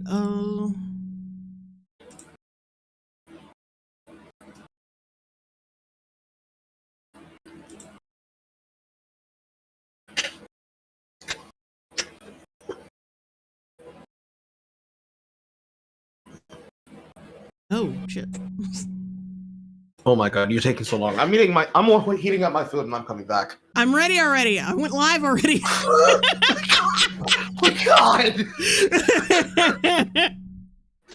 Oh shit. Oh my god, you're taking so long. I'm heating up my food and I'm coming back. I'm ready already. I went live already. Oh my god!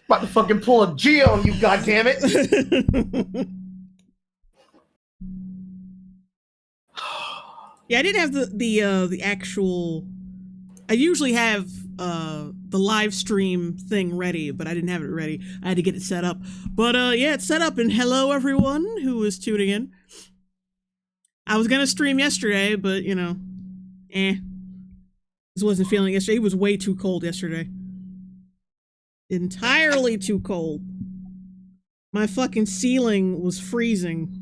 About to fucking pull a G on you, goddammit! Yeah, I didn't have the actual. I usually have the live stream thing ready, but I didn't have it ready. I had to get it set up. But yeah, it's set up, and hello everyone who is tuning in. I was gonna stream yesterday, but you know, just wasn't feeling yesterday. It was way too cold yesterday. Entirely too cold. My fucking ceiling was freezing.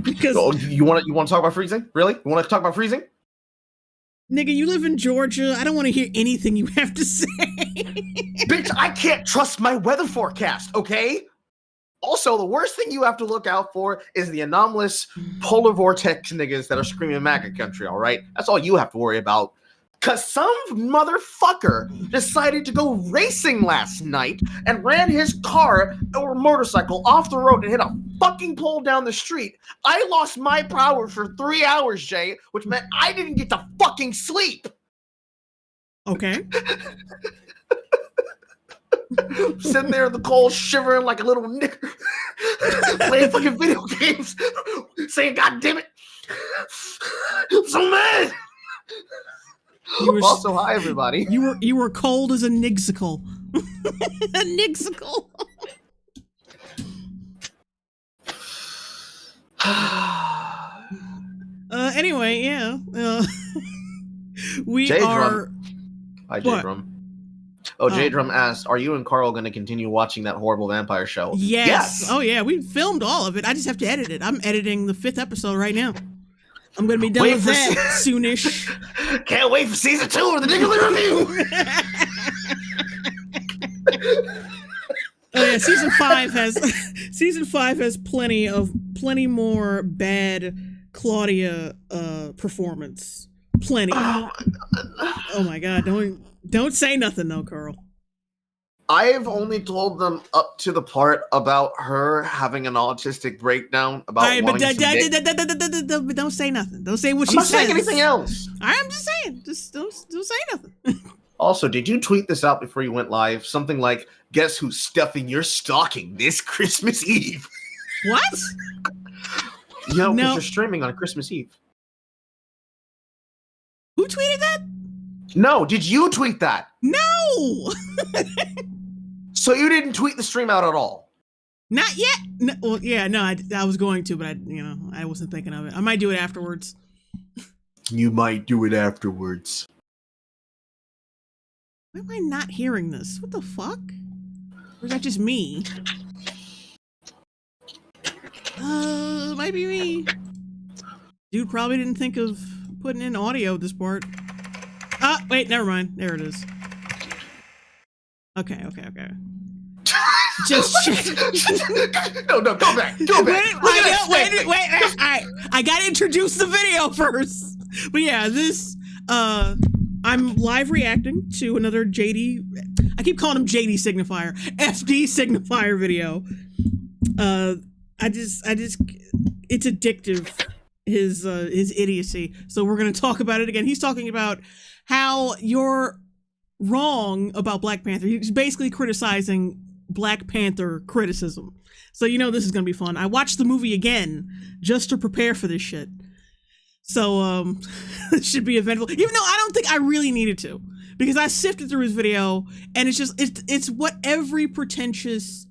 Because you want to talk about freezing? Really? You want to talk about freezing? Nigga, you live in Georgia. I don't want to hear anything you have to say. Bitch, I can't trust my weather forecast, okay? Also, the worst thing you have to look out for is the anomalous polar vortex niggas that are screaming MAGA country, all right? That's all you have to worry about. Because some motherfucker decided to go racing last night and ran his car or motorcycle off the road and hit a fucking pole down the street. I lost my power for 3 hours, Jay, which meant I didn't get to fucking sleep. Okay. Sitting there in the cold, shivering like a little nigger, playing fucking video games, saying, God damn it, I'm so mad. Also, hi everybody. You were cold as a nigsicle. A nigsicle. Anyway, yeah. We are. Hi, J-Drum. Oh, J-Drum asked, are you and Carl going to continue watching that horrible vampire show? Yes. Oh, yeah. We filmed all of it. I just have to edit it. I'm editing the 5th episode right now. I'm going to be done with that soonish. Can't wait for season 2 of the Diggly Review. Oh yeah, season 5 has plenty more bad Claudia performance. Plenty. Oh my god, don't say nothing though, Carl. I've only told them up to the part about her having an autistic breakdown about wanting but don't say nothing. Don't say what she says. I'm not saying anything else. I'm just saying. Just don't say nothing. Also, did you tweet this out before you went live? Something like, guess who's stuffing your stocking this Christmas Eve? What? You know, because you're streaming on Christmas Eve. Who tweeted that? No, did you tweet that? No! So you didn't tweet the stream out at all? Not yet. No, well, yeah, no, I was going to, but I wasn't thinking of it. I might do it afterwards. You might do it afterwards. Why am I not hearing this? What the fuck? Or is that just me? Might be me. Dude probably didn't think of putting in audio this part. Ah, wait, never mind. There it is. Okay. Just No, go back. Wait. I gotta introduce the video first. But yeah, this, I'm live reacting to another JD, I keep calling him JD Signifier, FD Signifier video. It's addictive, his idiocy. So we're gonna talk about it again. He's talking about how you're wrong about Black Panther. He's basically criticizing Black Panther criticism. So you know this is gonna be fun. I watched the movie again just to prepare for this shit. So it should be eventful. Even though I don't think I really needed to. Because I sifted through his video and it's what every pretentious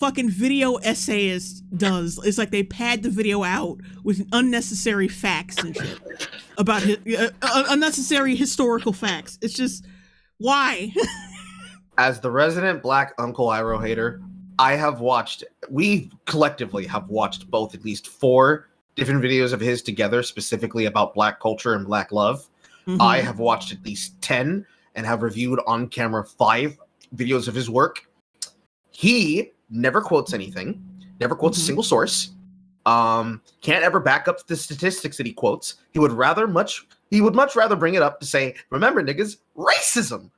fucking video essayist does. It's like they pad the video out with unnecessary facts and shit about unnecessary historical facts. It's just, why? As the resident Black Uncle Iroh hater, we collectively have watched both at least 4 different videos of his together, specifically about Black culture and Black love. Mm-hmm. I have watched at least 10, and have reviewed on camera 5 videos of his work. He never quotes anything, never quotes a single source. Can't ever back up the statistics that he quotes. He would much rather bring it up to say, remember niggas, racism.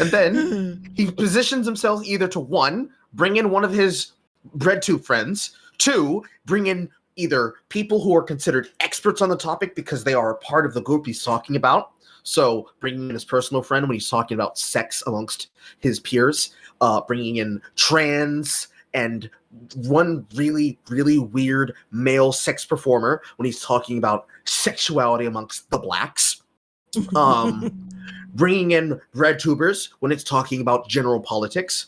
And then he positions himself either to 1, bring in one of his RedTube friends, 2, bring in either people who are considered experts on the topic because they are a part of the group he's talking about. So bringing in his personal friend when he's talking about sex amongst his peers, bringing in trans and one really, really weird male sex performer when he's talking about sexuality amongst the blacks. Bringing in RedTubers when it's talking about general politics.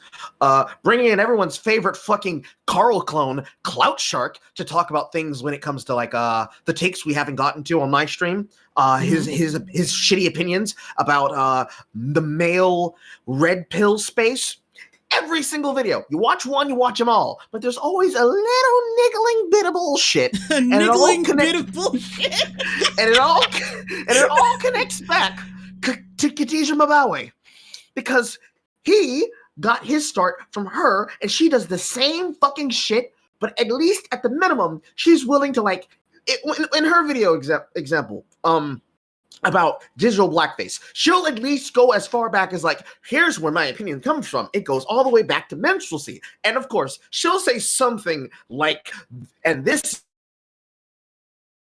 Bringing in everyone's favorite fucking Carl clone, Clout Shark, to talk about things when it comes to like the takes we haven't gotten to on my stream. His shitty opinions about the male red pill space. Every single video. You watch one, you watch them all. But there's always a little niggling bit of bullshit. A niggling bit of bullshit. And it all connects back to Khadija Mabawi. Because he got his start from her, and she does the same fucking shit, but at least at the minimum, she's willing to like in her video example, about digital blackface, she'll at least go as far back as like, here's where my opinion comes from. It goes all the way back to menstrualcy. And of course, she'll say something like, and this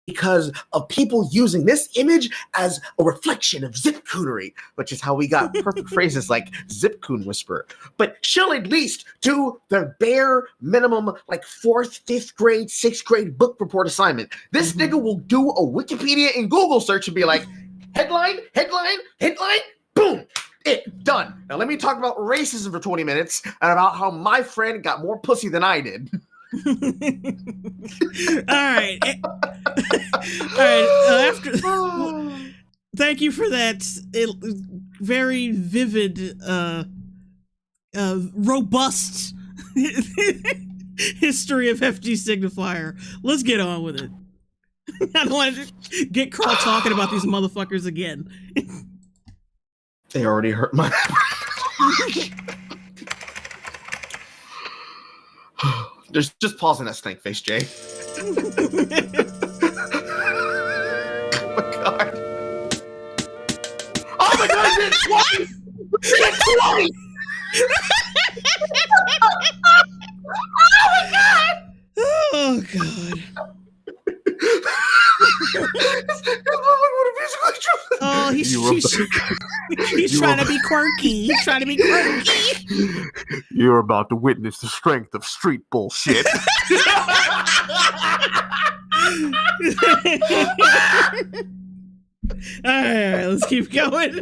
because of people using this image as a reflection of zipcoonery, which is how we got perfect phrases like zipcoon whisperer. But she'll at least do the bare minimum, like 4th, 5th grade, 6th grade book report assignment. This nigga will do a Wikipedia and Google search and be like, headline, boom, it, done. Now let me talk about racism for 20 minutes and about how my friend got more pussy than I did. All right. All right. Thank you for that very vivid, robust history of FG Signifier. Let's get on with it. I don't want to get Carl talking about these motherfuckers again. They already hurt my... Just pause in that snake face, Jay. Oh my god! Oh my god, I did it twice! I did it twice! Oh my god! Oh god. Oh, he's trying to be quirky. He's trying to be quirky. You're about to witness the strength of street bullshit. All right, let's keep going.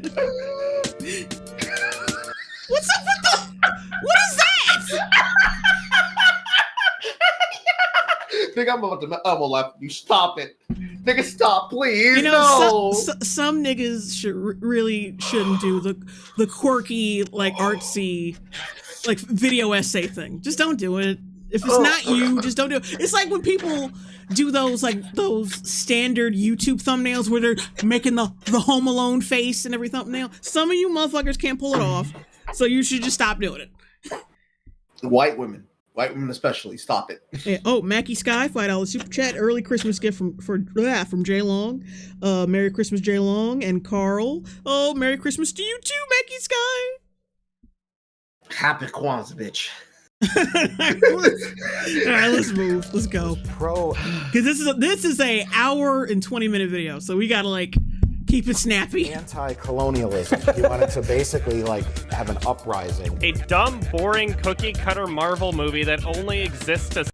What's up with the? What is that? Nigga, I'm about to laugh. You stop it. Nigga, stop, please. You know, no. some niggas really shouldn't do the quirky, like artsy, like video essay thing. Just don't do it. If it's not you, just don't do it. It's like when people do those standard YouTube thumbnails where they're making the Home Alone face in every thumbnail. Some of you motherfuckers can't pull it off, so you should just stop doing it. White women especially, stop it. Yeah. Oh, Mackie Sky, $5 super chat, early Christmas gift from JLong. Merry Christmas, JLong and Carl. Oh, Merry Christmas to you too, Mackie Sky. Happy Kwanzaa, bitch. All right, let's move. Let's go. Because this is a hour and 20-minute video, so we gotta like keep it snappy. Anti-colonialism. He wanted to basically like have an uprising. A dumb, boring, cookie-cutter Marvel movie that only exists to...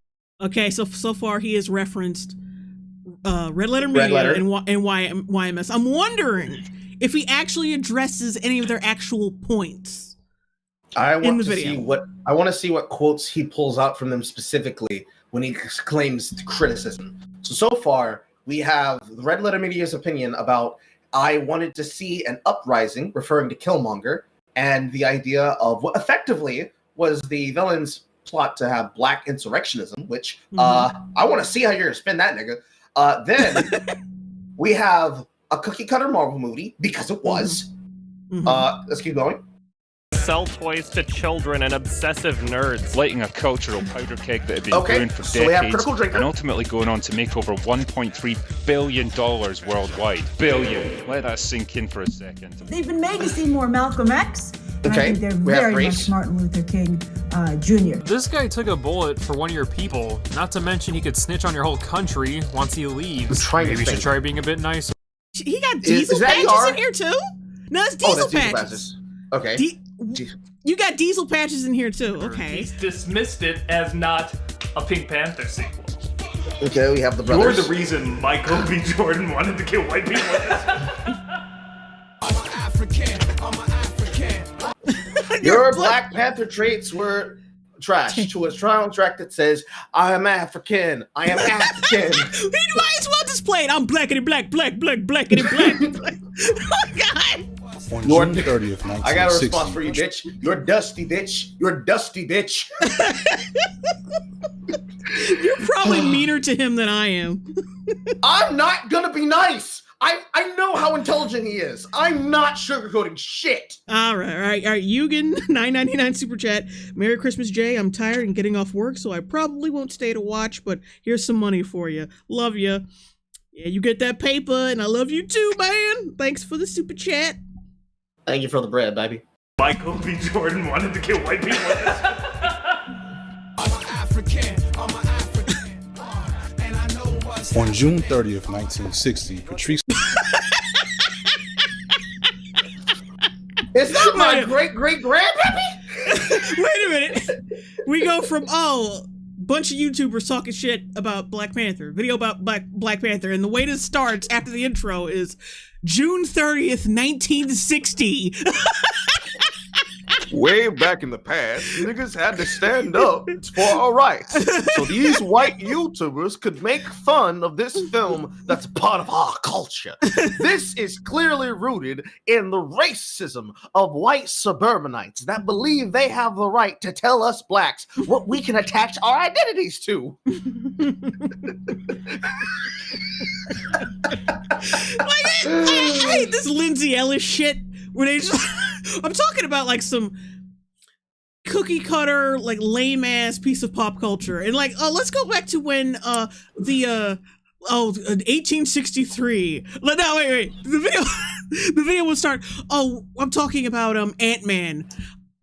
Okay, so far he has referenced Red Letter Media and YMS. I'm wondering if he actually addresses any of their actual points. I want to see what quotes he pulls out from them specifically when he claims criticism. So far, we have Red Letter Media's opinion about I wanted to see an uprising, referring to Killmonger, and the idea of what effectively was the villain's plot to have black insurrectionism, which I want to see how you're going to spin that, nigga. Then we have a cookie cutter Marvel movie because it was. Let's keep going. Sell toys to children and obsessive nerds. Lighting a cultural powder keg that had been brewing for so we have decades Critical Drinker. and ultimately going on to make over $1.3 billion worldwide. Billion. Let that sink in for a second. They've been made to seem more Malcolm X. And Okay, I think they're we have very Grace. much Martin Luther King Jr. This guy took a bullet for one of your people, not to mention he could snitch on your whole country once he leaves. I'm trying to Maybe you should think. try being a bit nicer. He got Is diesel that patches ER? in here too? No, it's Oh, diesel that's diesel patches. Okay. You got diesel patches in here too. Okay. He's dismissed it as not a Pink Panther sequel. Okay, we have the You're brothers. the reason Michael B. Jordan wanted to kill white people. Your Black Panther traits were trash to a strong track that says, I am African. I am African. He might as well just play it. I'm blackity black, blackity black. Oh God. On Lord, June 30th, 1960. I got a response for you, bitch. You're dusty, bitch. You're dusty, bitch. You're probably meaner to him than I am. I'm not gonna be nice. I know how intelligent he is. I'm not sugarcoating shit. All right. Eugen, $9.99 super chat. Merry Christmas, Jay. I'm tired and getting off work, so I probably won't stay to watch, but here's some money for you. Love you. Yeah, you get that paper, and I love you too, man. Thanks for the super chat. Thank you for the bread, baby. Michael B. Jordan wanted to kill white people. On June 30th, 1960, Patrice. Is that my great-great-grandpappy? Wait a minute. We go from, bunch of YouTubers talking shit about Black Panther, video about Black Panther, and the way this starts after the intro is June 30th, 1960. Way back in the past, niggas had to stand up for our rights. So these white YouTubers could make fun of this film that's part of our culture. This is clearly rooted in the racism of white suburbanites that believe they have the right to tell us blacks what we can attach our identities to. I hate this Lindsay Ellis shit where they just I'm talking about like some cookie cutter, like lame ass piece of pop culture. And like, let's go back to when 1863. No, wait. The video will start. Oh, I'm talking about Ant-Man.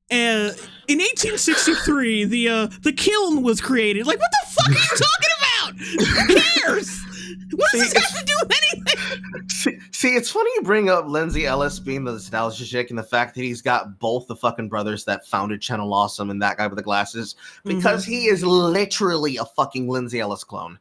In 1863, the kiln was created. Like, what the fuck are you talking about? Who cares? What does this have to do with anything? See, it's funny you bring up Lindsay Ellis being the nostalgia chick and the fact that he's got both the fucking brothers that founded Channel Awesome and that guy with the glasses, because he is literally a fucking Lindsay Ellis clone.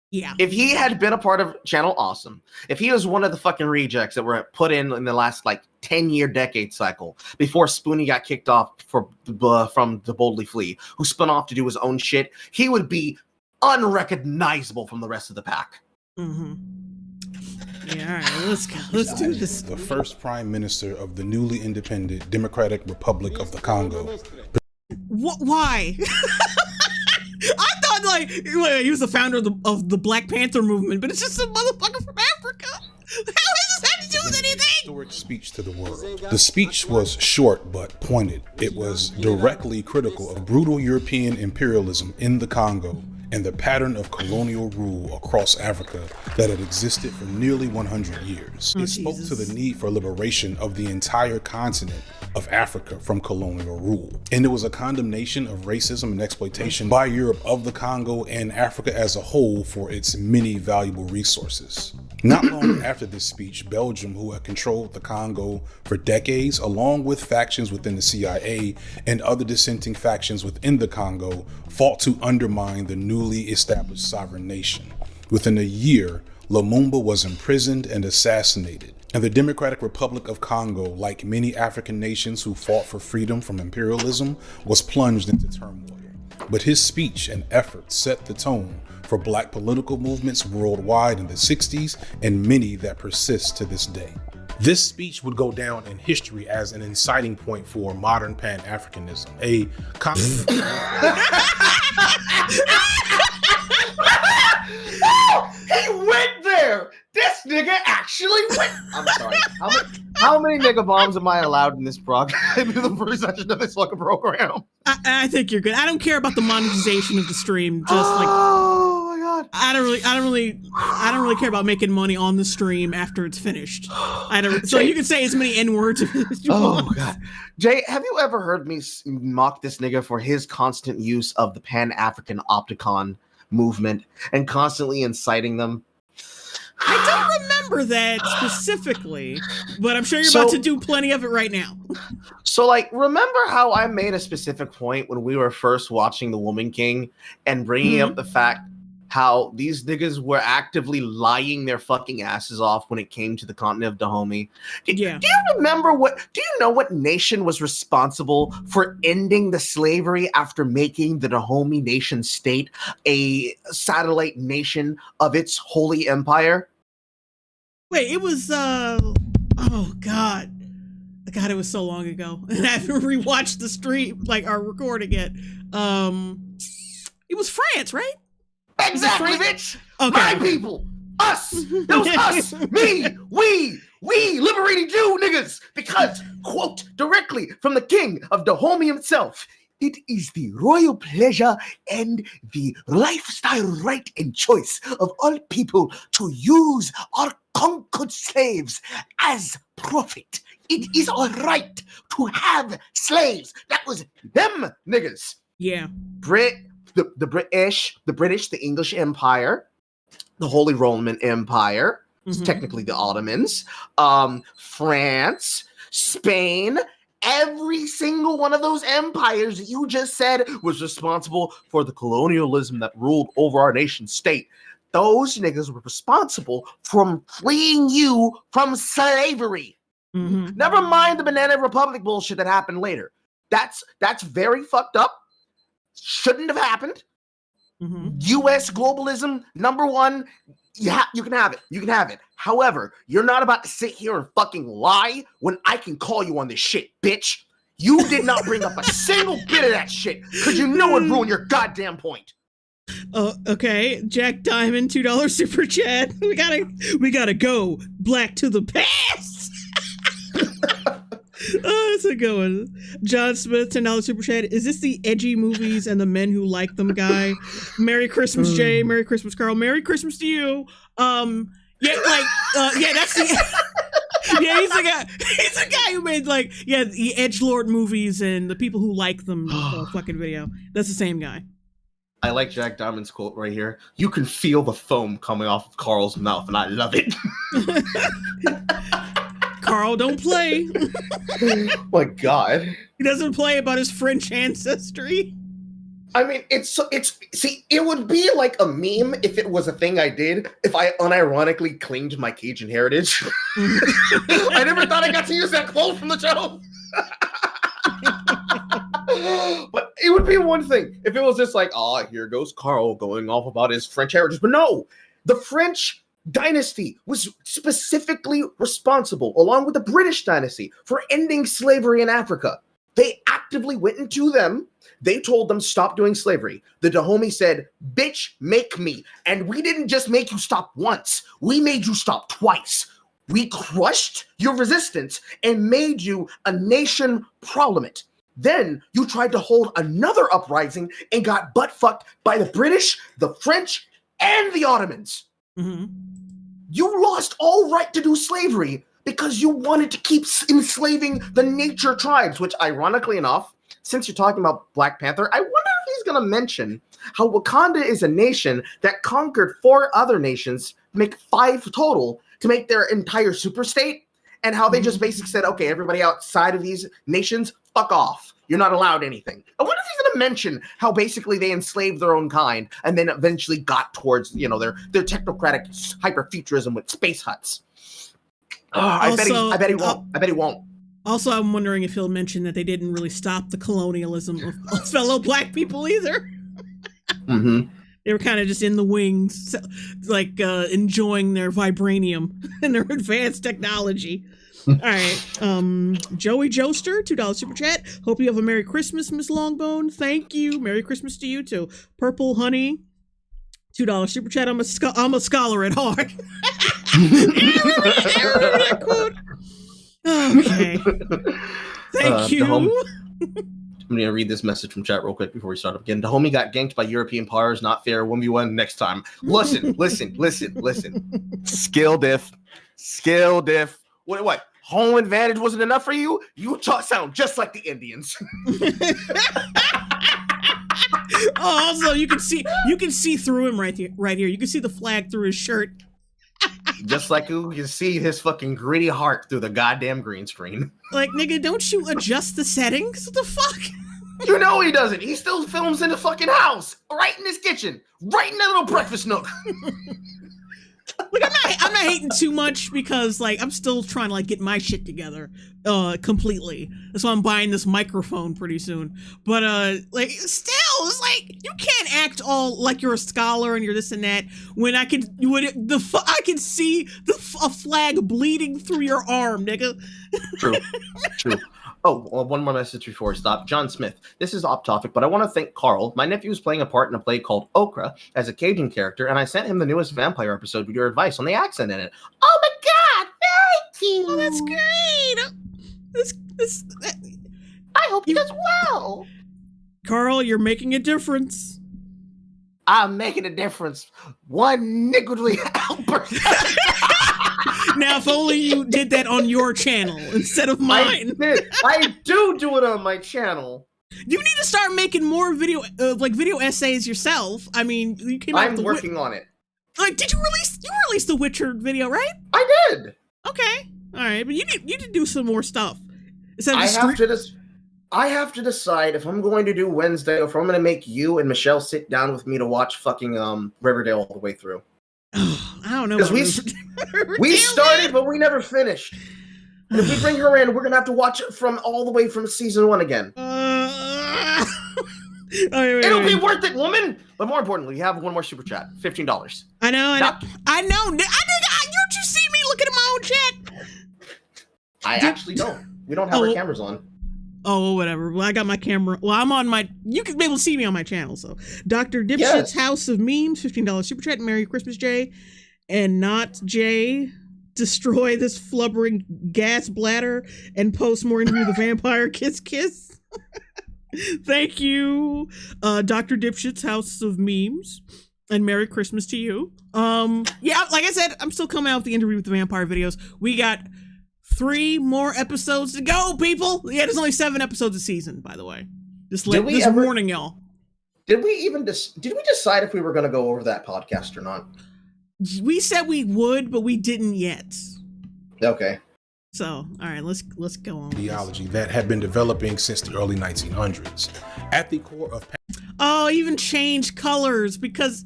Yeah. If he had been a part of Channel Awesome, if he was one of the fucking rejects that were put in the last like 10-year decade cycle before Spoonie got kicked off from the Boldly Flee, who spun off to do his own shit, he would be unrecognizable from the rest of the pack. Yeah, all right, let's go. Let's do this. The first prime minister of the newly independent Democratic Republic of the Congo. What? Why? I thought like he was the founder of the Black Panther movement, but it's just some motherfucker from Africa. How does this have to do with anything? Historic speech to the world. The speech was short but pointed. It was directly critical of brutal European imperialism in the Congo and the pattern of colonial rule across Africa that had existed for nearly 100 years. It spoke to the need for liberation of the entire continent of Africa from colonial rule. And it was a condemnation of racism and exploitation by Europe of the Congo and Africa as a whole for its many valuable resources. Not long after this speech, Belgium, who had controlled the Congo for decades, along with factions within the CIA and other dissenting factions within the Congo, fought to undermine the newly established sovereign nation. Within a year, Lumumba was imprisoned and assassinated, and the Democratic Republic of Congo, like many African nations who fought for freedom from imperialism, was plunged into turmoil. But his speech and efforts set the tone for Black political movements worldwide in the 60s and many that persist to this day. This speech would go down in history as an inciting point for modern Pan-Africanism, a He went there! Did this nigga actually went. I'm sorry. How many nigga bombs am I allowed in this program? In the first session of this fucking program? I think you're good. I don't care about the monetization of the stream. Just like, oh my god, I don't really care about making money on the stream after it's finished. So you can say as many N words as you want. Oh god, Jay, have you ever heard me mock this nigga for his constant use of the Pan-African Opticon movement and constantly inciting them? I don't remember that specifically, but I'm sure you're about to do plenty of it right now. So, like, remember how I made a specific point when we were first watching The Woman King and bringing up the fact how these niggas were actively lying their fucking asses off when it came to the continent of Dahomey? Do you remember do you know what nation was responsible for ending the slavery after making the Dahomey nation state a satellite nation of its holy empire? Wait, it was, oh god, it was so long ago, and I haven't rewatched the stream, like, or recording it. It was France, right? Exactly, bitch! Okay. My people! Us! It was us! Me! We! Liberating Jew niggas! Because, quote directly from the king of Dahomey himself, it is the royal pleasure and the lifestyle right and choice of all people to use our conquered slaves as profit. It is our right to have slaves. That was them niggas. Yeah. The British, the English Empire, the Holy Roman Empire, technically the Ottomans, France, Spain, every single one of those empires that you just said was responsible for the colonialism that ruled over our nation state. Those niggas were responsible for freeing you from slavery. Never mind the Banana Republic bullshit that happened later. That's very fucked up. Shouldn't have happened. U.S. globalism, number one. You can have it. You can have it. However, you're not about to sit here and fucking lie when I can call you on this shit, bitch. You did not bring up a single bit of that shit because you know it ruined your goddamn point. Okay. Jack Diamond, $2 super chat. We gotta go black to the past. Oh, that's a good one. John Smith, $10 super chat. Is this the edgy movies and the men who like them guy? Merry Christmas, Jay. Merry Christmas, Carl. Merry Christmas to you. Yeah, that's the. Yeah, he's the guy who made the edgelord movies and the people who like them fucking video. That's the same guy. I like Jack Diamond's quote right here. You can feel the foam coming off of Carl's mouth, and I love it. Carl, don't play. Oh my god. He doesn't play about his French ancestry. I mean, it would be like a meme if it was a thing I did, if I unironically claimed my Cajun heritage. I never thought I got to use that quote from the show. But it would be one thing if it was just like, here goes Carl going off about his French heritage. But no, the French dynasty was specifically responsible, along with the British dynasty, for ending slavery in Africa. They actively went into them. They told them, stop doing slavery. The Dahomey said, bitch, make me. And we didn't just make you stop once. We made you stop twice. We crushed your resistance and made you a nation parliament. Then you tried to hold another uprising and got butt-fucked by the British, the French, and the Ottomans. You lost all right to do slavery because you wanted to keep enslaving the nature tribes, which, ironically enough, since you're talking about Black Panther, I wonder if he's going to mention how Wakanda is a nation that conquered 4 other nations, make 5 total, to make their entire super state, and how they just basically said, okay, everybody outside of these nations, fuck off. You're not allowed anything. I wonder if he's going to mention how basically they enslaved their own kind and then eventually got towards, their technocratic hyperfuturism with space huts. I bet he won't. I bet he won't. Also, I'm wondering if he'll mention that they didn't really stop the colonialism of fellow black people either. They were kind of just in the wings, like enjoying their vibranium and their advanced technology. All right. Joey Joester, $2 super chat. Hope you have a Merry Christmas, Miss Longbone. Thank you. Merry Christmas to you too. Purple Honey, $2 super chat. I'm a scholar at heart. that quote. Okay. Thank you. I'm gonna read this message from chat real quick before we start up again. The homie got ganked by European powers. Not fair. 1v1 next time. Listen. Skill diff. What? Home advantage wasn't enough for you? You sound just like the Indians. Also, you can see through him right here. You can see the flag through his shirt. Just like you can see his fucking gritty heart through the goddamn green screen. Like, nigga, don't you adjust the settings? What the fuck? You know he doesn't. He still films in the fucking house, right in his kitchen, right in that little breakfast nook. Like, I'm not hating too much because, like, I'm still trying to, like, get my shit together completely. That's why I'm buying this microphone pretty soon. But like, still, it's like you can't act all like you're a scholar and you're this and that when I can see a flag bleeding through your arm, nigga. True. Oh, well, one more message before we stop. John Smith. This is off topic, but I want to thank Carl. My nephew is playing a part in a play called Okra as a Cajun character, and I sent him the newest vampire episode with your advice on the accent in it. Oh my god, thank you. Oh, that's great. I hope he does well. Carl, you're making a difference. I'm making a difference. One niggardly outburst. Now, if only you did that on your channel instead of mine. I do it on my channel. You need to start making more video essays yourself. I mean, you came out. I'm working on it. Like, did you release the Witcher video, right? I did. Okay, all right, but you need to do some more stuff. I have to decide if I'm going to do Wednesday or if I'm going to make you and Michelle sit down with me to watch fucking Riverdale all the way through. I don't know. Because we started, but we never finished. And if we bring her in, we're gonna have to watch it all the way from season 1 again. It'll be worth it, woman. But more importantly, we have one more super chat, $15. I know. Don't you see me looking at my own chat? I actually don't. We don't have our cameras on. Oh, whatever. Well, I got my camera. Well, I'm on my. You can be able to see me on my channel. So, Dr. Dipshit's House of Memes, $15 super chat. Merry Christmas, Jay, and not Jay. Destroy this flubbering gas bladder and post more interview with the vampire. Kiss, kiss. Thank you, Dr. Dipshit's House of Memes, and Merry Christmas to you. Yeah, like I said, I'm still coming out with the interview with the vampire videos. We got 3 more episodes to go, people. Yeah, there's only 7 episodes a season, by the way. Just warning y'all. Did we decide if we were going to go over that podcast or not? We said we would, but we didn't yet. Okay. So, all right, let's go on. Ideology that had been developing since the early 1900s. At the core of even change colors because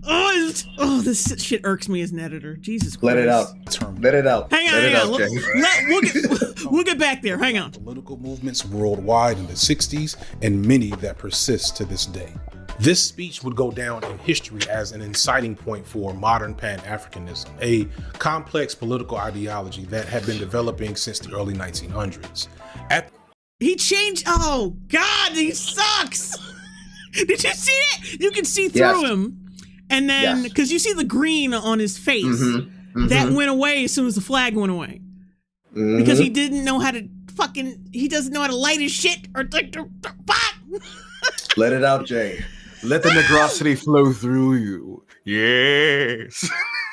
this shit irks me as an editor. Jesus Christ. Let it out. Hang on. We'll get back there. Hang on. Political movements worldwide in the 60s and many that persist to this day. This speech would go down in history as an inciting point for modern Pan-Africanism, a complex political ideology that had been developing since the early 1900s. He changed. Oh God, he sucks. Did you see it? You can see through him. And then, because you see the green on his face, that went away as soon as the flag went away. Because he didn't know how to he doesn't know how to light his shit or Let it out, Jay. Let the negrosity flow through you. Yes.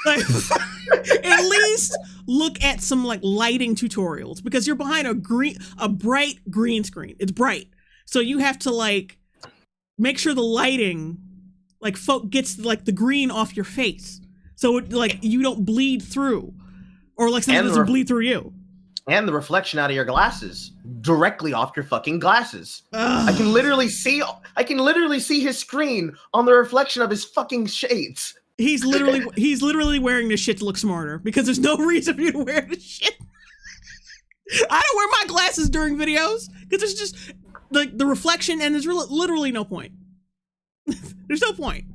At least look at some lighting tutorials because you're behind a bright green screen. It's bright. So you have to make sure the lighting gets the green off your face. So you don't bleed through or something doesn't bleed through you. And the reflection out of your glasses directly off your fucking glasses. I can literally see his screen on the reflection of his fucking shades. He's literally wearing this shit to look smarter because there's no reason for you to wear this shit. I don't wear my glasses during videos because there's just the reflection and there's literally no point. There's no point.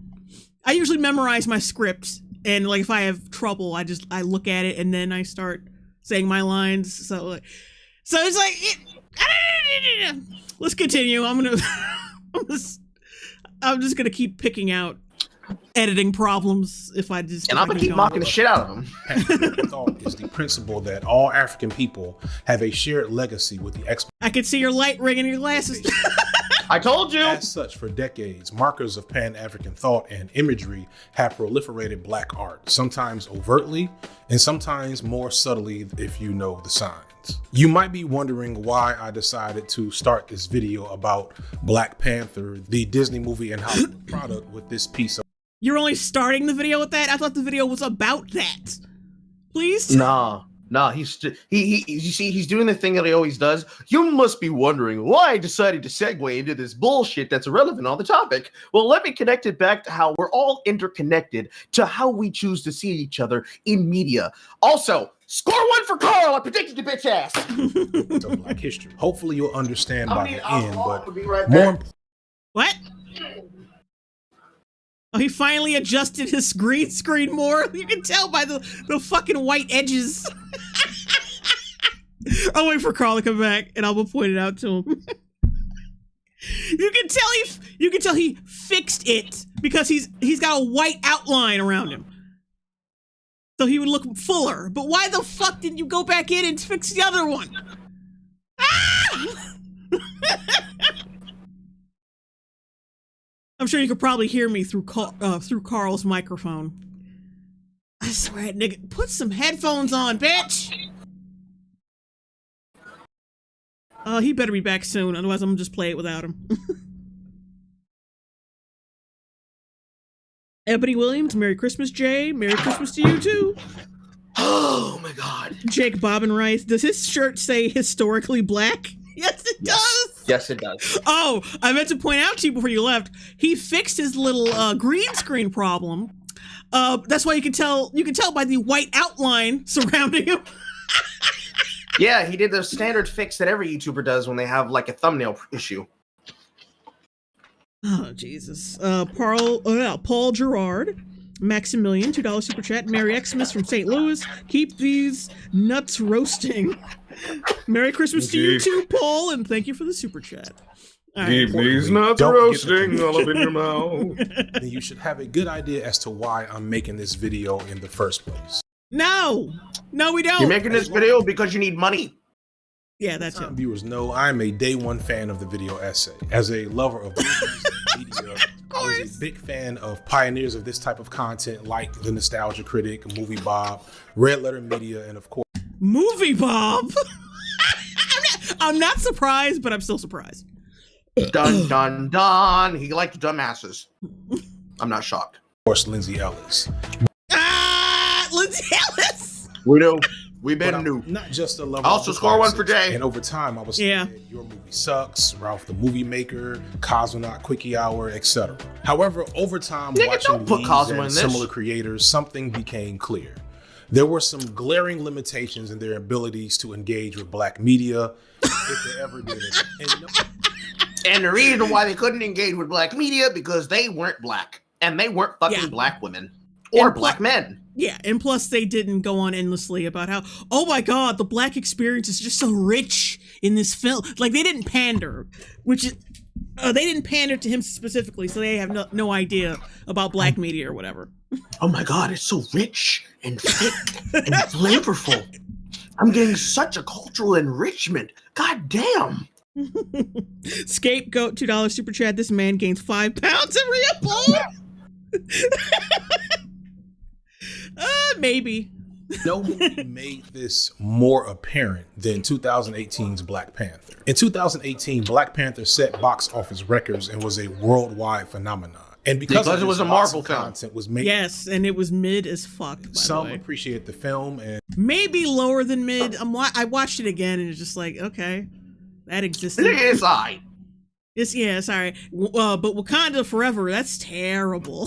I usually memorize my script and if I have trouble, I look at it and then I start saying my lines. So it's let's continue. I'm just gonna keep picking out editing problems if I just. And I'm gonna keep mocking the shit out of him. Pan-African thought is the principle that all African people have a shared legacy with the I can see your light ring in your glasses. I told you. As such, for decades, markers of Pan-African thought and imagery have proliferated Black art, sometimes overtly and sometimes more subtly if you know the signs. You might be wondering why I decided to start this video about Black Panther, the Disney movie and Hollywood product, with this piece of. You're only starting the video with that? I thought the video was about that. Please? Nah, he's you see, he's doing the thing that he always does. You must be wondering why I decided to segue into this bullshit that's irrelevant on the topic. Well, let me connect it back to how we're all interconnected to how we choose to see each other in media. Also, score one for Carl. I predicted the bitch ass. of Black history. Hopefully you'll understand by the end, but right more What? Oh, he finally adjusted his green screen more. You can tell by the fucking white edges. I'll wait for Carl to come back, and I will point it out to him. You can tell he fixed it because he's got a white outline around him, so he would look fuller. But why the fuck didn't you go back in and fix the other one? Ah! I'm sure you could probably hear me through Carl's microphone. I swear, nigga, put some headphones on, bitch! He better be back soon, otherwise I'm gonna just play it without him. Ebony Williams, Merry Christmas, Jay. Merry Christmas to you, too. Oh my god. Jake Bob and Rice. Does his shirt say historically black? Yes, it does! Yes, it does. Oh, I meant to point out to you before you left, he fixed his little green screen problem. That's why you can tell by the white outline surrounding him. Yeah, he did the standard fix that every YouTuber does when they have like a thumbnail issue. Oh, Jesus. Paul Gerard, Maximilian, $2 super chat. Merry Xmas from St. Louis. Keep these nuts roasting. Merry Christmas to you too, Paul, and thank you for the super chat. Keep these nuts roasting all up in your mouth. Then you should have a good idea as to why I'm making this video in the first place. No, we don't. You're making this video because you need money. Yeah, that's it. Viewers know I'm a day one fan of the video essay. As a lover of media, I was a big fan of pioneers of this type of content like The Nostalgia Critic, Movie Bob, Red Letter Media, and of course, Movie Bob. I'm not surprised, but I'm still surprised. Dun dun dun. He liked dumbasses. I'm not shocked. of course, Lindsay Ellis. Lindsay Ellis. We know. We've been new. Not just a lover. Also score one for Jay. And over time, I was saying, Your Movie Sucks, Ralph the Movie Maker, Cosmonaut Quickie Hour, etc. However, over time, watching these and similar creators, something became clear. There were some glaring limitations in their abilities to engage with Black media, if they ever did it. And the reason why they couldn't engage with Black media because they weren't Black, and they weren't fucking Black women or Black men. Yeah, and plus they didn't go on endlessly about how, oh my god, the Black experience is just so rich in this film. Like, they didn't pander, which is, they didn't pander to him specifically, so they have no idea about Black media or whatever. Oh my god, it's so rich and thick and flavorful. I'm getting such a cultural enrichment. God damn. Scapegoat, $2 super chat. This man gains 5 pounds every episode. Maybe. Nobody made this more apparent than 2018's Black Panther. In 2018, Black Panther set box office records and was a worldwide phenomenon. And because it was a Marvel film. Content was made. Yes, and it was mid as fuck. Some appreciate the film and maybe lower than mid. I watched it again and it's just like, okay, that existed. It's alright. Sorry. But Wakanda Forever, that's terrible.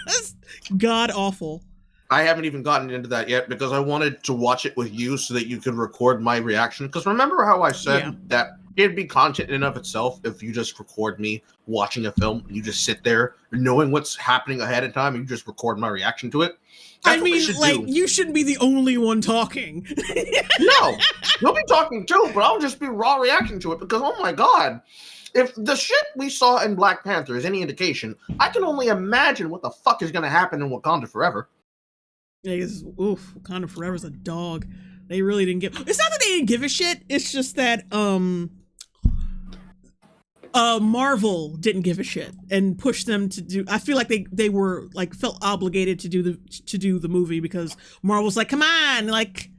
That's god awful. I haven't even gotten into that yet because I wanted to watch it with you so that you could record my reaction. Because remember how I said that it'd be content in and of itself if you just record me watching a film and you just sit there knowing what's happening ahead of time and you just record my reaction to it. That's I mean, like, you shouldn't be the only one talking. No, you'll be talking too, but I'll just be raw reacting to it because, oh my god, If the shit we saw in Black Panther is any indication, I can only imagine what the fuck is going to happen in Wakanda Forever. Yeah, Wakanda Forever's a dog. They really didn't give. It's not that they didn't give a shit. It's just that Marvel didn't give a shit and pushed them to do. I feel like they were like felt obligated to do the movie because Marvel's like, come on, like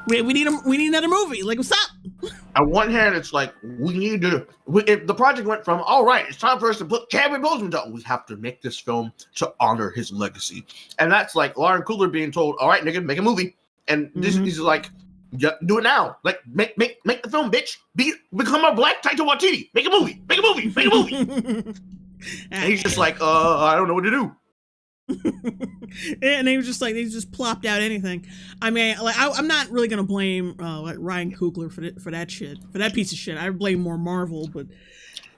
we need another movie. Like, what's up? On one hand, it's like if the project went from all right, it's time for us to put Chadwick Boseman down. We have to make this film to honor his legacy, and that's like Lauren Coogler being told, all right, nigga, make a movie, and this is like. Yeah, do it now. Like, make the film, bitch. Become a Black Taika Waititi. Make a movie. And he's just like, I don't know what to do. And they just plopped out anything. I mean, like, I'm not really gonna blame Ryan Coogler for that shit, for that piece of shit. I blame more Marvel, but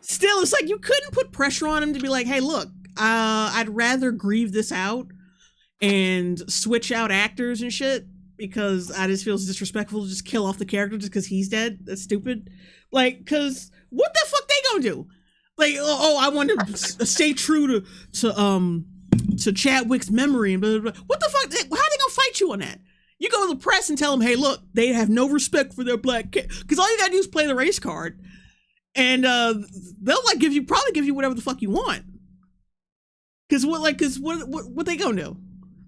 still, it's like you couldn't put pressure on him to be like, hey, look, I'd rather grieve this out and switch out actors and shit. Because I just feels disrespectful to just kill off the character just because he's dead. That's stupid. Like, because what the fuck they gonna do? Like, I want to stay true to Chadwick's memory and blah, blah, blah. What the fuck? How are they gonna fight you on that? You go to the press and tell them, hey, look, they have no respect for their black kid. Because all you gotta do is play the race card, and they'll probably give you whatever the fuck you want. Because what they gonna do?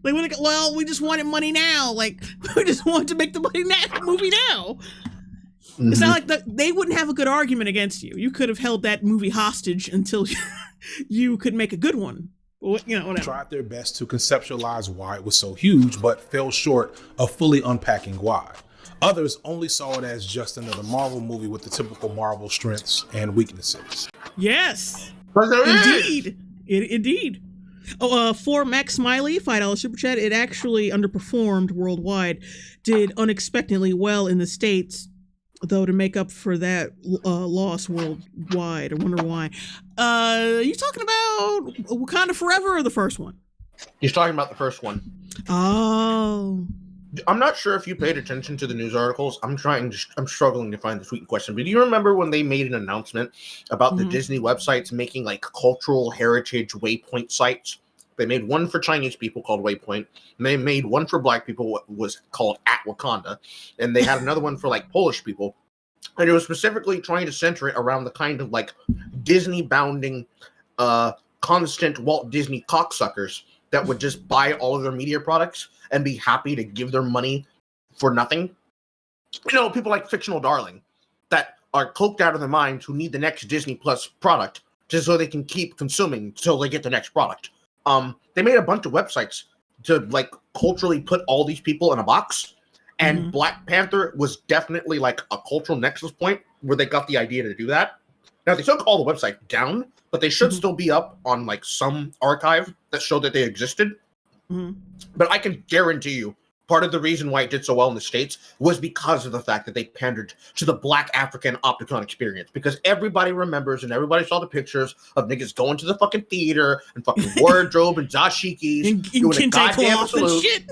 Like, well, we just wanted money now. Like, we just wanted to make the movie now. Mm-hmm. It's not like they wouldn't have a good argument against you. You could have held that movie hostage until you could make a good one. Whatever. Tried their best to conceptualize why it was so huge, but fell short of fully unpacking why. Others only saw it as just another Marvel movie with the typical Marvel strengths and weaknesses. Yes. Indeed. Indeed. For Max Smiley, $5 super chat. It actually underperformed worldwide. Did unexpectedly well in the States, though, to make up for that loss worldwide. I wonder why. You talking about Wakanda Forever or the first one? He's talking about the first one. Oh. I'm not sure if you paid attention to the news articles. I'm struggling to find the tweet in question. But do you remember when they made an announcement about the Disney websites making like cultural heritage waypoint sites? They made one for Chinese people called Waypoint, and they made one for Black people was called At Wakanda, and they had another one for like Polish people. And it was specifically trying to center it around the kind of like Disney bounding, constant Walt Disney cocksuckers that would just buy all of their media products and be happy to give their money for nothing. People like Fictional Darling that are coked out of their minds who need the next Disney Plus product just so they can keep consuming until they get the next product. They made a bunch of websites to like culturally put all these people in a box. And Black Panther was definitely like a cultural nexus point where they got the idea to do that. Now they took all the websites down, but they should still be up on like some archive that showed that they existed. But I can guarantee you, part of the reason why it did so well in the States was because of the fact that they pandered to the Black African Opticon experience. Because everybody remembers and everybody saw the pictures of niggas going to the fucking theater and fucking wardrobe and dashikis and doing a goddamn salute. Shit.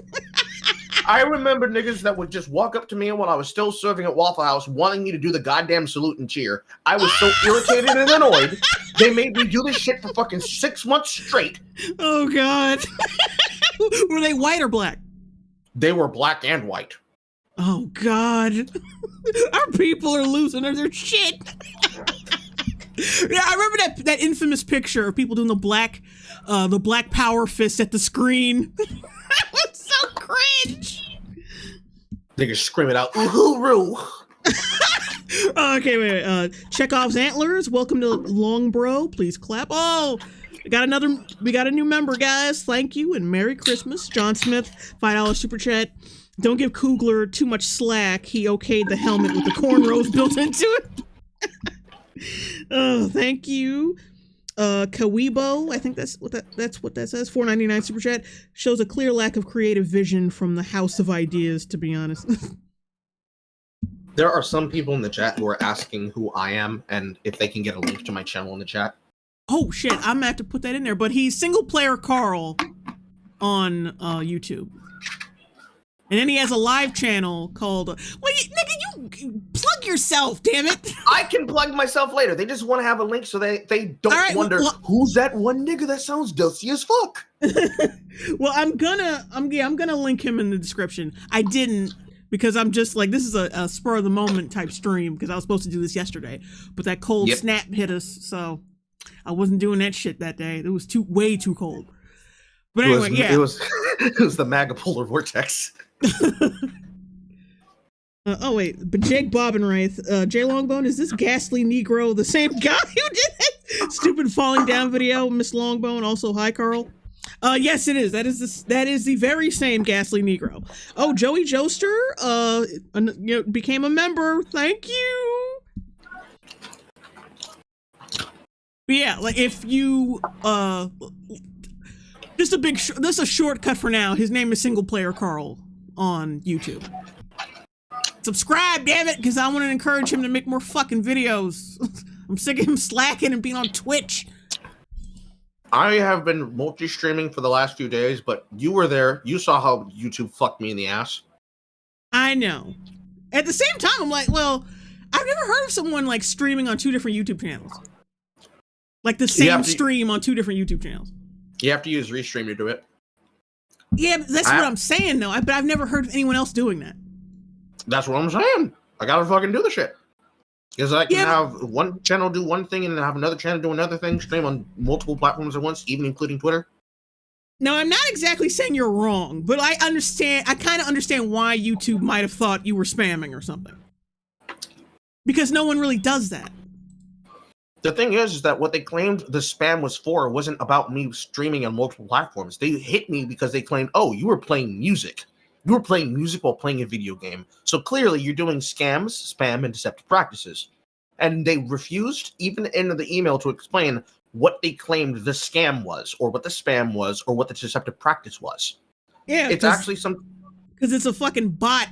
I remember niggas that would just walk up to me when I was still serving at Waffle House wanting me to do the goddamn salute and cheer. I was so irritated and annoyed. They made me do this shit for fucking 6 months straight. Oh, God. Were they white or black? They were black and white. Oh, God. Our people are losing their shit. Yeah, I remember that infamous picture of people doing the black power fist at the screen. That was so cringe. Niggas screaming out, "Uhuru!" Okay, wait. Chekhov's Antlers. Welcome to Longbro. Please clap. Oh, we got a new member, guys. Thank you and Merry Christmas. John Smith, $5 super chat. Don't give Coogler too much slack. He okayed the helmet with the cornrows built into it. Oh, thank you. Kawibo, I think that's what that says. $4.99 super chat. Shows a clear lack of creative vision from the House of Ideas, to be honest. There are some people in the chat who are asking who I am and if they can get a link to my channel in the chat. Oh shit, I'm gonna have to put that in there. But he's Single Player Carl on YouTube. And then he has a live channel called, well, nigga, you plug plug yourself, damn it. I can plug myself later. They just want to have a link so they don't wonder who's that one nigga that sounds dusty as fuck. Well, I'm gonna link him in the description. I didn't because I'm just like, this is a spur of the moment type stream because I was supposed to do this yesterday, but that cold snap hit us, so I wasn't doing that shit that day. It was way too cold. But anyway, it was the MAGA polar vortex. Oh wait, but Jake Bobbinwraith, JLongbone, is this ghastly Negro the same guy who did that stupid falling down video? Miss Longbone, also hi Carl. Yes, it is. That is the very same ghastly Negro. Oh, Joey Joester, became a member. Thank you. But yeah, like if you just a shortcut for now. His name is Single Player Carl on YouTube. Subscribe, damn it, because I want to encourage him to make more fucking videos. I'm sick of him slacking and being on Twitch. I have been multi-streaming for the last few days, but you were there. You saw how YouTube fucked me in the ass. I know. At the same time, I'm like, well, I've never heard of someone like streaming on 2 different YouTube channels. Like the same stream on 2 different YouTube channels. You have to use Restream to do it. Yeah, that's what I'm saying, though. But I've never heard of anyone else doing that. That's what I'm saying. I gotta fucking do the shit. Because I can have one channel do one thing and then have another channel do another thing, stream on multiple platforms at once, even including Twitter. No, I'm not exactly saying you're wrong, but I kind of understand why YouTube might have thought you were spamming or something. Because no one really does that. The thing is that what they claimed the spam was for wasn't about me streaming on multiple platforms. They hit me because they claimed, oh, you were playing music. You were playing music while playing a video game. So clearly you're doing scams, spam, and deceptive practices. And they refused, even in the email, to explain what they claimed the scam was, or what the spam was, or what the deceptive practice was. Yeah, it's actually some... Because it's a fucking bot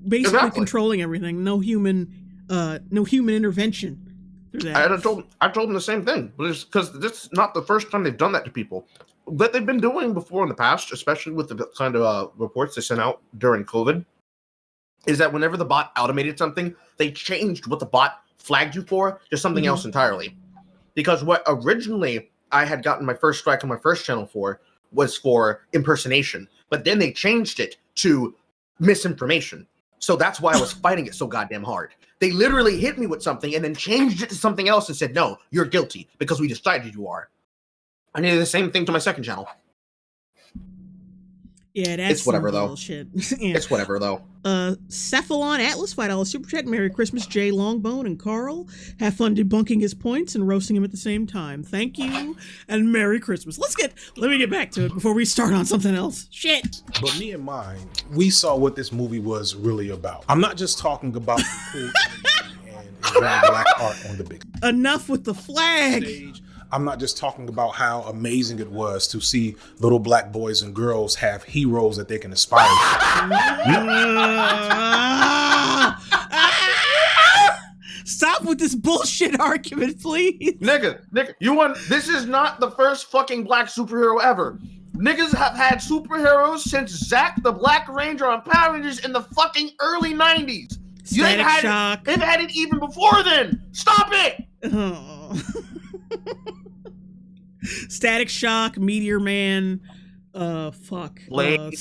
basically controlling everything. No human intervention. I told them the same thing. Because this is not the first time they've done that to people. That they've been doing before in the past, especially with the kind of reports they sent out during COVID, is that whenever the bot automated something, they changed what the bot flagged you for to something else entirely. Because what originally I had gotten my first strike on my first channel for was for impersonation, but then they changed it to misinformation. So that's why I was fighting it so goddamn hard. They literally hit me with something and then changed it to something else and said, no, you're guilty because we decided you are. I did the same thing to my second channel. Yeah, that's it's whatever though. Bullshit. Yeah. It's whatever though. Cephalon Atlas, $5 super chat. Merry Christmas, JLongbone and Carl. Have fun debunking his points and roasting him at the same time. Thank you and Merry Christmas. Let me get back to it before we start on something else. Shit. But me and mine, we saw what this movie was really about. I'm not just talking about cool and enjoying black art on the big enough with the flag. Stage. I'm not just talking about how amazing it was to see little black boys and girls have heroes that they can aspire to. Stop with this bullshit argument, please. Nigga, this is not the first fucking black superhero ever. Niggas have had superheroes since Zack the Black Ranger on Power Rangers in the fucking early 90s. Static Shock. They've had it even before then. Stop it! Oh. Static Shock, Meteor Man, Blade.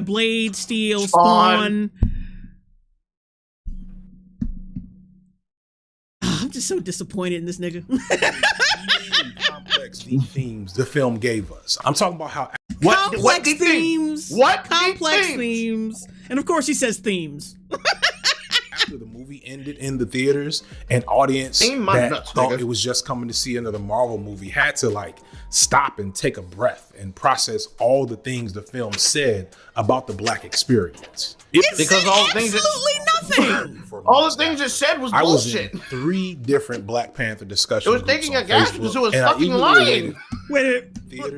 Blade, Steel, Spawn. I'm just so disappointed in this nigga. Complex deep themes the film gave us. I'm talking about how complex themes. What complex themes? And of course he says themes. After the movie ended in the theaters, an audience that thought it was just coming to see another Marvel movie had to like stop and take a breath and process all the things the film said about the black experience. Because all the things nothing. All the things it said was bullshit. I was in 3 different Black Panther discussions. It was taking a gas because it was fucking lying. Wait,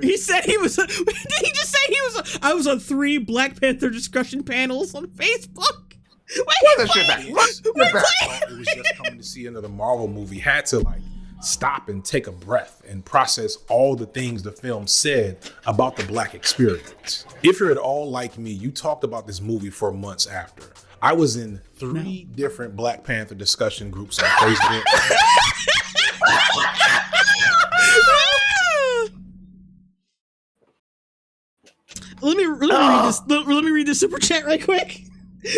he said he was. Did he just say he was? I was on 3 Black Panther discussion panels on Facebook. It was just coming to see another Marvel movie had to like stop and take a breath and process all the things the film said about the black experience. If you're at all like me, you talked about this movie for months after. I was in 3 different Black Panther discussion groups on Facebook. Let me read this. Let me read this super chat right quick.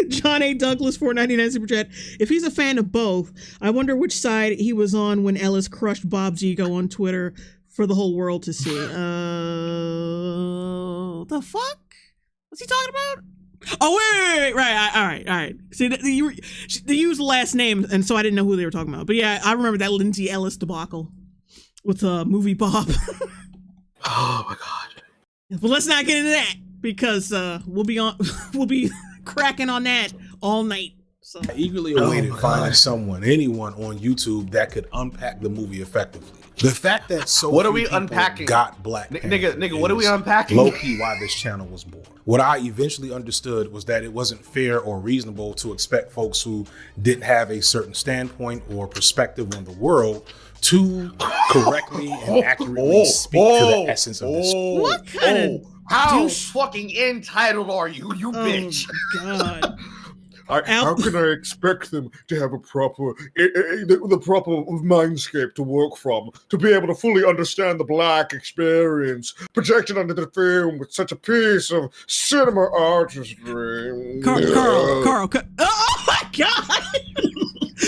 John A. Douglas, $4.99 super chat. If he's a fan of both, I wonder which side he was on when Ellis crushed Bob's ego on Twitter for the whole world to see. The fuck? What's he talking about? Oh wait, right, all right. See, they use the last name, and so I didn't know who they were talking about. But yeah, I remember that Lindsay Ellis debacle with movie Bob. Oh my god. But let's not get into that because we'll be cracking on that all night. So I eagerly awaited finding anyone on YouTube that could unpack the movie effectively. The fact that what are few we people unpacking? Got Black Panther Nigga, what are we unpacking? Low key, why this channel was born. What I eventually understood was that it wasn't fair or reasonable to expect folks who didn't have a certain standpoint or perspective on the world to correctly and accurately speak to the essence of this. What kind of how fucking entitled are you, bitch? God. How can I expect them to have a proper, the proper mindscape to work from, to be able to fully understand the Black experience, projected onto the film with such a piece of cinema artistry? Carl. Oh my God!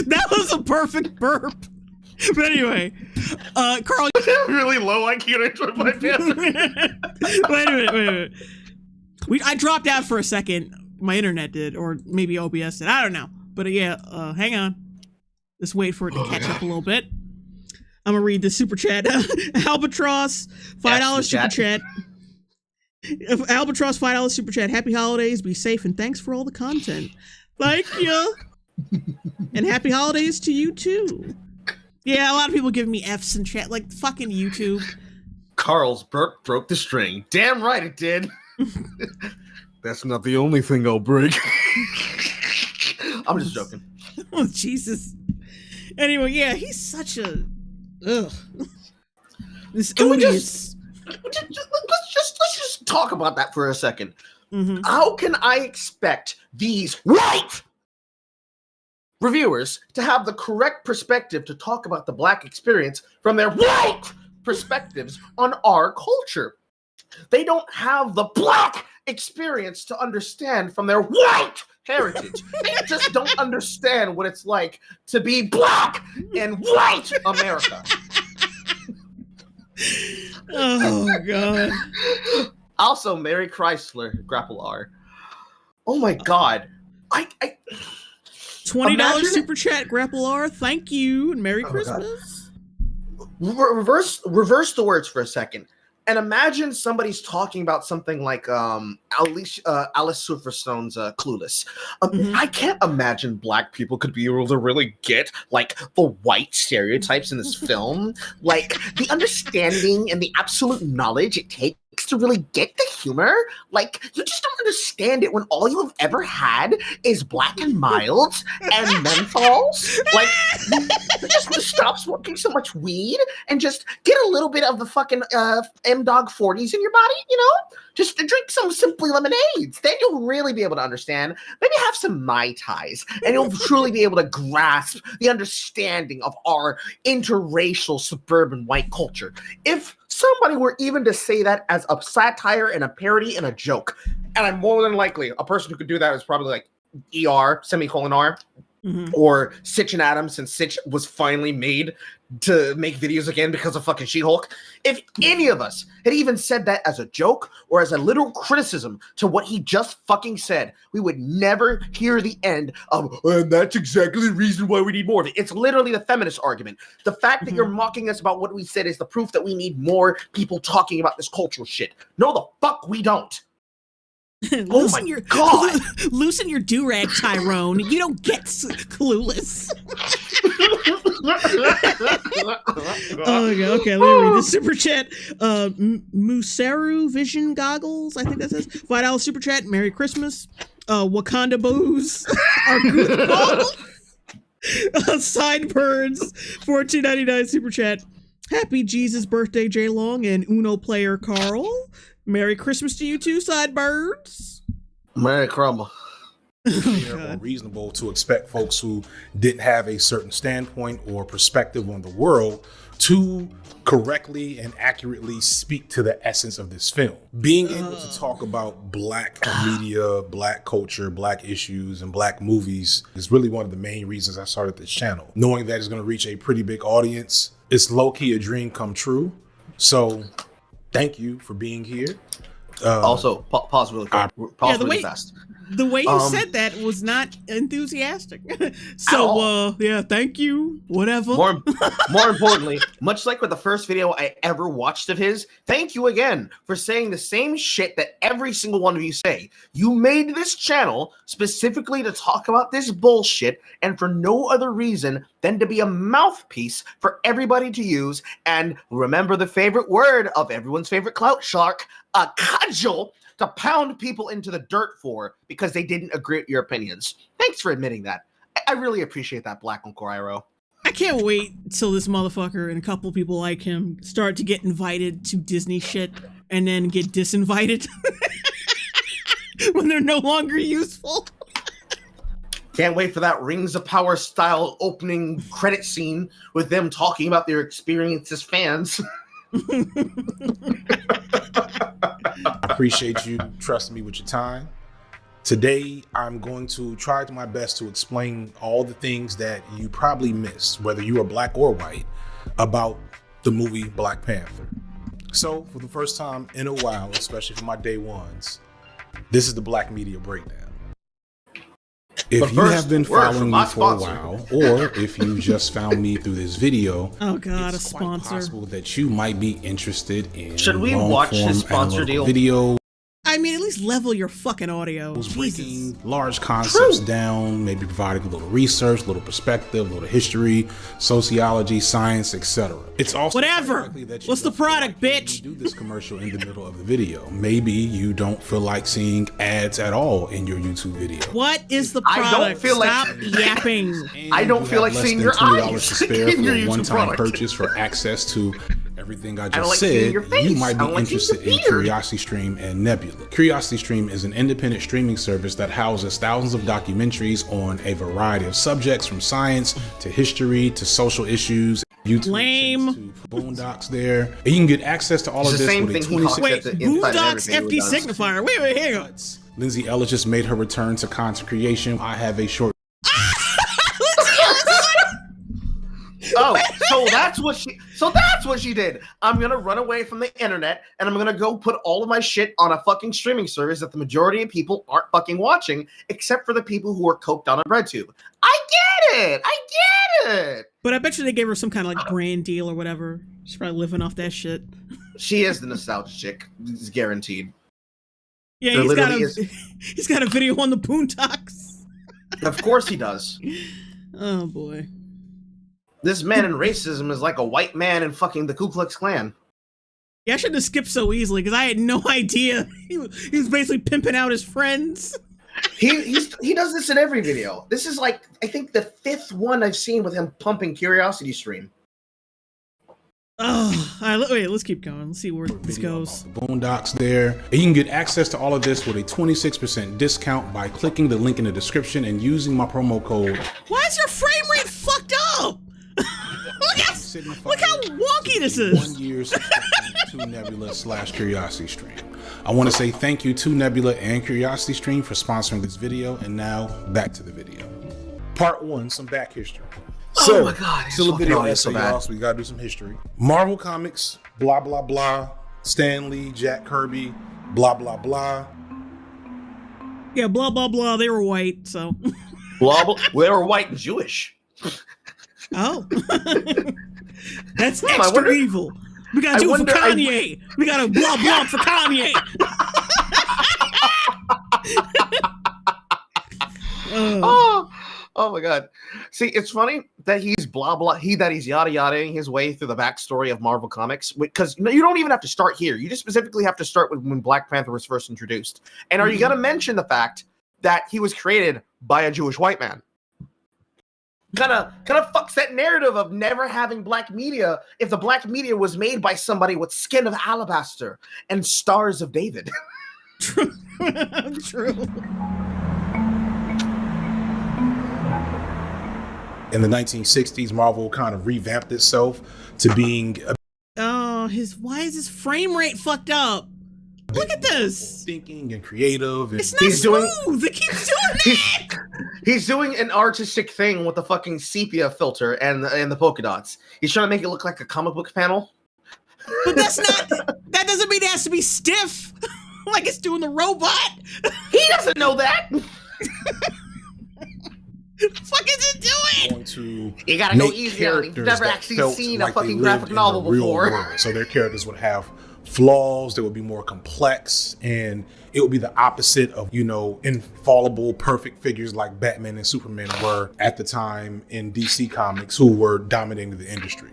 That was a perfect burp. But anyway, Carl, really low IQ intro by Wait a minute. I dropped out for a second. My internet did, or maybe OBS did. I don't know. But yeah, hang on. Just wait for it to catch up a little bit. I'm gonna read the super chat. Albatross, $5 super chat. Albatross, $5 super chat. Happy holidays, be safe, and thanks for all the content. Thank you. And happy holidays to you too. Yeah, a lot of people giving me F's in chat, like fucking YouTube. Carl's burp broke the string. Damn right it did. That's not the only thing I'll break. I'm just joking. Oh, Jesus. Anyway, yeah, he's such a... Ugh. This odious... Let's just talk about that for a second. Mm-hmm. How can I expect these white reviewers to have the correct perspective to talk about the Black experience from their white perspectives on our culture? They don't have the Black experience to understand from their white heritage. They just don't understand what it's like to be Black in white America. Oh God. Also, Mary Chrysler, Grapple R. Oh my God. I $20 super chat, Grapple R. Thank you, and Merry Christmas. Reverse the words for a second. And imagine somebody's talking about something like Alice Silverstone's Clueless. I can't imagine Black people could be able to really get like the white stereotypes in this film, like the understanding and the absolute knowledge it takes to really get the humor. Like, you just don't understand it when all you have ever had is Black and Milds and menthols. Like, you just stop smoking so much weed and just get a little bit of the fucking M-Dog 40s in your body, you know? Just drink some Simply Lemonades. Then you'll really be able to understand. Maybe have some Mai Tais, and you'll truly be able to grasp the understanding of our interracial suburban white culture. If somebody were even to say that as a satire and a parody and a joke, and I'm more than likely a person who could do that is probably like ER, semicolon R, or Sitch and Adams, since Sitch was finally made to make videos again because of fucking She-Hulk. If any of us had even said that as a joke or as a literal criticism to what he just fucking said, we would never hear the end of, and that's exactly the reason why we need more of it. It's literally the feminist argument. The fact that you're mocking us about what we said is the proof that we need more people talking about this cultural shit. No, the fuck we don't. Loosen your God. Loosen your do-rag, Tyrone. You don't get clueless. Oh, okay. Let me read this super chat. Museru Vision Goggles, I think that says $5 super chat. Merry Christmas. Wakanda Booze. Our goofball. Sideburns. $14.99 super chat. Happy Jesus birthday, JLong and Uno player Carl. Merry Christmas to you too, Sideburns. Merry Crumble. fair or reasonable to expect folks who didn't have a certain standpoint or perspective on the world to correctly and accurately speak to the essence of this film. Being able to talk about Black media, Black culture, Black issues, and Black movies is really one of the main reasons I started this channel. Knowing that it's going to reach a pretty big audience, it's low-key a dream come true. So thank you for being here. Also, pause really quick. Pause really fast. The way you said that was not enthusiastic. So, yeah, thank you. Whatever. More importantly, much like with the first video I ever watched of his, thank you again for saying the same shit that every single one of you say. You made this channel specifically to talk about this bullshit and for no other reason than to be a mouthpiece for everybody to use. And remember the favorite word of everyone's favorite clout shark, a cudgel, to pound people into the dirt for because they didn't agree with your opinions. Thanks for admitting that. I really appreciate that, Black Uncle. I can't wait till this motherfucker and a couple people like him start to get invited to Disney shit and then get disinvited when they're no longer useful. Can't wait for that Rings of Power style opening credit scene with them talking about their experience as fans. I appreciate you trusting me with your time. Today, I'm going to try my best to explain all the things that you probably missed, whether you are Black or white, about the movie Black Panther. So, for the first time in a while, especially for my day ones, this is the Black Media Breakdown. If you have been following me for a while, or if you just found me through this video, it's quite possible that you might be interested in should we watch his sponsor deal video. I mean, at least level your fucking audio. Breaking large concepts down, maybe providing a little research, a little perspective, a little history, sociology, science, etc. It's also whatever. What's the product, bitch? Do this commercial in the middle of the video. Maybe you don't feel like seeing ads at all in your YouTube video. What is the product? I don't feel Stop yapping. I don't feel like seeing your eyes. To spare for a one-time purchase for access to everything I just said, you might be interested in Curiosity Stream and Nebula. Curiosity Stream is an independent streaming service that houses thousands of documentaries on a variety of subjects, from science to history to social issues. YouTube lame. To Boondocks there. And you can get access to all of this with a 26. Wait, Boondocks FD Signifier. Wait, hang on. Lindsay Ellis just made her return to content creation. I have a short. Oh, so that's what she did. I'm gonna run away from the internet and I'm gonna go put all of my shit on a fucking streaming service that the majority of people aren't fucking watching, except for the people who are coked on RedTube. I get it. But I bet you they gave her some kind of like brand deal or whatever. She's probably living off that shit. She is the nostalgia chick. It's guaranteed. Yeah, he's got a video on the Boondocks. Of course he does. Oh boy. This man in racism is like a white man in fucking the Ku Klux Klan. Yeah, I shouldn't have skipped so easily because I had no idea. He was basically pimping out his friends. He does this in every video. This is like, I think, the 5th one I've seen with him pumping Curiosity Stream. Oh, all right, wait, let's keep going. Let's see where this goes. The Boondocks there. And you can get access to all of this with a 26% discount by clicking the link in the description and using my promo code. Why is your frame rate fucked up? Look how wonky this is. 1 year subscription to Nebula/Curiosity Stream. I want to say thank you to Nebula and Curiosity Stream for sponsoring this video. And now back to the video. Part 1, some back history. So, oh my God, still a video essay, y'all, so we gotta do some history. Marvel Comics, blah blah blah. Stan Lee, Jack Kirby, blah blah blah. Yeah, blah blah blah. They were white, so. Blah blah. They were white and Jewish. Oh, that's extra evil. We gotta do it for Kanye. We gotta blah blah for Kanye. Oh my God. See, it's funny that he's blah blah. He's yada yadaing his way through the backstory of Marvel Comics, because you don't even have to start here. You just specifically have to start with when Black Panther was first introduced. And are you gonna mention the fact that he was created by a Jewish white man? Kind of fucks that narrative of never having black media if the black media was made by somebody with skin of alabaster and stars of David. True. In the 1960s, Marvel kind of revamped itself to being why is his frame rate fucked up? Look at this. Thinking and creative. And it's not smooth. It keeps doing that. He's doing an artistic thing with the fucking sepia filter and the polka dots. He's trying to make it look like a comic book panel. But that doesn't mean it has to be stiff. Like it's doing the robot. He doesn't know that. What the fuck is it doing? Going to you gotta go easy on him. You've never actually seen a fucking graphic novel before. So their characters would have flaws, they would be more complex, and it would be the opposite of, infallible, perfect figures like Batman and Superman were at the time in DC Comics, who were dominating the industry.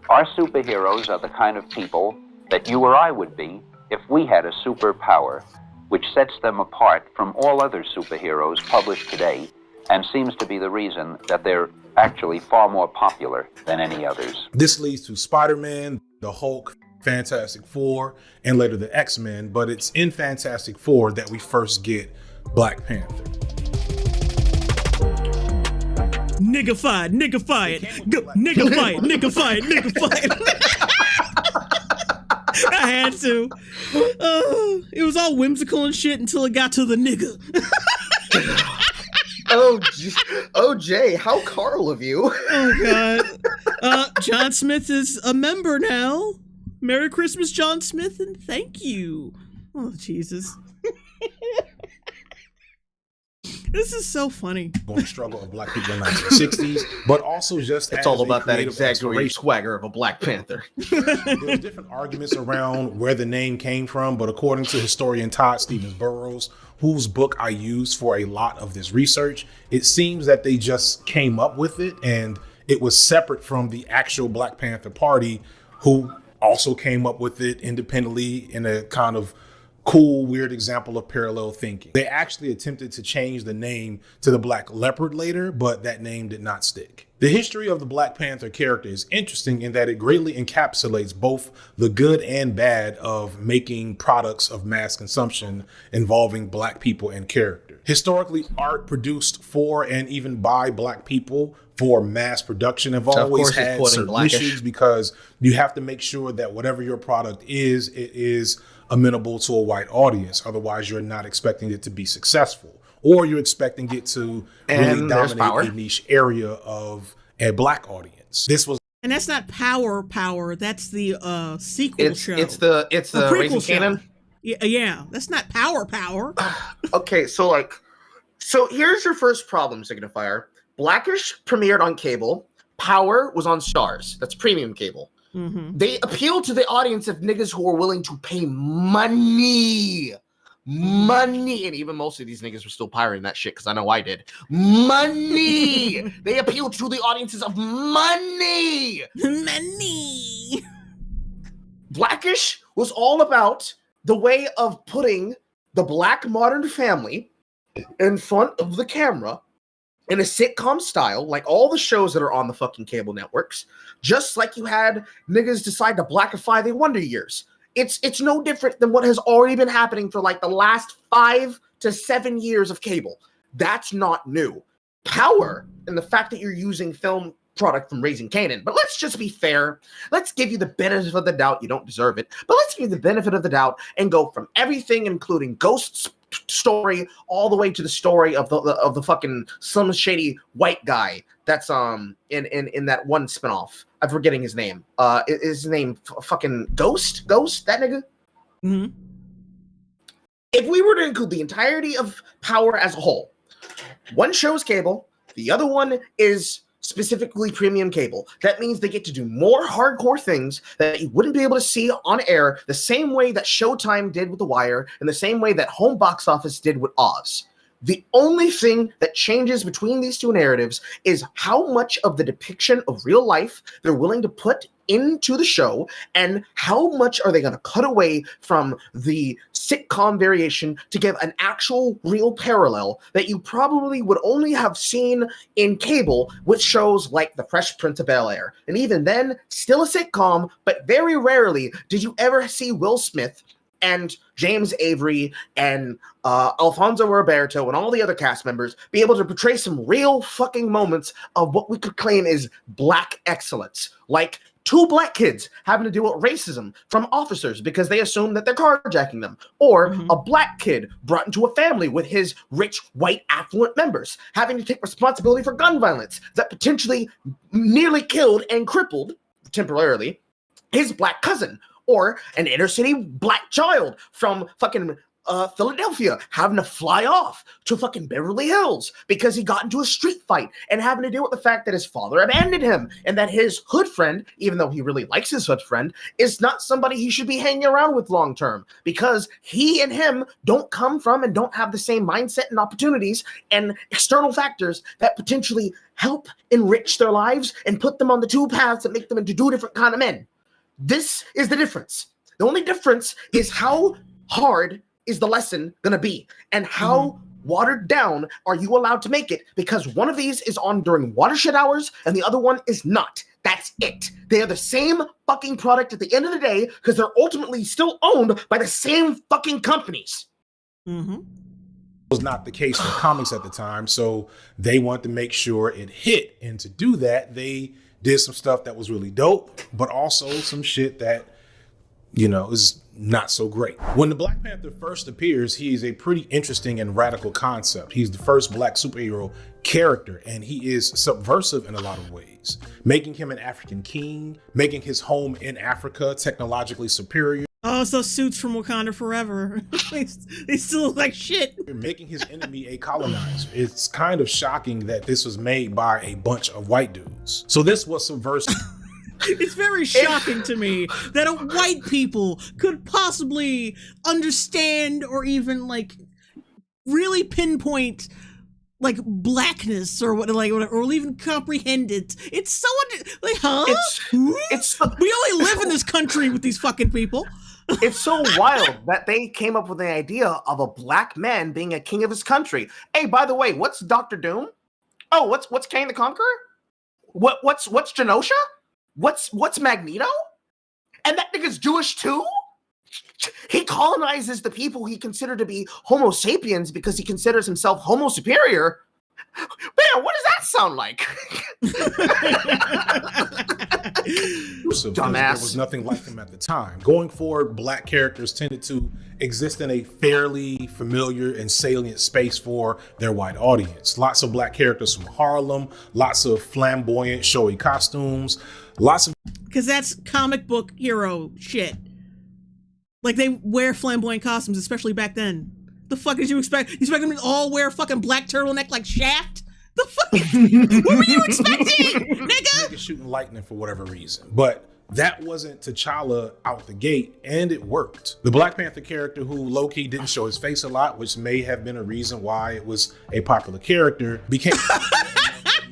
Our superheroes are the kind of people that you or I would be if we had a superpower, which sets them apart from all other superheroes published today, and seems to be the reason that they're actually far more popular than any others. This leads to Spider-Man, the Hulk, Fantastic Four, and later the X-Men, but it's in Fantastic Four that we first get Black Panther. Nigga it, nigga it. I had to. It was all whimsical and shit until it got to the nigga. Oh, Jay, how Carl of you. Oh, God. John Smith is a member now. Merry Christmas, John Smith, and thank you. Oh, Jesus. This is so funny. Going to struggle of black people in the 1960s, but also just it's all about that exaggerated swagger of a Black Panther. There's different arguments around where the name came from, but according to historian Todd Stevens Burroughs, whose book I used for a lot of this research, it seems that they just came up with it, and it was separate from the actual Black Panther Party, who also came up with it independently in a kind of cool, weird example of parallel thinking. They actually attempted to change the name to the Black Leopard later, but that name did not stick. The history of the Black Panther character is interesting in that it greatly encapsulates both the good and bad of making products of mass consumption involving Black people and character. Historically, art produced for and even by Black people for mass production have always had certain issues, because you have to make sure that whatever your product is, it is amenable to a white audience. Otherwise, you're not expecting it to be successful, or you're expecting it to really dominate a niche area of a Black audience. And that's not Power. That's the sequel show. It's the Raising Kanan. Yeah, that's not Power. Okay, so here's your first problem, Signifier. Blackish premiered on cable. Power was on Stars. That's premium cable. Mm-hmm. They appeal to the audience of niggas who are willing to pay money, and even most of these niggas were still pirating that shit, because I know I did. Money. They appeal to the audiences of money. Blackish was all about the way of putting the Black modern family in front of the camera in a sitcom style, like all the shows that are on the fucking cable networks, just like you had niggas decide to blackify the Wonder Years. It's no different than what has already been happening for like the last 5 to 7 years of cable. That's not new. Power, and the fact that you're using film product from Raising Kanan, but let's just be fair. Let's give you the benefit of the doubt. You don't deserve it, but let's give you the benefit of the doubt and go from everything, including Ghost's story, all the way to the story of the fucking Slim Shady white guy that's in that one spinoff. I'm forgetting his name. Is his name fucking Ghost, that nigga? Mm-hmm. If we were to include the entirety of Power as a whole, one show is cable, the other one is specifically premium cable. That means they get to do more hardcore things that you wouldn't be able to see on air, the same way that Showtime did with The Wire, and the same way that Home Box Office did with Oz. The only thing that changes between these two narratives is how much of the depiction of real life they're willing to put into the show, and how much are they going to cut away from the sitcom variation to give an actual real parallel that you probably would only have seen in cable with shows like The Fresh Prince of Bel-Air. And even then, still a sitcom, but very rarely did you ever see Will Smith and James Avery and Alfonso Roberto and all the other cast members be able to portray some real fucking moments of what we could claim is black excellence, like 2 black kids having to deal with racism from officers because they assume that they're carjacking them, or a black kid brought into a family with his rich, white, affluent members having to take responsibility for gun violence that potentially nearly killed and crippled, temporarily, his black cousin, or an inner city black child from fucking Philadelphia having to fly off to fucking Beverly Hills because he got into a street fight and having to deal with the fact that his father abandoned him and that his hood friend, even though he really likes his hood friend, is not somebody he should be hanging around with long term because he and him don't come from and don't have the same mindset and opportunities and external factors that potentially help enrich their lives and put them on the 2 paths that make them into 2 different kind of men. This is the difference. The only difference is how hard is the lesson gonna be and how watered down are you allowed to make it, because one of these is on during watershed hours and the other one is not. That's it. They are the same fucking product at the end of the day because they're ultimately still owned by the same fucking companies. Was not the case for comics at the time, so they wanted to make sure it hit, and to do that they did some stuff that was really dope, but also some shit that, you know, is not so great. When the Black Panther first appears, he is a pretty interesting and radical concept. He's the first black superhero character, and he is subversive in a lot of ways, making him an African king, making his home in Africa technologically superior. Oh, it's those suits from Wakanda Forever. they still look like shit. Making his enemy a colonizer. It's kind of shocking that this was made by a bunch of white dudes. So this was subversive. It's very shocking to me that white people could possibly understand or even like really pinpoint like blackness or what, like, or even comprehend it. It's so like, huh? It's we only live in this country with these fucking people. It's so wild that they came up with the idea of a black man being a king of his country. Hey, by the way, what's Dr. Doom? Oh, what's Kang the Conqueror? What's Genosha? What's Magneto? And that nigga's Jewish too? He colonizes the people he considered to be Homo sapiens because he considers himself Homo superior. Man, what does that sound like? Dumbass. There was nothing like them at the time. Going forward, black characters tended to exist in a fairly familiar and salient space for their white audience. Lots of black characters from Harlem, lots of flamboyant, showy costumes, lots of... Because that's comic book hero shit. Like, they wear flamboyant costumes, especially back then. The fuck did you expect? You expect them to all wear fucking black turtleneck like Shaft? The fuck? What were you expecting, nigga? Niggas shooting lightning for whatever reason. But that wasn't T'Challa out the gate, and it worked. The Black Panther character, who low-key didn't show his face a lot, which may have been a reason why it was a popular character, became...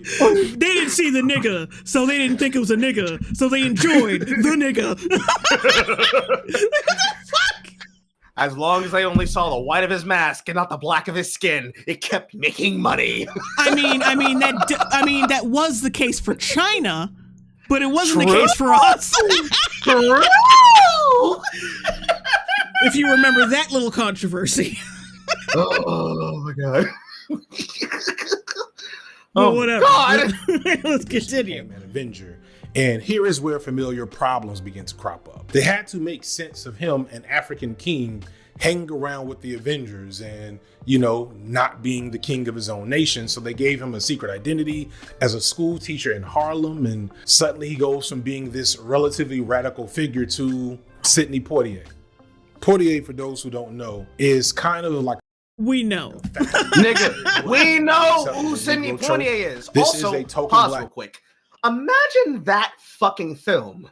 They didn't see the nigga, so they didn't think it was a nigga, so they enjoyed the nigga. What the fuck? As long as they only saw the white of his mask and not the black of his skin, it kept making money. I mean that was the case for China, but it wasn't the case for us. True. If you remember that little controversy. Oh my god. Well, whatever. God. Let's continue. An Avenger. And here is where familiar problems begin to crop up. They had to make sense of him, an African king, hanging around with the Avengers and, you know, not being the king of his own nation. So they gave him a secret identity as a school teacher in Harlem. And suddenly he goes from being this relatively radical figure to Sidney Poitier. Poitier, for those who don't know, is kind of like... We know. Nigga, we know who Sidney Poitier is. This also, is a token pause black... real quick. Imagine that fucking film.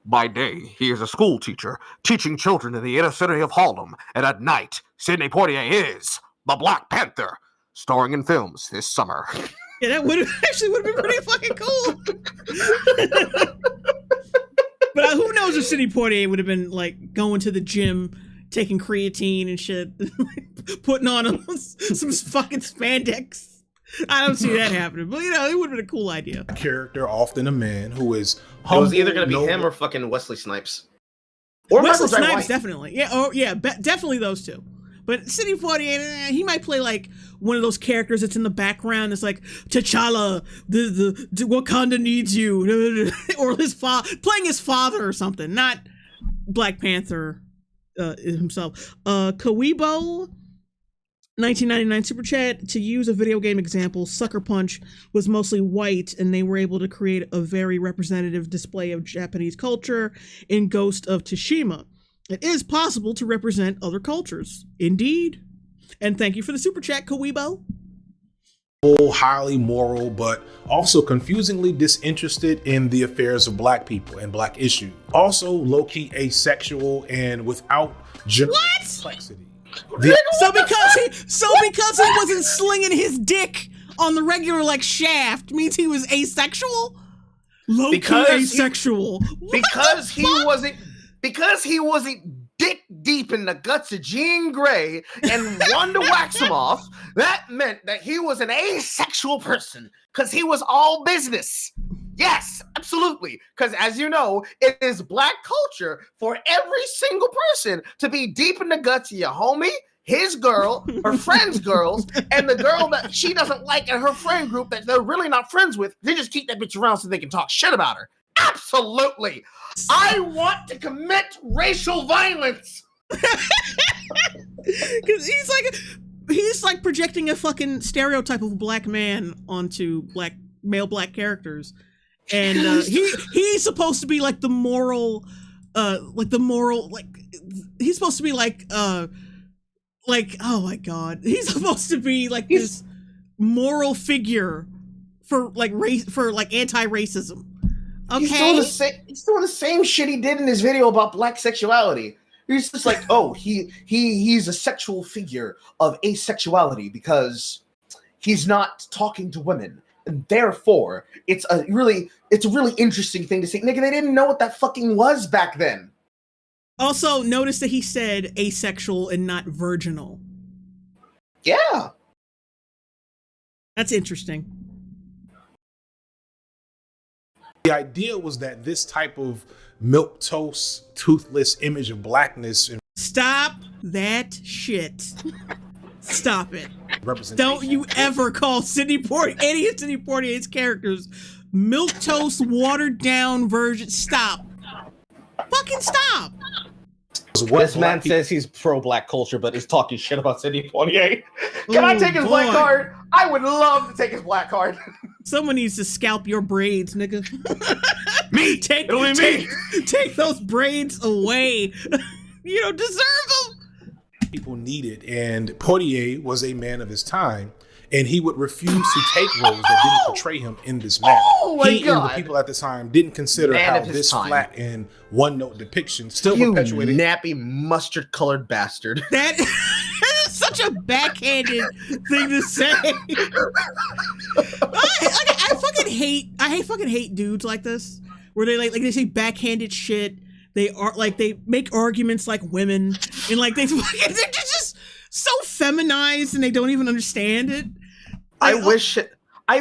By day, he is a school teacher, teaching children in the inner city of Harlem. And at night, Sidney Poitier is the Black Panther, starring in films this summer. Yeah, that would have been pretty fucking cool. But who knows if Sidney Poitier would have been, like, going to the gym, taking creatine and shit, putting on some fucking spandex. I don't see that happening, but, you know, it would have been a cool idea. Character, often a man who is humble, it was either going to be him or fucking Wesley Snipes. Or Wesley Michael Jai Snipes, White. definitely. Yeah, definitely those two. But Sidney Poitier, he might play like one of those characters that's in the background. It's like T'Challa, the Wakanda needs you, or playing his father or something. Not Black Panther himself. Kawibo, 1999 super chat. To use a video game example, Sucker Punch was mostly white, and they were able to create a very representative display of Japanese culture in Ghost of Tsushima. It is possible to represent other cultures. Indeed. And thank you for the super chat, Kawibo. Highly moral, but also confusingly disinterested in the affairs of Black people and Black issues. Also low-key asexual and without general complexity. So because he wasn't slinging his dick on the regular like shaft means he was asexual? Low-key asexual. Because he wasn't dick deep in the guts of Jean Grey and Wanda Maximoff, that meant that he was an asexual person because he was all business. Yes, absolutely. Because as you know, it is Black culture for every single person to be deep in the guts of your homie, his girl, her friend's girls, and the girl that she doesn't like in her friend group that they're really not friends with. They just keep that bitch around so they can talk shit about her. Absolutely. I want to commit racial violence. Because he's like projecting a fucking stereotype of a Black man onto male Black characters. And he's supposed to be like the moral, he's supposed to be like, oh my God, he's supposed to be like this moral figure for like race, for like anti-racism. Okay. He's doing the same shit he did in his video about Black sexuality. He's just like, oh, he's a sexual figure of asexuality because he's not talking to women. And therefore, it's a really interesting thing to say. Nigga, they didn't know what that fucking was back then. Also, notice that he said asexual and not virginal. Yeah. That's interesting. The idea was that this type of milquetoast, toothless image of blackness and stop that shit. Stop it. Don't you ever call any of Sidney Poitier's characters milquetoast, watered down version. Stop. Fucking stop. This man says he's pro-Black culture, but is talking shit about Sidney Poitier. Can I take his Black card? I would love to take his Black card. Someone needs to scalp your braids, nigga. Me! Take those braids away. You don't deserve them. People needed, and Poitier was a man of his time, and he would refuse to take roles that didn't portray him in this manner. He and the people at the time didn't consider how this flat and one-note depiction still perpetuated. You nappy mustard-colored bastard. That is such a backhanded thing to say. I fucking hate dudes like this, where they like they say backhanded shit. They are like they make arguments like women, and like they're just so feminized, and they don't even understand it. I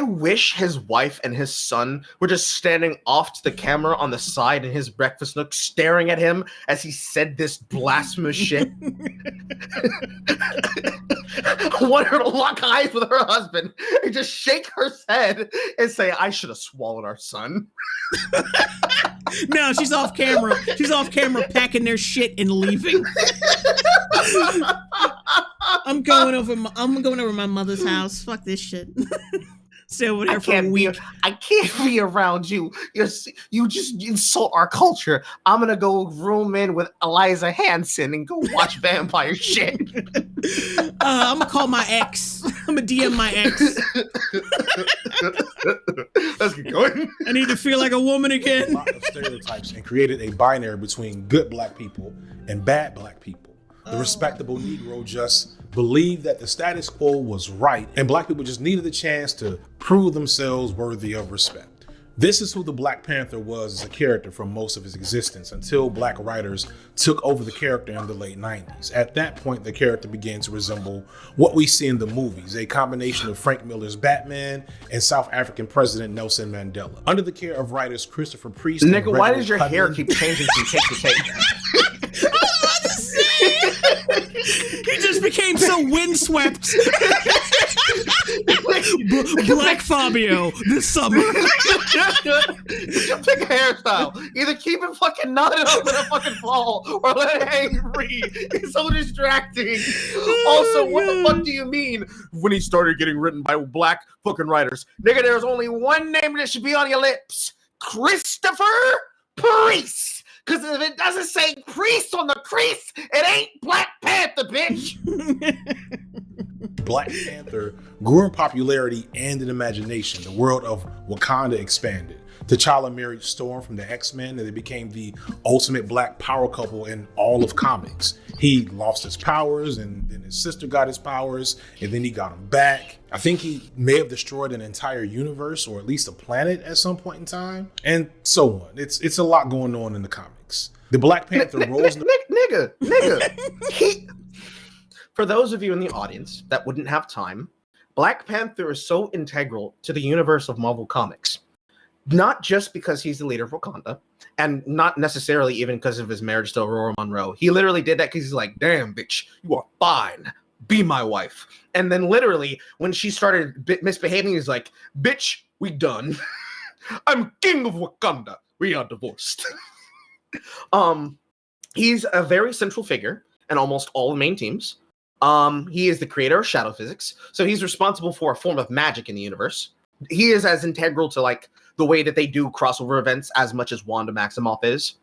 wish his wife and his son were just standing off to the camera on the side in his breakfast nook, staring at him as he said this blasphemous shit. I want her to lock eyes with her husband and just shake her head and say, "I should have swallowed our son." No, she's off camera. She's off camera packing their shit and leaving. I'm going over my mother's house. Fuck this shit. Stay over there for a week. I can't be around you. You just insult our culture. I'm gonna go room in with Eliza Hansen and go watch vampire shit. I'm gonna call my ex. I'm gonna DM my ex. Let's get going. I need to feel like a woman again. A lot of stereotypes and created a binary between good Black people and bad Black people. The respectable Negro just believed that the status quo was right, and Black people just needed the chance to prove themselves worthy of respect. This is who the Black Panther was as a character for most of his existence, until Black writers took over the character in the late 90s. At that point, the character began to resemble what we see in the movies, a combination of Frank Miller's Batman and South African President Nelson Mandela. Under the care of writers Christopher Priest Nigga, why does your hair keep changing from tape to tape? He just became so windswept. Black Fabio this summer. Just pick a hairstyle. Either keep it fucking knotted up in a fucking ball or let it hang free. It's so distracting. Also, what the fuck do you mean when he started getting written by black fucking writers? Nigga, there's only one name that should be on your lips. Christopher Priest. Because if it doesn't say priest on the crease, it ain't Black Panther, bitch. Black Panther grew in popularity and in imagination. The world of Wakanda expanded. T'Challa married Storm from the X-Men, and they became the ultimate black power couple in all of comics. He lost his powers, and then his sister got his powers, and then he got them back. I think he may have destroyed an entire universe, or at least a planet at some point in time, and so on. It's a lot going on in the comics. The Black Panther rolls... Nigga. For those of you in the audience that wouldn't have time, Black Panther is so integral to the universe of Marvel Comics. Not just because he's the leader of Wakanda, and not necessarily even because of his marriage to Aurora Monroe. He literally did that because he's like, damn, bitch, you are fine. Be my wife. And then literally, when she started misbehaving, he's like, bitch, we done. I'm king of Wakanda. We are divorced. He's a very central figure in almost all the main teams. He is the creator of shadow physics, so he's responsible for a form of magic in the universe. He is as integral to like the way that they do crossover events as much as Wanda Maximoff is.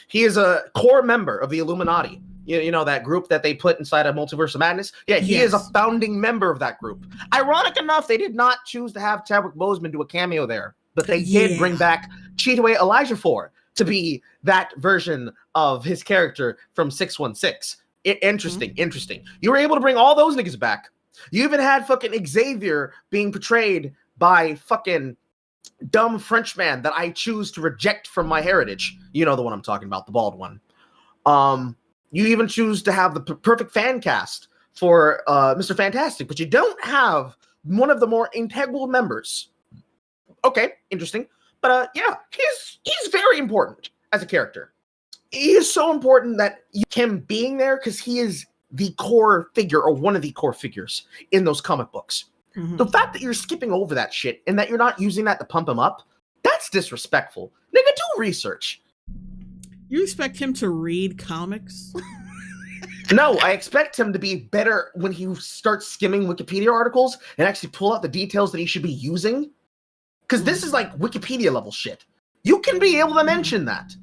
He is a core member of the Illuminati. You know that group that they put inside of Multiverse of Madness? Yeah, he is a founding member of that group. Ironic enough, they did not choose to have Chadwick Boseman do a cameo there, but they did bring back Chiwetel Ejiofor to be that version of his character from 616. Interesting. You were able to bring all those niggas back. You even had fucking Xavier being portrayed by fucking dumb Frenchman that I choose to reject from my heritage. You know the one I'm talking about, the bald one. You even choose to have the perfect fan cast for Mr. Fantastic, but you don't have one of the more integral members. Okay, interesting. But yeah, he's very important as a character. He is so important that him being there, because he is the core figure, or one of the core figures in those comic books. Mm-hmm. The fact that you're skipping over that shit and that you're not using that to pump him up, that's disrespectful. Nigga, do research. You expect him to read comics? No, I expect him to be better when he starts skimming Wikipedia articles and actually pull out the details that he should be using. Because this is like Wikipedia level shit. You can be able to mention that.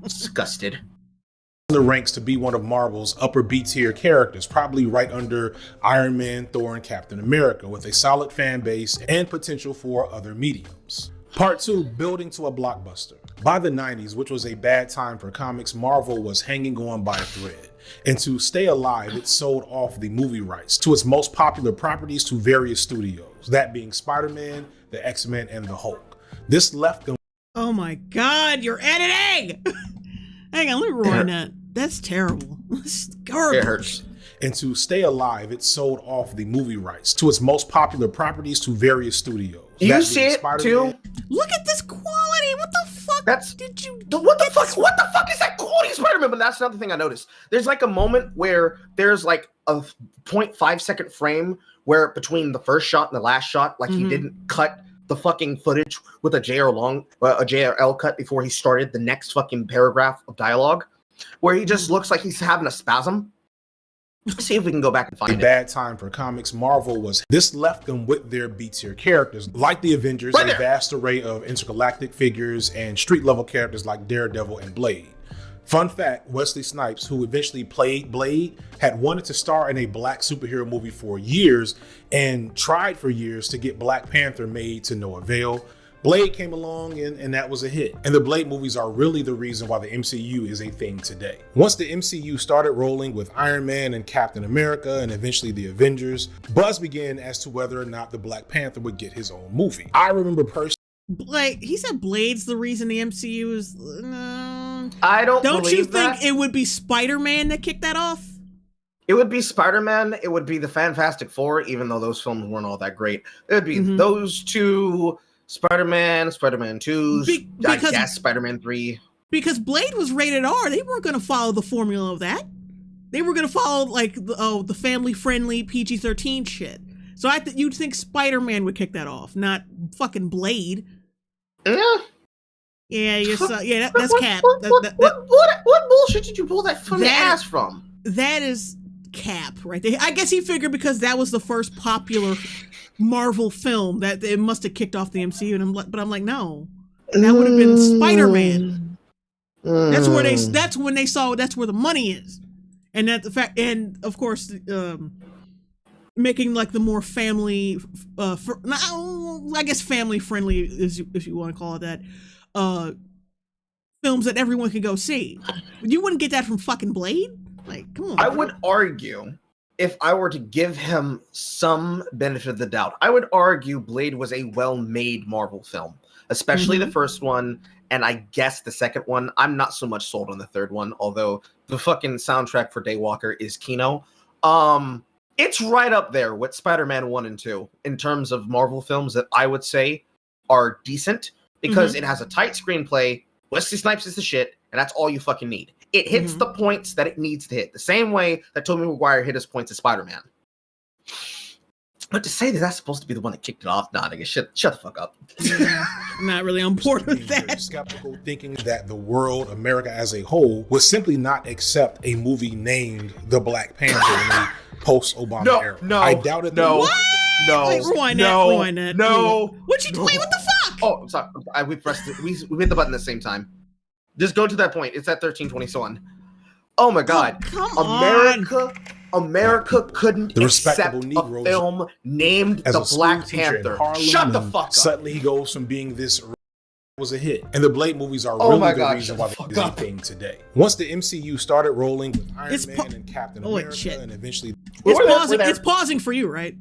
Disgusted. The ranks to be one of Marvel's upper B-tier characters, probably right under Iron Man, Thor, and Captain America, with a solid fan base and potential for other mediums. Part 2, building to a blockbuster. By the 90s, which was a bad time for comics, Marvel was hanging on by a thread. And to stay alive, it sold off the movie rights to its most popular properties to various studios, that being Spider-Man, the X-Men, and the Hulk. This left them... Oh my God, you're editing! Hang on, let me rewind that. That's terrible. That's garbage. It hurts. And to stay alive, it sold off the movie rights to its most popular properties to various studios. You see it too? Look at this quality. What the fuck? What the fuck is that quality of Spider-Man? But that's another thing I noticed. There's like a moment where there's like a 0.5 second frame where between the first shot and the last shot, like he didn't cut the fucking footage with a JRL cut before he started the next fucking paragraph of dialogue, where he just looks like he's having a spasm. Let's see if we can go back and find it. A bad time for comics. Marvel was... This left them with their B-tier characters, like the Avengers, a vast array of intergalactic figures, and street-level characters like Daredevil and Blade. Fun fact, Wesley Snipes, who eventually played Blade, had wanted to star in a black superhero movie for years and tried for years to get Black Panther made to no avail. Blade came along and that was a hit. And the Blade movies are really the reason why the MCU is a thing today. Once the MCU started rolling with Iron Man and Captain America and eventually the Avengers, buzz began as to whether or not the Black Panther would get his own movie. I remember personally... He said Blade's the reason the MCU is... I don't you think it would be Spider-Man that kicked that off? It would be Spider-Man. It would be the Fantastic Four, even though those films weren't all that great. It would be those two... Spider-Man, Spider-Man 2, I guess Spider-Man 3. Because Blade was rated R. They weren't going to follow the formula of that. They were going to follow like the family-friendly PG-13 shit. So you'd think Spider-Man would kick that off, not fucking Blade. Yeah. Yeah, that's cap. What bullshit did you pull that from the ass from? That is cap right there. I guess he figured because that was the first popular Marvel film that it must have kicked off the MCU. But I'm like, no, that would have been Spider-Man. That's where that's when they saw that's where the money is, and that the fact, and of course, making like the more family, I guess family friendly is if you want to call it that. Films that everyone can go see. You wouldn't get that from fucking Blade? Like, come on. I would argue, if I were to give him some benefit of the doubt, I would argue Blade was a well-made Marvel film, especially the first one, and I guess the second one. I'm not so much sold on the third one, although the fucking soundtrack for Daywalker is Kino. It's right up there with Spider-Man 1 and 2 in terms of Marvel films that I would say are decent, because it has a tight screenplay. Wesley Snipes is the shit, and that's all you fucking need. It hits the points that it needs to hit, the same way that Tobey Maguire hit his points as Spider-Man. But to say that that's supposed to be the one that kicked it off, nah, nigga, shut the fuck up. I'm not really on board with that. Skeptical, thinking that the world, America as a whole, would simply not accept a movie named The Black Panther in the post-Obama era. I doubt it. What? Wait, rewind that. What you doing? What the fuck? Oh, I'm sorry. We pressed it. We hit the button at the same time. Just go to that point. It's at 13:21. Oh my God. America couldn't accept a film named The Black Panther. Shut the fuck up. Suddenly he goes from being this was a hit. And the Blade movies are really the reason why they're anything today. Once the MCU started rolling with Iron Man and Captain America and eventually... It's pausing for you, right?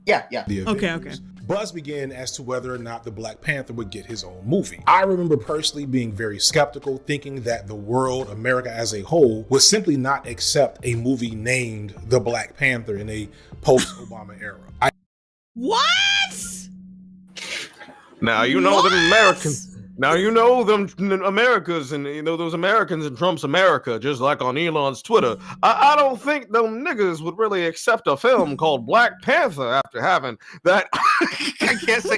Yeah. Okay. Buzz began as to whether or not the Black Panther would get his own movie. I remember personally being very skeptical, thinking that the world, America as a whole, would simply not accept a movie named The Black Panther in a post-Obama era. What? Now you know them Americans. Now you know them Americas, and you know those Americans in Trump's America, just like on Elon's Twitter. I don't think them niggas would really accept a film called Black Panther after having that. I can't say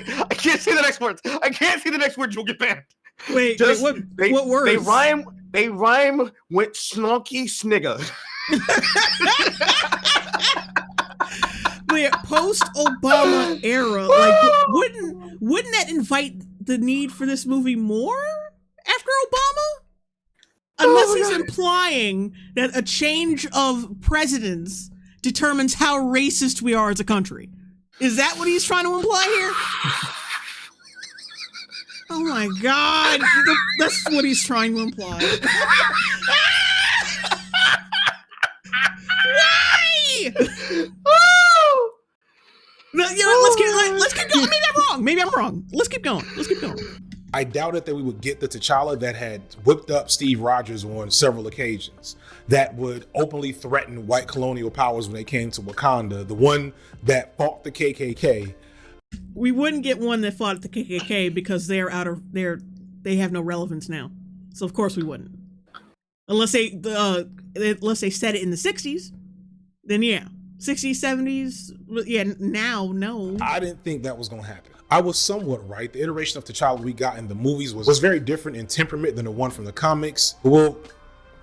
the next words. I can't say the next words. You'll get banned. Wait, what words? They rhyme with snonky snigger. Wait, post-Obama era, like wouldn't that invite the need for this movie more after Obama? Unless he's implying that a change of presidents determines how racist we are as a country. Is that what he's trying to imply here? Oh my God. That's what he's trying to imply. Why? No, let's keep going. Maybe I'm wrong. Let's keep going. I doubted that we would get the T'Challa that had whipped up Steve Rogers on several occasions, that would openly threaten white colonial powers when they came to Wakanda, the one that fought the KKK. We wouldn't get one that fought the KKK because they have no relevance now. So of course we wouldn't. Unless they said it in the 60s, then yeah. 60s, 70s, yeah, now, no. I didn't think that was going to happen. I was somewhat right. The iteration of T'Challa we got in the movies was very different in temperament than the one from the comics. But we'll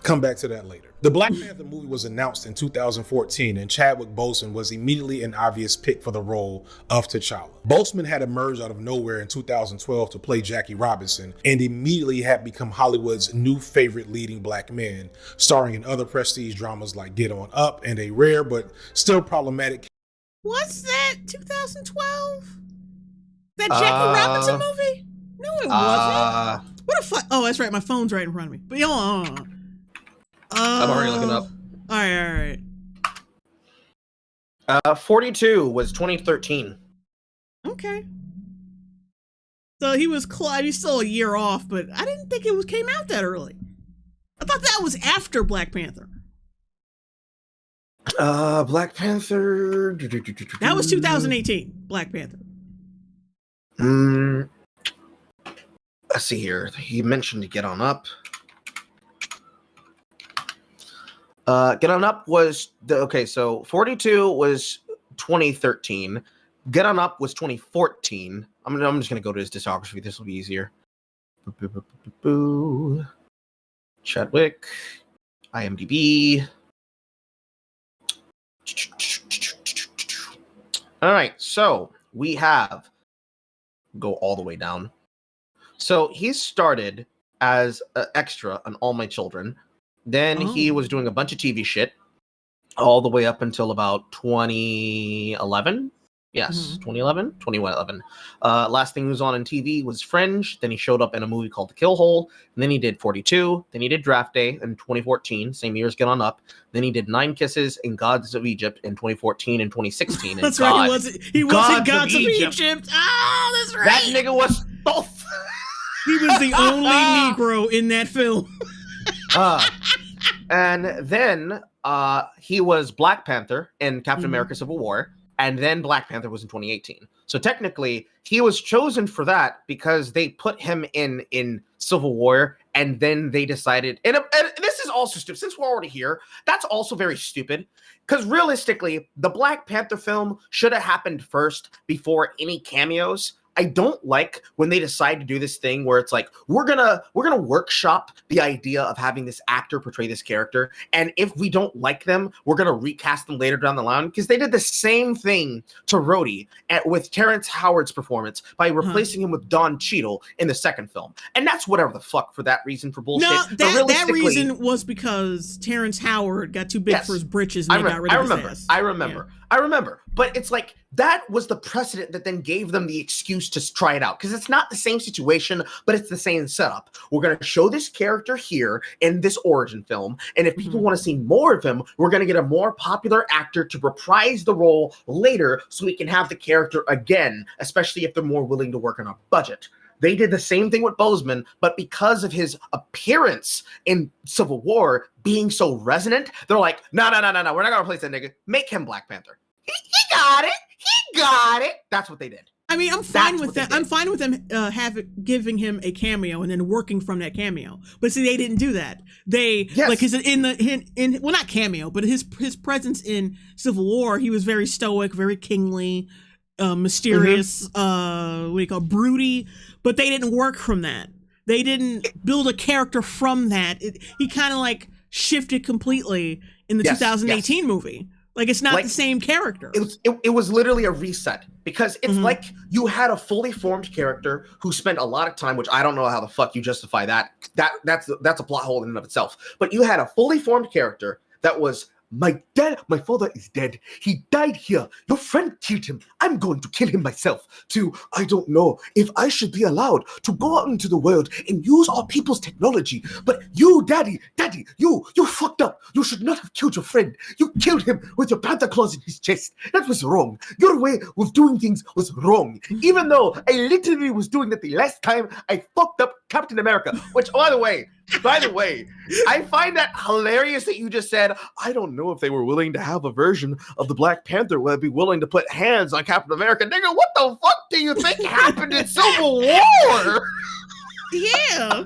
come back to that later. The Black Panther movie was announced in 2014, and Chadwick Boseman was immediately an obvious pick for the role of T'Challa. Boseman had emerged out of nowhere in 2012 to play Jackie Robinson, and immediately had become Hollywood's new favorite leading black man, starring in other prestige dramas like Get On Up and a rare but still problematic... What's that? 2012? That Jackie Robinson movie? No, it wasn't. What a fuck? Oh, that's right. My phone's right in front of me. But I'm already looking up. All right. 42 was 2013. Okay. So he's still a year off, but I didn't think it came out that early. I thought that was after Black Panther. Black Panther. That was 2018. Black Panther. Let's see here. He mentioned to Get On Up. Get On Up was so 42 was 2013. Get On Up was 2014. I'm just gonna go to his discography. This will be easier. Chadwick, IMDb. All right, so we have go all the way down. So he started as an extra on All My Children. Then he was doing a bunch of TV shit all the way up until about 2011. Yes, 2011. Last thing he was on TV was Fringe. Then he showed up in a movie called The Kill Hole. And then he did 42. Then he did Draft Day in 2014, same year as Get On Up. Then he did 9 Kisses in Gods of Egypt in 2014 and 2016. That's right, he was in Gods of Egypt. Oh, that's right. That nigga was both. He was the only Negro in that film. And then he was Black Panther in Captain America Civil War. And then Black Panther was in 2018. So technically, he was chosen for that because they put him in Civil War, and then they decided. And this is also stupid. Since we're already here, that's also very stupid. Because realistically, the Black Panther film should have happened first before any cameos. I don't like when they decide to do this thing where it's like, we're gonna workshop the idea of having this actor portray this character, and if we don't like them, we're gonna recast them later down the line, because they did the same thing to Rhodey with Terrence Howard's performance by replacing him with Don Cheadle in the second film, and that's whatever the fuck for that reason for bullshit. No, that reason was because Terrence Howard got too big for his britches and they got rid of his ass. I remember, but it's like that was the precedent that then gave them the excuse to try it out, because it's not the same situation, but it's the same setup. We're going to show this character here in this origin film, and if people want to see more of him, we're going to get a more popular actor to reprise the role later so we can have the character again, especially if they're more willing to work on a budget. They did the same thing with Boseman, but because of his appearance in Civil War being so resonant, they're like, no, we're not going to replace that nigga. Make him Black Panther. He got it. That's what they did. I mean, I'm fine with that. I'm fine with them giving him a cameo and then working from that cameo. But see, they didn't do that. They like his well, not cameo, but his presence in Civil War. He was very stoic, very kingly, mysterious. What do you call broody? But they didn't work from that. They didn't build a character from that. He kind of like shifted completely in the 2018 movie. Like, it's not the same character. It was literally a reset, because it's like you had a fully formed character who spent a lot of time, which I don't know how the fuck you justify that. That's a plot hole in and of itself. But you had a fully formed character that was, my father is dead. He died here. Your friend killed him. I'm going to kill him myself. I don't know if I should be allowed to go out into the world and use our people's technology. But you, daddy, you fucked up. You should not have killed your friend. You killed him with your panther claws in his chest. That was wrong. Your way of doing things was wrong. Even though I literally was doing that the last time I fucked up Captain America, which, by the way, I find that hilarious that you just said, I don't know if they were willing to have a version of the Black Panther where they'd be willing to put hands on Captain America. Nigga, what the fuck do you think happened in Civil War? Yeah.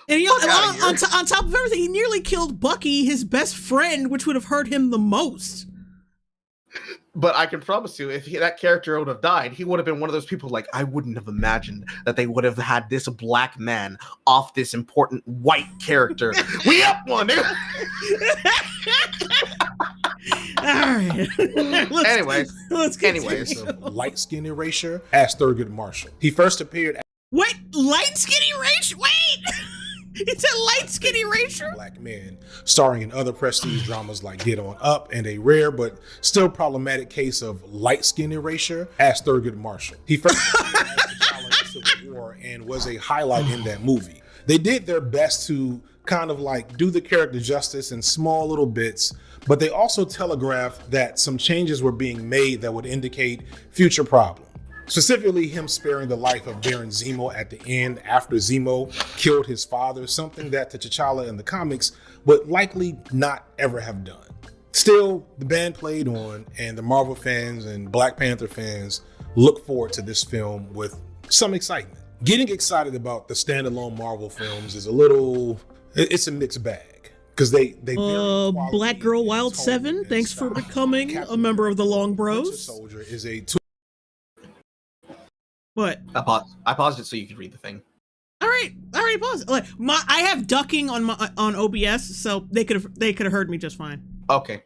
And he, on top of everything, he nearly killed Bucky, his best friend, which would have hurt him the most. But I can promise you, if that character would have died, he would have been one of those people like, I wouldn't have imagined that they would have had this black man off this important white character. We up one, dude. All right. Anyways. Light skin erasure as Thurgood Marshall. He first appeared as Wait, light skin erasure? Wait! It's a light skin erasure? Black man, starring in other prestige dramas like Get On Up and a rare but still problematic case of light skin erasure as Thurgood Marshall. He first appeared as T'Challa in Civil War and was a highlight in that movie. They did their best to kind of like do the character justice in small little bits, but they also telegraphed that some changes were being made that would indicate future problems. Specifically, him sparing the life of Baron Zemo at the end after Zemo killed his father, something that T'Challa in the comics would likely not ever have done. Still, the band played on, and the Marvel fans and Black Panther fans look forward to this film with some excitement. Getting excited about the standalone Marvel films is it's a mixed bag. because they Black Girl Wild 7, thanks for becoming a member of the Long Bros. Soldier is a What? I paused it so you could read the thing. All right, pause. Like I have ducking on OBS, so they could have heard me just fine. Okay.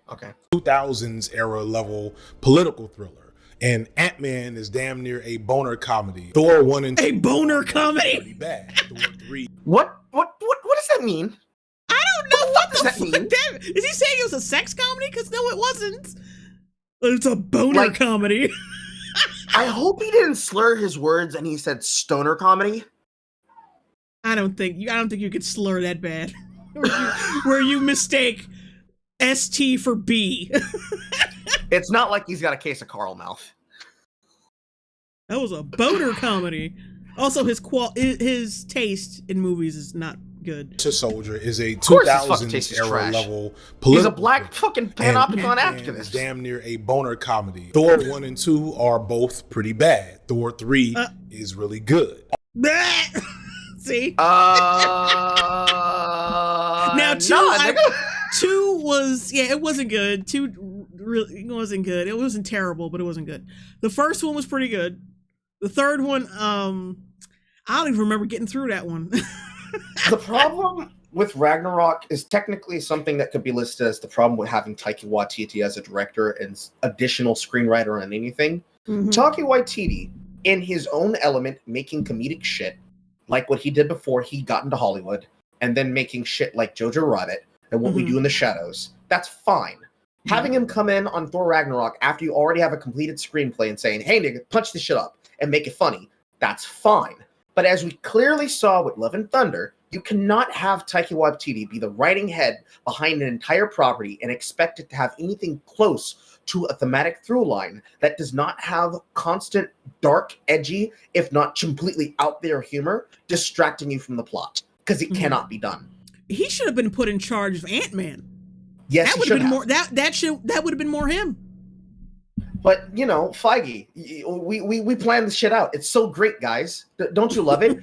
2000s era level political thriller, and Ant-Man is damn near a boner comedy. Thor 1 and 2 a boner comedy. Pretty bad. Thor 3. What does that mean? I don't know what does that mean. Is he saying it was a sex comedy? Because no, it wasn't. It's a boner comedy. I hope he didn't slur his words and he said stoner comedy. I don't think you could slur that bad. where you mistake ST for B. It's not like he's got a case of Carl mouth. That was a boner comedy. Also, his taste in movies is not good. Soldier is a 2000s era level political. He's a black fucking Pan-African activist. Damn near a boner comedy. Thor 1 and 2 are both pretty bad. Thor 3 is really good. See? Now two was it wasn't good. Two really wasn't good. It wasn't terrible, but it wasn't good. The first one was pretty good. The third one, I don't even remember getting through that one. The problem with Ragnarok is technically something that could be listed as the problem with having Taika Waititi as a director and additional screenwriter on anything. Mm-hmm. Taika Waititi, in his own element, making comedic shit, like what he did before he got into Hollywood, and then making shit like Jojo Rabbit and What We Do in the Shadows, that's fine. Mm-hmm. Having him come in on Thor Ragnarok after you already have a completed screenplay and saying, hey nigga, punch this shit up and make it funny, that's fine. But as we clearly saw with Love and Thunder, you cannot have Taika Waititi be the writing head behind an entire property and expect it to have anything close to a thematic through line that does not have constant, dark, edgy, if not completely out there humor, distracting you from the plot. Because it cannot be done. He should have been put in charge of Ant-Man. Yes, that would have been more. That would have been more him. But you know, Feige, we plan this shit out. It's so great, guys. Don't you love it?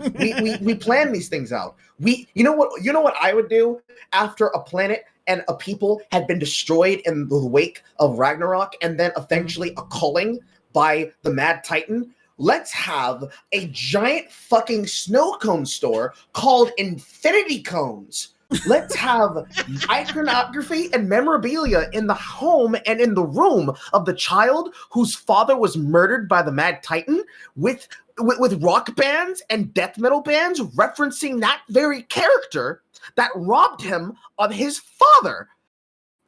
we plan these things out. You know what I would do after a planet and a people had been destroyed in the wake of Ragnarok, and then eventually a culling by the Mad Titan. Let's have a giant fucking snow cone store called Infinity Cones. Let's have iconography and memorabilia in the home and in the room of the child whose father was murdered by the Mad Titan with rock bands and death metal bands referencing that very character that robbed him of his father.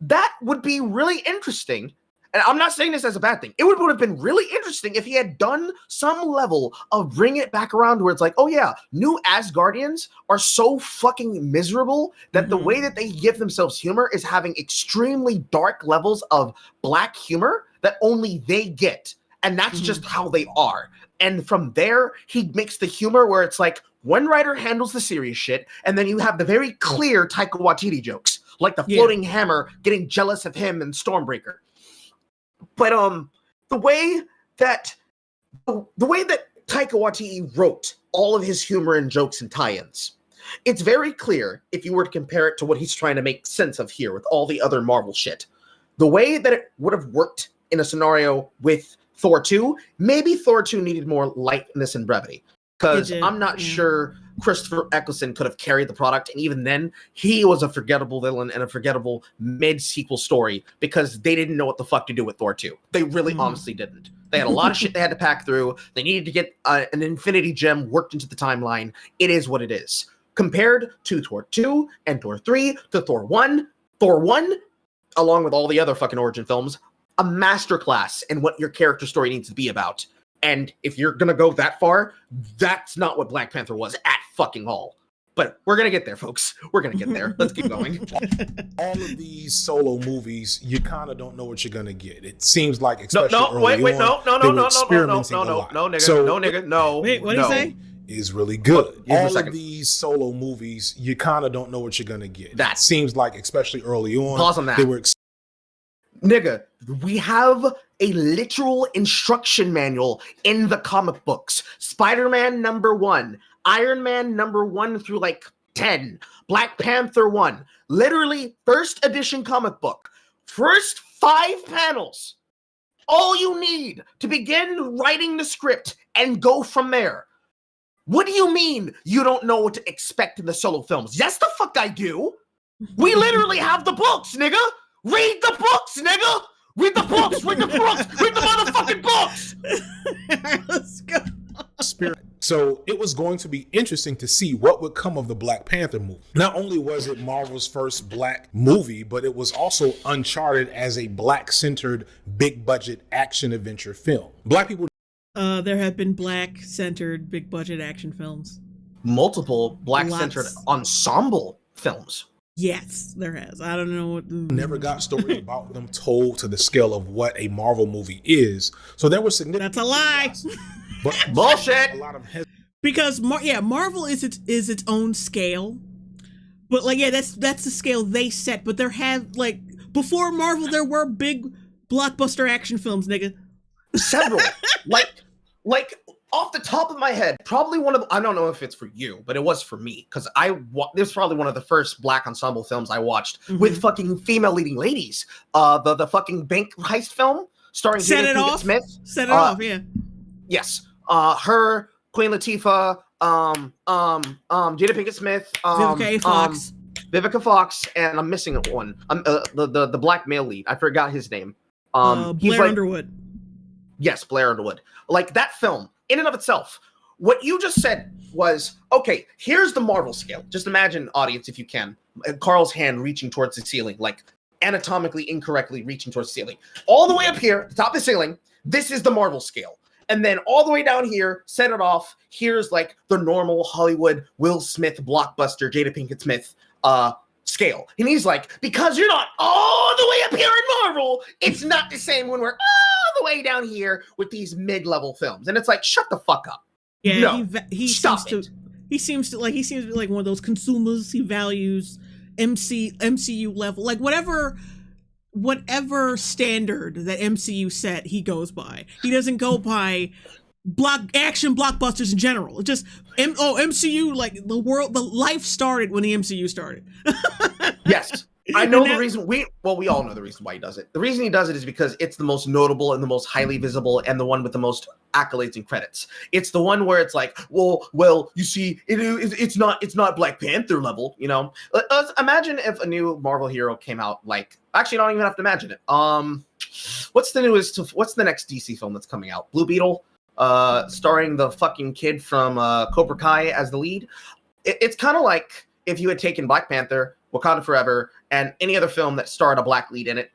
That would be really interesting. And I'm not saying this as a bad thing. It would have been really interesting if he had done some level of bringing it back around where it's like, oh yeah, new Asgardians are so fucking miserable that the way that they give themselves humor is having extremely dark levels of black humor that only they get. And that's just how they are. And from there, he makes the humor where it's like one writer handles the serious shit, and then you have the very clear Taika Waititi jokes, like the floating hammer getting jealous of him and Stormbreaker. But the way that Taika Waititi wrote all of his humor and jokes and tie-ins, it's very clear if you were to compare it to what he's trying to make sense of here with all the other Marvel shit. The way that it would have worked in a scenario with Thor 2, maybe Thor 2 needed more lightness and brevity. Because I'm not sure Christopher Eccleston could have carried the product, and even then, he was a forgettable villain and a forgettable mid-sequel story because they didn't know what the fuck to do with Thor 2. They really honestly didn't. They had a lot of shit they had to pack through. They needed to get an Infinity Gem worked into the timeline. It is what it is. Compared to Thor 2 and Thor 3 to Thor 1, along with all the other fucking origin films, a masterclass in what your character story needs to be about. And if you're going to go that far, that's not what Black Panther was at fucking all. But we're going to get there, folks. We're going to get there. Let's keep going. All of these solo movies, you kind of don't know what you're going to get. It seems like, especially no, early wait, on, no, nigga. Wait, what did he say? Is really good. All of these solo movies, you kind of don't know what you're going to get. That it seems like, especially early on, pause on that. They were nigga, we have a literal instruction manual in the comic books. Spider-Man #1, Iron Man #1 through like 10. Black Panther 1. Literally, first edition comic book. First 5 panels. All you need to begin writing the script and go from there. What do you mean you don't know what to expect in the solo films? Yes, the fuck I do. We literally have the books, nigga. Read the books, nigga. Read the books. Read the books. Read the motherfucking books. All right, let's go. Spirit. So it was going to be interesting to see what would come of the Black Panther movie. Not only was it Marvel's first black movie, but it was also uncharted as a black-centered, big-budget action adventure film. Black people. There have been black-centered, big-budget action films. Multiple black-centered ensemble films. Yes, there has. I don't know what. Never got stories about them told to the scale of what a Marvel movie is. So there was significant. That's a lie. But bullshit. A lot of because Marvel is its own scale, but like that's the scale they set. But there have like before Marvel, there were big blockbuster action films, nigga. Several. like off the top of my head, probably one of I don't know if it's for you, but it was for me because this was probably one of the first black ensemble films I watched with fucking female leading ladies. The fucking bank heist film starring Jada Pinkett Smith. Set it off, yeah. Yes. Her, Queen Latifah, Jada Pinkett Smith, Vivica Fox, and I'm missing one. The black male lead. I forgot his name. Blair Underwood. Yes, Blair Underwood. Like that film, in and of itself. What you just said was, okay, here's the Marvel scale. Just imagine, audience, if you can, Carl's hand reaching towards the ceiling, like anatomically incorrectly reaching towards the ceiling. All the way up here, the top of the ceiling, this is the Marvel scale. And then all the way down here, set it off. Here's like the normal Hollywood Will Smith blockbuster Jada Pinkett Smith scale. And he's like, because you're not all the way up here in Marvel, it's not the same when we're all the way down here with these mid-level films. And it's like, shut the fuck up. Yeah, no, he seems to be like one of those consumers. He values MCU level, like whatever standard that MCU set, he goes by. He doesn't go by action blockbusters in general. It just MCU, like the life started when the MCU started. Yes. I know the reason we all know the reason why he does it. The reason he does it is because it's the most notable and the most highly visible and the one with the most accolades and credits. It's the one where it's like, well, you see, it's not Black Panther level, you know. Imagine if a new Marvel hero came out. Like, actually, I don't even have to imagine it. What's the next DC film that's coming out? Blue Beetle, starring the fucking kid from Cobra Kai as the lead. It's kind of like if you had taken Black Panther, Wakanda Forever, and any other film that starred a black lead in it,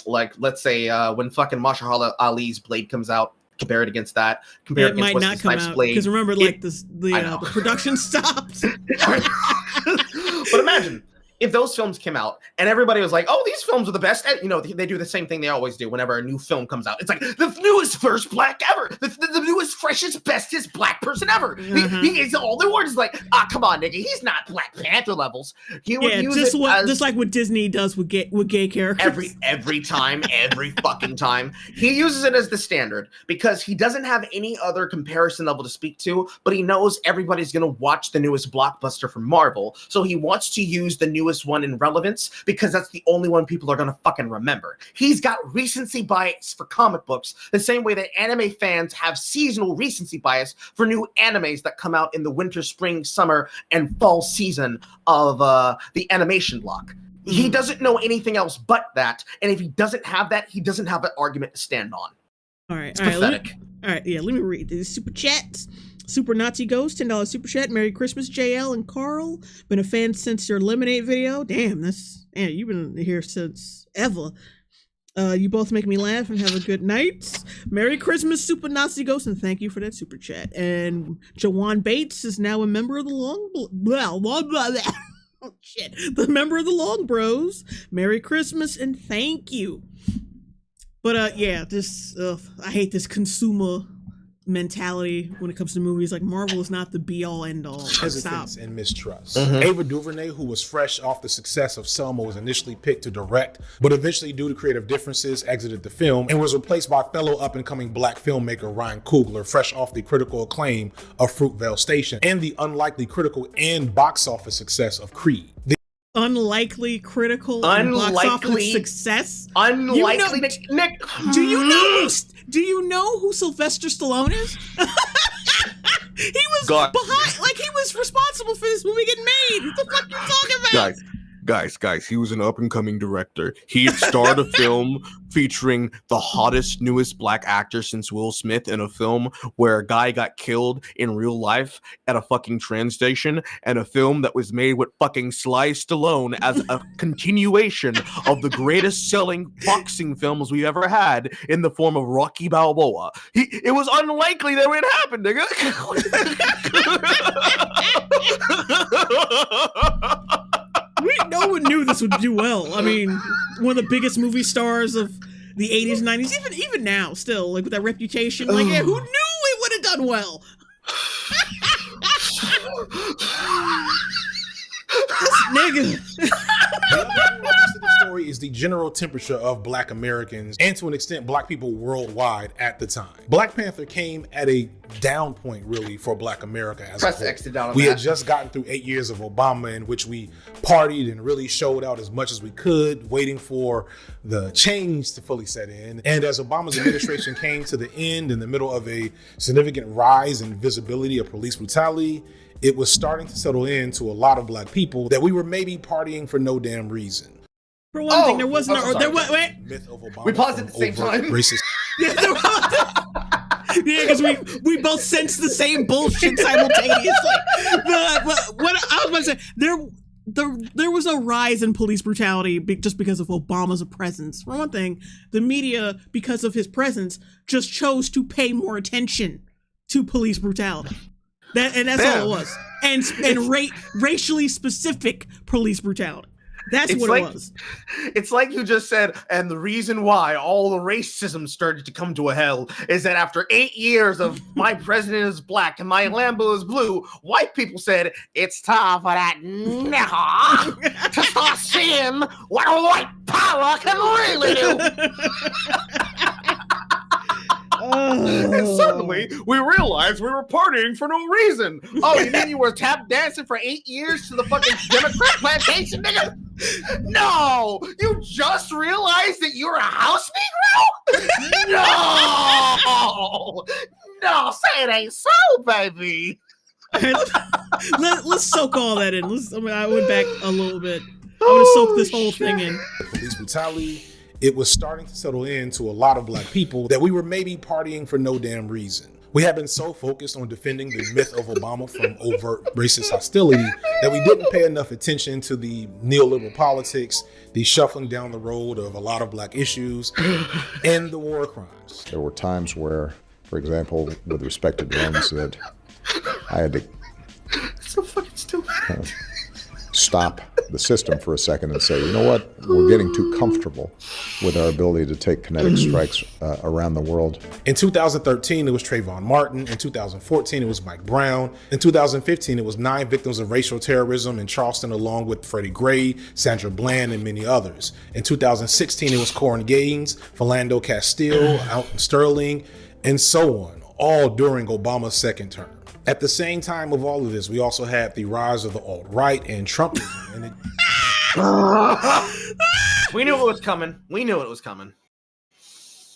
like let's say when fucking Mahershala Ali's Blade comes out, compare it against that. Compare it against Wesley Snipes' Blade. Because remember, like the production stops. But imagine if those films came out and everybody was like, "Oh, these films are the best." And, you know, they do the same thing they always do whenever a new film comes out. It's like the newest first black ever, the newest, freshest, bestest black person ever. He's all the words like, come on, nigga, he's not Black Panther levels. He would use just like what Disney does with gay characters. Every time, every fucking time, he uses it as the standard because he doesn't have any other comparison level to speak to, but he knows everybody's gonna watch the newest blockbuster from Marvel, so he wants to use the newest one in relevance because that's the only one people are gonna fucking remember. He's got recency bias for comic books the same way that anime fans have seasonal recency bias for new animes that come out in the winter, spring, summer, and fall season of the animation block. He doesn't know anything else but that, and if he doesn't have that, he doesn't have an argument to stand on. All right, it's pathetic. Let me read these super chats. Super Nazi Ghost, $10 super chat. Merry Christmas, JL and Carl. Been a fan since your Lemonade video. Damn, you've been here since ever. You both make me laugh and have a good night. Merry Christmas, Super Nazi Ghost, and thank you for that super chat. And Jawan Bates is now a member of the the member of the Long Bros. Merry Christmas and thank you. But I hate this consumer mentality when it comes to movies. Like, Marvel is not the be all end all. Hesitance and mistrust. Ava DuVernay, who was fresh off the success of Selma, was initially picked to direct, but eventually, due to creative differences, exited the film and was replaced by fellow up-and-coming black filmmaker Ryan Coogler, fresh off the critical acclaim of Fruitvale Station and the unlikely critical and box office success of Creed. Unlikely critical and box office success. Unlikely. Nick, do you know who Sylvester Stallone is? He was behind, like, he was responsible for this movie getting made. What the fuck you talking about? Guys, he was an up-and-coming director. He had starred a film featuring the hottest, newest black actor since Will Smith in a film where a guy got killed in real life at a fucking train station, and a film that was made with fucking Sly Stallone as a continuation of the greatest selling boxing films we've ever had in the form of Rocky Balboa. It was unlikely that it would happen, nigga. No one knew this would do well. I mean, one of the biggest movie stars of the 80s and 90s, even now, still, like, with that reputation, like, yeah, who knew it would have done well? This nigga. The story is the general temperature of black Americans and, to an extent, black people worldwide at the time. Black Panther came at a down point, really, for black America as a whole. We had just gotten through 8 years of Obama, in which we partied and really showed out as much as we could, waiting for the change to fully set in. And as Obama's administration came to the end in the middle of a significant rise in visibility of police brutality, it was starting to settle into a lot of black people that we were maybe partying for no damn reason. For one thing, there wasn't myth of Obama. We paused at the same time. Racist. Yeah, because we both sensed the same bullshit simultaneously. But what I was about to say, there was a rise in police brutality just because of Obama's presence. For one thing, the media, because of his presence, just chose to pay more attention to police brutality. That's all it was. And racially specific police brutality. That's what it was. It's like you just said, and the reason why all the racism started to come to a hell is that after 8 years of my president is black and my Lambo is blue, white people said, it's time for that nigga to start seeing what white power can really do. And suddenly, we realized we were partying for no reason. Oh, you mean you were tap dancing for 8 years to the fucking Democrat plantation, nigga? No! You just realized that you're a house Negro? No! No, say it ain't so, baby. Let's soak all that in. I went back a little bit. I want to soak this whole thing in. Police brutality. It was starting to settle into a lot of black people that we were maybe partying for no damn reason. We have been so focused on defending the myth of Obama from overt racist hostility that we didn't pay enough attention to the neoliberal politics, the shuffling down the road of a lot of black issues, and the war crimes. There were times where, for example, with respect to drones, that I had to so fucking stupid. Stop the system for a second and say, you know what, we're getting too comfortable with our ability to take kinetic strikes around the world. In 2013, it was Trayvon Martin. In 2014, it was Mike Brown. In 2015, it was 9 victims of racial terrorism in Charleston, along with Freddie Gray, Sandra Bland, and many others. In 2016, it was Corin Gaines, Philando Castile, Alton Sterling, and so on, all during Obama's second term. At the same time of all of this, we also had the rise of the alt-right and Trumpism. And we knew it was coming.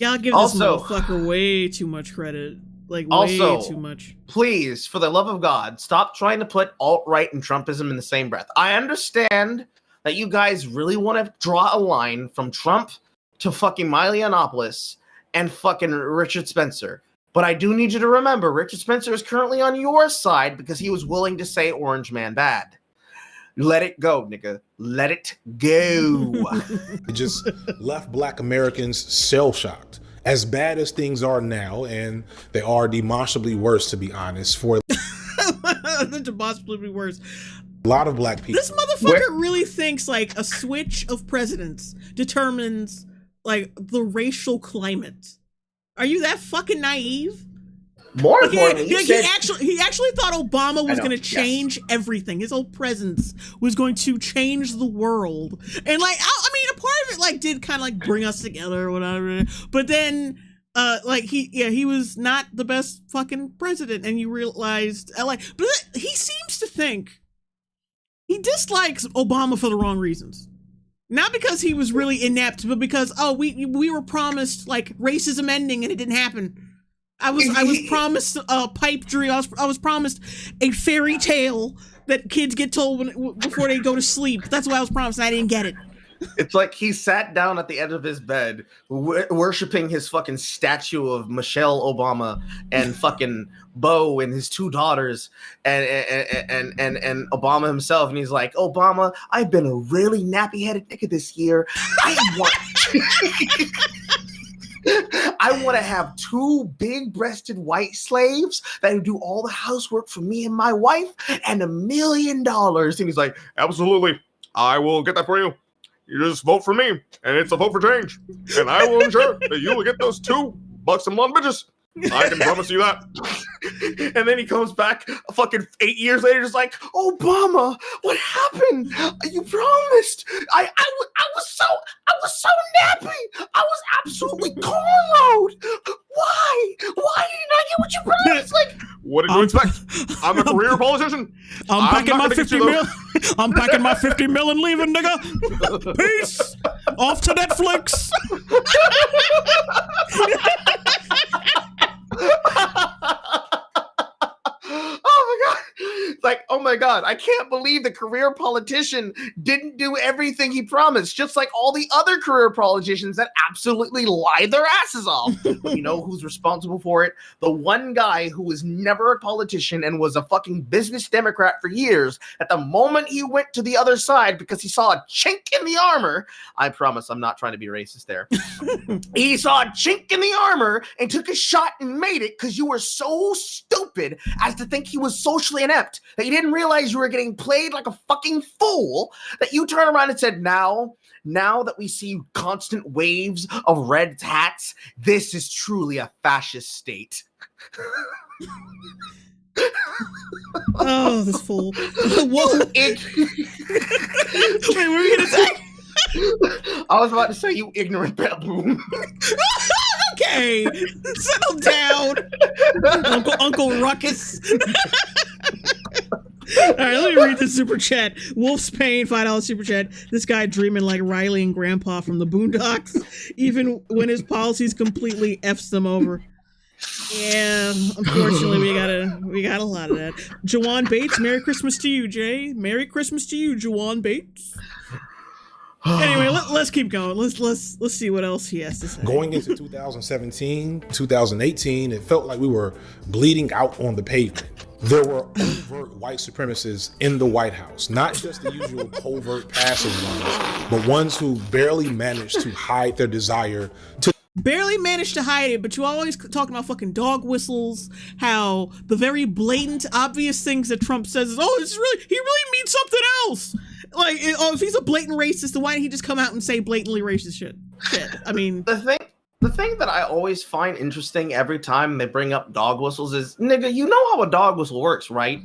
Y'all give this motherfucker way too much credit. Like, way too much. Please, for the love of God, stop trying to put alt-right and Trumpism in the same breath. I understand that you guys really want to draw a line from Trump to fucking Milo Yiannopoulos and fucking Richard Spencer. But I do need you to remember, Richard Spencer is currently on your side because he was willing to say Orange Man bad. Let it go, nigga. Let it go. It just left black Americans shell-shocked. As bad as things are now, and they are demonstrably worse, to be honest, for They're demonstrably worse. A lot of black people. This motherfucker really thinks like a switch of presidents determines like the racial climate. Are you that fucking naive? More importantly, he actually thought Obama was going to yes. change everything. His whole presence was going to change the world. And like, I mean, a part of it like did kind of like bring us together or whatever. But then, like he was not the best fucking president, and you realized but he seems to think he dislikes Obama for the wrong reasons. Not because he was really inept, but because we were promised like racism ending and it didn't happen. I was promised a pipe dream. I was promised a fairy tale that kids get told before they go to sleep. That's what I was promised, and I didn't get it. It's like he sat down at the edge of his bed, worshiping his fucking statue of Michelle Obama and fucking Beau and his 2 daughters, and Obama himself, and he's like, Obama, I've been a really nappy-headed nigga this year. I want to have 2 big-breasted white slaves that do all the housework for me and my wife, and $1 million. And he's like, absolutely, I will get that for you. You just vote for me, and it's a vote for change. And I will ensure that you will get those 2 bucks and 1 bitches. I can promise you that. And then he comes back fucking 8 years later, just like, Obama, what happened? You promised. I was so nappy. I was absolutely cornrowed. Why? Why didn't I get what you promised? Like, what did you expect? I'm a career politician. I'm packing my 50 mil. I'm packing my 50 mil and leaving, nigga. Peace. Off to Netflix. Oh my god, I can't believe the career politician didn't do everything he promised, just like all the other career politicians that absolutely lied their asses off. But you know who's responsible for it? The one guy who was never a politician and was a fucking business Democrat for years. At the moment he went to the other side because he saw a chink in the armor, I promise I'm not trying to be racist there. He saw a chink in the armor and took a shot and made it because you were so stupid as to think he was socially inept, that you didn't realize you were getting played like a fucking fool, that you turn around and said, now that we see constant waves of red hats, this is truly a fascist state. Oh, this fool. What were you gonna say? I was about to say, you ignorant baboon. Okay, settle down, Uncle Ruckus. All right, let me read the super chat. Wolf's Pain, $5 super chat. This guy dreaming like Riley and Grandpa from the Boondocks, even when his policies completely F's them over. Yeah, unfortunately, we got a lot of that. Jawan Bates, Merry Christmas to you, Jay. Merry Christmas to you, Jawan Bates. Anyway, let's keep going. Let's see what else he has to say. Going into 2017, 2018, it felt like we were bleeding out on the pavement. There were overt white supremacists in the White House, not just the usual covert passive ones, but ones who barely managed to hide their desire to barely managed to hide it, but you always talking about fucking dog whistles, how the very blatant, obvious things that Trump says is, he really means something else. Like, if he's a blatant racist, then why didn't he just come out and say blatantly racist shit? I mean, the thing that I always find interesting every time they bring up dog whistles is, nigga, you know how a dog whistle works, right?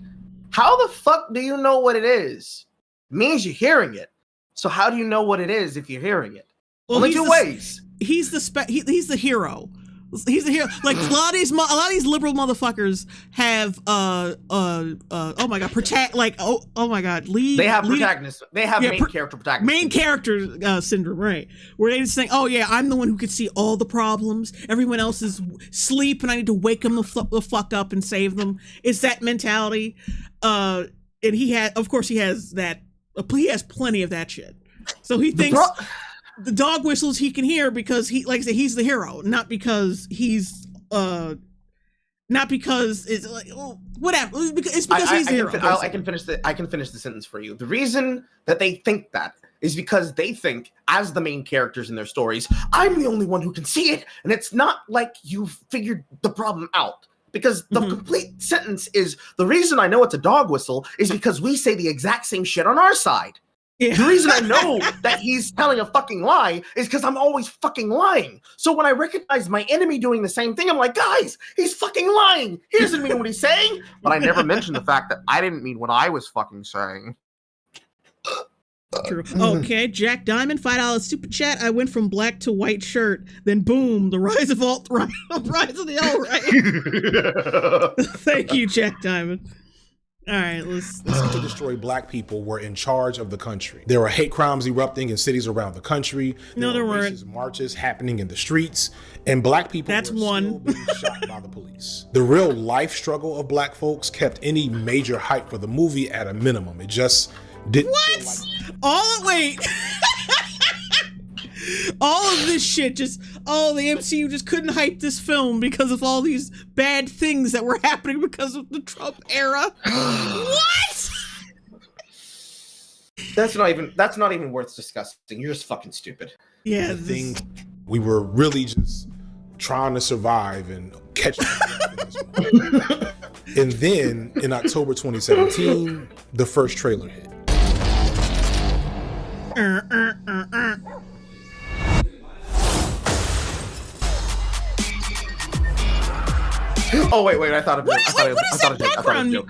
How the fuck do you know what it is? It means you're hearing it. So how do you know what it is if you're hearing it? Well, only 2 ways. He's the hero. He's the hero. Like a lot of these liberal motherfuckers have oh my god, protect, like oh my god, lead. They have protagonists. They have main character protagonists. Main character syndrome, right? Where they just think, oh yeah, I'm the one who could see all the problems. Everyone else is asleep, and I need to wake them the fuck up and save them. It's that mentality. And he has that. He has plenty of that shit. So he thinks. The dog whistles he can hear because like I said, he's the hero, not because it's like, whatever. It's because he's the hero. I can finish the sentence for you. The reason that they think that is because they think, as the main characters in their stories, I'm the only one who can see it, and it's not like you've figured the problem out. Because the complete sentence is, the reason I know it's a dog whistle is because we say the exact same shit on our side. Yeah. The reason I know that he's telling a fucking lie is because I'm always fucking lying. So when I recognize my enemy doing the same thing, I'm like, guys, he's fucking lying. He doesn't mean what he's saying. But I never mentioned the fact that I didn't mean what I was fucking saying. True. Okay, Jack Diamond, $5 super chat. I went from black to white shirt, then boom, the rise of alt-right, rise of the alt-right. Thank you, Jack Diamond. All right, let's to destroy black people were in charge of the country. There were hate crimes erupting in cities around the country. There weren't. Racist marches happening in the streets, and black people were still being shot by the police. The real life struggle of black folks kept any major hype for the movie at a minimum. It just didn't. What? Wait. All of this shit the MCU just couldn't hype this film because of all these bad things that were happening because of the Trump era. What? That's not even worth discussing. You're just fucking stupid. Yeah. We were really just trying to survive and catch up. And then in October 2017, the first trailer hit. Oh wait! I thought of what is that background noise?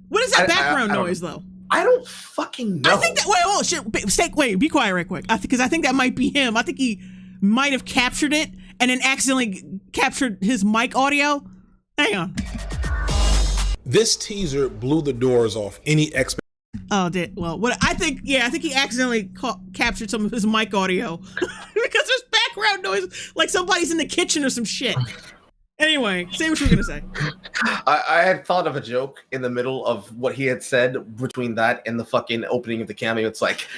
What is that background noise though? I don't fucking know. I think that wait, be quiet right quick. Because I think that might be him. I think he might have captured it and then accidentally captured his mic audio. Hang on. This teaser blew the doors off any expectation. Oh, I think he accidentally captured some of his mic audio because there's background noise, like somebody's in the kitchen or some shit. Anyway, say what you were gonna say. I had thought of a joke in the middle of what he had said between that and the fucking opening of the cameo. It's like,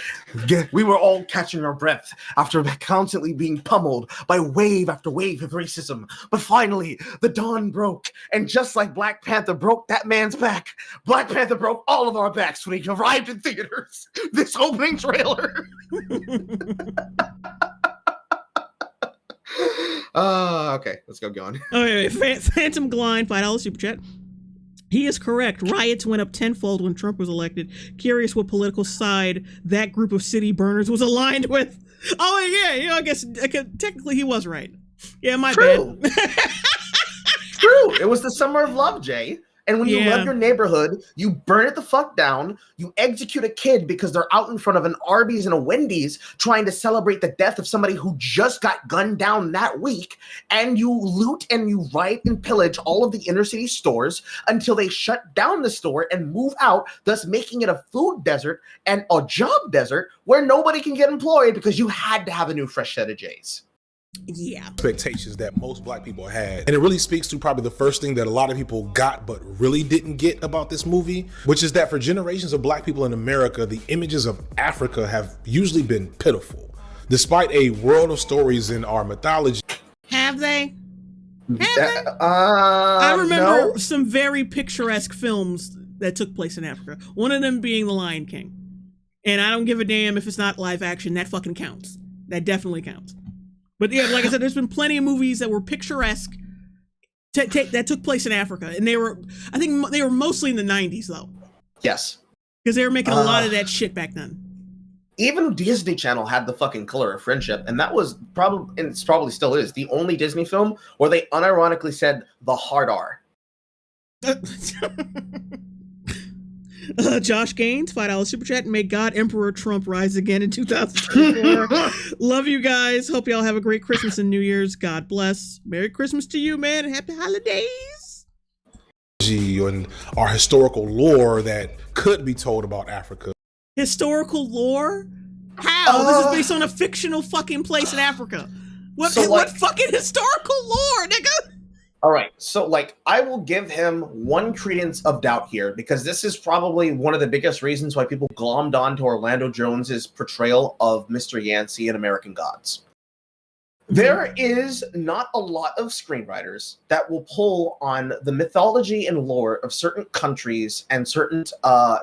we were all catching our breath after constantly being pummeled by wave after wave of racism. But finally, the dawn broke. And just like Black Panther broke that man's back, Black Panther broke all of our backs when he arrived in theaters. This opening trailer. Okay, let's go on. Okay, Phantom Glide, $5 super chat. He is correct. Riots went up tenfold when Trump was elected. Curious what political side that group of city burners was aligned with. Oh yeah, I guess technically he was right. Yeah, my bad. True. It was the summer of love, Jay. And when you love your neighborhood, you burn it the fuck down, you execute a kid because they're out in front of an Arby's and a Wendy's trying to celebrate the death of somebody who just got gunned down that week, and you loot and you riot and pillage all of the inner city stores until they shut down the store and move out, thus making it a food desert and a job desert where nobody can get employed because you had to have a new fresh set of J's. Yeah. Expectations that most black people had. And it really speaks to probably the first thing that a lot of people got but really didn't get about this movie, which is that for generations of black people in America, the images of Africa have usually been pitiful. Despite a world of stories in our mythology. Have they? I remember some very picturesque films that took place in Africa. One of them being The Lion King. And I don't give a damn if it's not live action. That fucking counts. That definitely counts. But yeah, like I said, there's been plenty of movies that were picturesque that took place in Africa, and I think they were mostly in the 90s though. Yes, because they were making a lot of that shit back then. Even Disney Channel had The fucking Color of Friendship, and that was probably still is the only Disney film where they unironically said the hard R. Josh Gaines, $5 super chat. May God Emperor Trump rise again in 2024. Love you guys. Hope y'all have a great Christmas and New Year's. God bless. Merry Christmas to you, man. And happy holidays. And our historical lore that could be told about Africa. Historical lore? How? This is based on a fictional fucking place in Africa. What fucking historical lore, nigga? All right, so I will give him one credence of doubt here because this is probably one of the biggest reasons why people glommed on to Orlando Jones's portrayal of Mr. Yancey in American Gods. There is not a lot of screenwriters that will pull on the mythology and lore of certain countries and certain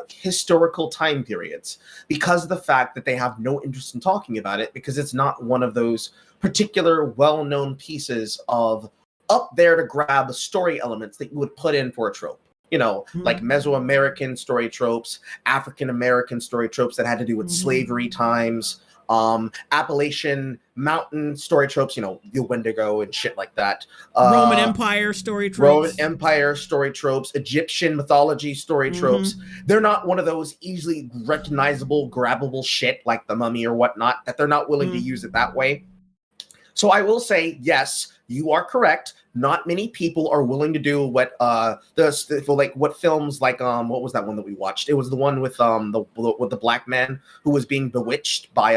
historical time periods because of the fact that they have no interest in talking about it because it's not one of those particular well-known pieces of up there to grab story elements that you would put in for a trope. like Mesoamerican story tropes, African American story tropes that had to do with slavery times, Appalachian mountain story tropes, the Wendigo and shit like that. Roman Empire story tropes. Egyptian mythology story tropes. They're not one of those easily recognizable, grabbable shit like the Mummy or whatnot, that they're not willing to use it that way. So I will say, yes, you are correct. Not many people are willing to do what what films like what was that one that we watched? It was the one with the black man who was being bewitched by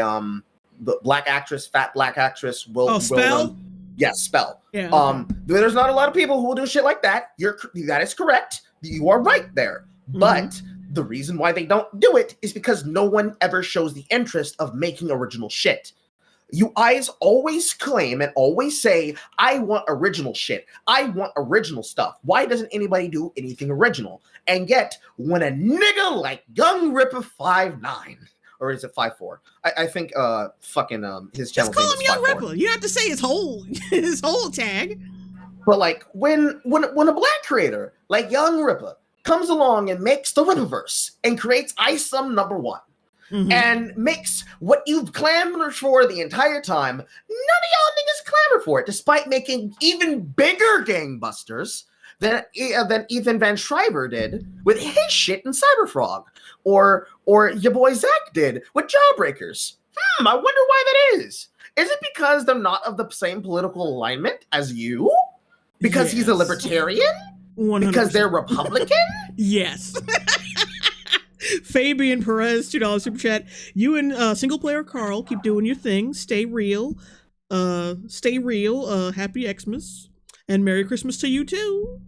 the fat black actress Spell? Yes, Spell. Yeah. There's not a lot of people who will do shit like that. That is correct. You are right there. But the reason why they don't do it is because no one ever shows the interest of making original shit. You guys always claim and always say, I want original shit. I want original stuff. Why doesn't anybody do anything original? And yet, when a nigga like Young Ripper 5'9", or is it 5'4"? I think his channel. Just call him Young Ripper. You don't have to say his whole tag. But like when a black creator like Young Ripper comes along and makes the Ripperverse and creates Isom #1. And makes what you've clamored for the entire time, none of y'all niggas clamor for it, despite making even bigger gangbusters than Ethan Van Schreiber did with his shit in Cyberfrog, or your boy Zach did with Jawbreakers. I wonder why that is. Is it because they're not of the same political alignment as you? Because he's a libertarian? 100%. Because they're Republican? Yes. Fabian Perez, $2 super chat. You and single player Carl keep doing your thing. Stay real. Happy Xmas and Merry Christmas to you too.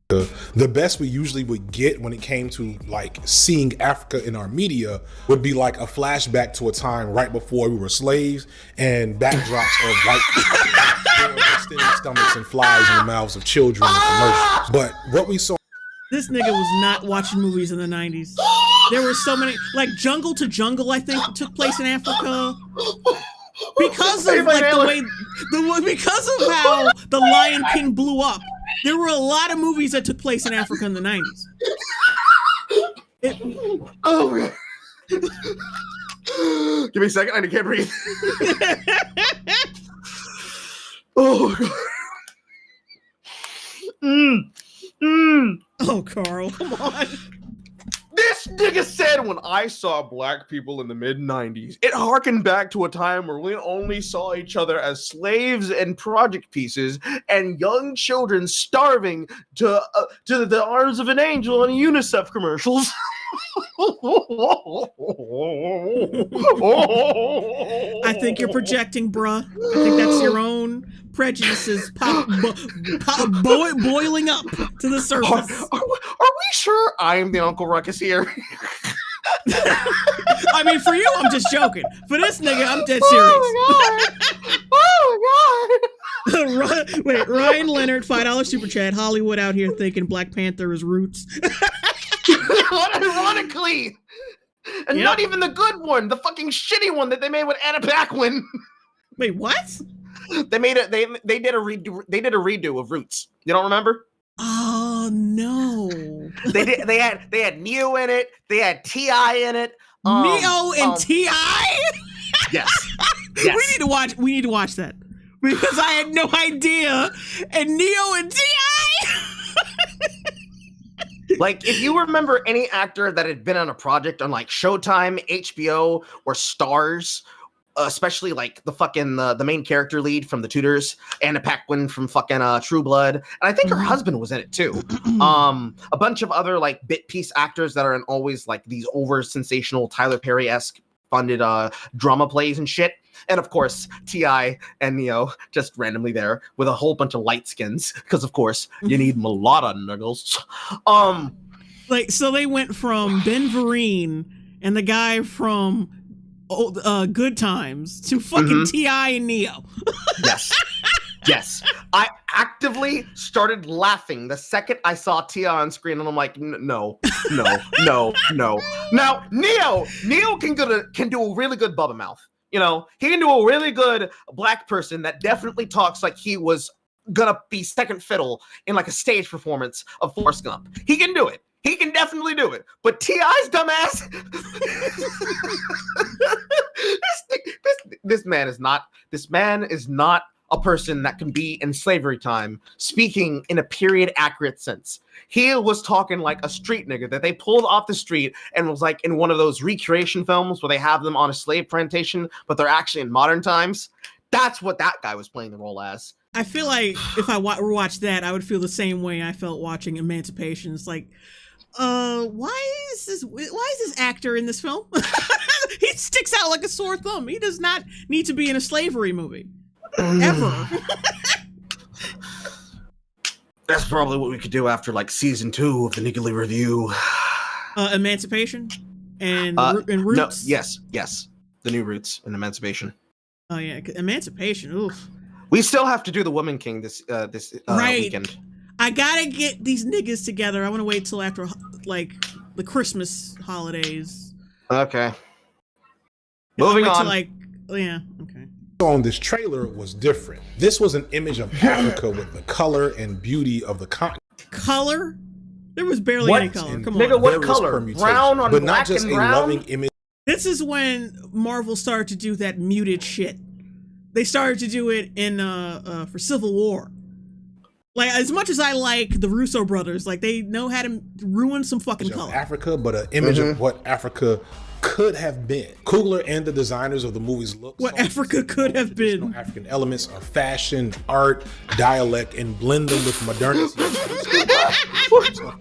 The best we usually would get when it came to like seeing Africa in our media would be like a flashback to a time right before we were slaves and backdrops of white people extending stomachs and flies in the mouths of children in commercials. But what we saw. This nigga was not watching movies in the 90s. There were so many, like Jungle to Jungle, I think, took place in Africa. Because of because of how the Lion King blew up, there were a lot of movies that took place in Africa in the 90s. Oh, give me a second, I can't breathe. Oh, God. Oh, Carl, come on. This nigga said when I saw black people in the mid-90s, it harkened back to a time where we only saw each other as slaves and project pieces and young children starving to the arms of an angel in UNICEF commercials. I think you're projecting, bruh. I think that's your own prejudices boiling up to the surface. Are we sure I'm the Uncle Ruckus here? I mean, for you, I'm just joking. For this nigga, I'm dead serious. Oh, God. Wait, Ryan Leonard, $5 super chat. Hollywood out here thinking Black Panther is Roots. Ironically. And not even the good one, the fucking shitty one that they made with Anna Paquin. Wait, what? They did a redo of Roots. You don't remember? Oh no. They had Neo in it, they had T.I. in it. Neo and T.I.? Yes. We need to watch that. Because I had no idea. And Neo and T.I. Like, if you remember any actor that had been on a project on like Showtime, HBO, or Stars, especially like the main character lead from The Tudors, Anna Paquin from fucking True Blood, and I think her husband was in it too. A bunch of other like bit piece actors that are in always like these over sensational Tyler Perry-esque funded drama plays and shit. And of course, T.I. and Neo just randomly there with a whole bunch of light skins, because of course you need mulatto niggles. Like, so they went from Ben Vereen and the guy from Good Times to fucking T.I. and Neo. Yes. I actively started laughing the second I saw T.I. on screen, and I'm like, no. Now, Neo can do a really good Bubba Mouth. You know, he can do a really good black person that definitely talks like he was gonna be second fiddle in like a stage performance of Forrest Gump. He can do it. He can definitely do it. But T.I.'s dumbass, this man is not a person that can be in slavery time speaking in a period accurate sense. He was talking like a street nigga that they pulled off the street and was like in one of those recreation films where they have them on a slave plantation, but they're actually in modern times. That's what that guy was playing the role as. I feel like if I watched that, I would feel the same way I felt watching Emancipation. It's like, why is this actor in this film? He sticks out like a sore thumb. He does not need to be in a slavery movie. Ever. That's probably what we could do after like season 2 of the Niggly Review. Emancipation and Roots. No, yes, the new Roots and Emancipation. Oh yeah, Emancipation. Oof. We still have to do the Woman King this weekend. I gotta get these niggas together. I want to wait till after like the Christmas holidays. Okay. Moving on. Yeah. Okay. On this trailer was different. This was an image of Africa with the color and beauty of the continent. Color? There was barely any color. Come on. Nigga, what color? Brown on but black not just and a brown? loving image. This is when Marvel started to do that muted shit. They started to do it in for Civil War. Like, as much as I like the Russo brothers, like, they know how to ruin some fucking color. Africa, but an image of what Africa could have been. Coogler and the designers of the movie's look. What Africa could have been. African elements of fashion, art, dialect, and blend them with modernity.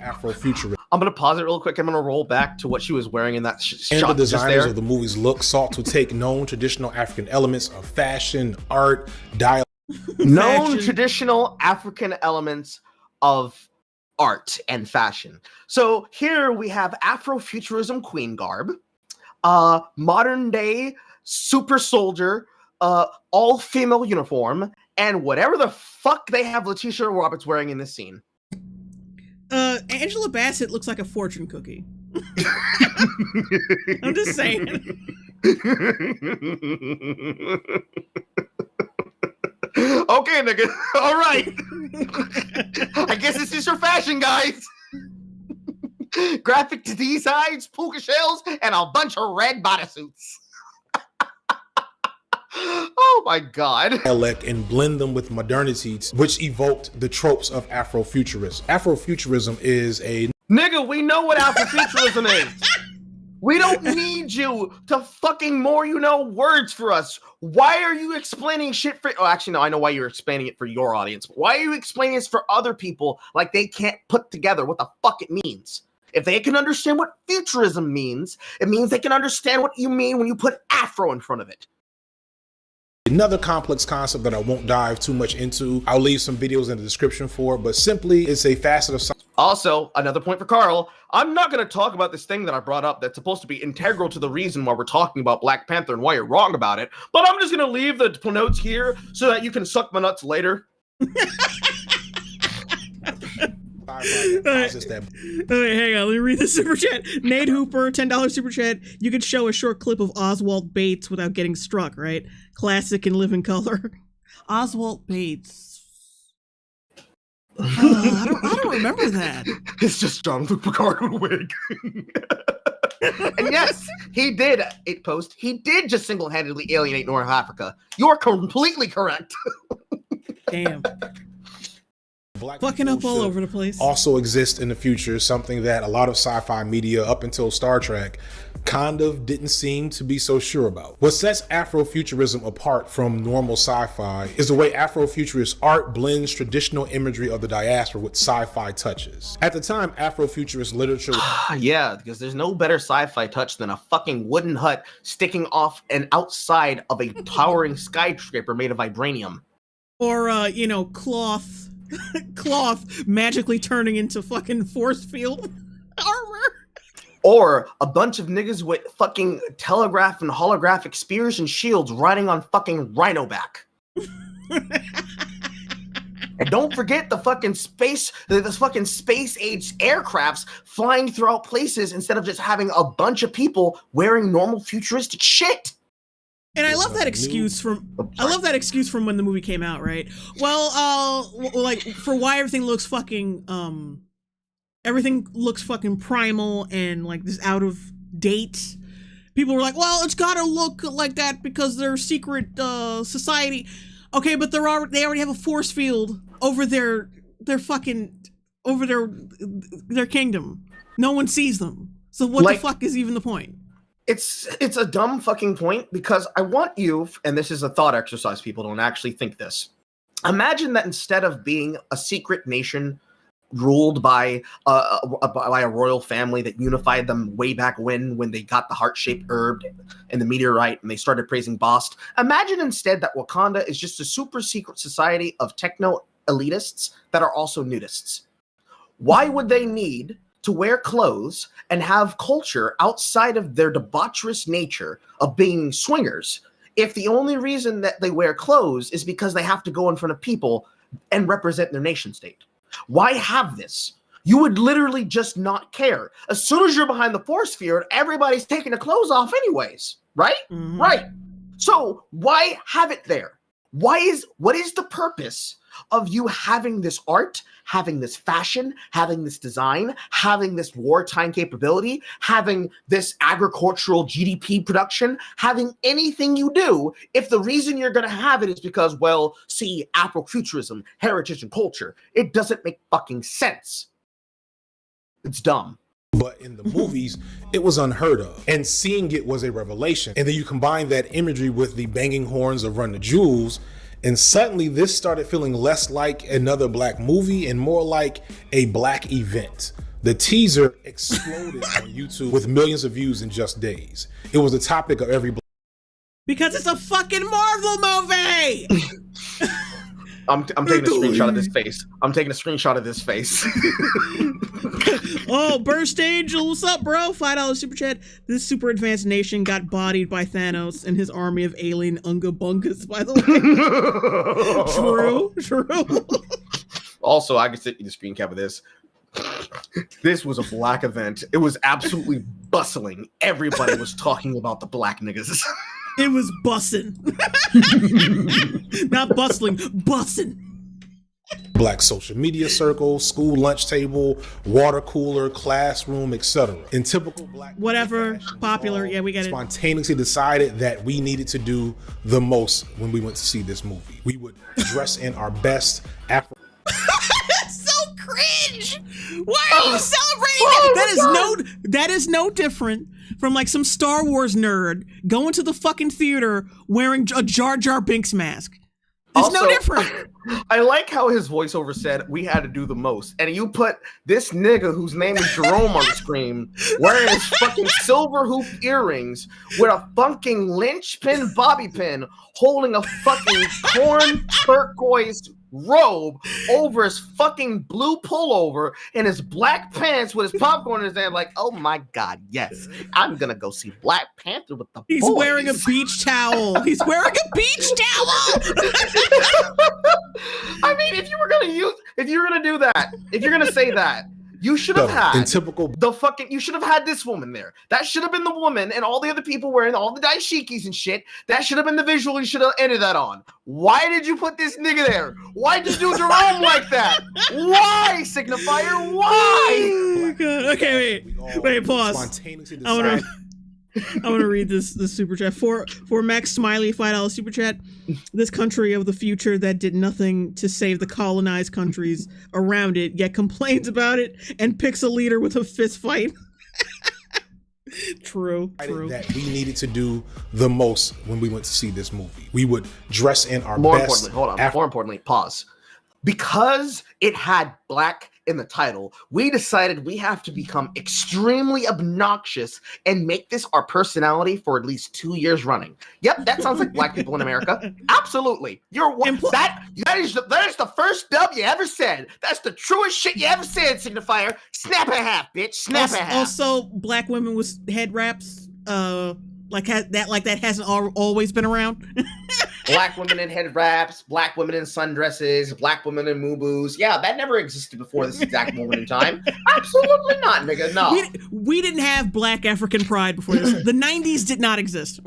Afrofuturism. I'm gonna pause it real quick. I'm gonna roll back to what she was wearing in that and shot. The designers of the movie's look sought to take known traditional African elements of fashion, art, dialect. Known traditional African elements of art and fashion. So here we have Afrofuturism queen garb, modern day super soldier, all female uniform, and whatever the fuck they have Letitia Roberts wearing in this scene. Angela Bassett looks like a fortune cookie. I'm just saying. Okay, nigga. All right. I guess this is your fashion, guys. Graphic tee sides, puka shells, and a bunch of red bodysuits. Oh my god. And blend them with modernity, which evoked the tropes of Afrofuturism. Afrofuturism is a... Nigga, we know what Afrofuturism is. We don't need you to fucking words for us. Why are you explaining shit for... Oh, actually, no, I know why you're explaining it for your audience. But why are you explaining this for other people like they can't put together what the fuck it means? If they can understand what futurism means, it means they can understand what you mean when you put Afro in front of it. Another complex concept that I won't dive too much into. I'll leave some videos in the description for, but simply it's a facet of science. Also, another point for Carl, I'm not going to talk about this thing that I brought up that's supposed to be integral to the reason why we're talking about Black Panther and why you're wrong about it, but I'm just going to leave the notes here so that you can suck my nuts later. All right, hang on. Let me read the super chat. Nate Hooper, $10 super chat. You could show a short clip of Oswald Bates without getting struck, right? Classic and live in color. Oswald Bates. I don't remember that. It's just Jean-Luc Picard with a wig. And yes, he did. He did just single-handedly alienate North Africa. You're completely correct. Damn. Fucking up all over the place. Also exist in the future, something that a lot of sci-fi media up until Star Trek kind of didn't seem to be so sure about. What sets Afrofuturism apart from normal sci-fi is the way Afrofuturist art blends traditional imagery of the diaspora with sci-fi touches. At the time, Afrofuturist literature... Yeah, because there's no better sci-fi touch than a fucking wooden hut sticking off and outside of a towering skyscraper made of vibranium. Or, cloth magically turning into fucking force field armor. Or a bunch of niggas with fucking telegraph and holographic spears and shields riding on fucking rhino back. And don't forget the fucking space age aircrafts flying throughout places instead of just having a bunch of people wearing normal futuristic shit. And I love that excuse from when the movie came out, right? Well, like for why everything looks fucking primal and like this out of date. People were like, well, it's gotta look like that because they're secret society. Okay, but they already have a force field over their kingdom. No one sees them. So what the fuck is even the point? It's a dumb fucking point because I want you, and this is a thought exercise, people don't actually think this. Imagine that instead of being a secret nation ruled by a royal family that unified them way back when they got the heart-shaped herb and the meteorite and they started praising Bast, imagine instead that Wakanda is just a super secret society of techno elitists that are also nudists. Why would they need to wear clothes and have culture outside of their debaucherous nature of being swingers if the only reason that they wear clothes is because they have to go in front of people and represent their nation state? Why have this? You would literally just not care. As soon as you're behind the force field, everybody's taking the clothes off anyways, right? Mm-hmm. Right. So why have it there? What is the purpose of you having this art, having this fashion, having this design, having this wartime capability, having this agricultural GDP production, having anything you do, if the reason you're going to have it is because, well, see, Afrofuturism, heritage and culture, it doesn't make fucking sense. It's dumb. But in the movies, it was unheard of. And seeing it was a revelation. And then you combine that imagery with the banging horns of Run the Jewels, and suddenly this started feeling less like another black movie and more like a black event. The teaser exploded on YouTube with millions of views in just days. It was the topic of every because it's a fucking Marvel movie. I'm taking a screenshot of this face. I'm taking a screenshot of this face. Oh, Burst Angel, what's up, bro? $5 super chat. This super advanced nation got bodied by Thanos and his army of alien Unga Bungas, by the way. True. Also, I can sit in the screen cap of this. This was a black event. It was absolutely bustling. Everybody was talking about the black niggas. It was bussin'. Not bustling, bussin'. Black social media circle, school lunch table, water cooler, classroom, etc. In typical black whatever popular, yeah, we get it. Spontaneously decided that we needed to do the most when we went to see this movie. We would dress in our best Afro. That's so cringe. Why are you celebrating that? That is no different from like some Star Wars nerd going to the fucking theater wearing a Jar Jar Binks mask. It's no different. I like how his voiceover said we had to do the most. And you put this nigga whose name is Jerome on the screen wearing his fucking silver hoop earrings with a fucking linchpin bobby pin holding a fucking corn turquoise robe over his fucking blue pullover and his black pants with his popcorn in his hand, like, oh my god, yes, I'm gonna go see Black Panther with the He's boys. Wearing a beach towel. He's wearing a beach towel. I mean, if you're gonna do that, if you're gonna say that, you should have had you should have had this woman there. That should have been the woman, and all the other people wearing all the dashikis and shit. That should have been the visual you should have ended that on. Why did you put this nigga there? Why did you do Jerome like that? Why, Signifier? Why? Oh, God. Okay, wait, pause. I want to read this super chat for Max Smiley, $5 super chat. This country of the future that did nothing to save the colonized countries around it, yet complains about it and picks a leader with a fist fight. True. That we needed to do the most when we went to see this movie. We would dress in our More best. More importantly, pause. Because it had black in the title, we decided we have to become extremely obnoxious and make this our personality for at least 2 years running. Yep, that sounds like black people in America. Absolutely. That is the first dub you ever said. That's the truest shit you ever said, Signifier. Snap in half, bitch. Snap in half. Also, black women with head wraps, like that hasn't always been around. Black women in head wraps, black women in sundresses, black women in moo-boos. Yeah, that never existed before this exact moment in time. Absolutely not, nigga. No. We didn't have black African pride before this. The 90s did not exist.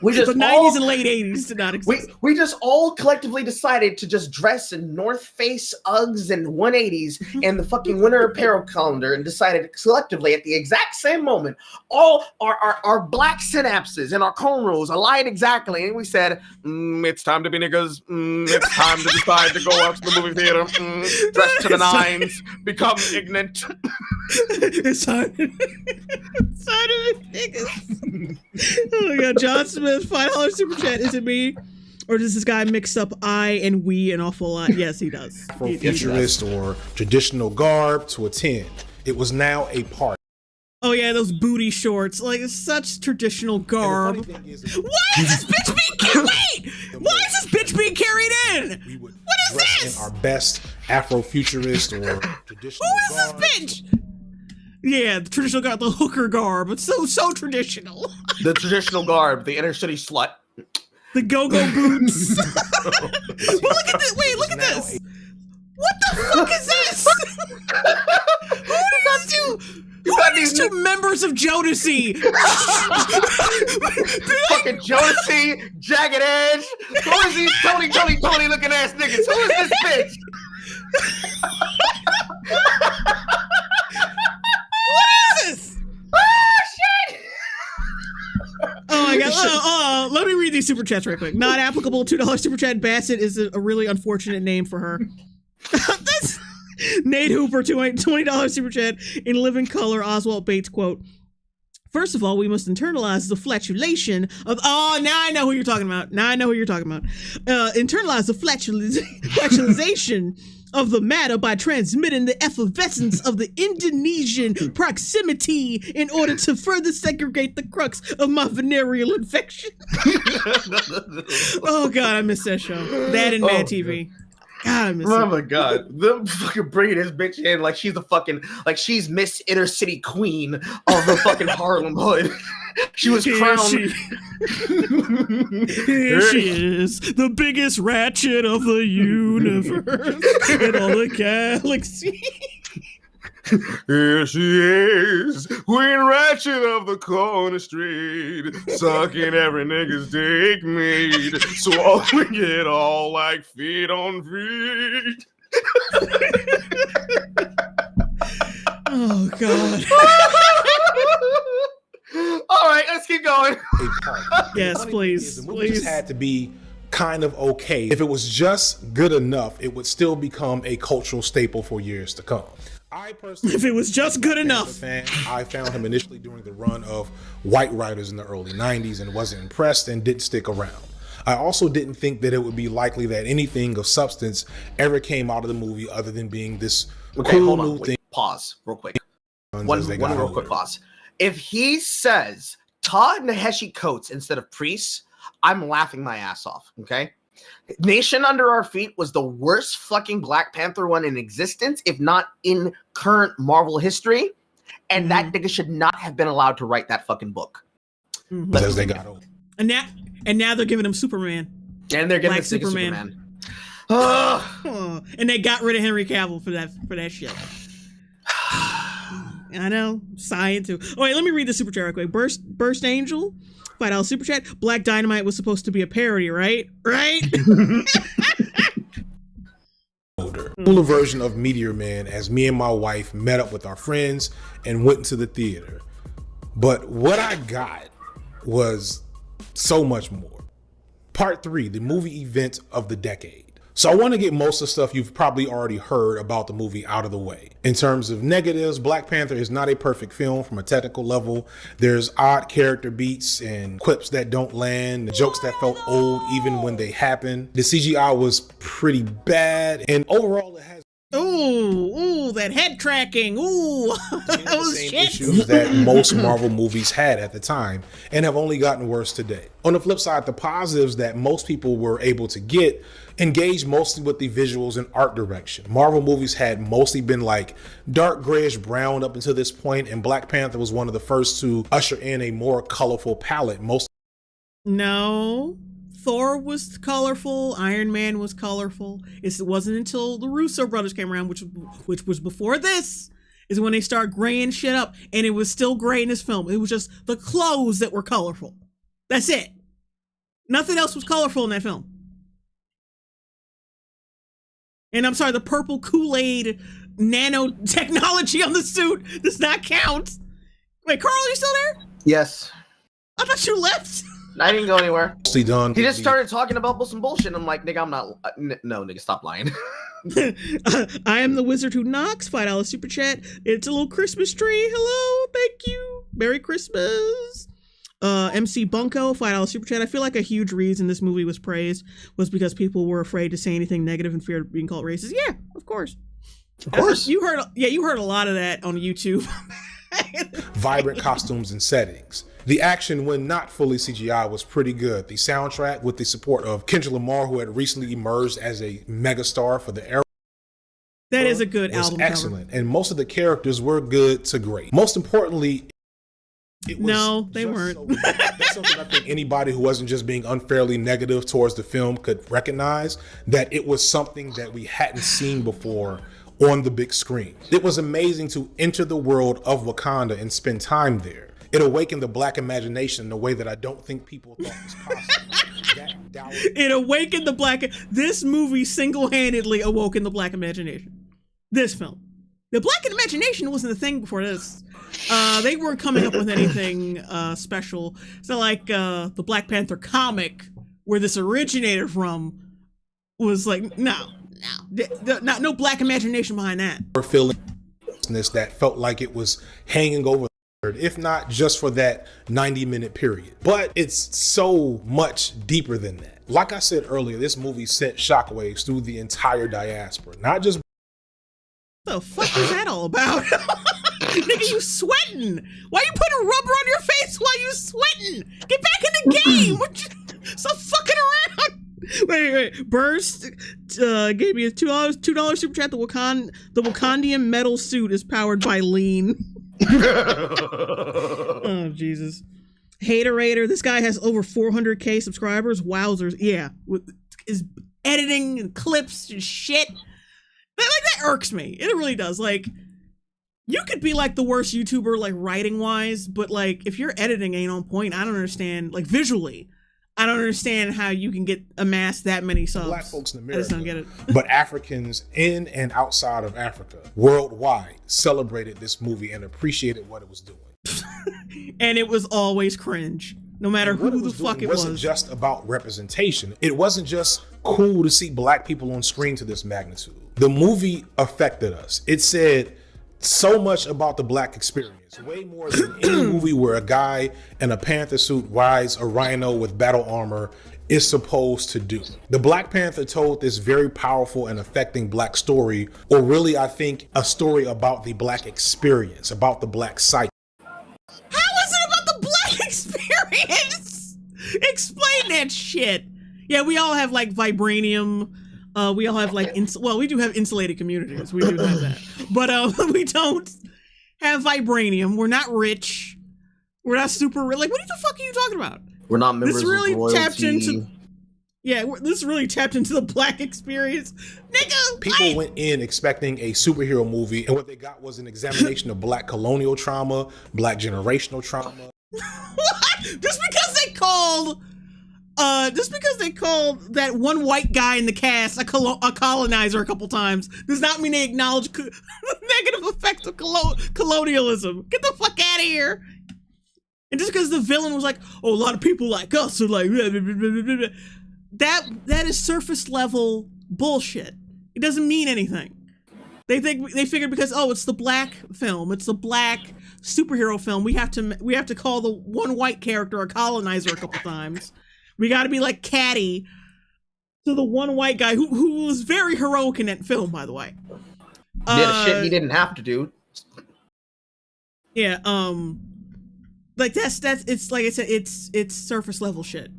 We just the 90s and late 80s did not exist. We just all collectively decided to just dress in North Face Uggs and 180s and the fucking winter apparel calendar, and decided collectively at the exact same moment, all our black synapses and our cornrows aligned exactly, and we said, it's time to be niggas. It's time to decide to go out to the movie theater, dress to the nines, become ignorant. It's time to be niggas. Oh my god, John Smith, $5 super chat. Is it me? Or does this guy mix up I and we an awful lot? Yes, he does. From futurist or traditional garb to attend. It was now a part. Oh yeah, those booty shorts. Like, it's such traditional garb. Why is this bitch being carried? Why is this bitch being carried in? What is this? In our best Afrofuturist or traditional Who is this bitch? Yeah, the traditional garb, the hooker garb. It's so traditional. The traditional garb, the inner city slut. The go-go boots. But look at this. Wait, look at this. What the fuck is this? Who are these two members of Odysee? Fucking Odysee, Jagged Edge. Who is these Tony looking ass niggas? Who is this bitch? What is this? Oh shit! Oh my god! Let me read these super chats right quick. Not applicable. $2 super chat. Bassett is a really unfortunate name for her. This Nate Hooper, $20 super chat. In living color, Oswald Bates quote. First of all, we must internalize the flatulation of. Oh, now I know who you're talking about. Internalize the flatulization of the matter by transmitting the effervescence of the Indonesian proximity in order to further segregate the crux of my venereal infection. Oh god, I miss that show. That and Mad TV. God, I miss it. My god, them fucking bringing this bitch in like she's she's Miss Inner City Queen of the fucking Harlem Hood. She was crowned. Here she is, the biggest ratchet of the universe and all the galaxy. Here she is, Queen Ratchet of the corner street, sucking every nigga's dick meat, swallowing it all like feet on feet. Oh god. All right, let's keep going. Yes, please. The movie just had to be kind of okay. If it was just good enough, it would still become a cultural staple for years to come. I personally, if it was just good enough. I found him initially during the run of white writers in the early 90s and wasn't impressed and didn't stick around. I also didn't think that it would be likely that anything of substance ever came out of the movie other than being this cool new thing. Pause real quick. One real quick pause. If he says Ta-Nehisi Coates instead of priests, I'm laughing my ass off, okay? Nation Under Our Feet was the worst fucking Black Panther one in existence, if not in current Marvel history, and that nigga should not have been allowed to write that fucking book. Because they got old. And now they're giving him Superman. And they're giving Black Superman. And they got rid of Henry Cavill for that shit. I know, sighing too. Oh wait, let me read the super chat real quick. Burst Angel, $5 super chat. Black Dynamite was supposed to be a parody, right? Right? Cooler version of Meteor Man as me and my wife met up with our friends and went to the theater. But what I got was so much more. Part 3, the movie event of the decade. So I want to get most of the stuff you've probably already heard about the movie out of the way. In terms of negatives, Black Panther is not a perfect film from a technical level. There's odd character beats and quips that don't land, jokes that felt old even when they happen. The CGI was pretty bad, and overall it has Ooh, that head tracking. Ooh, the same issues that most Marvel movies had at the time and have only gotten worse today. On the flip side, the positives that most people were able to get engaged mostly with the visuals and art direction. Marvel movies had mostly been like dark grayish brown up until this point, and Black Panther was one of the first to usher in a more colorful palette. No. Thor was colorful. Iron Man was colorful. It wasn't until the Russo brothers came around, which was before this, is when they start graying shit up. And it was still gray in this film. It was just the clothes that were colorful. That's it. Nothing else was colorful in that film. And I'm sorry, the purple Kool-Aid nanotechnology on the suit does not count. Wait, Carl, are you still there? Yes. I thought you left. I didn't go anywhere. Done. He just started talking about some bullshit. I'm like, nigga, I'm not. No, nigga, stop lying. I am the wizard who knocks. $5 super chat. It's a little Christmas tree. Hello, thank you. Merry Christmas. MC Bunko, $5 super chat. I feel like a huge reason this movie was praised was because people were afraid to say anything negative and feared being called racist. Yeah, of course. Of course. You heard a lot of that on YouTube. Vibrant costumes and settings. The action, when not fully CGI, was pretty good. The soundtrack, with the support of Kendrick Lamar, who had recently emerged as a megastar for the era, that is a good was album excellent, cover. and most of the characters were good to great. Most importantly, it was no, they weren't. So that's something I think anybody who wasn't just being unfairly negative towards the film could recognize, that it was something that we hadn't seen before on the big screen. It was amazing to enter the world of Wakanda and spend time there. It awakened the Black imagination in a way that I don't think people thought was possible. It awakened the Black. This movie single-handedly awoken the Black imagination. This film. The Black imagination wasn't a thing before this. They weren't coming up with anything special. It's not like the Black Panther comic, where this originated from, was like, no Black imagination behind that. Or feeling that felt like it was hanging over, if not just for that 90-minute period. But it's so much deeper than that. Like I said earlier, this movie sent shockwaves through the entire diaspora. Not just... What the fuck is that all about? Nigga, you sweating. Why you putting rubber on your face while you sweating? Get back in the game. Stop fucking around. Wait. Burst gave me a $2 super chat. The Wakandian metal suit is powered by lean. Oh, Jesus. Haterator. This guy has over 400k subscribers. Wowzers. Yeah. With his editing and clips and shit. That irks me. It really does. Like, you could be like the worst YouTuber, like writing wise, but like if your editing ain't on point, I don't understand. Like visually, I don't understand how you can amass that many subs. Black folks in America, I just don't get it. But Africans in and outside of Africa, worldwide, celebrated this movie and appreciated what it was doing. And it was always cringe, no matter who the fuck it was. It wasn't just about representation. It wasn't just cool to see Black people on screen to this magnitude. The movie affected us. It said so much about the Black experience, way more than any movie where a guy in a panther suit rides a rhino with battle armor is supposed to do. The Black Panther told this very powerful and affecting Black story, or really, I think, a story about the Black experience, about the Black psyche. How is it about the Black experience? Explain that shit. Yeah, we all have like vibranium. We all have like, we do have insulated communities. We do have that. But we don't have vibranium. We're not rich. We're not super rich. Like, what the fuck are you talking about? We're not members this really of royalty. Tapped into, this really tapped into the Black experience. Nigga, people went in expecting a superhero movie, and what they got was an examination of Black colonial trauma, Black generational trauma. What? Just because they called that one white guy in the cast a colonizer a couple times does not mean they acknowledge the negative effects of colonialism. Get the fuck out of here. And just because the villain was like, oh, a lot of people like us are like, blah, blah, blah, blah, blah. That is surface level bullshit. It doesn't mean anything. They figured because, oh, it's the Black film, it's the Black superhero film, we have to call the one white character a colonizer a couple times. We got to be like catty to the one white guy who was very heroic in that film, by the way. Did shit he didn't have to do. Yeah, like that's it's like I said, it's surface level shit.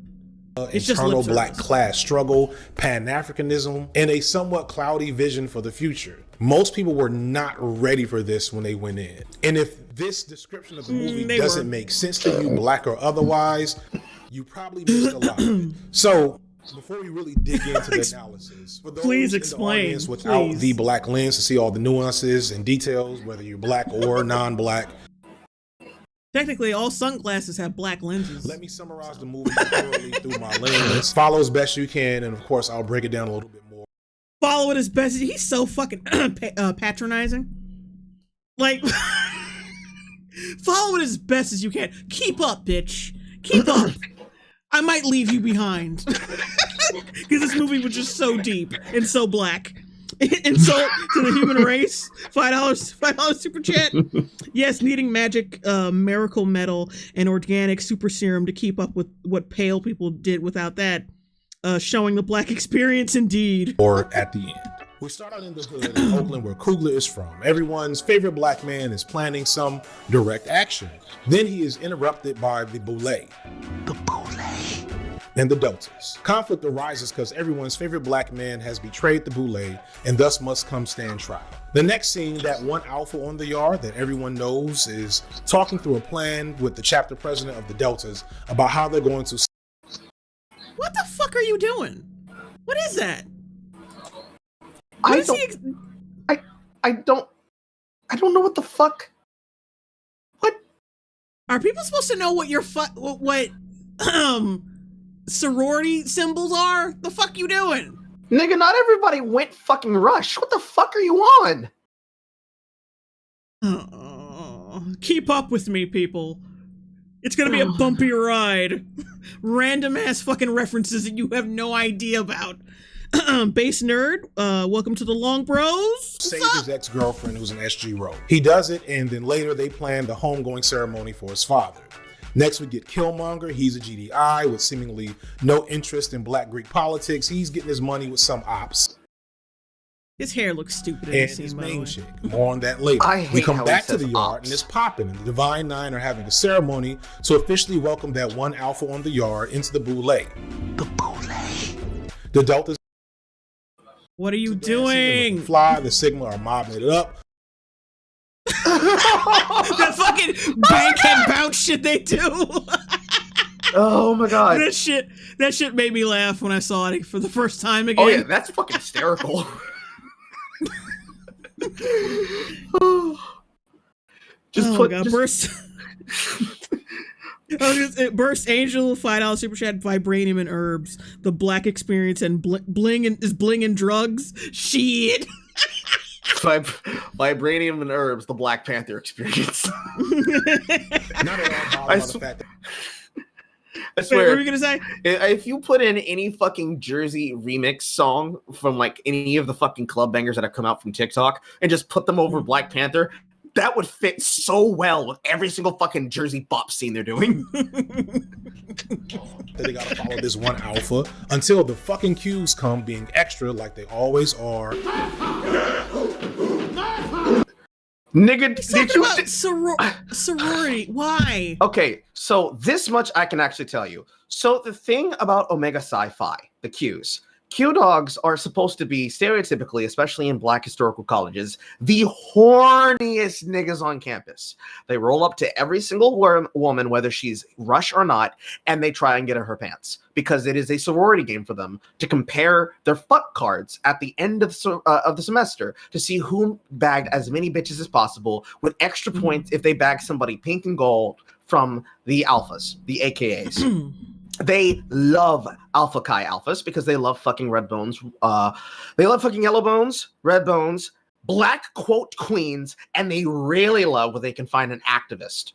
It's just internal Black class struggle, Pan-Africanism, and a somewhat cloudy vision for the future. Most people were not ready for this when they went in. And if this description of the movie doesn't make sense to you, Black or otherwise, you probably missed a lot of it. So before we really dig into the analysis, for those please in explain the audience without the Black lens to see all the nuances and details, whether you're Black or non-Black, Technically, all sunglasses have black lenses. Let me summarize the movie thoroughly through my lens. Follow as best you can, and of course, I'll break it down a little bit more. Follow it as best. He's so fucking patronizing. Like, follow it as best as you can. Keep up, bitch. Keep up. I might leave you behind. Because this movie was just so deep and so black. Insult to the human race. $5 super chat. Yes, needing magic, miracle metal, and organic super serum to keep up with what pale people did without that. Showing the black experience indeed. Or at the end. We start out in the hood in Oakland, where Coogler is from. Everyone's favorite black man is planning some direct action. Then he is interrupted by the Boule. The Boule. And the Deltas. Conflict arises because everyone's favorite black man has betrayed the Boule and thus must come stand trial. The next scene, that one alpha on the yard that everyone knows is talking through a plan with the chapter president of the Deltas about how they're going to... What the fuck are you doing? What is that? I don't know what the fuck. What? Are people supposed to know what your sorority symbols are? The fuck you doing? Nigga, not everybody went fucking Rush. What the fuck are you on? Keep up with me, people. It's gonna be a bumpy ride. Random ass fucking references that you have no idea about. Base nerd, welcome to the Long Bros. Save his ex-girlfriend who's an SG Rogue. He does it, and then later they plan the homegoing ceremony for his father. Next, we get Killmonger. He's a GDI with seemingly no interest in Black Greek politics. He's getting his money with some ops. His hair looks stupid in And this scene, his by the main way. chick. More on that later. We come back to the yard and it's popping. And the Divine Nine are having a ceremony to officially welcome that one alpha on the yard into the Boule. The Boule. The Deltas. What are you doing? Fly, the Sigma are mobbing it up. That fucking bankhead bounce shit they do. Oh my god. That shit made me laugh when I saw it for the first time again. Oh yeah, that's fucking hysterical. Burst Angel, $5 super chat, vibranium and herbs, the black experience, and bling and drugs. Shit. Vibranium and herbs, the Black Panther experience. I swear. Wait, what were you gonna say? If you put in any fucking Jersey remix song from like any of the fucking club bangers that have come out from TikTok and just put them over Black Panther, that would fit so well with every single fucking Jersey bop scene they're doing. They gotta follow this one alpha until the fucking cues come, being extra like they always are. Nigga, did you sorority? Why? Okay, so this much I can actually tell you. So the thing about Omega Sci-Fi, the Qs, Q dogs are supposed to be stereotypically, especially in Black historical colleges, the horniest niggas on campus. They roll up to every single woman, whether she's Rush or not, and they try and get in her pants because it is a sorority game for them to compare their fuck cards at the end of the semester to see who bagged as many bitches as possible, with extra points if they bag somebody pink and gold from the alphas, the AKAs. They love Alpha Chi alphas because they love fucking red bones. They love fucking yellow bones, red bones, black quote queens, and they really love when they can find an activist.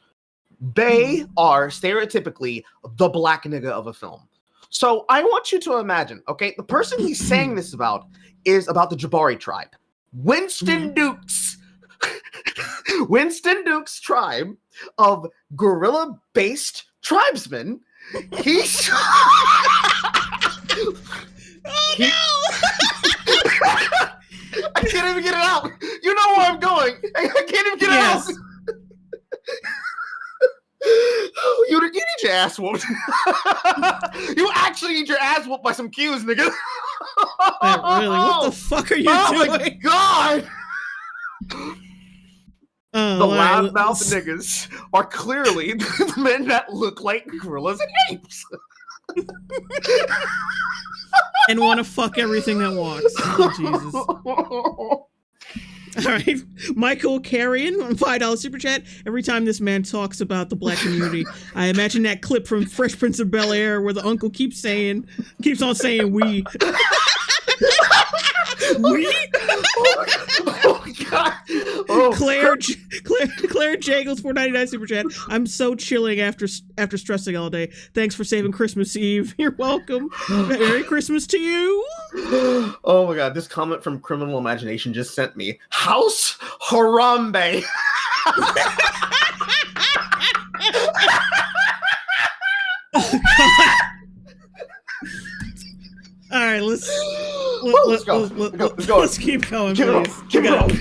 They are stereotypically the black nigga of a film. So I want you to imagine, okay, the person he's saying this about is about the Jabari tribe. Winston Duke's tribe of guerrilla-based tribesmen. He's I can't even get it out. You know where I'm going. I can't even get it out. You need your ass whooped. You actually need your ass whooped by some Qs, nigga. Really? What the fuck are you doing? Oh my god. The loudmouth niggas are clearly the men that look like gorillas and apes. And want to fuck everything that walks. Oh, Jesus. All right, Michael Carrion on $5 super chat. Every time this man talks about the black community, I imagine that clip from Fresh Prince of Bel-Air where the uncle keeps on saying we. We? Oh God! Oh, Claire Jagles, $4.99 super chat. I'm so chilling after stressing all day. Thanks for saving Christmas Eve. You're welcome. Merry Christmas to you. Oh my God! This comment from Criminal Imagination just sent me House Harambe. All right, let's go. Let's keep going, please. Keep going.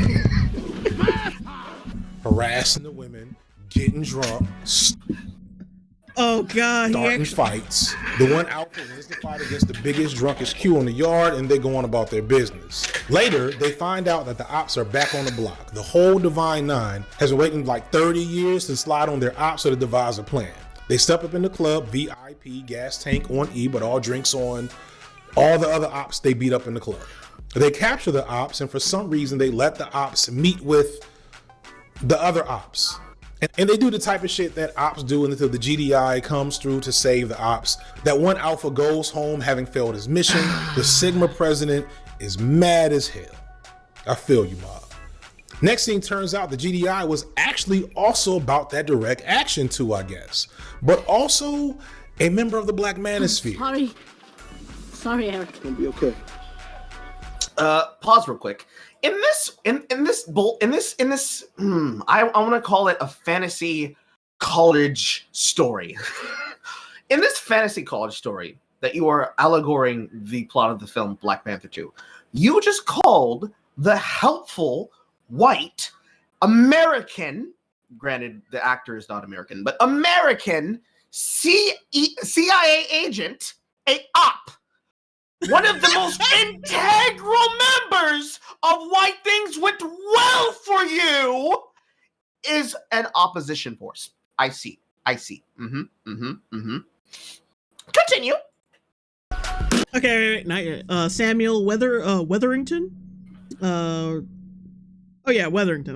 Harassing the women, getting drunk, oh God, starting fights. The one alpha wins the fight against the biggest, drunkest Q in the yard, and they go on about their business. Later, they find out that the ops are back on the block. The whole Divine Nine has been waiting like 30 years to slide on their ops or to devise a plan. They step up in the club, VIP, gas tank on E, but all drinks on all the other ops they beat up in the club. They capture the ops, and for some reason, they let the ops meet with the other ops. And they do the type of shit that ops do until the GDI comes through to save the ops. That one alpha goes home having failed his mission. The Sigma president is mad as hell. I feel you, Bob. Next thing turns out the GDI was actually also about that direct action too, I guess. But also a member of the Black Manosphere. Sorry, Eric. It's gonna be okay. Pause real quick. I want to call it a fantasy college story. In this fantasy college story that you are allegoring the plot of the film Black Panther 2, you just called the helpful white American, granted the actor is not American, but American CIA agent a op. One of the most integral members of Why Things Went Well for You is an opposition force. I see. Continue. Okay, wait, not yet. Samuel Weatherington? Weatherington,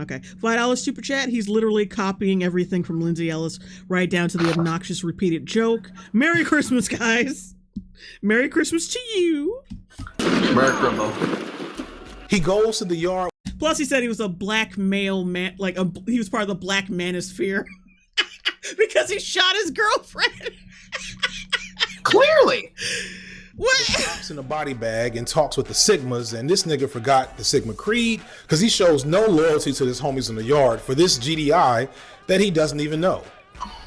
okay. $5 super chat. He's literally copying everything from Lindsay Ellis right down to the obnoxious repeated joke. Merry Christmas, guys. Merry Christmas to you. Merry Christmas. He goes to the yard. Plus, he said he was a black male man, he was part of the Black Manosphere because he shot his girlfriend. Clearly. What? He pops in a body bag and talks with the Sigmas, and this nigga forgot the Sigma Creed because he shows no loyalty to his homies in the yard for this GDI that he doesn't even know.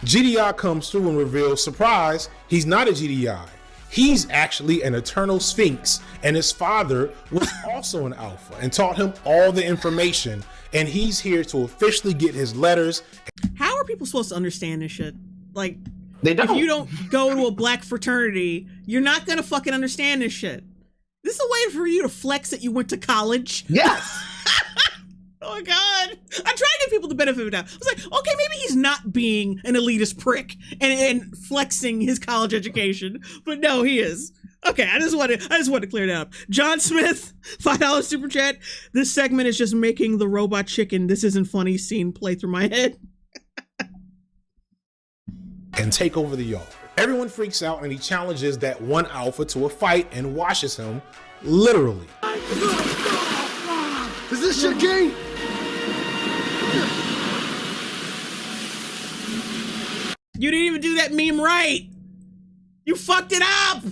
GDI comes through and reveals, surprise, he's not a GDI. He's actually an eternal sphinx, and his father was also an alpha and taught him all the information, and he's here to officially get his letters. How are people supposed to understand this shit? Like, they don't. If you don't go to a black fraternity, you're not gonna fucking understand this shit. This is a way for you to flex that you went to college. Yes. Oh my God. I tried to give people the benefit of the doubt. I was like, okay, maybe he's not being an elitist prick and flexing his college education, but no, he is. Okay, I just wanted to clear that up. John Smith, $5 super chat. This segment is just making the robot chicken "this isn't funny" scene play through my head. And take over the yard. Everyone freaks out and he challenges that one alpha to a fight and washes him, literally. Is this your game? You didn't even do that meme right. You fucked it up.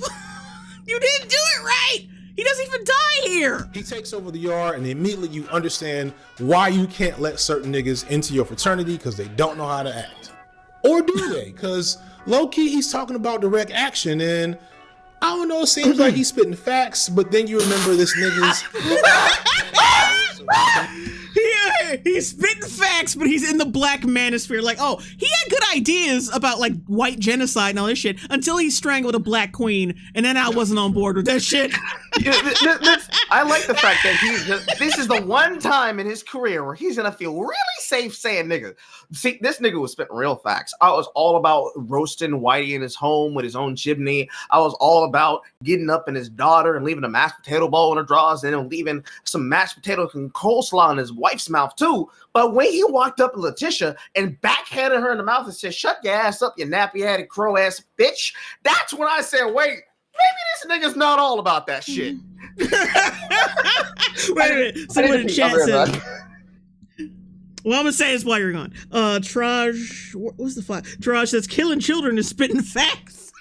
You didn't do it right. He doesn't even die here. He takes over the yard and immediately you understand why you can't let certain niggas into your fraternity because they don't know how to act. Or do they? Because low-key he's talking about direct action and I don't know, it seems like he's spitting facts, but then you remember this nigga's... He's spitting facts, but he's in the black manosphere. Like, oh, he had good ideas about like white genocide and all this shit until he strangled a black queen, and then I wasn't on board with that shit. I like the fact that this is the one time in his career where he's gonna feel really safe saying nigga. See, this nigga was spitting real facts. I was all about roasting Whitey in his home with his own chimney. I was all about getting up in his daughter and leaving a mashed potato bowl in her drawers and then leaving some mashed potatoes and coleslaw in his wife's mouth too. But when he walked up to Letitia and backhanded her in the mouth and said, "Shut your ass up, you nappy-headed crow-ass bitch," that's when I said, wait, maybe this nigga's not all about that shit. Wait a minute. Someone in chat said, well, I'm gonna say this while you're gone. Traj, what's the fuck? Traj says killing children is spitting facts.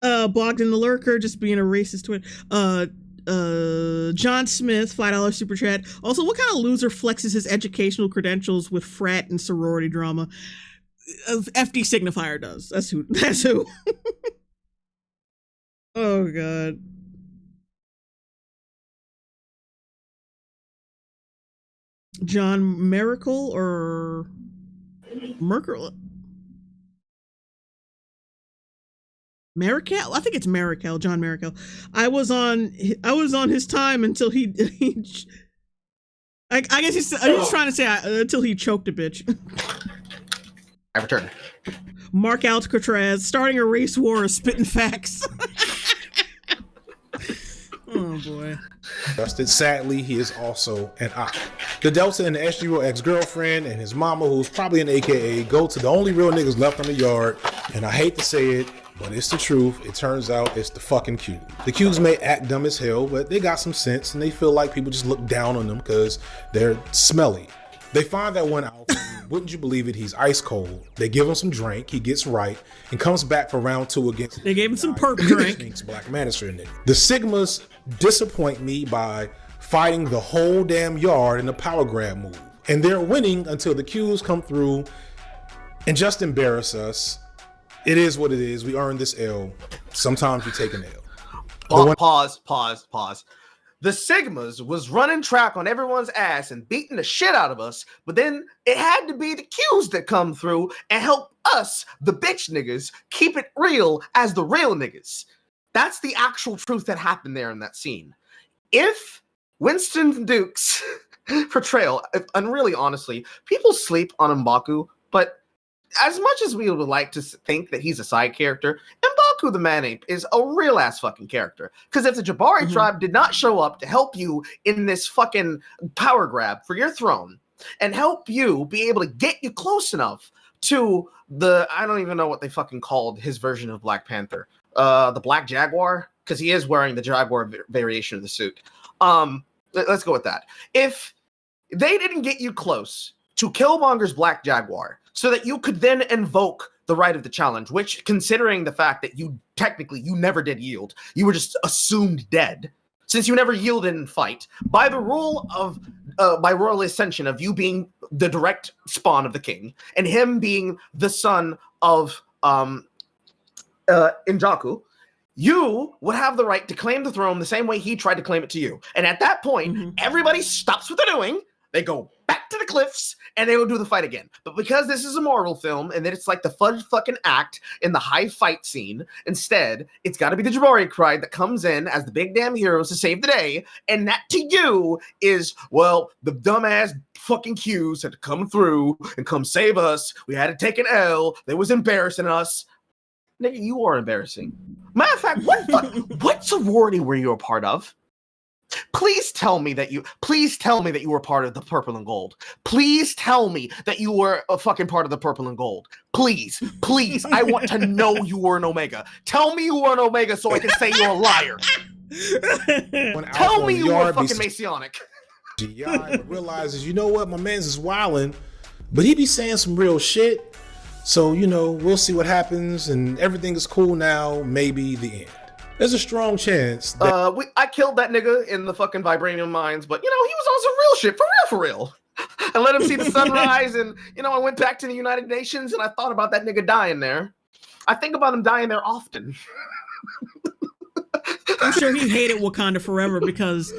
Blogged in the lurker, just being a racist twit. John Smith, $5 super chat. Also, what kind of loser flexes his educational credentials with frat and sorority drama? FD Signifier does. That's who. That's who. Oh god. John Miracle or Merkel? Marikel? I think it's Marikel. John Marikel. I was on his time until he I guess he's trying to say until he choked a bitch. I return. Mark Alcatraz starting a race war of spitting facts. Oh boy. Justin, sadly, he is also an op. The Delta and the SG ex-girlfriend and his mama, who's probably an AKA, go to the only real niggas left on the yard. And I hate to say it, but it's the truth. It turns out it's the fucking Q. The Qs may act dumb as hell, but they got some sense and they feel like people just look down on them because they're smelly. They find that one out. Wouldn't you believe it? He's ice cold. They give him some drink. He gets right and comes back for round 2 against. They gave him some perp drink. Black Manosphere nigga. The Sigmas disappoint me by fighting the whole damn yard in a power grab move, and they're winning until the Qs come through and just embarrass us. It is what it is. We earned this L. Sometimes we take an L. Pause. The Sigmas was running track on everyone's ass and beating the shit out of us, but then it had to be the Qs that come through and help us, the bitch niggas, keep it real as the real niggas. That's the actual truth that happened there in that scene. If Winston Duke's portrayal, and really honestly, people sleep on M'Baku, but as much as we would like to think that he's a side character, M'Baku the Man-Ape is a real-ass fucking character. Because if the Jabari tribe did not show up to help you in this fucking power grab for your throne, and help you be able to get you close enough to the, I don't even know what they fucking called his version of Black Panther, the Black Jaguar, because he is wearing the Jaguar variation of the suit. Let's go with that. If they didn't get you close to Killmonger's Black Jaguar, so that you could then invoke the right of the challenge, which, considering the fact that you never did yield, you were just assumed dead, since you never yielded in fight, by the rule of, by royal ascension of you being the direct spawn of the king, and him being the son of Injaku, you would have the right to claim the throne the same way he tried to claim it to you. And at that point, everybody stops what they're doing, they go back to the cliffs, and they will do the fight again. But because this is a Marvel film, and then it's like the fun fucking act in the high fight scene, instead, it's got to be the Jabari tribe that comes in as the big damn heroes to save the day, and that to you is, well, the dumbass fucking Qs had to come through and come save us. We had to take an L. They was embarrassing us. Nigga, you are embarrassing. Matter of fact, what sorority were you a part of? Please tell me that you were part of the Purple and Gold. Please tell me that you were a fucking part of the Purple and Gold. Please, I want to know you were an Omega. Tell me you were an Omega so I can say you're a liar. Tell me you were fucking Messianic. GI realizes, you know what, my man's is wilding, but he be saying some real shit. So, you know, we'll see what happens, and everything is cool now, maybe the end. There's a strong chance that I killed that nigga in the fucking vibranium mines, but you know, he was on some real shit, for real. I let him see the sunrise, and you know, I went back to the United Nations and I thought about that nigga dying there. I think about him dying there often. I'm sure he hated Wakanda forever because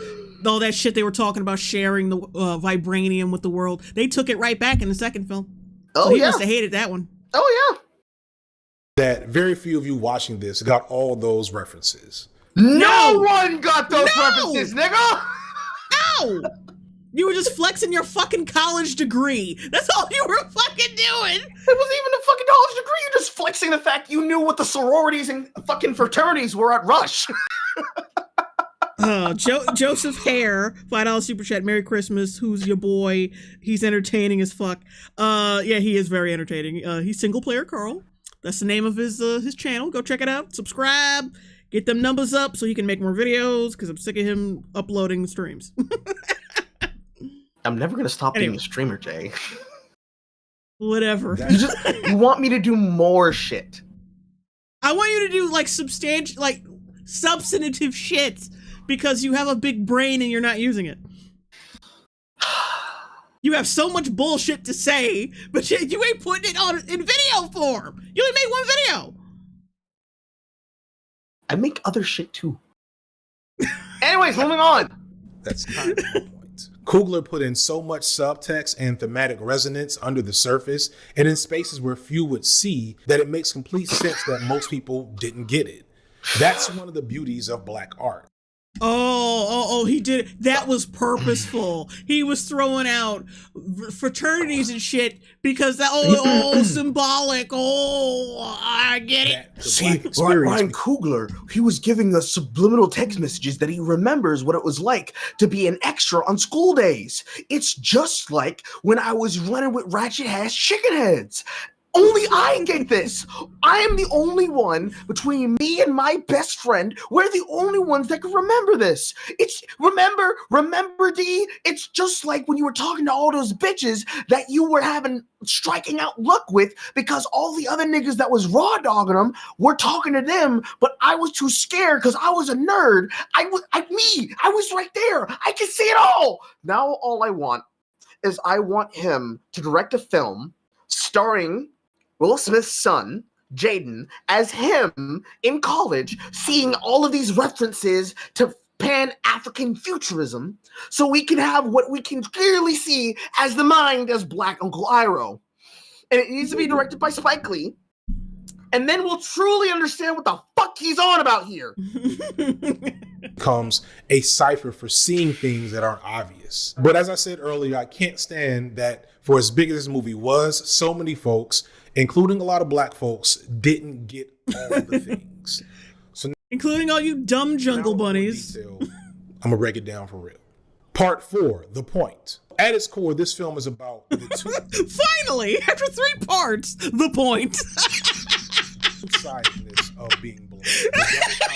all that shit they were talking about sharing the vibranium with the world. They took it right back in the second film. Oh, so he yeah. must have hated that one. Oh, yeah. That very few of you watching this got all those references. No one got those references, nigga! No! You were just flexing your fucking college degree. That's all you were fucking doing. It wasn't even a fucking college degree. You're just flexing the fact you knew what the sororities and fucking fraternities were at Rush. Joseph Hare, $5 super chat. Merry Christmas. Who's your boy? He's entertaining as fuck. Yeah, he is very entertaining. He's Single Player Carl. That's the name of his channel. Go check it out. Subscribe. Get them numbers up so he can make more videos, because I'm sick of him uploading streams. I'm never gonna stop being a streamer, Jay. Whatever. You want me to do more shit. I want you to do like substantive shit, because you have a big brain and you're not using it. You have so much bullshit to say, but you ain't putting it in video form. You only made one video. I make other shit too. Anyways, moving on. That's kind of the point. Coogler put in so much subtext and thematic resonance under the surface and in spaces where few would see that it makes complete sense that most people didn't get it. That's one of the beauties of black art. Oh, he did it. That was purposeful. He was throwing out fraternities and shit because that, symbolic. Oh, I get it. See, Ryan Coogler, he was giving us subliminal text messages that he remembers what it was like to be an extra on school days. It's just like when I was running with ratchet ass chicken heads. Only I get this. I am the only one between me and my best friend. We're the only ones that can remember this. It's remember, D. It's just like when you were talking to all those bitches that you were having striking out luck with, because all the other niggas that was raw dogging them were talking to them, but I was too scared because I was a nerd. I was right there. I can see it all. Now all I want is I want him to direct a film starring Will Smith's son, Jaden, as him in college, seeing all of these references to Pan-African futurism, so we can have what we can clearly see as the mind as Black Uncle Iroh. And it needs to be directed by Spike Lee, and then we'll truly understand what the fuck he's on about here. Becomes a cipher for seeing things that aren't obvious. But as I said earlier, I can't stand that for as big as this movie was, so many folks, including a lot of black folks, didn't get all the things. So, including all you dumb jungle bunnies. I'm gonna break it down for real. Part 4, The Point. At its core, this film is about the two. Finally, after 3 parts, The Point. Sidedness of being black, the double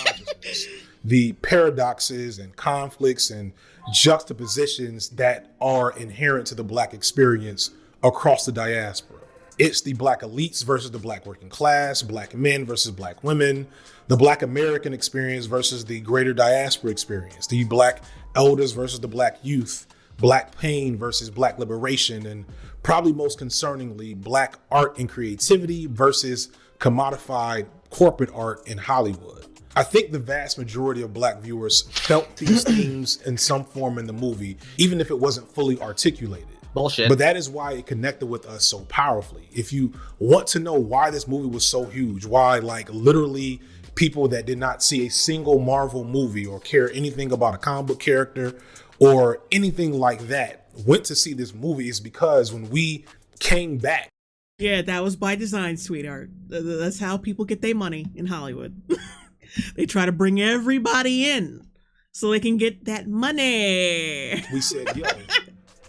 consciousness, the paradoxes and conflicts and juxtapositions that are inherent to the black experience across the diaspora. It's the black elites versus the black working class, black men versus black women, the black American experience versus the greater diaspora experience, the black elders versus the black youth, black pain versus black liberation, and probably most concerningly, black art and creativity versus commodified corporate art in Hollywood. I think the vast majority of black viewers felt these themes in some form in the movie, even if it wasn't fully articulated. Bullshit. But that is why it connected with us so powerfully. If you want to know why this movie was so huge, why like literally people that did not see a single Marvel movie or care anything about a comic book character or anything like that went to see this movie, is because when we came back. Yeah, that was by design, sweetheart. That's how people get their money in Hollywood. They try to bring everybody in so they can get that money. We said, yo,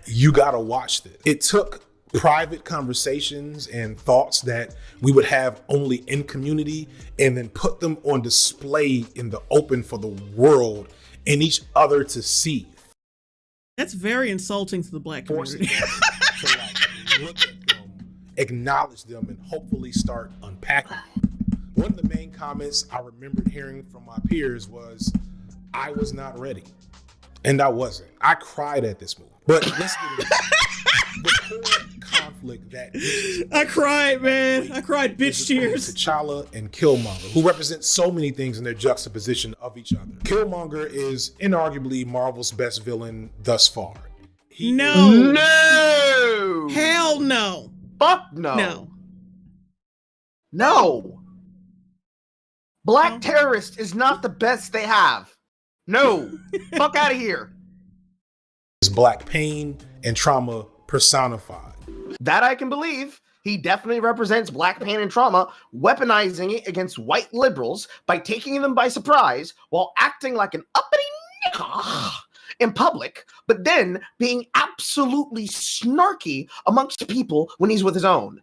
you gotta watch this. It took private conversations and thoughts that we would have only in community and then put them on display in the open for the world and each other to see. That's very insulting to the black community. To like look at them, acknowledge them, and hopefully start unpacking them. One of the main comments I remembered hearing from my peers was, I was not ready. And I wasn't. I cried at this movie. But let's get into the core conflict that I cried, man. I cried bitch tears. T'Challa and Killmonger, who represent so many things in their juxtaposition of each other. Killmonger is inarguably Marvel's best villain thus far. No. Hell no. Fuck no. No. Black Terrorist is not the best they have. No. Fuck out of here. Is black pain and trauma personified. That I can believe. He definitely represents black pain and trauma, weaponizing it against white liberals by taking them by surprise while acting like an uppity nigga in public, but then being absolutely snarky amongst people when he's with his own.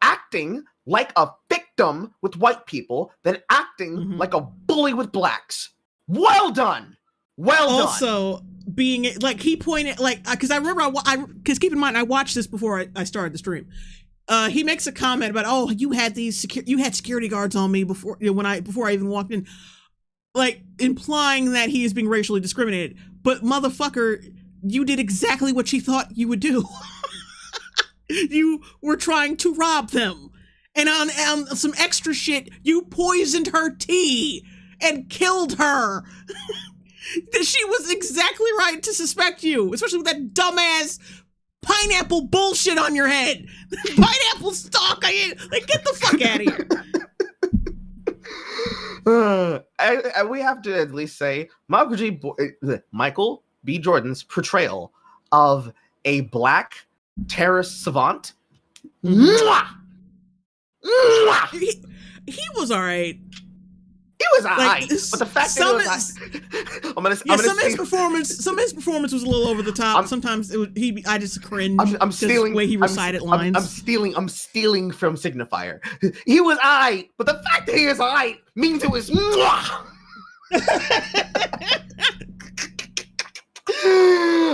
Acting like a victim with white people, then acting like a bully with blacks. Well done. Well done. Also, being like he pointed like because I remember because keep in mind I watched this before I started the stream. He makes a comment about, oh, you had security guards on me before before I even walked in, like implying that he is being racially discriminated. But motherfucker, you did exactly what she thought you would do. You were trying to rob them, and on some extra shit, you poisoned her tea and killed her. She was exactly right to suspect you, especially with that dumbass pineapple bullshit on your head. Pineapple stalk. Like, get the fuck out of here. We have to at least say Michael B. Jordan's portrayal of a black terrorist savant. Mwah! Mwah! He was all right. He was alright, but the fact that some of his performance was a little over the top. Sometimes I just cringe. I'm stealing the way he recited lines. I'm stealing from Signifier. He was alright, but the fact that he was alright means it was. All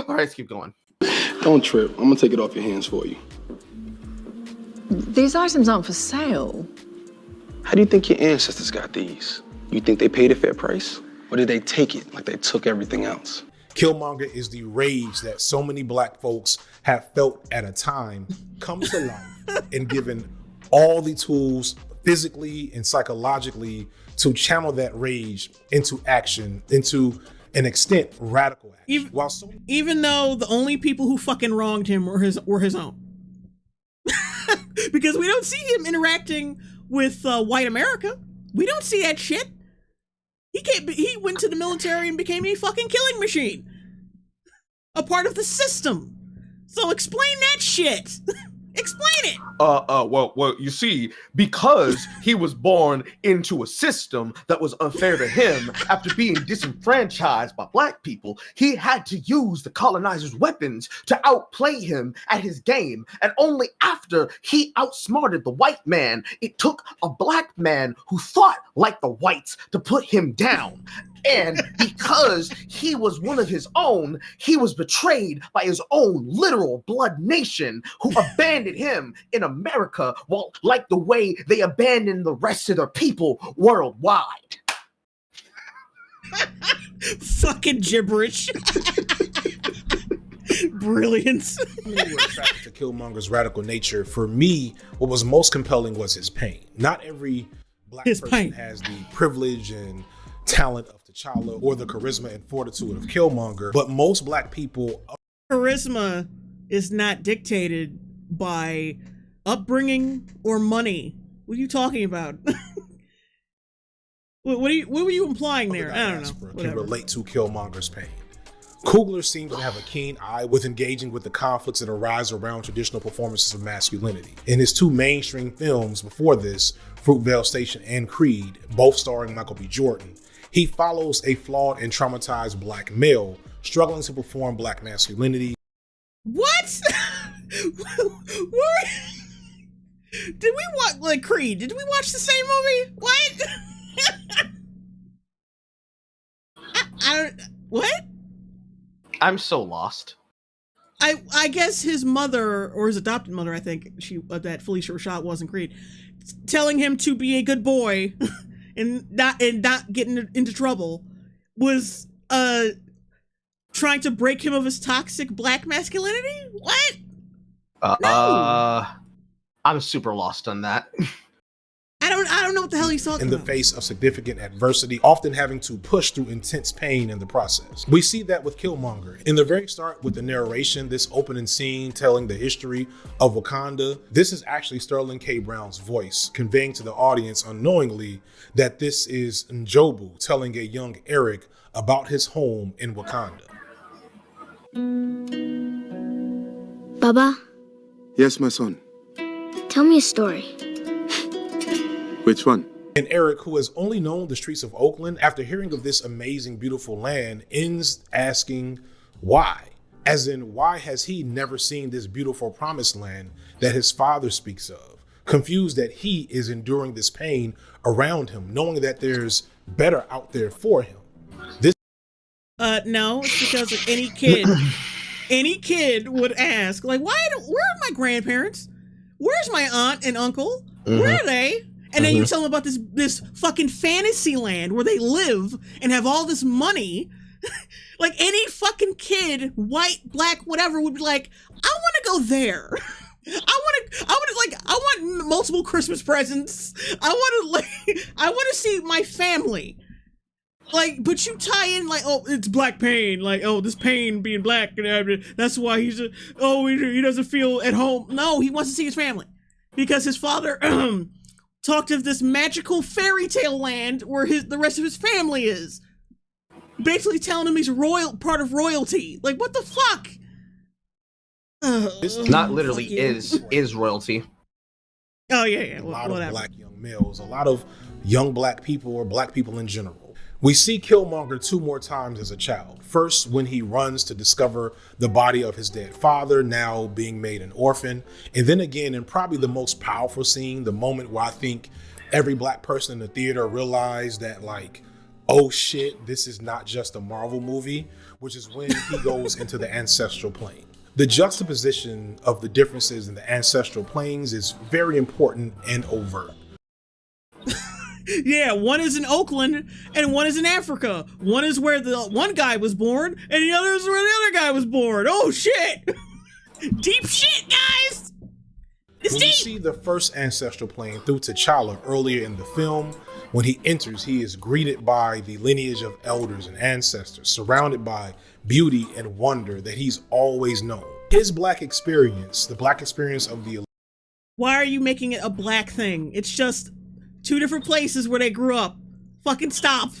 right, let's keep going. Don't trip. I'm gonna take it off your hands for you. These items aren't for sale. How do you think your ancestors got these? You think they paid a fair price? Or did they take it like they took everything else? Killmonger is the rage that so many black folks have felt at a time come to life and given all the tools physically and psychologically to channel that rage into action, into an extent radical action. Even though the only people who fucking wronged him were his own. Because we don't see him interacting with white America. We don't see that shit. He went to the military and became a fucking killing machine. A part of the system. So explain that shit. Explain it. Well, you see, because he was born into a system that was unfair to him after being disenfranchised by black people, he had to use the colonizers' weapons to outplay him at his game. And only after he outsmarted the white man, it took a black man who thought like the whites to put him down. And because he was one of his own, he was betrayed by his own literal blood nation who abandoned him in America, while like the way they abandoned the rest of their people worldwide. Fucking gibberish. Brilliance. We were attracted to Killmonger's radical nature. For me, what was most compelling was his pain. Not every black person has the privilege and talent of T'Challa or the charisma and fortitude of Killmonger, but most black people. Charisma is not dictated by upbringing or money. What are you talking about? what were you implying there? I don't know. Can relate to Killmonger's pain. Coogler seems to have a keen eye with engaging with the conflicts that arise around traditional performances of masculinity. In his two mainstream films before this, Fruitvale Station and Creed, both starring Michael B. Jordan, he follows a flawed and traumatized black male struggling to perform black masculinity. What? Did we watch like Creed? Did we watch the same movie? What? I don't. What? I'm so lost. I guess his mother, or his adopted mother, I think that Felicia Rashad was in Creed, telling him to be a good boy and not get into trouble, was trying to break him of his toxic black masculinity? What? I'm super lost on that. I don't know what the hell he's talking in the about. face of significant adversity, often having to push through intense pain in the process. We see that with Killmonger. In the very start with the narration, this opening scene telling the history of Wakanda, this is actually Sterling K. Brown's voice, conveying to the audience unknowingly that this is Njobu telling a young Eric about his home in Wakanda. Baba, Yes, my son. tell me a story. Which one? And Eric, who has only known the streets of Oakland, after hearing of this amazing, beautiful land, ends asking why. As in, why has he never seen this beautiful promised land that his father speaks of? Confused that he is enduring this pain around him, knowing that there's better out there for him. No, it's because of any kid would ask, like, where are my grandparents? Where's my aunt and uncle? Where are they? And then you tell them about this fucking fantasy land where they live and have all this money. Like any fucking kid, white, black, whatever, would be like, I want to go there. I want multiple Christmas presents. I want to see my family. Like, but you tie in like, oh, it's black pain. Like, oh, this pain being black, and that's why he doesn't feel at home. No, he wants to see his family because his father talked of this magical fairy tale land where the rest of his family is. Basically telling him he's part of royalty. Like, what the fuck? Not literally is royalty. Oh yeah. A lot of black young males, a lot of young black people or black people in general. We see Killmonger 2 more times as a child. First, when he runs to discover the body of his dead father, now being made an orphan. And then again, in probably the most powerful scene, the moment where I think every black person in the theater realized that, like, oh shit, this is not just a Marvel movie, which is when he goes into the ancestral plane. The juxtaposition of the differences in the ancestral planes is very important and overt. Yeah, one is in Oakland and one is in Africa. One is where the one guy was born and the other is where the other guy was born. Oh shit! Deep shit, guys! It's when deep! You see the first ancestral plane through T'Challa earlier in the film, when he enters, he is greeted by the lineage of elders and ancestors, surrounded by beauty and wonder that he's always known. His black experience, the black experience of the... Why are you making it a black thing? It's just 2 different places where they grew up. Fucking stop.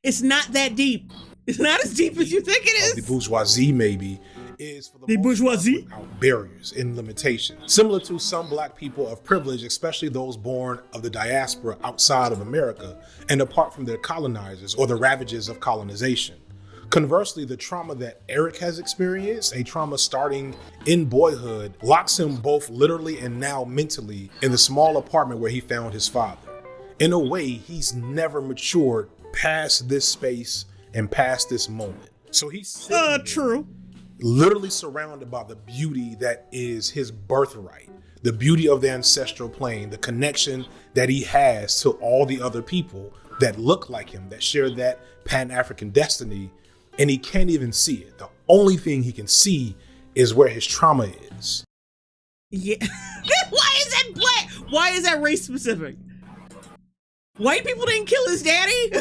It's not that deep. It's not as deep as you think it is. The bourgeoisie, maybe, is for the bourgeoisie without barriers and limitations. Similar to some black people of privilege, especially those born of the diaspora outside of America and apart from their colonizers or the ravages of colonization. Conversely, the trauma that Eric has experienced, a trauma starting in boyhood, locks him both literally and now mentally in the small apartment where he found his father. In a way, he's never matured past this space and past this moment. So he's true. Literally surrounded by the beauty that is his birthright, the beauty of the ancestral plane, the connection that he has to all the other people that look like him, that share that Pan-African destiny. And he can't even see it. The only thing he can see is where his trauma is. Yeah. Why is that black? Why is that race specific? White people didn't kill his daddy?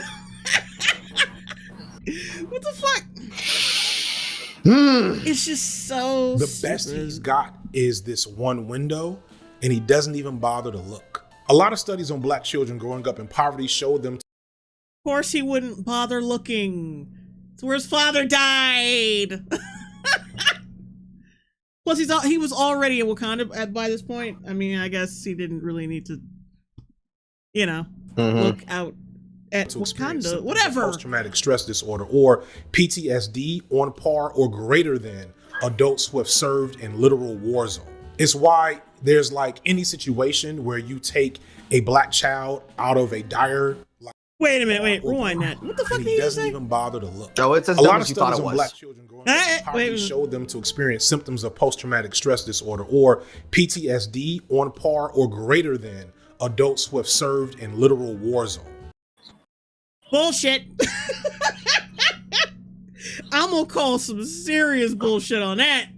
What the fuck? It's just so The best he's got is this one window, and he doesn't even bother to look. A lot of studies on black children growing up in poverty showed them. Of course he wouldn't bother looking. It's where his father died. Plus, he was already in Wakanda by this point. I mean, I guess he didn't really need to, look out at Wakanda. Whatever. Post-traumatic stress disorder or PTSD on par or greater than adults who have served in literal war zone. It's why there's like any situation where you take a black child out of a dire. Wait a minute, rewind that. What the fuck did he doesn't say? even bother to look. No, it's as a dumb lot as of you thought studies it on was. black children growing up in poverty showed them to experience symptoms of post-traumatic stress disorder or PTSD on par or greater than adults who have served in literal war zone. Bullshit. I'm gonna call some serious bullshit on that.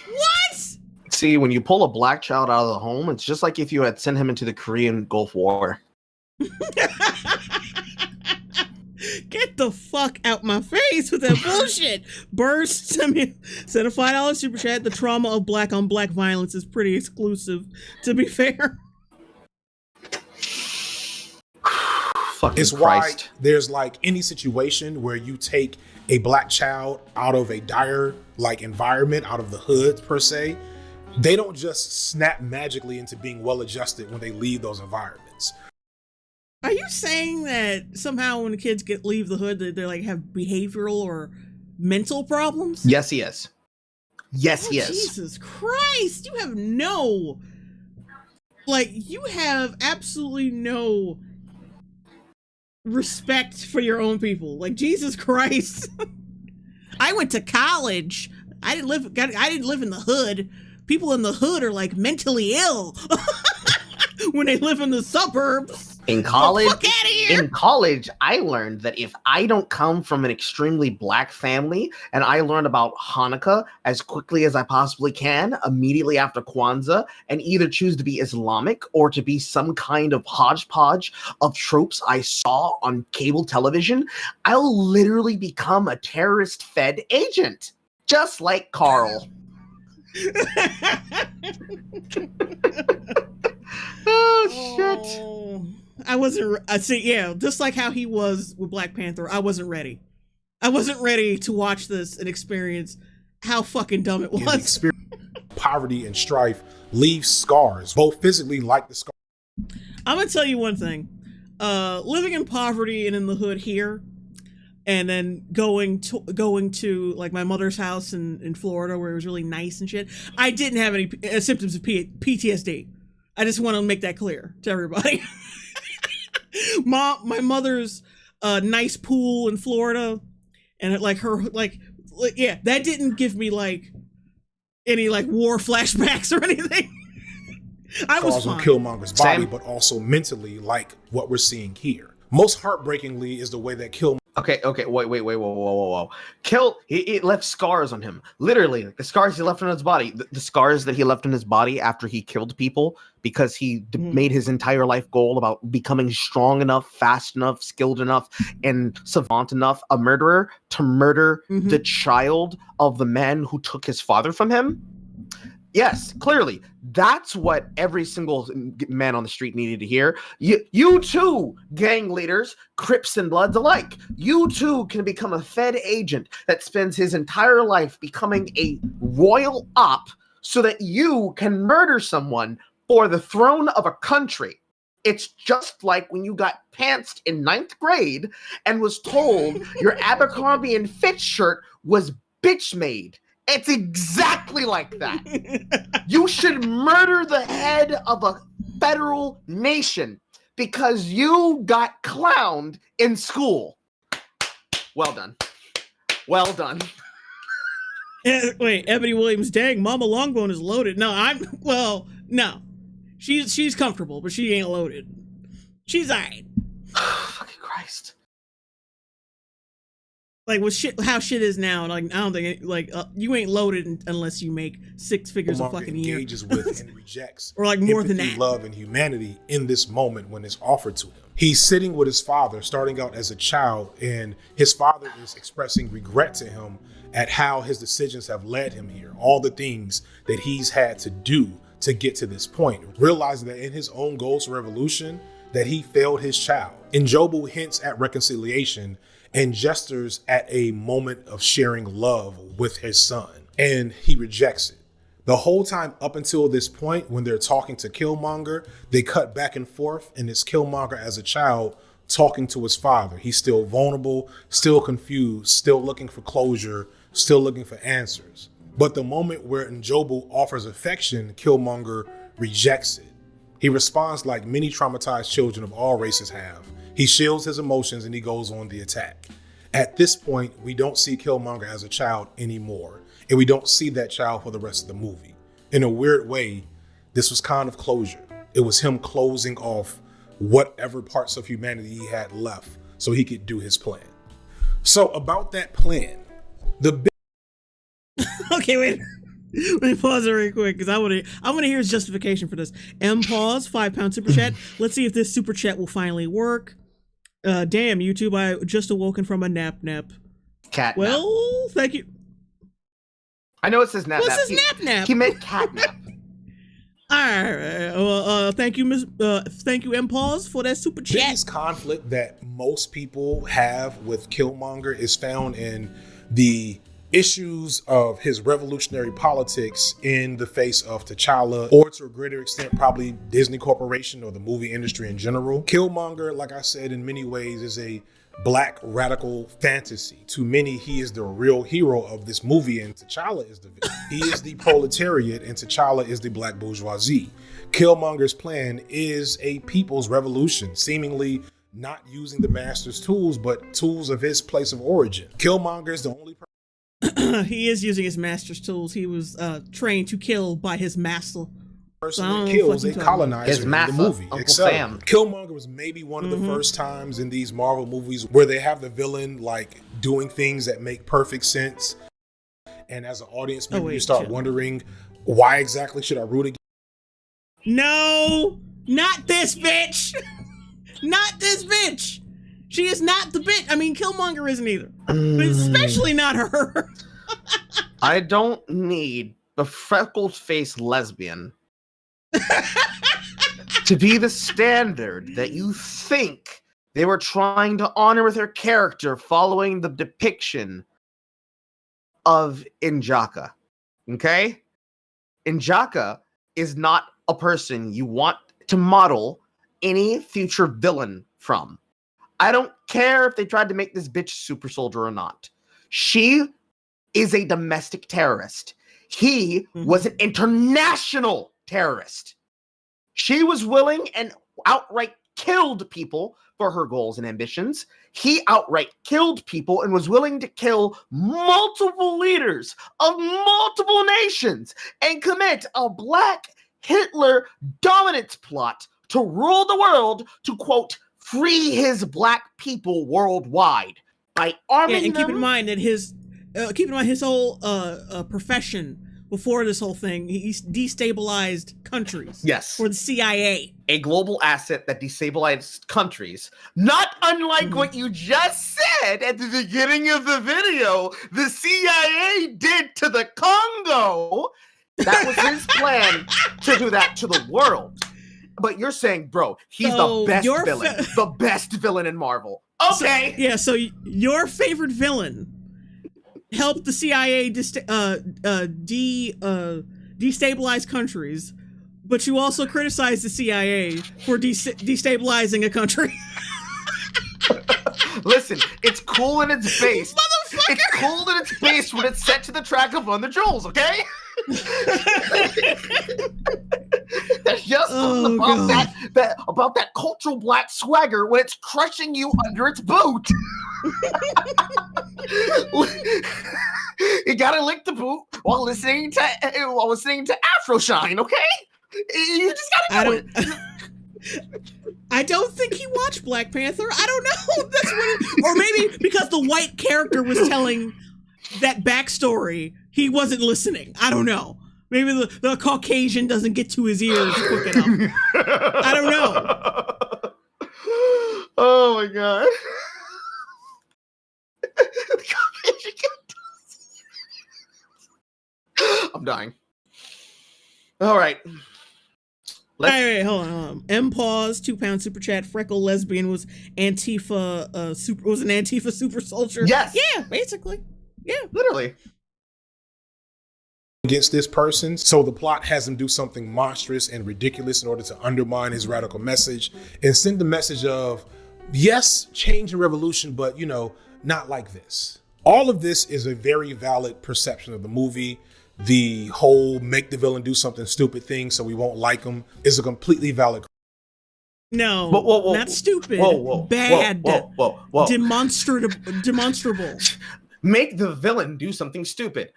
What? See, when you pull a black child out of the home, it's just like if you had sent him into the Korean Gulf War. Get the fuck out my face with that bullshit. Burst, send a $5 super chat. The trauma of black on black violence is pretty exclusive, to be fair. It's why there's like any situation where you take a black child out of a dire like environment, out of the hood per se, they don't just snap magically into being well adjusted when they leave those environments. Are you saying that somehow when the kids leave the hood, they like have behavioral or mental problems? Yes, he is. Yes, he is. Jesus Christ, you have no, like, you have absolutely no respect for your own people. Like, Jesus Christ. I went to college. I didn't live in the hood. People in the hood are like mentally ill when they live in the suburbs. In college, I learned that if I don't come from an extremely black family and I learn about Hanukkah as quickly as I possibly can, immediately after Kwanzaa, and either choose to be Islamic or to be some kind of hodgepodge of tropes I saw on cable television, I'll literally become a terrorist-fed agent, just like Carl. Oh, shit. I wasn't, just like how he was with Black Panther, I wasn't ready. I wasn't ready to watch this and experience how fucking dumb it was. Poverty and strife leave scars, both physically like the scars. I'm gonna tell you one thing. Living in poverty and in the hood here, and then going to like my mother's house in Florida where it was really nice and shit, I didn't have any symptoms of PTSD. I just want to make that clear to everybody. My mother's nice pool in Florida, and like her like that didn't give me like any like war flashbacks or anything. I was fine. On Killmonger's body, but also mentally, like what we're seeing here. Most heartbreakingly is the way that Killmonger. Okay, wait, whoa. It left scars on him. Literally, the scars he left on his body. The scars that he left on his body after he killed people because he made his entire life goal about becoming strong enough, fast enough, skilled enough, and savant enough, a murderer, to murder the child of the man who took his father from him. Yes, clearly. That's what every single man on the street needed to hear. You too, gang leaders, Crips and Bloods alike. You too can become a Fed agent that spends his entire life becoming a royal op so that you can murder someone for the throne of a country. It's just like when you got pantsed in 9th grade and was told your Abercrombie and Fitch shirt was bitch made. It's exactly like that. You should murder the head of a federal nation because you got clowned in school. Well done. Well done. Wait, Ebony Williams, dang, Mama Longbone is loaded. No. She's comfortable, but she ain't loaded. She's alright. Fucking Christ. Like with shit, how shit is now, like I don't think you ain't loaded unless you make 6 figures a fucking year. Engages with and rejects, or like more empathy, than that. Love and humanity in this moment when it's offered to him. He's sitting with his father, starting out as a child, and his father is expressing regret to him at how his decisions have led him here. All the things that he's had to do to get to this point, realizing that in his own goals for revolution, that he failed his child. Njobu hints at reconciliation and gestures at a moment of sharing love with his son, and he rejects it. The whole time up until this point, when they're talking to Killmonger, they cut back and forth, and it's Killmonger as a child talking to his father. He's still vulnerable, still confused, still looking for closure, still looking for answers. But the moment where Njobu offers affection, Killmonger rejects it. He responds like many traumatized children of all races have. He shields his emotions and he goes on the attack. At this point, we don't see Killmonger as a child anymore, and we don't see that child for the rest of the movie. In a weird way, this was kind of closure. It was him closing off whatever parts of humanity he had left so he could do his plan. So about that plan, The Okay, wait. Let me pause it real quick because I want to hear his justification for this. Pause, £5 super chat. Let's see if this super chat will finally work. Damn, YouTube, I just awoken from a nap. Cat Well, nap. Thank you. I know it says nap. What's his nap? He meant cat nap. All right. Well, thank you, Pause, for that super chat. The biggest conflict that most people have with Killmonger is found in the issues of his revolutionary politics in the face of T'Challa, or to a greater extent, probably Disney Corporation or the movie industry in general. Killmonger, like I said, in many ways is a black radical fantasy. To many, he is the real hero of this movie, and T'Challa is the villain. He is the proletariat, and T'Challa is the black bourgeoisie. Killmonger's plan is a people's revolution, seemingly not using the master's tools, but tools of his place of origin. Killmonger is the only person. He is using his master's tools. He was trained to kill by his master. Person that kills a colonizer in the movie. Killmonger was maybe one of the first times in these Marvel movies where they have the villain like doing things that make perfect sense. And as an audience member, you start wondering, why exactly should I root against? No, not this bitch. Not this bitch. She is not the bitch. I mean, Killmonger isn't either. But especially not her. I don't need the freckled-faced lesbian to be the standard that you think they were trying to honor with her character following the depiction of N'Jaka. Okay? N'Jaka is not a person you want to model any future villain from. I don't care if they tried to make this bitch super soldier or not. She is a domestic terrorist. He was an international terrorist. She was willing and outright killed people for her goals and ambitions. He outright killed people and was willing to kill multiple leaders of multiple nations and commit a black Hitler dominance plot to rule the world to, quote, free his black people worldwide by arming and them. keep in mind that his whole profession before this whole thing, he destabilized countries. Yes. For the CIA. A global asset that destabilized countries. Not unlike what you just said at the beginning of the video, the CIA did to the Congo. That was his plan to do that to the world. But you're saying, bro, he's the best villain. The best villain in Marvel. Okay. So your favorite villain helped the CIA destabilize countries, but you also criticize the CIA for destabilizing a country. Listen, it's cool in its base. It's cool in its base when it's set to the track of On the Jewels, okay? There's just something about that cultural black swagger when it's crushing you under its boot. You gotta lick the boot while listening to Afro Shine, okay? You just gotta do it. I don't think he watched Black Panther. I don't know. That's what or maybe because the white character was telling that backstory, he wasn't listening. I don't know. Maybe the Caucasian doesn't get to his ears quick enough. I don't know. Oh my god. I'm dying. All right. Wait, hold on. Pause, £2 super chat. Freckle lesbian was an Antifa super soldier. Yes. Yeah, basically. Yeah. Literally. Against this person, so the plot has him do something monstrous and ridiculous in order to undermine his radical message and send the message of, yes, change and revolution, but not like this. All of this is a very valid perception of the movie. The whole make the villain do something stupid thing so we won't like him is a completely valid. No, whoa, not stupid. Whoa, bad. Whoa. Demonstrable. Make the villain do something stupid.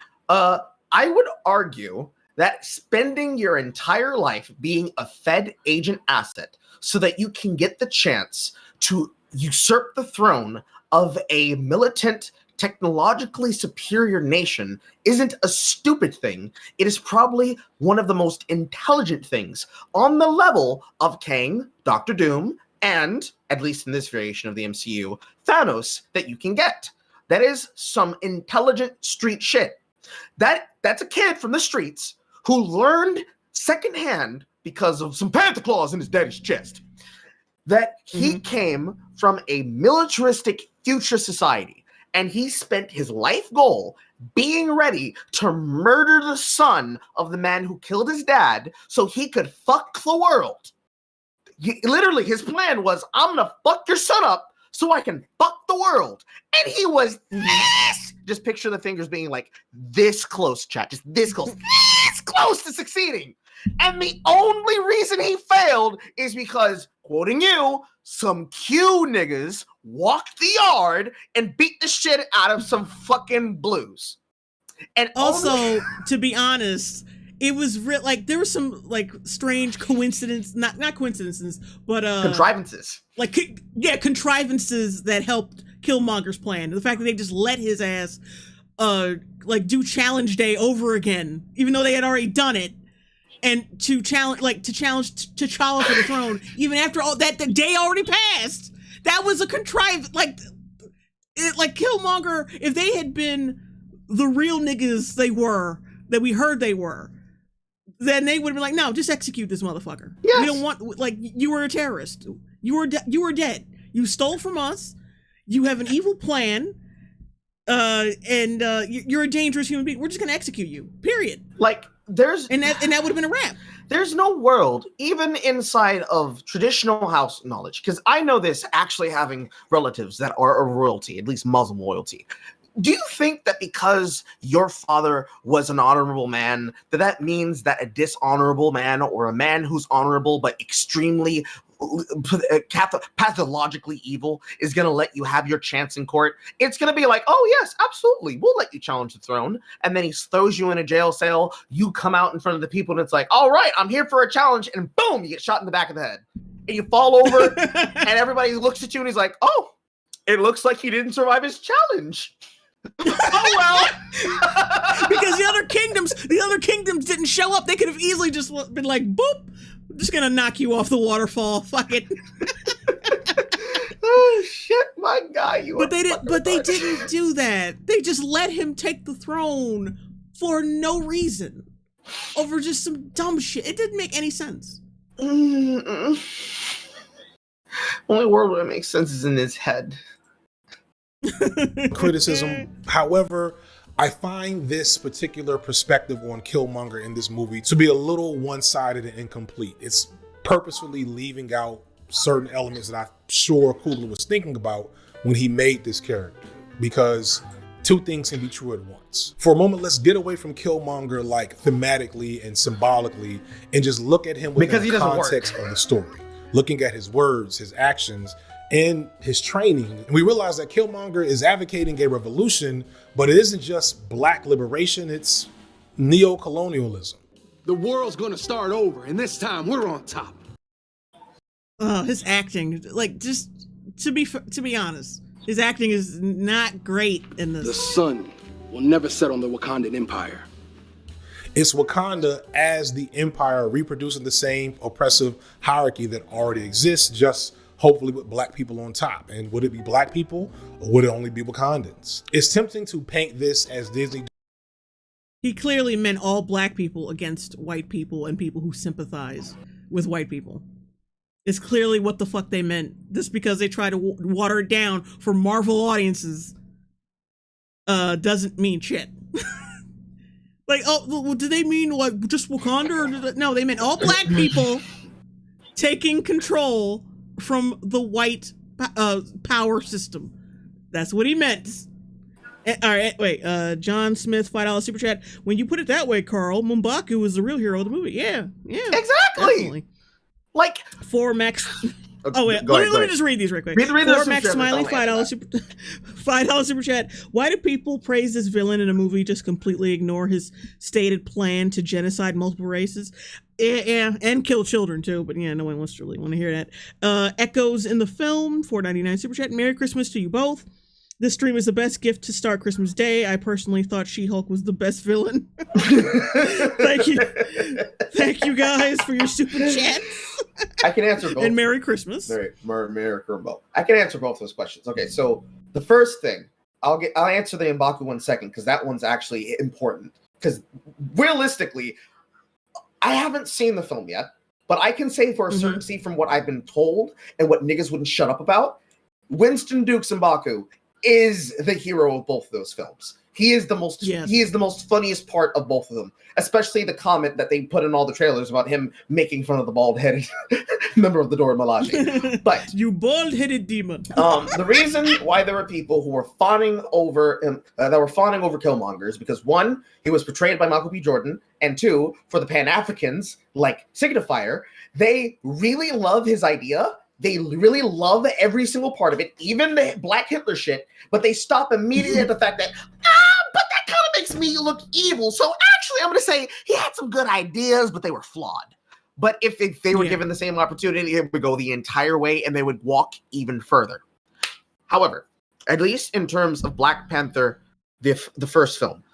I would argue that spending your entire life being a Fed agent asset so that you can get the chance to usurp the throne of a militant technologically superior nation isn't a stupid thing. It is probably one of the most intelligent things on the level of Kang, Doctor Doom, and, at least in this variation of the MCU, Thanos that you can get. That is some intelligent street shit. That's a kid from the streets who learned secondhand because of some panther claws in his daddy's chest that he came from a militaristic future society, and he spent his life goal being ready to murder the son of the man who killed his dad so he could fuck the world. Literally, his plan was, I'm gonna fuck your son up so I can fuck the world. And he was this. Just picture the fingers being like this close, chat. Just this close to succeeding. And the only reason he failed is because, quoting you, some Q niggas walked the yard and beat the shit out of some fucking blues. And also, to be honest, it was like there was some like strange coincidence, not coincidences, but contrivances. Contrivances that helped Killmonger's plan. The fact that they just let his ass like do challenge day over again, even though they had already done it. And to challenge T'Challa for the throne, even after all that, the day already passed. That was a like Killmonger. If they had been the real niggas they were, that we heard they were, then they would have been like, no, just execute this motherfucker. Yes. We don't want, like, you were a terrorist. You were dead. You stole from us. You have an evil plan. And you're a dangerous human being. We're just gonna execute you. Period. Like. And that would have been a wrap. There's no world, even inside of traditional house knowledge, because I know this actually having relatives that are a royalty, at least Muslim royalty. Do you think that because your father was an honorable man, that means that a dishonorable man or a man who's honorable but extremely pathologically evil is going to let you have your chance in court? It's going to be like, oh yes, absolutely, we'll let you challenge the throne. And then he throws you in a jail cell, you come out in front of the people, and it's like, all right, I'm here for a challenge, and boom, you get shot in the back of the head. And you fall over, and everybody looks at you, and he's like, oh, it looks like he didn't survive his challenge. Oh well. Because the other kingdoms didn't show up. They could have easily just been like, boop, I'm just gonna knock you off the waterfall. Fuck it. Oh shit, my guy! But they didn't do that. They just let him take the throne for no reason, over just some dumb shit. It didn't make any sense. Only world where it makes sense is in his head. Criticism. However, I find this particular perspective on Killmonger in this movie to be a little one-sided and incomplete. It's purposefully leaving out certain elements that I'm sure Coogler was thinking about when he made this character, because two things can be true at once. For a moment, let's get away from Killmonger, like thematically and symbolically, and just look at him within the context of the story. Looking at his words, his actions, and his training. And we realize that Killmonger is advocating a revolution, but it isn't just black liberation, it's neo-colonialism. The world's gonna start over, and this time we're on top. Oh, his acting, like, just to be honest, his acting is not great in this. The sun will never set on the Wakandan Empire. It's Wakanda as the empire reproducing the same oppressive hierarchy that already exists, just hopefully with black people on top. And would it be black people, or would it only be Wakandans? It's tempting to paint this as Disney. He clearly meant all black people against white people and people who sympathize with white people. It's clearly what the fuck they meant. Just because they try to water it down for Marvel audiences doesn't mean shit. Like, oh, well, did they mean like just Wakanda? Or no, they meant all black people taking control from the white power system. That's what he meant. All right, wait. John Smith, $5 super chat. When you put it that way, Carl, M'Baku is the real hero of the movie. Yeah, exactly. Definitely. Like 4Max. Oh wait, let me just read these right quick. 4Max Smiley, $5 super chat. Why do people praise this villain in a movie, just completely ignore his stated plan to genocide multiple races? Yeah, and kill children too, but yeah, no one wants to really want to hear that. Echoes in the film, $4.99 super chat. Merry Christmas to you both. This stream is the best gift to start Christmas Day. I personally thought She-Hulk was the best villain. Thank you guys for your super chats. I can answer both. And Merry Christmas. Merry Christmas. I can answer both those questions. Okay, so the first thing, I'll answer the M'Baku one second because that one's actually important. Because realistically, I haven't seen the film yet, but I can say for a certainty from what I've been told and what niggas wouldn't shut up about, Winston Duke's M'Baku is the hero of both of those films. He is the most he is the most funniest part of both of them, especially the comment that they put in all the trailers about him making fun of the bald-headed member of the Dora Milaje. But you bald-headed demon. The reason why there were people who were fawning over Killmonger is because one, he was portrayed by Michael B. Jordan, and two, for the Pan-Africans like Signifier, they really love his idea. They really love every single part of it, even the Black Hitler shit, but they stop immediately at the fact that, but that kind of makes me look evil. So actually, I'm going to say he had some good ideas, but they were flawed. But if they were given the same opportunity, it would go the entire way and they would walk even further. However, at least in terms of Black Panther, the first film,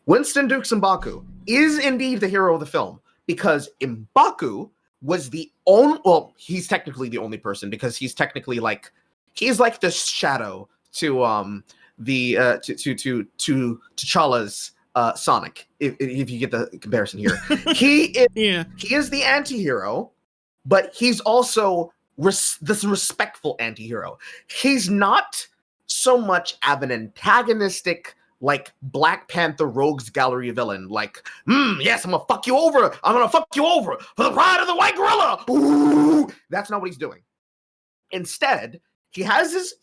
Winston Duke's M'Baku is indeed the hero of the film because M'Baku was the only, well, he's technically the only person because he's technically like, he's like the shadow to T'Challa's Sonic, if you get the comparison here. He is the anti-hero, but he's also this respectful anti-hero. He's not so much of an antagonistic like Black Panther Rogues Gallery villain, like, yes, I'm gonna fuck you over. I'm gonna fuck you over for the pride of the white gorilla. Ooh, that's not what he's doing. Instead, he has his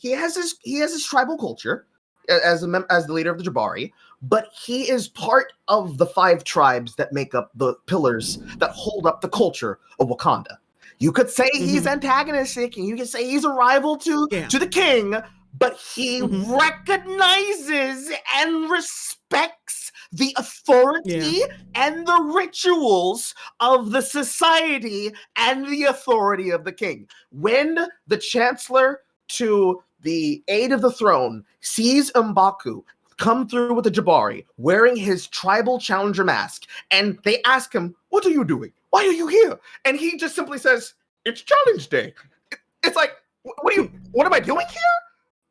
tribal culture as the leader of the Jabari, but he is part of the 5 tribes that make up the pillars that hold up the culture of Wakanda. You could say he's antagonistic, and you could say he's a rival to the king. But he recognizes and respects the authority and the rituals of the society and the authority of the king. When the chancellor to the aid of the throne sees M'Baku come through with the Jabari wearing his tribal challenger mask, and they ask him, "What are you doing? Why are you here?" And he just simply says, "It's Challenge Day." It's like, what am I doing here?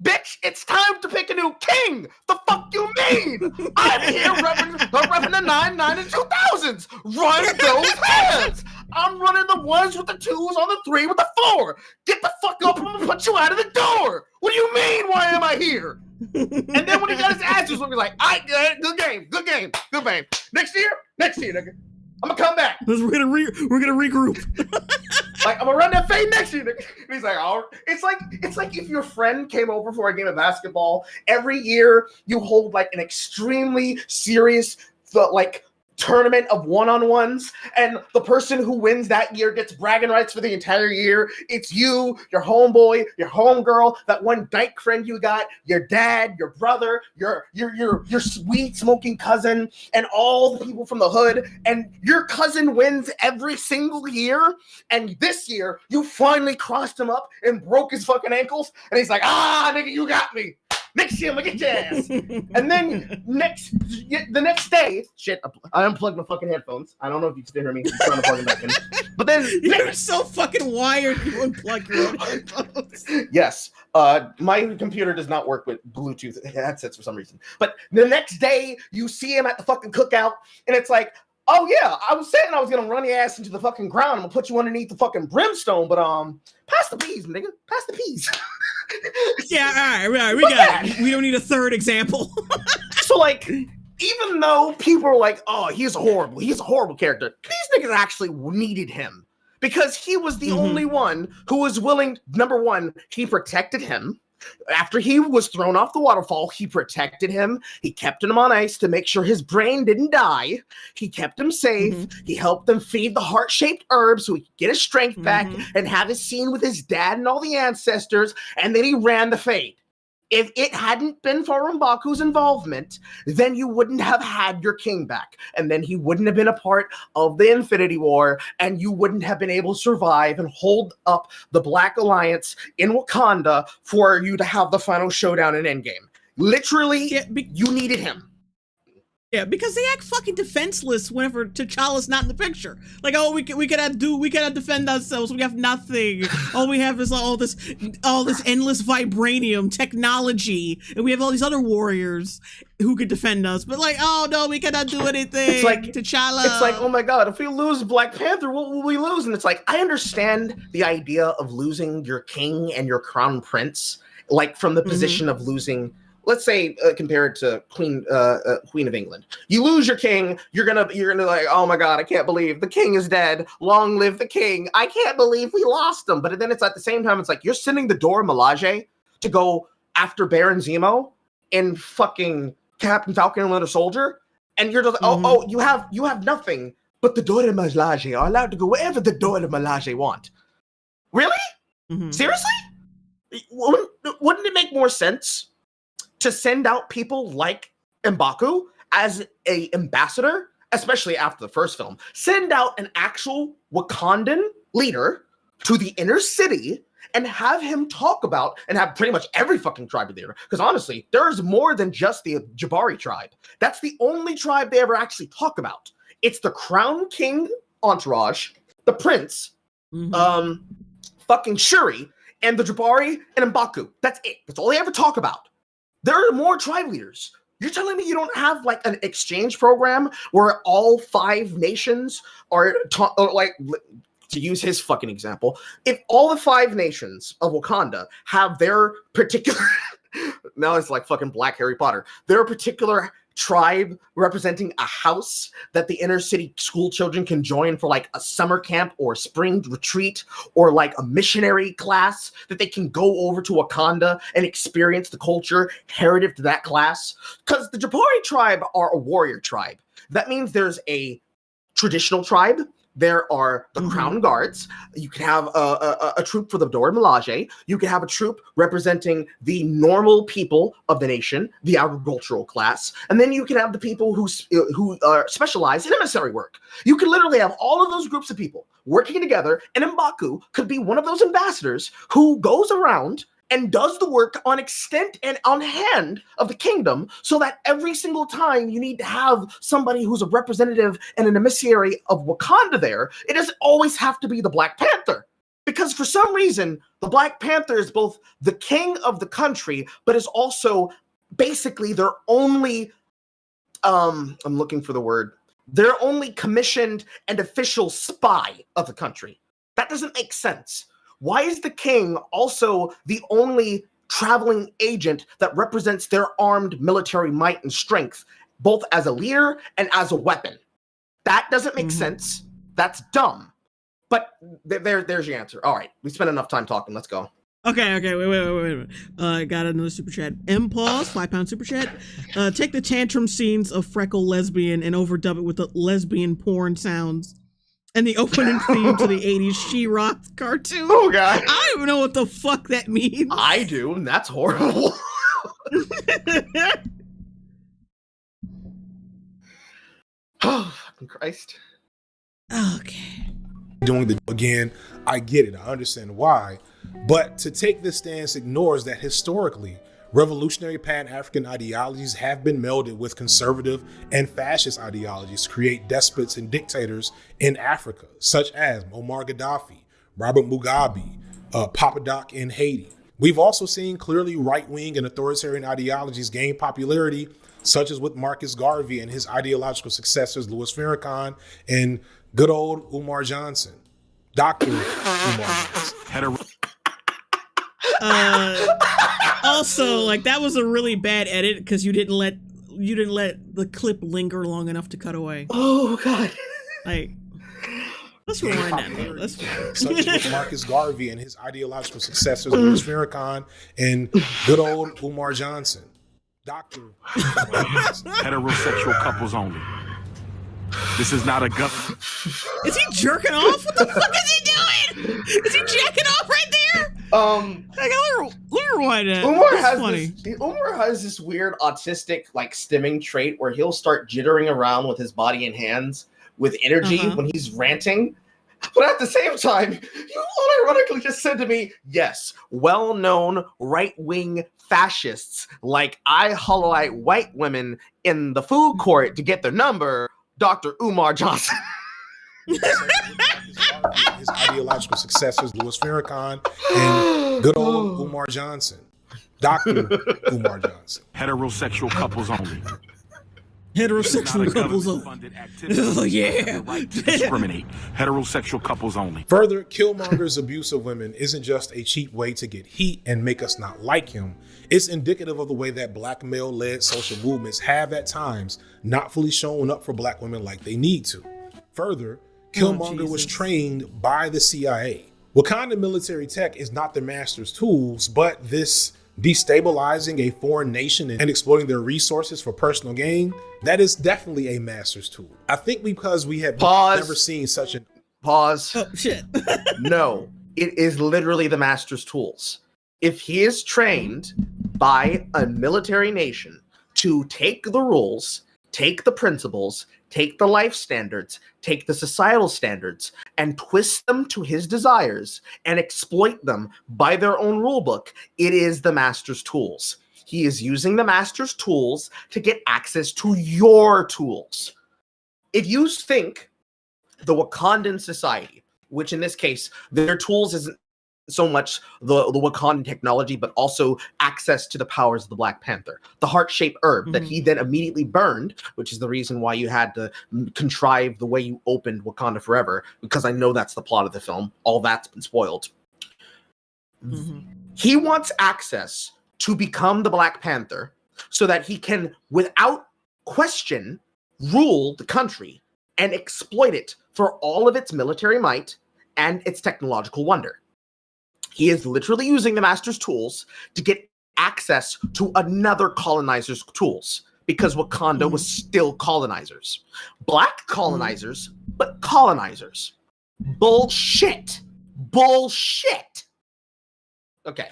Bitch, it's time to pick a new king. The fuck you mean? I'm here repping the 9, 9, and 2000s. Run those hands. I'm running the 1s with the 2s on the 3 with the 4. Get the fuck up. I'm gonna put you out of the door. What do you mean? Why am I here? And then when he got his ass just looking like, good game. Next year, nigga. I'm gonna come back. We're gonna regroup. Like, I'm gonna run that fade next year. And he's like, oh, it's like if your friend came over for a game of basketball. Every year you hold like an extremely serious tournament of one-on-ones, and the person who wins that year gets bragging rights for the entire year. It's you, your homeboy, your homegirl, that one dyke friend you got, your dad, your brother, your sweet smoking cousin, and all the people from the hood, and your cousin wins every single year, and this year you finally crossed him up and broke his fucking ankles, and he's like, nigga, you got me. Next year, I'm gonna get your ass. And then the next day, shit, I unplugged my fucking headphones. I don't know if you can still hear me. I'm trying to plug them back in. But then you're so fucking wired. You unplug your headphones. Yes, my computer does not work with Bluetooth headsets for some reason. But the next day, you see him at the fucking cookout, and it's like, oh yeah, I was saying I was gonna run your ass into the fucking ground. I'm gonna put you underneath the fucking brimstone, but pass the peas, nigga. Pass the peas. Yeah, all right, we got it. We don't need a third example. So, like, even though people are like, oh, he's a horrible character, these niggas actually needed him because he was the only one who was willing. Number one, he protected him. After he was thrown off the waterfall, he protected him. He kept him on ice to make sure his brain didn't die. He kept him safe. He helped them feed the heart-shaped herbs so he could get his strength back and have his scene with his dad and all the ancestors. And then he ran the fade. If it hadn't been for M'Baku's involvement, then you wouldn't have had your king back. And then he wouldn't have been a part of the Infinity War, and you wouldn't have been able to survive and hold up the Black Alliance in Wakanda for you to have the final showdown in Endgame. Literally, you needed him. Yeah, because they act fucking defenseless whenever T'Challa's not in the picture. Like, oh, we cannot defend ourselves. We have nothing. All we have is all this endless vibranium technology, and we have all these other warriors who could defend us. But like, oh no, we cannot do anything. It's like T'Challa. It's like, oh my god, if we lose Black Panther, what will we lose? And it's like, I understand the idea of losing your king and your crown prince, like from the position of losing. Let's say compare it to Queen of England. You lose your king, you're gonna like, oh my god, I can't believe the king is dead. Long live the king. I can't believe we lost him. But then it's at the same time, it's like you're sending the Dora Milaje to go after Baron Zemo in fucking Captain Falcon and Winter Soldier, and you're just you have nothing. But the Dora Milaje are allowed to go wherever the Dora Milaje want. Really? Seriously? Wouldn't it make more sense to send out people like M'Baku as a ambassador, especially after the first film? Send out an actual Wakandan leader to the inner city and have him talk about, and have pretty much every fucking tribe there. Because honestly, there's more than just the Jabari tribe. That's the only tribe they ever actually talk about. It's the Crown King entourage, the prince, fucking Shuri, and the Jabari and M'Baku. That's it. That's all they ever talk about. There are more tribe leaders. You're telling me you don't have like an exchange program where all 5 nations are like, to use his fucking example, if all the 5 nations of Wakanda have their particular, now it's like fucking Black Harry Potter, their particular tribe representing a house that the inner city school children can join for like a summer camp or spring retreat, or like a missionary class that they can go over to Wakanda and experience the culture heritage to that class. Because the Jabari tribe are a warrior tribe. That means there's a traditional tribe. There are the Crown Guards. You can have a troop for the Dora Milaje. You can have a troop representing the normal people of the nation, the agricultural class. And then you can have the people who specialize in emissary work. You can literally have all of those groups of people working together, and M'Baku could be one of those ambassadors who goes around and does the work on extent and on hand of the kingdom, so that every single time you need to have somebody who's a representative and an emissary of Wakanda there, it doesn't always have to be the Black Panther. Because for some reason, the Black Panther is both the king of the country, but is also basically their only, I'm looking for the word, their only commissioned and official spy of the country. That doesn't make sense. Why is the king also the only traveling agent that represents their armed military might and strength, both as a leader and as a weapon? That doesn't make sense. That's dumb. But there's your answer. All right, we spent enough time talking. Let's go. Okay, wait a minute. I got another super chat. M-Pause, £5 super chat. Take the tantrum scenes of Freckle Lesbian and overdub it with the lesbian porn sounds. And the opening theme to the 80s She-Ra cartoon. Oh, God. I don't even know what the fuck that means. I do, and that's horrible. Oh, fucking Christ. Okay. Doing the again, I get it. I understand why. But to take this stance ignores that historically, revolutionary Pan-African ideologies have been melded with conservative and fascist ideologies to create despots and dictators in Africa, such as Muammar Gaddafi, Robert Mugabe, Papa Doc in Haiti. We've also seen clearly right-wing and authoritarian ideologies gain popularity, such as with Marcus Garvey and his ideological successors, Louis Farrakhan and good old Umar Johnson. Dr. Umar Johnson. Also, like, that was a really bad edit because you didn't let the clip linger long enough to cut away. Oh, God. Like, let's rewind that though. Let's such as with Marcus Garvey and his ideological successors, Louis Farrakhan and good old Umar Johnson. Dr. Heterosexual couples only. This is not a government. Is he jerking off? What the fuck is he doing? Is he jacking off right there? Let me rewind that. Umar has this weird autistic like stimming trait where he'll start jittering around with his body and hands with energy when he's ranting. But at the same time, you unironically just said to me, yes, well-known right-wing fascists like I highlight white women in the food court to get their number, Dr. Umar Johnson. His ideological successors, Louis Farrakhan and good old Umar Johnson. Dr. Umar Johnson. Heterosexual couples only. Heterosexual couples only. Oh, yeah. Discriminate. Heterosexual couples only. Further, Killmonger's abuse of women isn't just a cheap way to get heat and make us not like him. It's indicative of the way that black male-led social movements have at times not fully shown up for black women like they need to. Further, Killmonger was trained by the CIA. Wakanda military tech is not the master's tools, but this destabilizing a foreign nation and exploiting their resources for personal gain, that is definitely a master's tool. I think because we have never seen such a... Pause. Oh, shit. No, it is literally the master's tools. If he is trained by a military nation to take the rules, take the principles, take the life standards, take the societal standards, and twist them to his desires and exploit them by their own rulebook, it is the master's tools. He is using the master's tools to get access to your tools. If you think the Wakandan society, which in this case, their tools isn't so much the Wakandan technology, but also access to the powers of the Black Panther. The heart-shaped herb that he then immediately burned, which is the reason why you had to contrive the way you opened Wakanda Forever, because I know that's the plot of the film. All that's been spoiled. He wants access to become the Black Panther so that he can, without question, rule the country and exploit it for all of its military might and its technological wonder. He is literally using the master's tools to get access to another colonizer's tools, because Wakanda was still colonizers. Black colonizers, but colonizers. Bullshit. Bullshit. Okay.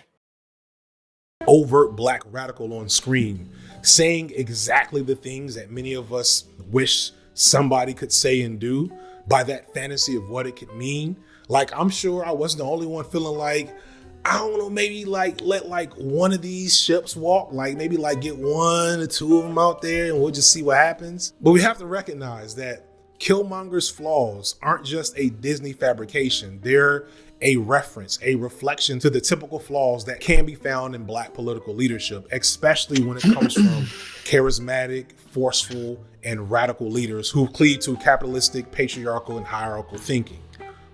Overt black radical on screen, saying exactly the things that many of us wish somebody could say and do by that fantasy of what it could mean. Like, I'm sure I wasn't the only one feeling like, I don't know, maybe like let like one of these ships walk, like maybe like get one or two of them out there and we'll just see what happens. But we have to recognize that Killmonger's flaws aren't just a Disney fabrication. They're a reference, a reflection to the typical flaws that can be found in black political leadership, especially when it comes from charismatic, forceful, and radical leaders who cleave to capitalistic, patriarchal, and hierarchical thinking.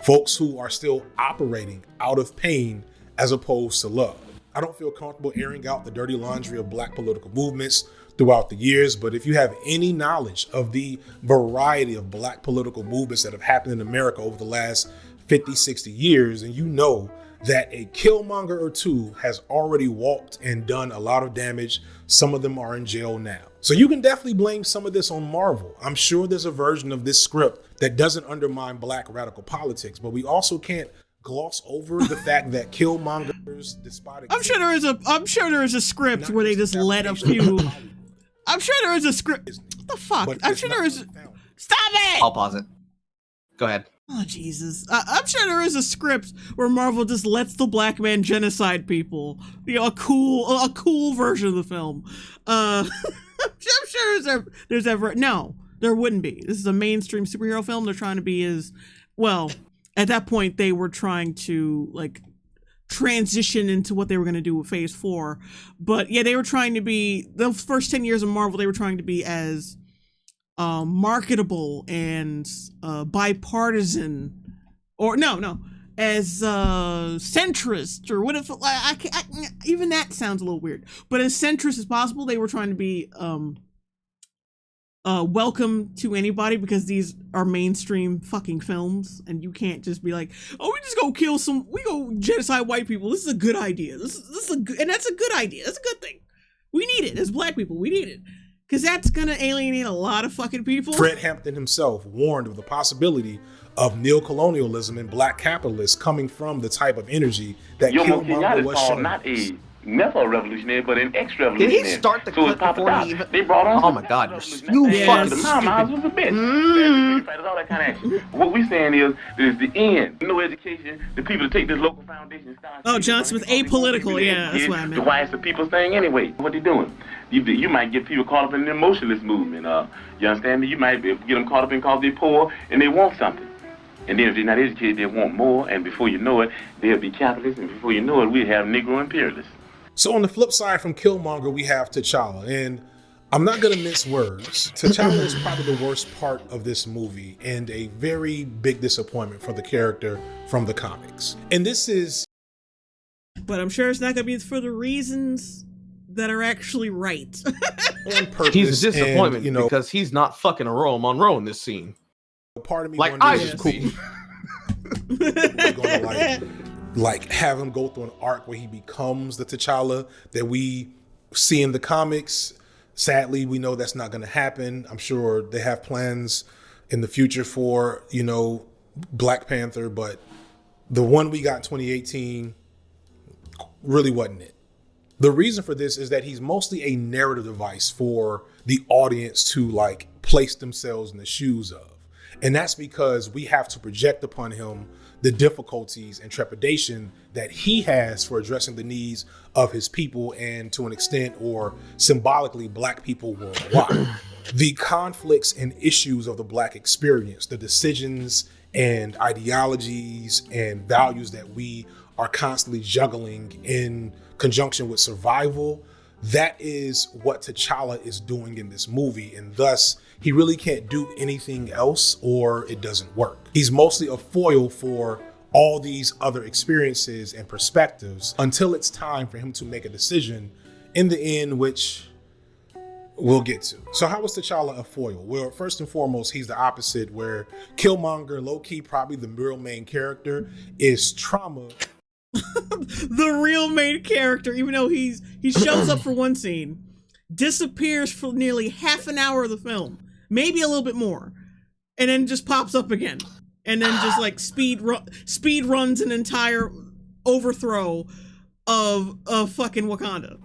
Folks who are still operating out of pain as opposed to love. I don't feel comfortable airing out the dirty laundry of black political movements throughout the years, but if you have any knowledge of the variety of black political movements that have happened in America over the last 50, 60 years, and you know that a Killmonger or two has already walked and done a lot of damage, some of them are in jail now. So you can definitely blame some of this on Marvel. I'm sure there's a version of this script that doesn't undermine black radical politics, but we also can't gloss over the fact that Killmonger's despotic... I'm sure there is a script where they just let a few... I'm sure there is a script... What the fuck? I'm sure there is... Stop it! I'll pause it. Go ahead. Oh, Jesus. I'm sure there is a script where Marvel just lets the black man genocide people. You know, a cool version of the film. I'm sure there's ever... No, there wouldn't be. This is a mainstream superhero film. They're trying to be as... Well, at that point, they were trying to, like, transition into what they were going to do with Phase 4. But, yeah, they were trying to be... The first 10 years of Marvel, they were trying to be as... marketable and bipartisan, or as centrist, or what if even that sounds a little weird, but as centrist as possible. They were trying to be welcome to anybody, because these are mainstream fucking films, and you can't just be like, oh, we just go genocide white people. This is a good idea. This is a good, and that's a good idea. That's a good thing. We need it as black people. We need it. Because that's going to alienate a lot of fucking people. Fred Hampton himself warned of the possibility of neocolonialism and black capitalists coming from the type of energy that Killmonger was showing. never a revolutionary, but an ex-revolutionary. Did he start the so clip before he even? They brought on. Oh my God, you fucking The Palm stupid. was a bitch. All that kind of action. What we saying is the end. No education. The people that take this local foundation. Oh, John Smith, apolitical. Yeah, that's what I meant. Why it's the people's thing anyway? What they doing? You might get people caught up in the emotionalist movement. You understand me? You might get them caught up in because they're poor and they want something. And then if they're not educated, they want more. And before you know it, they'll be capitalists. And before you know it, we have Negro imperialists. So on the flip side from Killmonger, we have T'Challa. And I'm not going to mince words. T'Challa is probably the worst part of this movie and a very big disappointment for the character from the comics. And this is... But I'm sure it's not going to be for the reasons that are actually right. On purpose. He's a disappointment and, because he's not fucking Aurora Monroe in this scene. Part of me like I just cool. We're gonna like have him go through an arc where he becomes the T'Challa that we see in the comics. Sadly, we know that's not going to happen. I'm sure they have plans in the future for, you know, Black Panther, but the one we got in 2018 really wasn't it. The reason for this is that he's mostly a narrative device for the audience to like place themselves in the shoes of. And that's because we have to project upon him the difficulties and trepidation that he has for addressing the needs of his people and to an extent or symbolically Black people worldwide. The conflicts and issues of the Black experience, the decisions and ideologies and values that we are constantly juggling in conjunction with survival, that is what T'Challa is doing in this movie. And thus, he really can't do anything else or it doesn't work. He's mostly a foil for all these other experiences and perspectives until it's time for him to make a decision in the end, which we'll get to. So how is T'Challa a foil? Well, first and foremost, he's the opposite, where Killmonger, low-key, probably the real main character, is trauma. The real main character, even though he shows up for one scene, disappears for nearly half an hour of the film, maybe a little bit more, and then just pops up again, and then just like speed runs an entire overthrow of fucking Wakanda.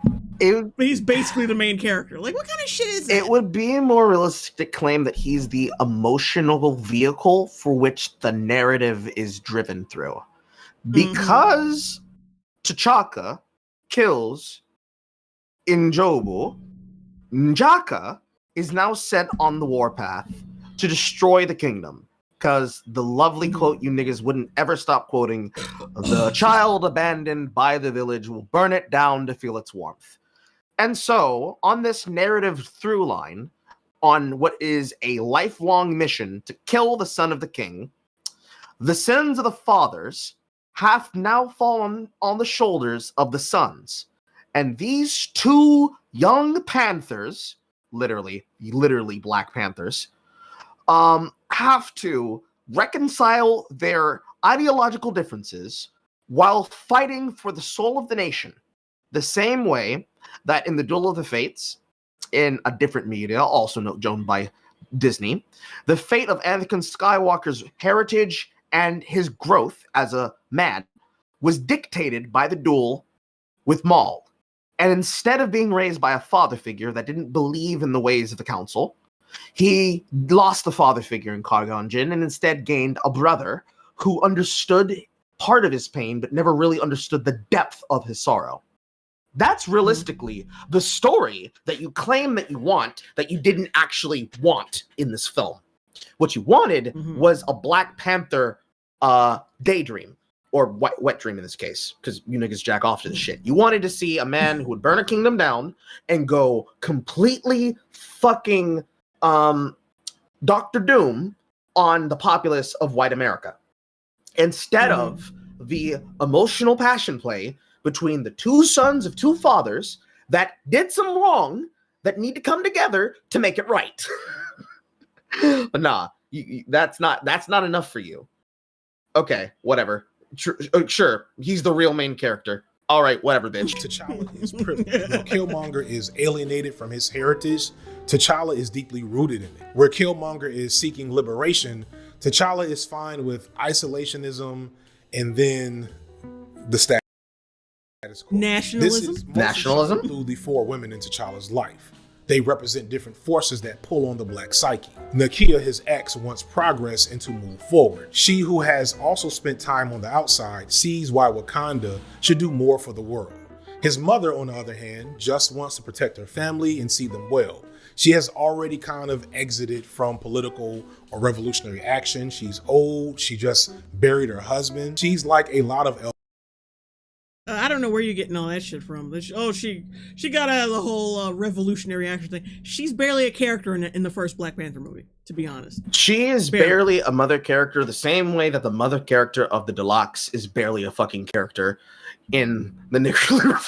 He's basically the main character. Like, what kind of shit is that? It would be a more realistic claim that he's the emotional vehicle for which the narrative is driven through. Because T'Chaka kills N'Jobu, N'Jaka is now set on the warpath to destroy the kingdom. Because the lovely quote you niggas wouldn't ever stop quoting, the child abandoned by the village will burn it down to feel its warmth. And so, on this narrative through line, on what is a lifelong mission to kill the son of the king, the sins of the fathers have now fallen on the shoulders of the sons. And these two young panthers, literally Black Panthers, have to reconcile their ideological differences while fighting for the soul of the nation. The same way that in the Duel of the Fates, in a different media, also owned by Disney, the fate of Anakin Skywalker's heritage and his growth as a man was dictated by the duel with Maul. And instead of being raised by a father figure that didn't believe in the ways of the council, he lost the father figure in Qui-Gon Jinn and instead gained a brother who understood part of his pain but never really understood the depth of his sorrow. That's realistically the story that you claim that you want, that you didn't actually want in this film. What you wanted was a Black Panther daydream, or wet dream in this case, because you niggas jack off to the shit. You wanted to see a man who would burn a kingdom down and go completely fucking Dr. Doom on the populace of white America. Instead of the emotional passion play between the two sons of two fathers that did some wrong that need to come together to make it right. But nah, that's not enough for you. Okay, whatever. Sure, he's the real main character. All right, whatever, bitch. T'Challa is privileged. While Killmonger is alienated from his heritage, T'Challa is deeply rooted in it. Where Killmonger is seeking liberation, T'Challa is fine with isolationism and then the status Nationalism? This is nationalism through the 4 women in T'Challa's life. They represent different forces that pull on the black psyche. Nakia, his ex, wants progress and to move forward. She, who has also spent time on the outside, sees why Wakanda should do more for the world. His mother, on the other hand, just wants to protect her family and see them well. She has already kind of exited from political or revolutionary action. She's old. She just buried her husband. She's like a lot of I don't know where you're getting all that shit from. She got out of the whole revolutionary action thing. She's barely a character in the first Black Panther movie, to be honest. She is barely a mother character, the same way that the mother character of the Deluxe is barely a fucking character in the nuclear review.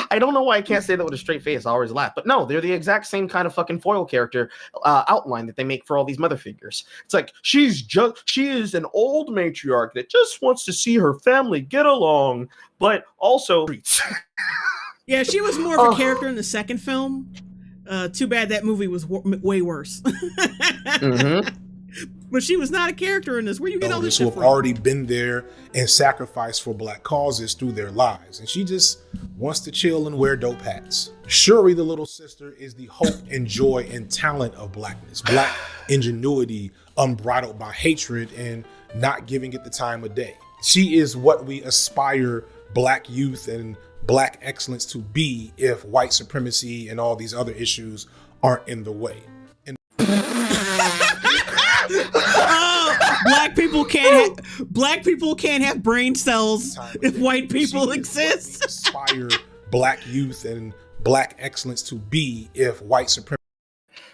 I don't know why I can't say that with a straight face. I always laugh. But no, they're the exact same kind of fucking foil character outline that they make for all these mother figures. It's like, she is an old matriarch that just wants to see her family get along, but also... Yeah, she was more of a character in the second film. Too bad that movie was way worse. But she was not a character in this. Where you get all this shit who have from? already been there and sacrificed for black causes through their lives. And she just wants to chill and wear dope hats. Shuri, the little sister, is the hope and joy and talent of blackness. Black ingenuity unbridled by hatred and not giving it the time of day. She is what we aspire black youth and black excellence to be if white supremacy and all these other issues aren't in the way. Black people can't have brain cells if white people exist. Inspire black youth and black excellence to be if white supremacy.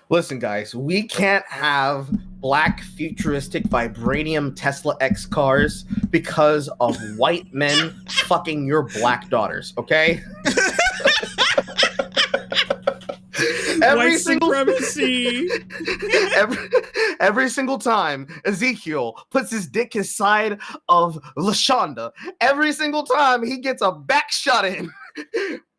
Listen, guys, we can't have black futuristic vibranium Tesla X cars because of white men fucking your black daughters, okay? Every single time Ezekiel puts his dick inside of LaShonda, every single time he gets a back shot in,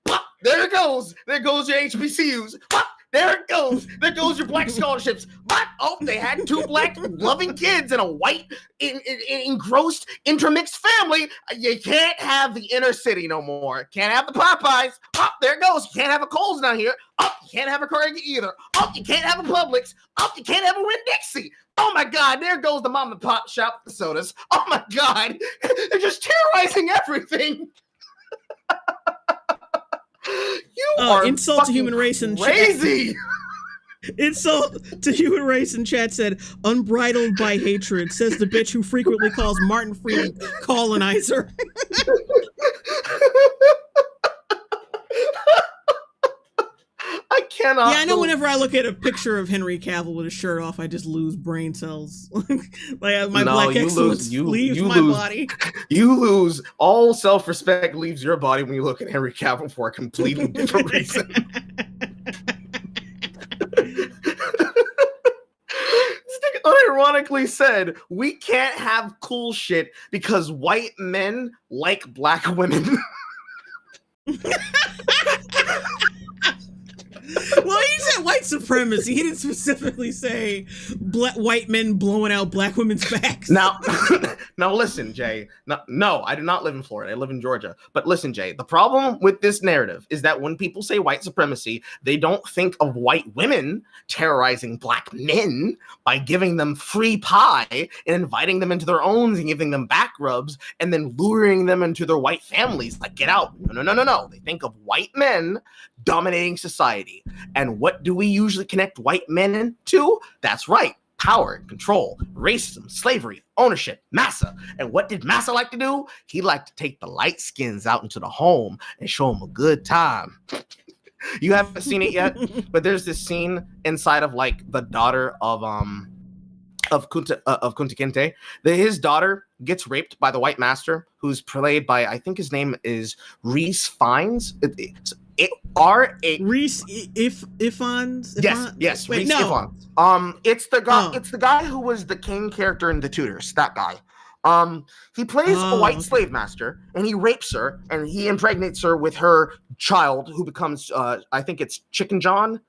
pop, there it goes. There goes your HBCUs. Pop, there it goes. There goes your black scholarships. But oh, they had 2 black loving kids in a white engrossed intermixed family. You can't have the inner city no more. Can't have the Popeyes. Oh, there it goes. You can't have a Kohl's down here. Oh, you can't have a Carnegie either. Oh, you can't have a Publix. Oh, you can't have a Winn-Dixie. Oh my God, there goes the mom and pop shop sodas. Oh my God, they're just terrorizing everything. You are insult to human race and crazy. Insult to human race in chat said, unbridled by hatred, says the bitch who frequently calls Martin Freeman colonizer. I cannot. Yeah, I know whenever I look at a picture of Henry Cavill with his shirt off, I just lose brain cells. Like my black excellence leaves my body. You lose all self-respect leaves your body when you look at Henry Cavill for a completely different reason. Unironically said, we can't have cool shit because white men like black women. Well, he said white supremacy. He didn't specifically say white men blowing out black women's backs. Now listen, Jay. No, I do not live in Florida. I live in Georgia. But listen, Jay, the problem with this narrative is that when people say white supremacy, they don't think of white women terrorizing black men by giving them free pie and inviting them into their own and giving them back rubs and then luring them into their white families. Like, get out. No. They think of white men dominating society. And what do we usually connect white men to? That's right. Power, control, racism, slavery, ownership, Massa. And what did Massa like to do? He liked to take the light skins out into the home and show them a good time. You haven't seen it yet, but there's this scene inside of like the daughter of Kunta Kinte. His daughter gets raped by the white master, who's played by, I think his name is Rhys Fiennes. Rhys Ifans? Yes, Wait, Rhys no. Ifans. It's the guy. It's the guy who was the king character in The Tudors. That guy. He plays a white slave master, and he rapes her, and he impregnates her with her child, who becomes, I think it's Chicken John.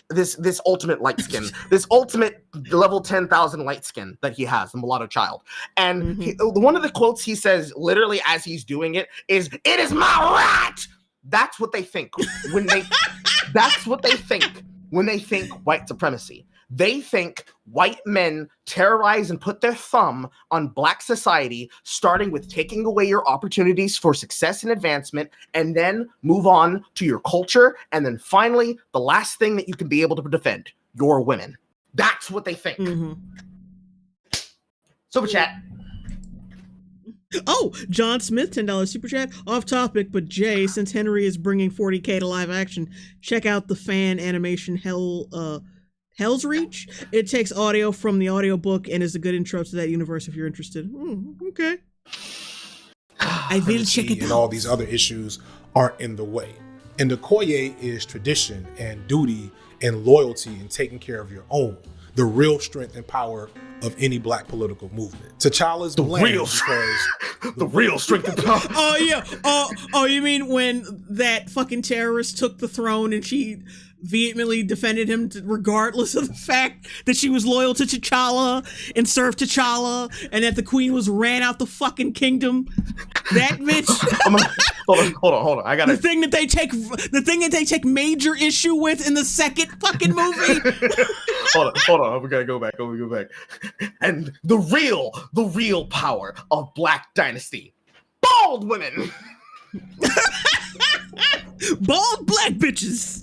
this ultimate light skin, this ultimate level 10,000 light skin that he has, the mulatto child. And one of the quotes he says, literally as he's doing it, is, "It is my right." That's what they think when they. That's what they think when they think white supremacy. They think white men terrorize and put their thumb on black society, starting with taking away your opportunities for success and advancement, and then move on to your culture. And then finally, the last thing that you can be able to defend, your women. That's what they think. Super chat. Oh, John Smith, $10 super chat. Off topic, but Jay, since Henry is bringing 40K to live action, check out the fan animation Hell's Reach. It takes audio from the audiobook and is a good intro to that universe if you're interested. Okay. I will check it out. And all these other issues aren't in the way. And Okoye is tradition and duty and loyalty and taking care of your own. The real strength and power of any black political movement. T'Challa's the real because the real strength and power. Oh yeah. Oh, you mean when that fucking terrorist took the throne and she vehemently defended him regardless of the fact that she was loyal to T'Challa and served T'Challa, and that the queen was ran out the fucking kingdom? That bitch. Hold on. I gotta. The thing that they take major issue with in the second fucking movie. hold on. We gotta go back. And the real power of Black Dynasty. Bald women. Bald black bitches.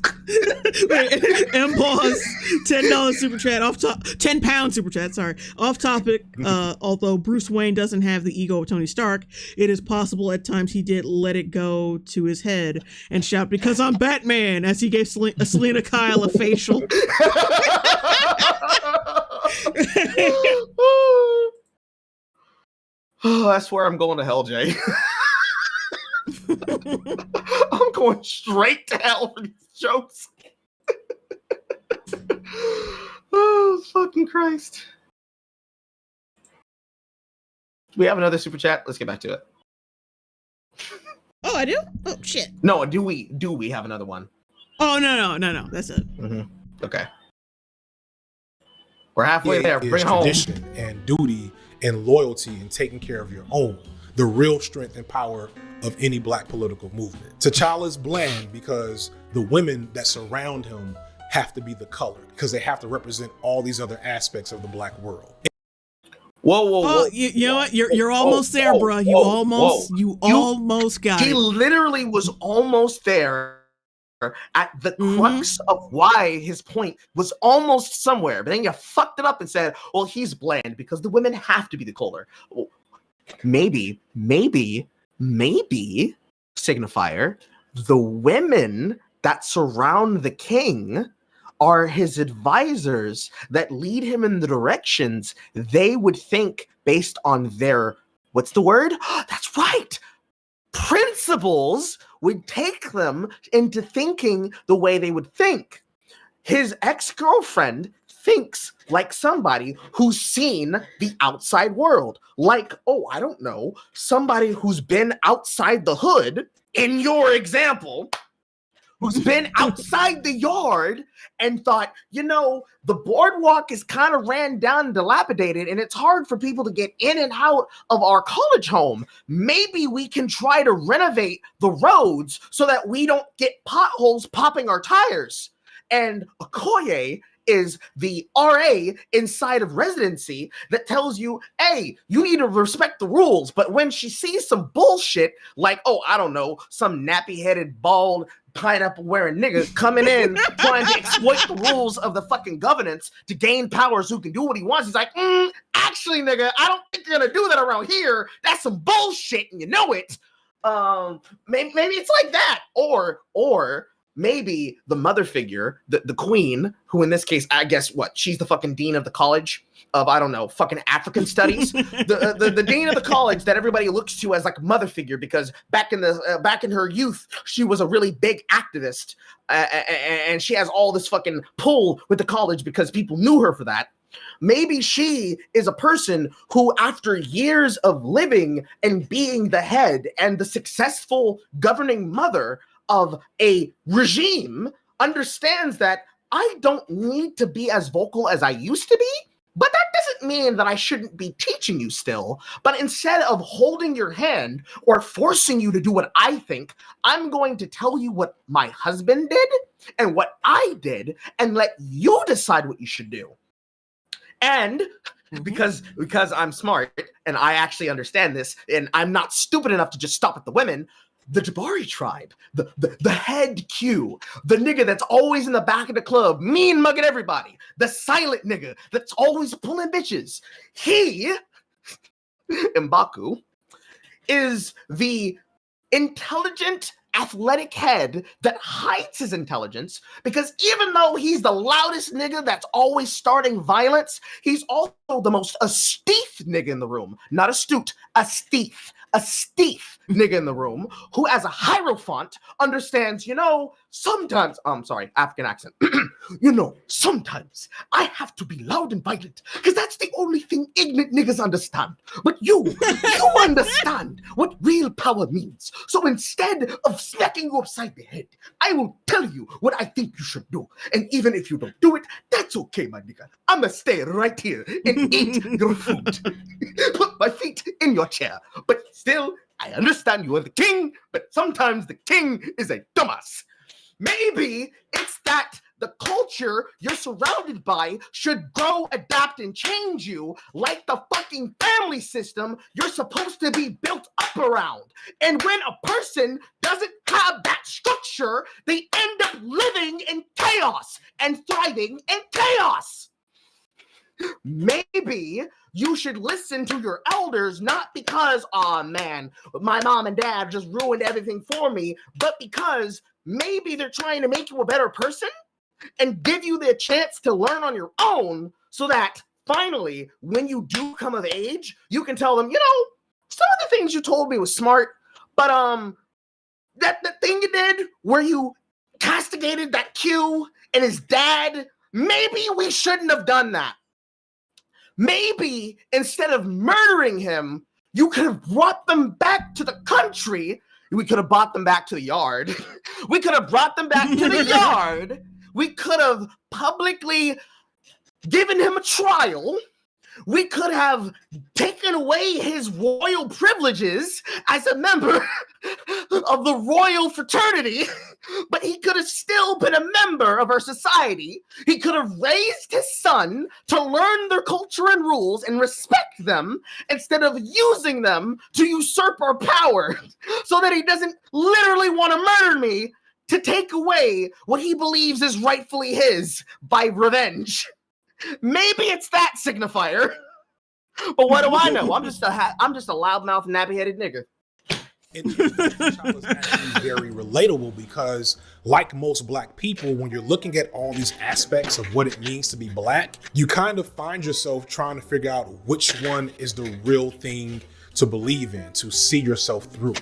M-Pause, $10 super chat off top, £10 super chat, sorry. Off topic, although Bruce Wayne doesn't have the ego of Tony Stark, it is possible at times he did let it go to his head and shout, "Because I'm Batman," as he gave Selena Kyle a facial. Oh, I swear I'm going to hell, Jay. I'm going straight to hell for these jokes. Oh, fucking Christ. Do we have another super chat? Let's get back to it. Oh, I do? Oh, shit. No, do we have another one? Oh, no. That's it. Okay. We're halfway there. Bring it home. Tradition and duty and loyalty and taking care of your own. The real strength and power of any black political movement. T'Challa's bland because the women that surround him have to be the color, because they have to represent all these other aspects of the black world. Whoa. You know what? You're almost there, bro. You almost got it. He literally was almost there at the crux of why his point was almost somewhere. But then you fucked it up and said, well, he's bland because the women have to be the color. Well, maybe, Signifier, the women that surround the king are his advisors that lead him in the directions they would think based on their, what's the word? That's right. Principles would take them into thinking the way they would think. His ex-girlfriend thinks like somebody who's seen the outside world. Like, oh, I don't know, somebody who's been outside the hood, in your example, who's been outside the yard and thought, you know, the boardwalk is kind of ran down and dilapidated, and it's hard for people to get in and out of our college home. Maybe we can try to renovate the roads so that we don't get potholes popping our tires. And Okoye is the RA inside of residency that tells you, hey, you need to respect the rules. But when she sees some bullshit like, oh, I don't know, some nappy-headed, bald, pineapple-wearing nigga coming in trying to exploit the rules of the fucking governance to gain powers who can do what he wants, he's like, actually, nigga, I don't think you're gonna do that around here. That's some bullshit, and you know it. Maybe it's like that. Or maybe the mother figure, the queen, who in this case, I guess she's the fucking dean of the college of, I don't know, fucking African studies. the dean of the college that everybody looks to as like mother figure, because back in her youth, she was a really big activist. And she has all this fucking pull with the college because people knew her for that. Maybe she is a person who, after years of living and being the head and the successful governing mother of a regime, understands that I don't need to be as vocal as I used to be, but that doesn't mean that I shouldn't be teaching you still. But instead of holding your hand or forcing you to do what I think, I'm going to tell you what my husband did and what I did and let you decide what you should do. And because I'm smart and I actually understand this and I'm not stupid enough to just stop at the women, the Jabari tribe, the head Q, the nigga that's always in the back of the club, mean mugging everybody, the silent nigga that's always pulling bitches. He, M'Baku, is the intelligent, athletic head that hides his intelligence because even though he's the loudest nigga that's always starting violence, he's also the most astute nigga in the room. Not astute, astute nigga in the room who, as a hierophant, understands, sometimes, African accent, sometimes I have to be loud and violent because that's the only thing ignorant niggas understand. But you understand what real power means. So instead of smacking you upside the head, I will tell you what I think you should do. And even if you don't do it, that's okay, my nigga. I'm gonna stay right here and eat your food. Put my feet in your chair. But still, I understand you are the king, but sometimes the king is a dumbass. Maybe it's that the culture you're surrounded by should grow, adapt, and change you like the fucking family system you're supposed to be built up around. And when a person doesn't have that structure, they end up living in chaos and thriving in chaos. Maybe you should listen to your elders, not because, oh man, my mom and dad just ruined everything for me, but because maybe they're trying to make you a better person and give you the chance to learn on your own so that finally, when you do come of age, you can tell them, some of the things you told me was smart, but that thing you did where you castigated that Q and his dad, maybe we shouldn't have done that. Maybe instead of murdering him, you could have brought them back to the country. We could have brought them back to the yard. We could have brought them back to the yard. We could have publicly given him a trial. We could have taken away his royal privileges as a member of the royal fraternity, but he could have still been a member of our society. He could have raised his son to learn their culture and rules and respect them instead of using them to usurp our power so that he doesn't literally want to murder me to take away what he believes is rightfully his by revenge. Maybe it's that, Signifier. But what do I know? I'm just a loudmouth, nappy-headed nigga. It was actually very relatable because, like most black people, when you're looking at all these aspects of what it means to be black, you kind of find yourself trying to figure out which one is the real thing to believe in, to see yourself through.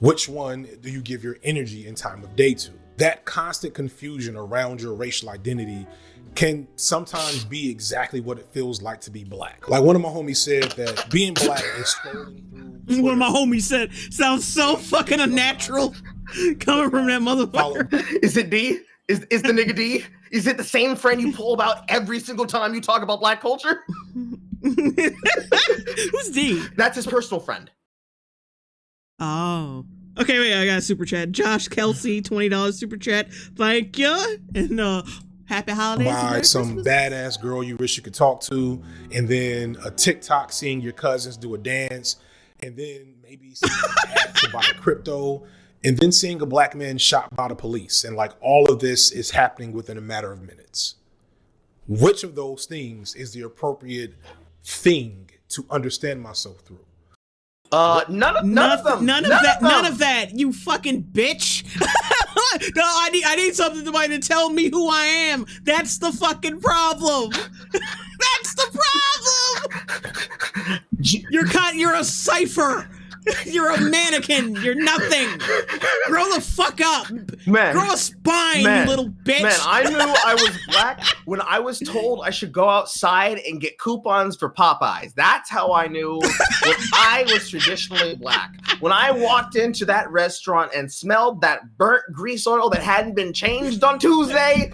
Which one do you give your energy and time of day to? That constant confusion around your racial identity can sometimes be exactly what it feels like to be black. Like one of my homies said that being black is scrolling through Twitter. One of my homies said, sounds so fucking unnatural coming from that motherfucker. Is it D? Is the nigga D? Is it the same friend you pull about every single time you talk about black culture? Who's D? That's his personal friend. Oh. Okay, wait, I got a super chat. Josh Kelsey, $20 super chat. Thank you. And happy holidays. By some Christmas. Badass girl you wish you could talk to, and then a TikTok seeing your cousins do a dance, and then maybe seeing ads to buy crypto, and then seeing a black man shot by the police. And like all of this is happening within a matter of minutes. Which of those things is the appropriate thing to understand myself through? None of them. None of that, you fucking bitch. No, I need something to tell me who I am. That's the fucking problem. That's the problem. You're a cipher. You're a mannequin. You're nothing. Grow the fuck up. Man. Grow a spine, you little bitch. Man, I knew I was black when I was told I should go outside and get coupons for Popeyes. That's how I knew when I was traditionally black. When I walked into that restaurant and smelled that burnt grease oil that hadn't been changed on Tuesday,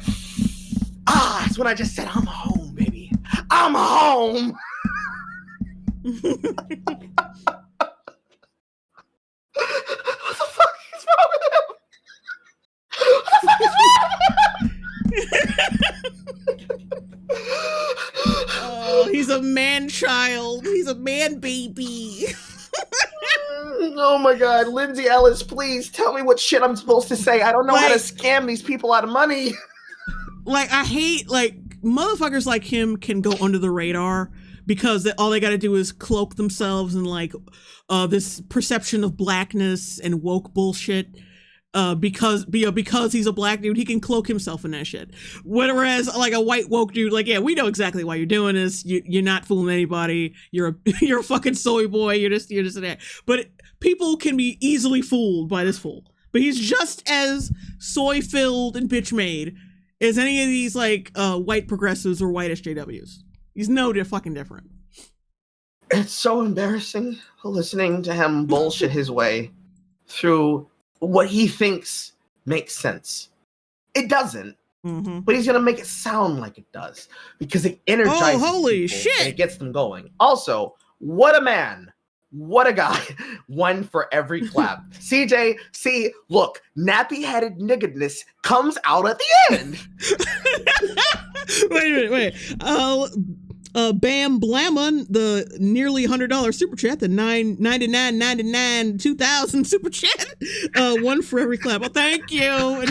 That's when I just said, I'm home, baby. I'm home. What the fuck is wrong with him? What the fuck is Oh, he's a man child. He's a man baby. Oh my god, Lindsay Ellis, please tell me what shit I'm supposed to say. I don't know how to scam these people out of money. Like, I hate, like, motherfuckers like him can go under the radar because all they gotta do is cloak themselves in, like, this perception of blackness and woke bullshit. Because he's a black dude, he can cloak himself in that shit. Whereas, like, a white woke dude, like, yeah, we know exactly why you're doing this. You're not fooling anybody. You're a fucking soy boy. You're just that. But people can be easily fooled by this fool. But he's just as soy-filled and bitch-made as any of these, like, white progressives or white SJWs. He's no fucking different. It's so embarrassing listening to him bullshit his way through what he thinks makes sense. It doesn't, but he's gonna make it sound like it does because it energizes holy people shit. and it gets them going. Also, what a man. What a guy. One for every clap. CJ, see, look, nappy-headed niggadness comes out at the end. Wait. Bam Blamon, the nearly $100 super chat, the $9.99.99 2000 super chat, one for every clap. Well, thank you, and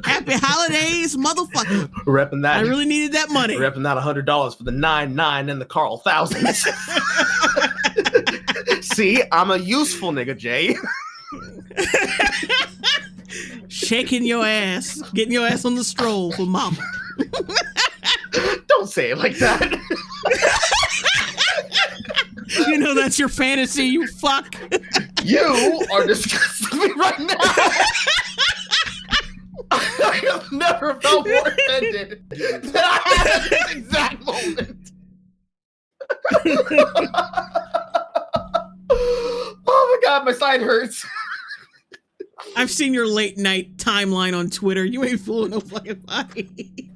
happy holidays, motherfucker. Repping that. I really needed that money. Repping that $100 for the 99 and the Carl thousands. See, I'm a useful nigga, Jay. Shaking your ass, getting your ass on the stroll for mama. Don't say it like that. You know that's your fantasy, you fuck. You are disgusting me right now. I have never felt more offended than I have at this exact moment. Oh my god, my side hurts. I've seen your late night timeline on Twitter. You ain't fooling no fucking body.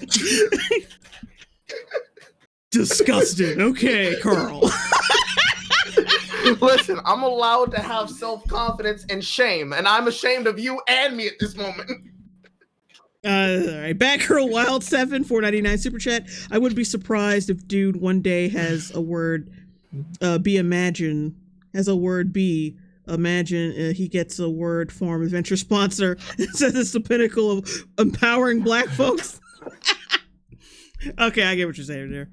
Disgusted. Okay, Carl. Listen, I'm allowed to have self-confidence and shame, and I'm ashamed of you and me at this moment. All right, Batgirl Wild 7, $4.99 super chat. I wouldn't be surprised if dude one day has a word, imagine he gets a word form adventure sponsor. It says it's the pinnacle of empowering black folks. Okay, I get what you're saying there.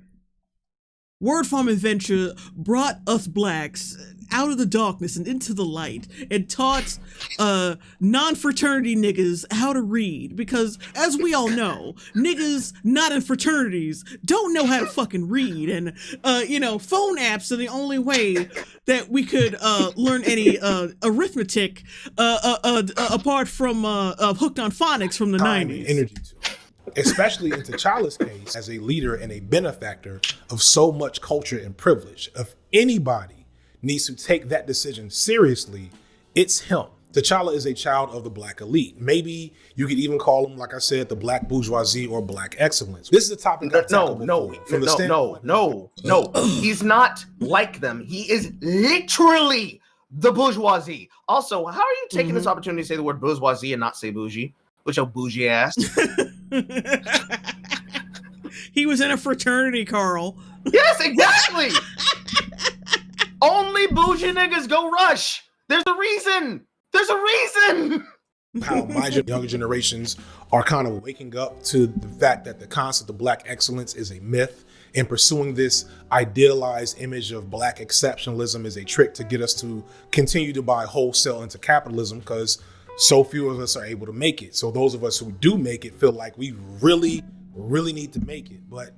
Word Farm Adventure brought us blacks out of the darkness and into the light and taught non-fraternity niggas how to read, because as we all know, niggas not in fraternities don't know how to fucking read, and phone apps are the only way that we could learn any arithmetic apart from Hooked on Phonics from the 90s. Energy to it. Especially in T'Challa's case, as a leader and a benefactor of so much culture and privilege. If anybody needs to take that decision seriously, it's him. T'Challa is a child of the black elite. Maybe you could even call him, like I said, the black bourgeoisie or black excellence. This is a topic No. He's not like them. He is literally the bourgeoisie. Also, how are you taking this opportunity to say the word bourgeoisie and not say bougie? With your bougie ass. He was in a fraternity, Carl. Yes, exactly. Only bougie niggas go rush. There's a reason. How my younger generations are kind of waking up to the fact that the concept of black excellence is a myth, and pursuing this idealized image of black exceptionalism is a trick to get us to continue to buy wholesale into capitalism, because so few of us are able to make it. So those of us who do make it feel like we really need to make it. But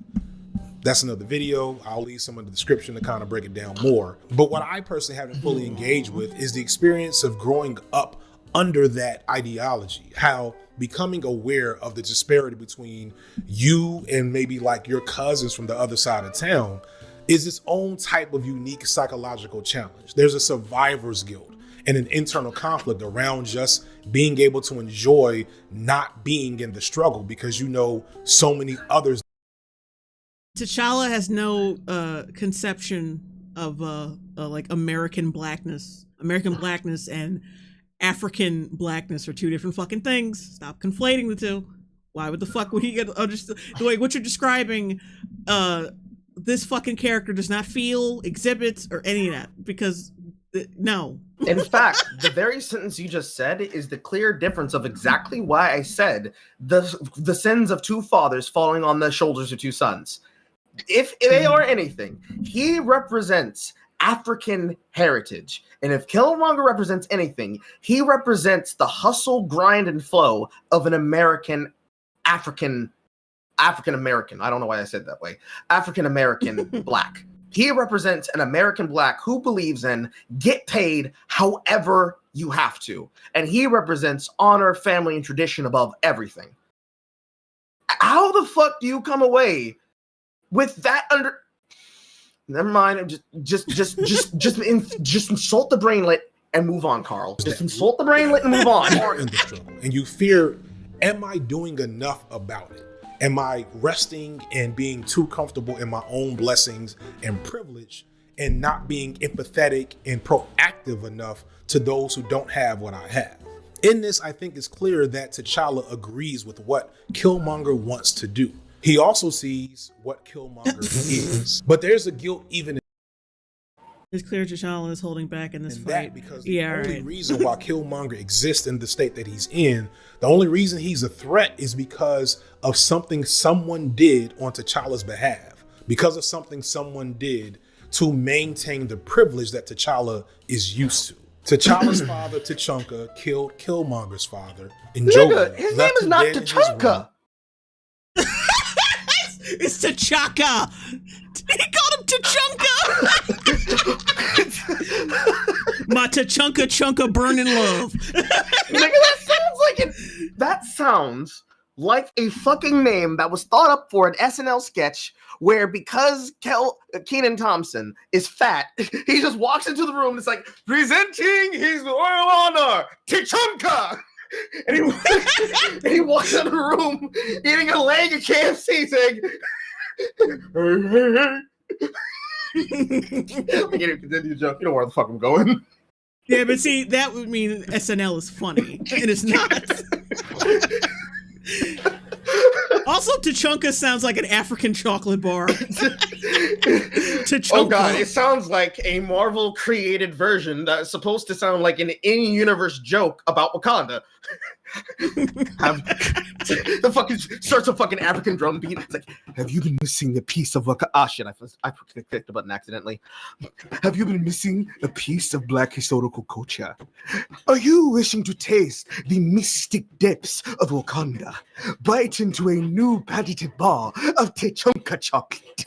that's another video. I'll leave some in the description to kind of break it down more. But what I personally haven't fully engaged with is the experience of growing up under that ideology. How becoming aware of the disparity between you and maybe like your cousins from the other side of town is its own type of unique psychological challenge. There's a survivor's guilt and an internal conflict around just being able to enjoy not being in the struggle, because so many others T'Challa has no conception of like American blackness. American blackness and African blackness are two different fucking things. Stop conflating the two. Why would the fuck would he get understood the way what you're describing? This fucking character does not feel, exhibits, or any of that because no. In fact, the very sentence you just said is the clear difference of exactly why I said the sins of two fathers falling on the shoulders of two sons. If they are anything, he represents African heritage. And if Killmonger represents anything, he represents the hustle, grind, and flow of an African American. I don't know why I said that way. African American black. He represents an American black who believes in get paid however you have to. And he represents honor, family, and tradition above everything. How the fuck do you come away with that under? Never mind. Just insult the brainlet and move on, Carl. Just insult the brainlet and move on. You are in the struggle, and you fear, am I doing enough about it? Am I resting and being too comfortable in my own blessings and privilege and not being empathetic and proactive enough to those who don't have what I have? In this, I think it's clear that T'Challa agrees with what Killmonger wants to do. He also sees what Killmonger is, but there's a guilt even in It's clear T'Challa is holding back in this fight. Because the only reason why Killmonger exists in the state that he's in, the only reason he's a threat is because of something someone did on T'Challa's behalf, because of something someone did to maintain the privilege that T'Challa is used to. T'Challa's father, T'Chunka, killed Killmonger's father in Jogo. His name is not T'Chunka. It's T'Chaka. He called him T'Chunka. My T'Chunka burning love. Nigga, that sounds like a fucking name that was thought up for an SNL sketch where because Kenan Thompson is fat, he just walks into the room and it's like, presenting his royal honor, T'Chunka. And he walks out of the room eating a leg of KFC saying, hey. I can't even continue the joke. You know where the fuck I'm going. Yeah, but see, that would mean SNL is funny, and it's not. Also, T'Chunka sounds like an African chocolate bar. Oh god, it sounds like a Marvel created version that's supposed to sound like an in-universe joke about Wakanda. The fucking starts a fucking African drum beat. It's like, have you been missing a piece of Wakanda? Ah, shit, I clicked the button accidentally. Have you been missing a piece of Black historical culture? Are you wishing to taste the mystic depths of Wakanda? Bite into a new patented bar of T'Chunka chocolate.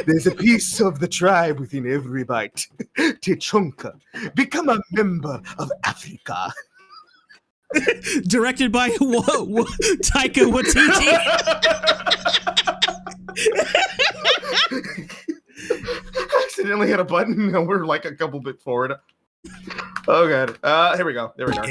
There's a piece of the tribe within every bite. T'Chunka. Become a member of Africa. Directed by Taika Waititi. Accidentally hit a button and we're like a couple bits forward. Oh god. Here we go. There we go.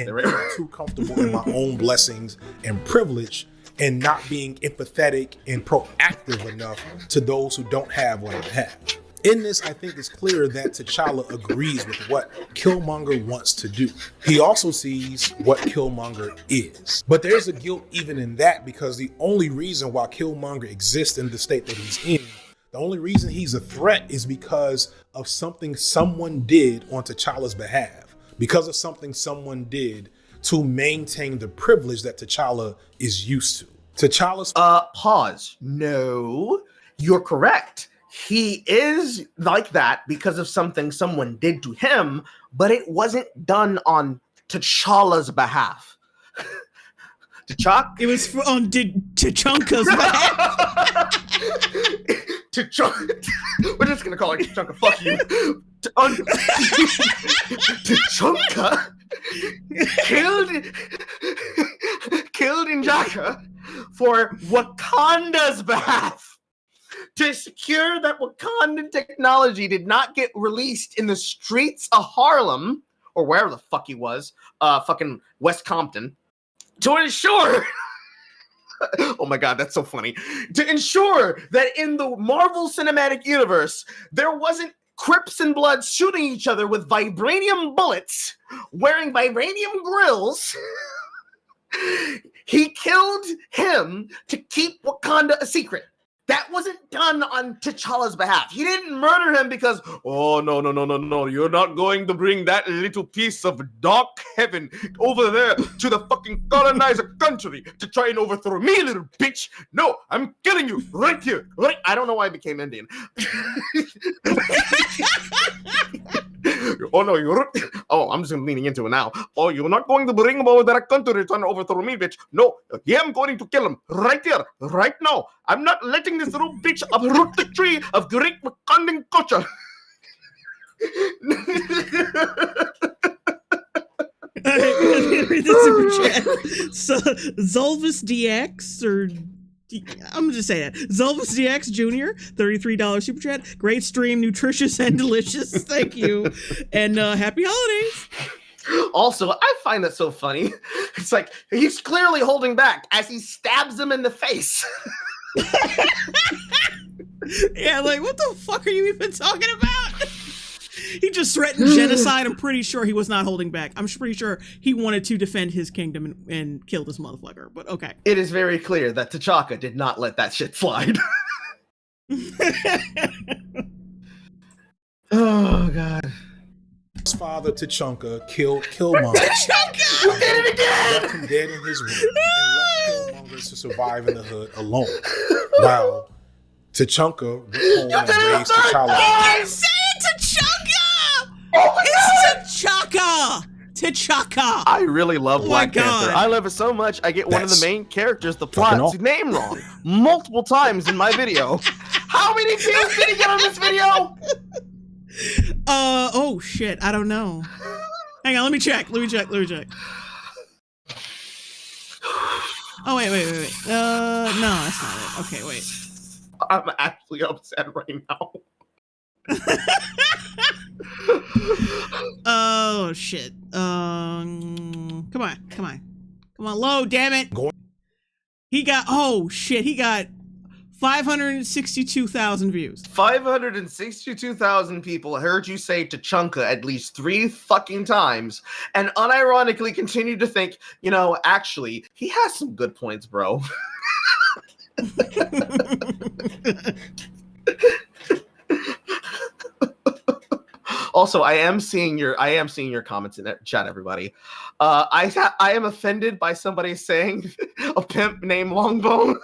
Too comfortable in my own blessings and privilege and not being empathetic and proactive enough to those who don't have what I have. In this, I think it's clear that T'Challa agrees with what Killmonger wants to do. He also sees what Killmonger is. But there's a guilt even in that because the only reason why Killmonger exists in the state that he's in, the only reason he's a threat is because of something someone did on T'Challa's behalf, because of something someone did to maintain the privilege that T'Challa is used to. T'Challa's... Pause. No, you're correct. He is like that because of something someone did to him, but it wasn't done on T'Challa's behalf. T'Chak? It was on T'Chunka's behalf. We're just gonna call it T'Chunka. Fuck you. T'Chunka killed N'Jaka for Wakanda's behalf. To secure that Wakandan technology did not get released in the streets of Harlem, or wherever the fuck he was, fucking West Compton, to ensure Oh my god, that's so funny. To ensure that in the Marvel Cinematic Universe, there wasn't Crips and Bloods shooting each other with vibranium bullets, wearing vibranium grills, he killed him to keep Wakanda a secret. That wasn't done on T'Challa's behalf. He didn't murder him because, oh, no, you're not going to bring that little piece of dark heaven over there to the fucking colonizer country to try and overthrow me, little bitch. No, I'm killing you right here. Right? I don't know why I became Indian. Oh, no, I'm just leaning into it now. Oh, you're not going to bring him over to that country to try and overthrow me, bitch. No, yeah, I'm going to kill him right here, right now. I'm not letting this little bitch uproot the tree of great Wakandan culture. Read the super chat. So, Zulvis DX, or I'm just saying that. Zulvis DX Jr., $33 super chat. Great stream, nutritious and delicious. Thank you. And happy holidays. Also, I find that so funny. It's like he's clearly holding back as he stabs him in the face. Yeah, like, what the fuck are you even talking about? He just threatened genocide. I'm pretty sure he was not holding back. I'm pretty sure he wanted to defend his kingdom and kill this motherfucker, but okay. It is very clear that T'Chaka did not let that shit slide. Oh, God. His father, T'Chaka, killed Killmonger. T'Chaka! You did it again! Left him dead in his room and left Killmonger to survive in the hood alone. While T'Chaka went home and raised T'Challa. He keeps saying T'Chaka! Oh it's T'Chaka! T'Chaka! I really love Black Panther. God. I love it so much, I get one of the main characters, the plot's name wrong multiple times in my video. How many views did he get on this video? Oh shit, I don't know. Hang on, let me check. Oh, wait. No, that's not it. Okay, wait. I'm actually upset right now. Oh shit. Come on, load, damn it. He got 562,000 views. 562,000 people heard you say T'Chaka at least 3 fucking times and unironically continue to think, actually, he has some good points, bro. Also, I am seeing your comments in that chat, everybody. I am offended by somebody saying a pimp named Longbone.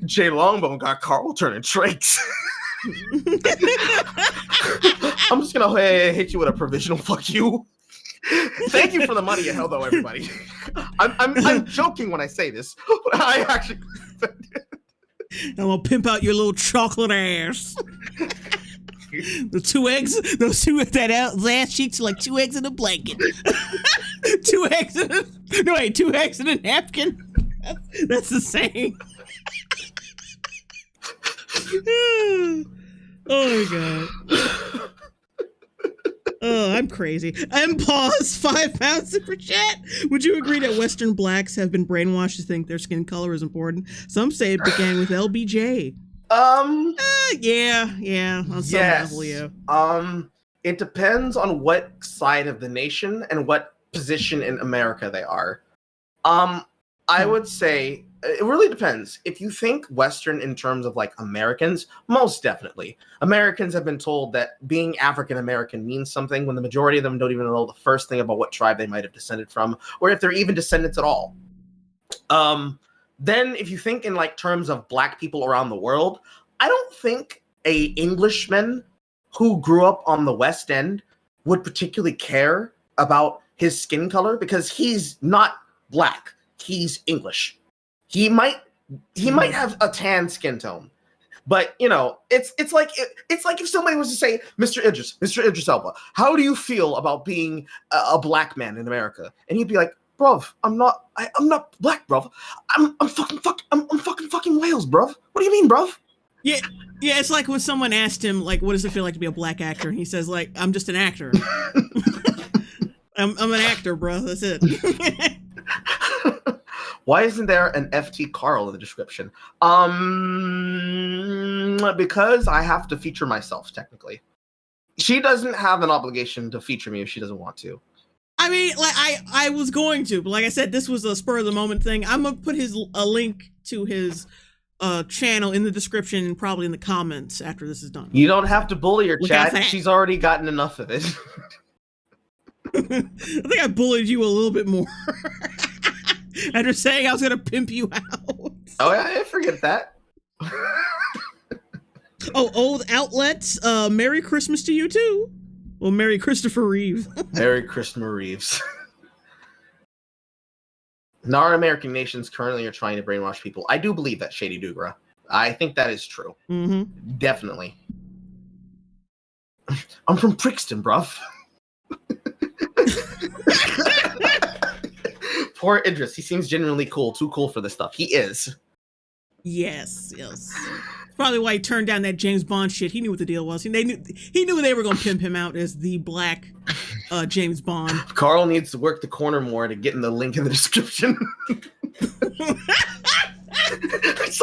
JLongbone got Carl turning tricks. I'm just gonna hit you with a provisional fuck you. Thank you for the money you held, though, everybody. I'm joking when I say this, but I actually. I'm gonna pimp out your little chocolate ass. The 2 eggs, that ass cheeks are like 2 eggs in a blanket. 2 eggs in a 2 eggs in a napkin. That's the same. Oh my god. Oh, I'm crazy. Pause 5 pounds super chat. Would you agree that Western blacks have been brainwashed to think their skin color is important? Some say it began with LBJ. Yeah. On some level, yeah. It depends on what side of the nation and what position in America they are. I would say it really depends. If you think Western in terms of like Americans, most definitely. Americans have been told that being African American means something when the majority of them don't even know the first thing about what tribe they might have descended from, or if they're even descendants at all. Then if you think in like terms of black people around the world, I don't think a Englishman who grew up on the West End would particularly care about his skin color because he's not black. He's English. He might have a tan skin tone, but it's like if somebody was to say, Mr. Idris Elba, how do you feel about being a black man in America? And he'd be like, bruv, I'm not black, bruv. I'm fucking Wales, bruv. What do you mean, bruv? Yeah, it's like when someone asked him, like, what does it feel like to be a black actor? And he says, like, I'm just an actor. I'm an actor, bro. That's it. Why isn't there an FT Carl in the description? Because I have to feature myself, technically. She doesn't have an obligation to feature me if she doesn't want to. I mean, like I was going to, but like I said, this was a spur of the moment thing. I'm gonna put a link to his channel in the description and probably in the comments after this is done. You don't have to bully her, Look chat. out. She's already gotten enough of it. I think I bullied you a little bit more after saying I was gonna pimp you out. Oh yeah, I forget that. Oh, old outlets. Merry Christmas to you too. Well, Merry Christopher Reeve. Merry Christopher Reeves. Our American nations currently are trying to brainwash people. I do believe that, Shady Dugra. I think that is true. Mm-hmm. Definitely. I'm from Brixton, bruv. Poor Idris. He seems genuinely cool. Too cool for this stuff. He is. Yes. Probably why he turned down that James Bond shit. He knew what the deal was. He knew they were going to pimp him out as the black James Bond. Carl needs to work the corner more to get in the link in the description. It's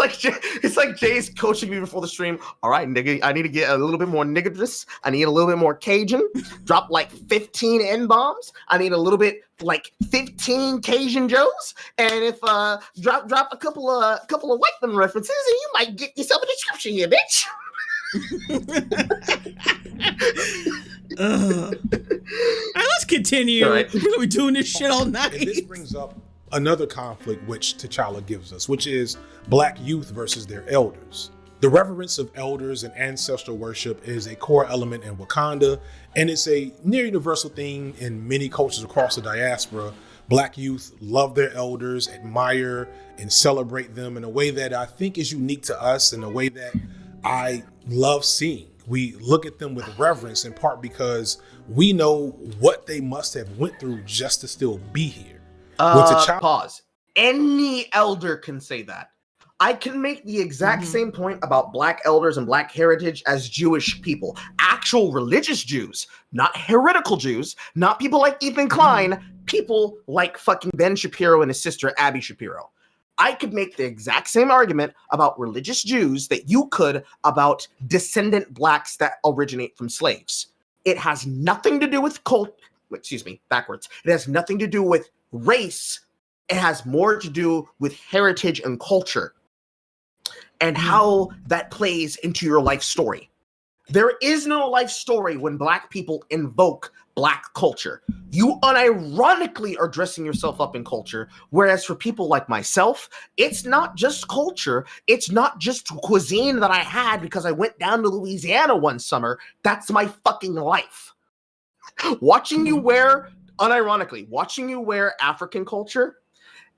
like Jay's coaching me before the stream. All right, nigga, I need to get a little bit more niggadress. I need a little bit more Cajun. Drop like 15 N-bombs. I need a little bit like 15 Cajun Joes. And if drop a couple of Whiteman references, and you might get yourself a description here, bitch. All right, let's continue. All right. We're gonna be doing this shit all night. And this brings up another conflict which T'Challa gives us, which is black youth versus their elders. The reverence of elders and ancestral worship is a core element in Wakanda, and it's a near universal thing in many cultures across the diaspora. Black youth love their elders, admire and celebrate them in a way that I think is unique to us, in a way that I love seeing. We look at them with reverence, in part because we know what they must have went through just to still be here. Pause. Any elder can say that. I can make the exact same point about black elders and black heritage as Jewish people. Actual religious Jews, not heretical Jews, not people like Ethan Klein, people like fucking Ben Shapiro and his sister Abby Shapiro. I could make the exact same argument about religious Jews that you could about descendant blacks that originate from slaves. It has nothing to do with backwards. It has nothing to do with race. It has more to do with heritage and culture and how that plays into your life story. There is no life story when black people invoke black culture. You unironically are dressing yourself up in culture, whereas for people like myself, it's not just culture. It's not just cuisine that I had because I went down to Louisiana one summer. That's my fucking life. Watching you wear African culture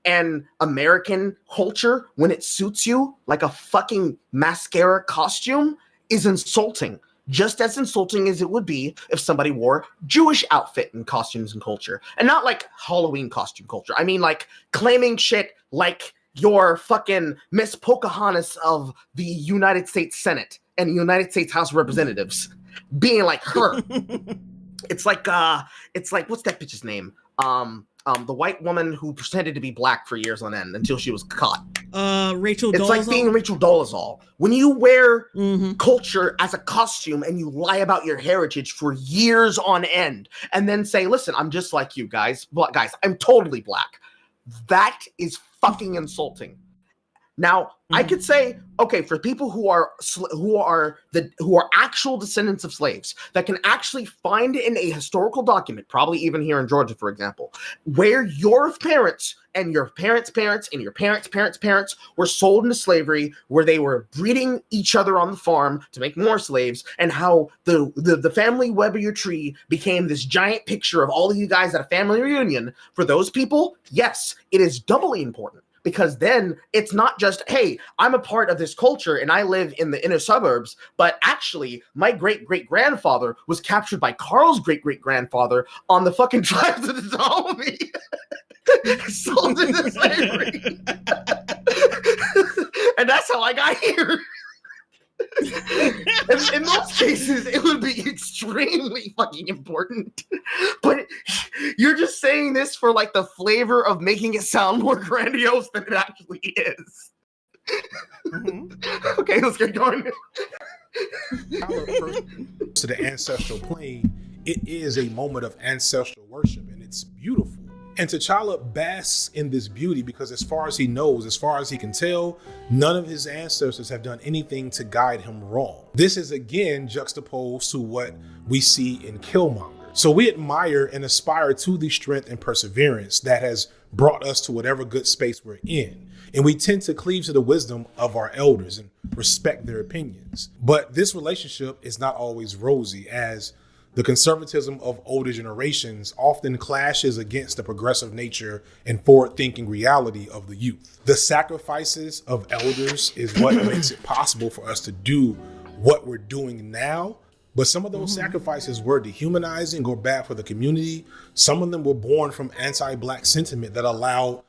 and American culture when it suits you, like a fucking mascara costume, is insulting. Just as insulting as it would be if somebody wore Jewish outfit and costumes and culture. And not like Halloween costume culture. I mean like claiming shit like you're fucking Miss Pocahontas of the United States Senate and the United States House of Representatives. Being like her. It's like what's that bitch's name? The white woman who pretended to be black for years on end until she was caught. Rachel Dolezal. It's like being Rachel Dolezal. When you wear culture as a costume and you lie about your heritage for years on end and then say, listen, I'm just like you guys. Guys, I'm totally black. That is fucking insulting. Now, I could say, okay, for people who are actual descendants of slaves that can actually find in a historical document, probably even here in Georgia, for example, where your parents and your parents' parents and your parents' parents' parents were sold into slavery, where they were breeding each other on the farm to make more slaves, and how the family web of your tree became this giant picture of all of you guys at a family reunion. For those people, yes, it is doubly important. Because then it's not just, hey, I'm a part of this culture and I live in the inner suburbs, but actually my great-great-grandfather was captured by Carl's great-great-grandfather on the fucking tribes of the Dahomey. Sold into slavery. And that's how I got here. In most cases, it would be extremely fucking important. But you're just saying this for like the flavor of making it sound more grandiose than it actually is. Okay, let's get going. To the ancestral plane, it is a moment of ancestral worship, and it's beautiful. And T'Challa basks in this beauty because as far as he knows, as far as he can tell, none of his ancestors have done anything to guide him wrong. This is again juxtaposed to what we see in Killmonger. So we admire and aspire to the strength and perseverance that has brought us to whatever good space we're in. And we tend to cleave to the wisdom of our elders and respect their opinions. But this relationship is not always rosy, as the conservatism of older generations often clashes against the progressive nature and forward-thinking reality of the youth. The sacrifices of elders is what makes it possible for us to do what we're doing now. But some of those sacrifices were dehumanizing or bad for the community. Some of them were born from anti-Black sentiment that allowed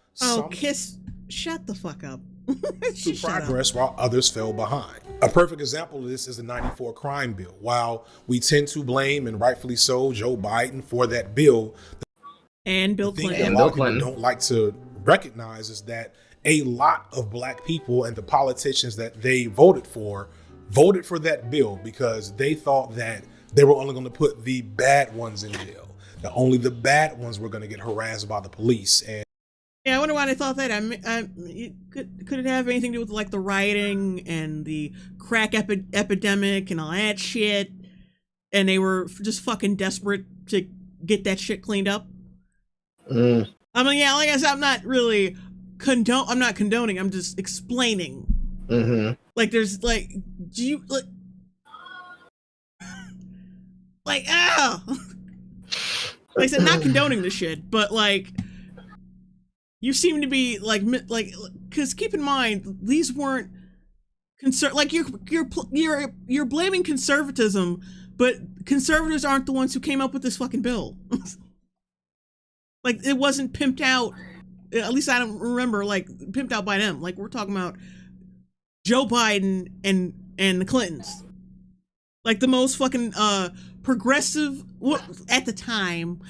shut the fuck up. to progress while others fell behind. A perfect example of this is the 94 crime bill. While we tend to blame, and rightfully so, Joe Biden for that bill, and Bill Clinton, a lot of people don't like to recognize is that a lot of Black people and the politicians that they voted for that bill because they thought that they were only going to put the bad ones in jail. That only the bad ones were going to get harassed by the police. And yeah, I wonder why they thought that. Could it have anything to do with like the rioting and the crack epidemic and all that shit? And they were just fucking desperate to get that shit cleaned up. I mean, yeah, like I said, I'm not really I'm not condoning. I'm just explaining. Like, there's like, do you like like I said, not condoning the shit, but like. You seem to be like, because keep in mind, these weren't like you're blaming conservatism, but conservatives aren't the ones who came up with this fucking bill. Like, it wasn't pimped out. At least I don't remember like pimped out by them. Like, we're talking about Joe Biden and the Clintons, like the most fucking progressive at the time.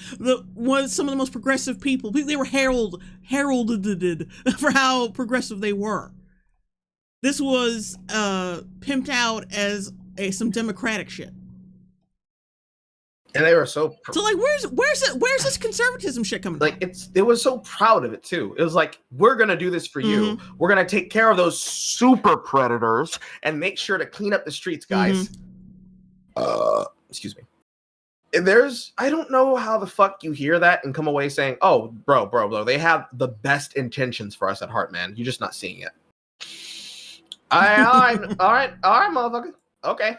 Was some of the most progressive people. They were heralded for how progressive they were. This was pimped out as some democratic shit. And they were so like, where's this conservatism shit coming like from? It was so proud of it too. It was like, we're gonna do this for you. We're gonna take care of those super predators and make sure to clean up the streets, guys. Excuse me. I don't know how the fuck you hear that and come away saying, oh, bro, they have the best intentions for us at heart, man. You're just not seeing it. All right, motherfucker. Okay.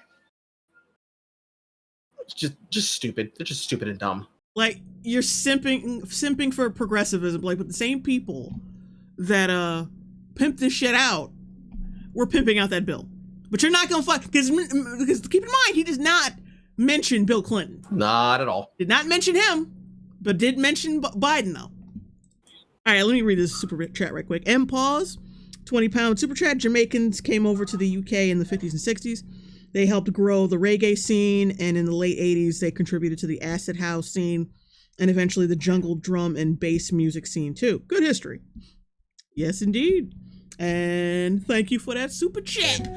It's just stupid. They're just stupid and dumb. Like, you're simping for progressivism, like, with the same people that pimp this shit out, we're pimping out that bill. But you're not gonna fuck, because keep in mind, he does not mention Bill Clinton. Not at all. Did not mention him, but did mention Biden, though. All right, let me read this super chat right quick. Pause, 20-pound super chat. Jamaicans came over to the UK in the 50s and 60s. They helped grow the reggae scene, and in the late 80s, they contributed to the acid house scene, and eventually the jungle drum and bass music scene, too. Good history. Yes, indeed. And thank you for that super chat.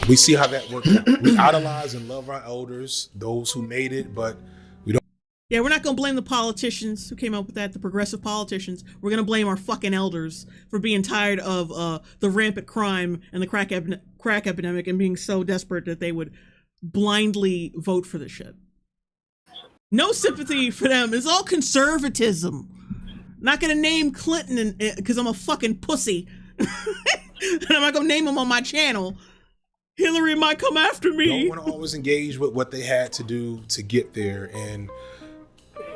We see how that worked out. We idolize and love our elders, those who made it, but we don't. Yeah, we're not going to blame the politicians who came up with that, the progressive politicians. We're going to blame our fucking elders for being tired of the rampant crime and the crack epidemic and being so desperate that they would blindly vote for this shit. No sympathy for them. It's all conservatism. Not going to name Clinton because I'm a fucking pussy. And I'm not going to name him on my channel. Hillary might come after me. Don't want to always engage with what they had to do to get there, and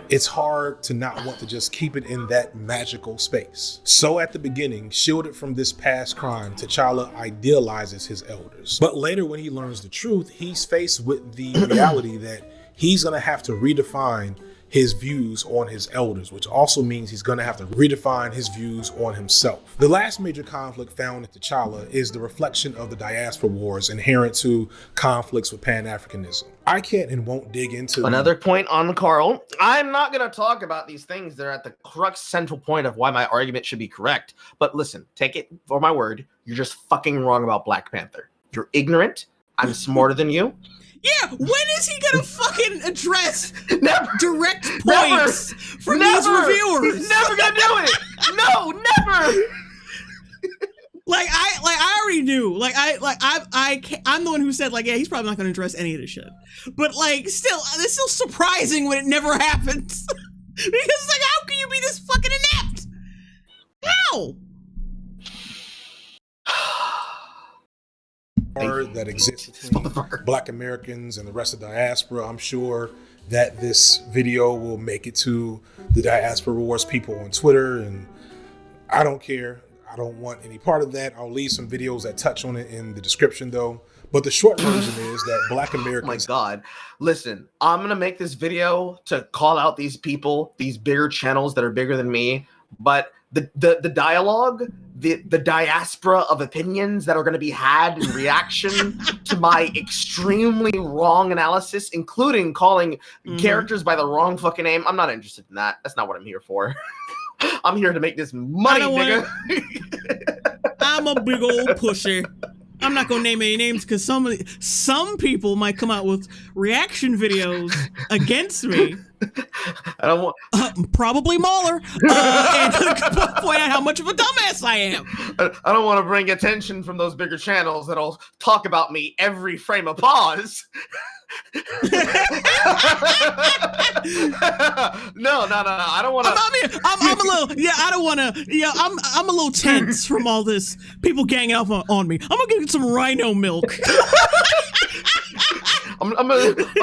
it's hard to not want to just keep it in that magical space. So at the beginning, shielded from this past crime, T'Challa idealizes his elders. But later when he learns the truth, he's faced with the reality that he's going to have to redefine his views on his elders, which also means he's going to have to redefine his views on himself. The last major conflict found in T'Challa is the reflection of the diaspora wars inherent to conflicts with Pan-Africanism. I can't and won't dig into another point on Carl. I'm not going to talk about these things that are at the crux central point of why my argument should be correct. But listen, take it for my word. You're just fucking wrong about Black Panther. You're ignorant. I'm smarter than you. Yeah, when is he gonna fucking address direct points Never. from these reviewers? He's never gonna do it. No, never. I already knew. I'm the one who said like, yeah, he's probably not gonna address any of this shit. But like, still, it's still surprising when it never happens. Because it's like, how can you be this fucking inept? How? That exists between Black Americans and the rest of the diaspora. I'm sure that this video will make it to the Diaspora Wars people on Twitter, and I don't care. I don't want any part of that. I'll leave some videos that touch on it in the description though. But the short version is that Black Americans— Oh my God. Listen, I'm going to make this video to call out these people, these bigger channels that are bigger than me. But the dialogue, the diaspora of opinions that are going to be had in reaction to my extremely wrong analysis, including calling characters by the wrong fucking name, I'm not interested in that. That's not what I'm here for. I'm here to make this money, nigga. I'm a big old pusher. I'm not gonna name any names because some people might come out with reaction videos against me. I don't want probably Mahler and point out how much of a dumbass I am. I don't want to bring attention from those bigger channels that'll talk about me every frame of pause. No. I don't want to. I'm a little. Yeah, I don't want to. Yeah, I'm a little tense from all this people ganging up on me. I'm gonna get some rhino milk. I'm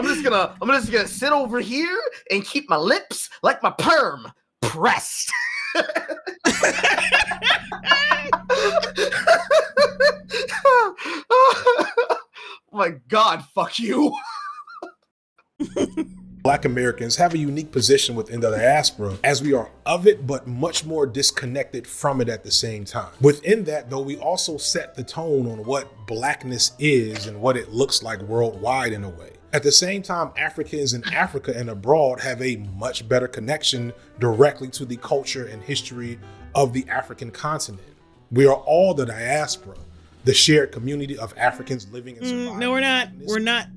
just gonna sit over here and keep my lips like my perm pressed. Oh my God, fuck you. Black Americans have a unique position within the diaspora, as we are of it, but much more disconnected from it at the same time. Within that, though, we also set the tone on what Blackness is and what it looks like worldwide in a way. At the same time, Africans in Africa and abroad have a much better connection directly to the culture and history of the African continent. We are all the diaspora, the shared community of Africans living in survival. No, we're not. We're not.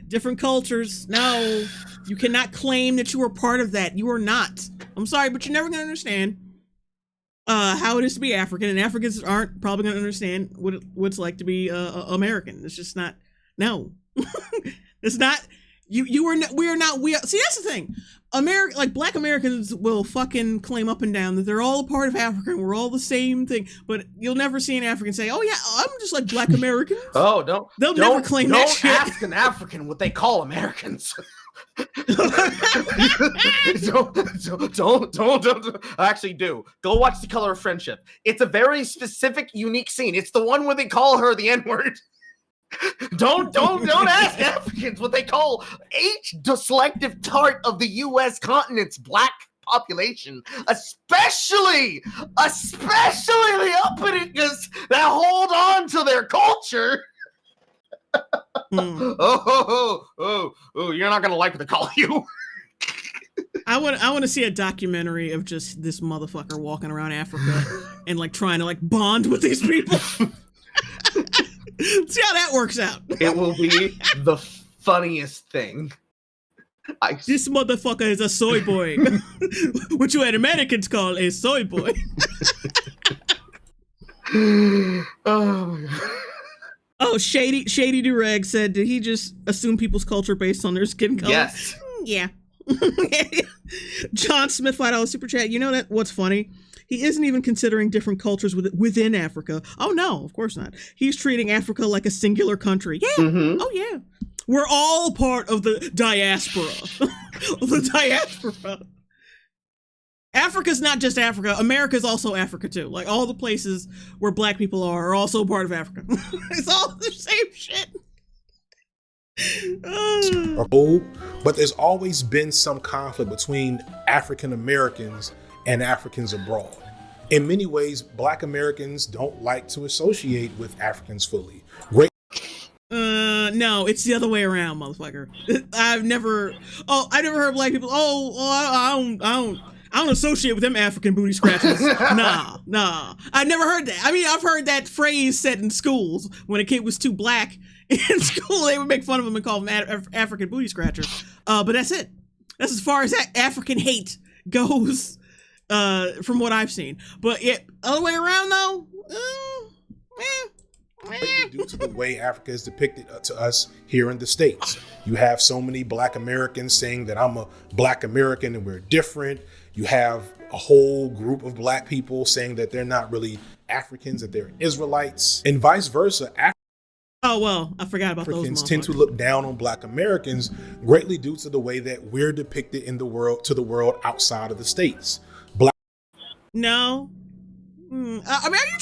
Different cultures. No, you cannot claim that you are part of that. You are not. I'm sorry, but you're never going to understand how it is to be African, and Africans aren't probably going to understand what it's like to be American. It's just not. No, it's not. We are not. See, that's the thing. Black Americans will fucking claim up and down that they're all a part of Africa and we're all the same thing, but you'll never see an African say, "Oh yeah, I'm just like Black Americans." Oh, they'll never claim that shit. Don't ask an African what they call Americans. don't. Actually, do go watch The Color of Friendship. It's a very specific, unique scene. It's the one where they call her the N-word. Don't ask Africans what they call each selective part of the U.S. continent's black population, especially the uppiters that hold on to their culture. Oh, you're not gonna like what they call you. I want to see a documentary of just this motherfucker walking around Africa and like trying to like bond with these people. See how that works out. It will be the funniest thing. This motherfucker is a soy boy. What you Americans call a soy boy. Oh my God. Oh, Shady Durag said, did he just assume people's culture based on their skin color? Yes. Yeah. John Smith, $5 super chat. You know that what's funny? He isn't even considering different cultures within Africa. Oh no, of course not. He's treating Africa like a singular country. Yeah. Mm-hmm. Oh yeah. We're all part of the diaspora. The diaspora. Africa's not just Africa. America's also Africa too. Like all the places where black people are also part of Africa. It's all the same shit. But there's always been some conflict between African Americans and Africans abroad. In many ways, Black Americans don't like to associate with Africans fully. No, it's the other way around, motherfucker. I've never heard Black people. I don't associate with them African booty scratchers. Nah. I never heard that. I mean, I've heard that phrase said in schools when a kid was too black in school. They would make fun of him and call him African booty scratcher. But that's it. That's as far as that African hate goes, from what I've seen. But other way around though, due to the way Africa is depicted to us here in the States. You have so many Black Americans saying that I'm a Black American and we're different. You have a whole group of Black people saying that they're not really Africans, that they're Israelites, and vice versa. Oh, well, I forgot about Africans those tend to look down on Black Americans greatly due to the way that we're depicted in the world, to the world outside of the States. No. I mean, are you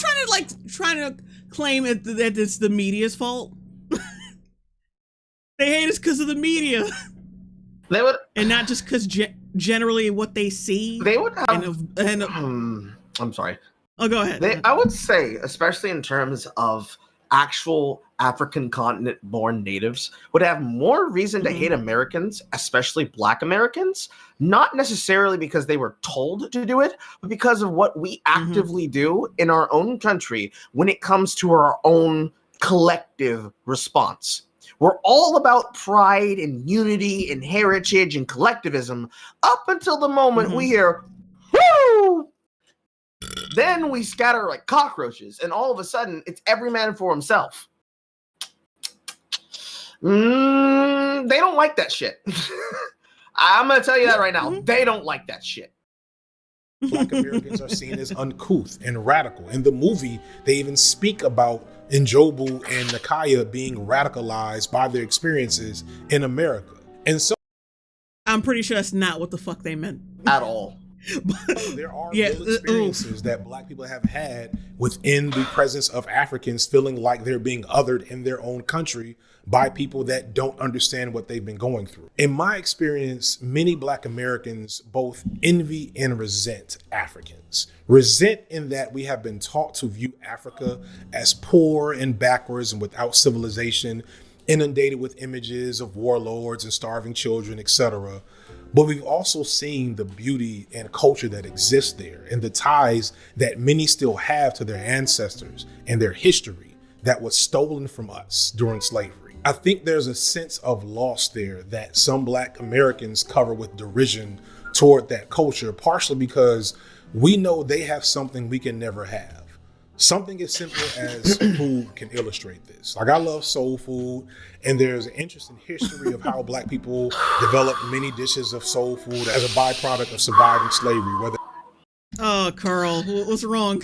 trying to claim that it's the media's fault? They hate us because of the media. They would, and not just because generally what they see. They would have. I'm sorry. Oh, go ahead. I would say, especially in terms of actual African continent-born natives, would have more reason to hate Americans, especially Black Americans, not necessarily because they were told to do it, but because of what we actively do in our own country when it comes to our own collective response. We're all about pride and unity and heritage and collectivism up until the moment we hear, whoo! Then we scatter like cockroaches, and all of a sudden, it's every man for himself. They don't like that shit. I'm going to tell you that right now. They don't like that shit. Black Americans are seen as uncouth and radical. In the movie, they even speak about Njobu and Nakaya being radicalized by their experiences in America. And so I'm pretty sure that's not what the fuck they meant. At all. There are real experiences that Black people have had within the presence of Africans feeling like they're being othered in their own country by people that don't understand what they've been going through. In my experience, many Black Americans both envy and resent Africans. Resent in that we have been taught to view Africa as poor and backwards and without civilization, inundated with images of warlords and starving children, etc. But we've also seen the beauty and culture that exists there and the ties that many still have to their ancestors and their history that was stolen from us during slavery. I think there's a sense of loss there that some Black Americans cover with derision toward that culture, partially because we know they have something we can never have. Something as simple as food can illustrate this. Like, I love soul food, and there's an interesting history of how Black people developed many dishes of soul food as a byproduct of surviving slavery. Oh, Carl, what's wrong?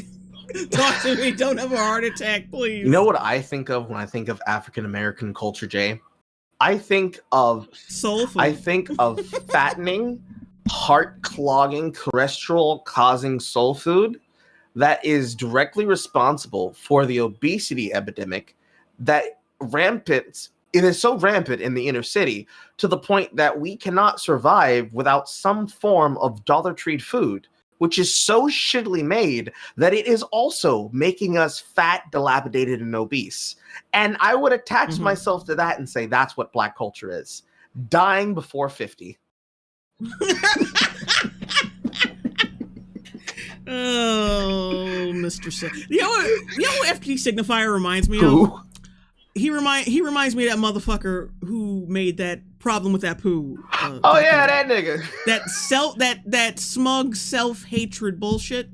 Talk to me. Don't have a heart attack, please. You know what I think of when I think of African American culture, Jay? I think of soul food. I think of fattening, heart-clogging, cholesterol-causing soul food that is directly responsible for the obesity epidemic that it is so rampant in the inner city to the point that we cannot survive without some form of Dollar Tree food, which is so shittily made that it is also making us fat, dilapidated, and obese. And I would attach myself to that and say that's what Black culture is. Dying before 50. Oh, Mr. You know what FT Signifier reminds me of? He reminds me of that motherfucker who made that problem with that poo. That nigga. That smug self-hatred bullshit.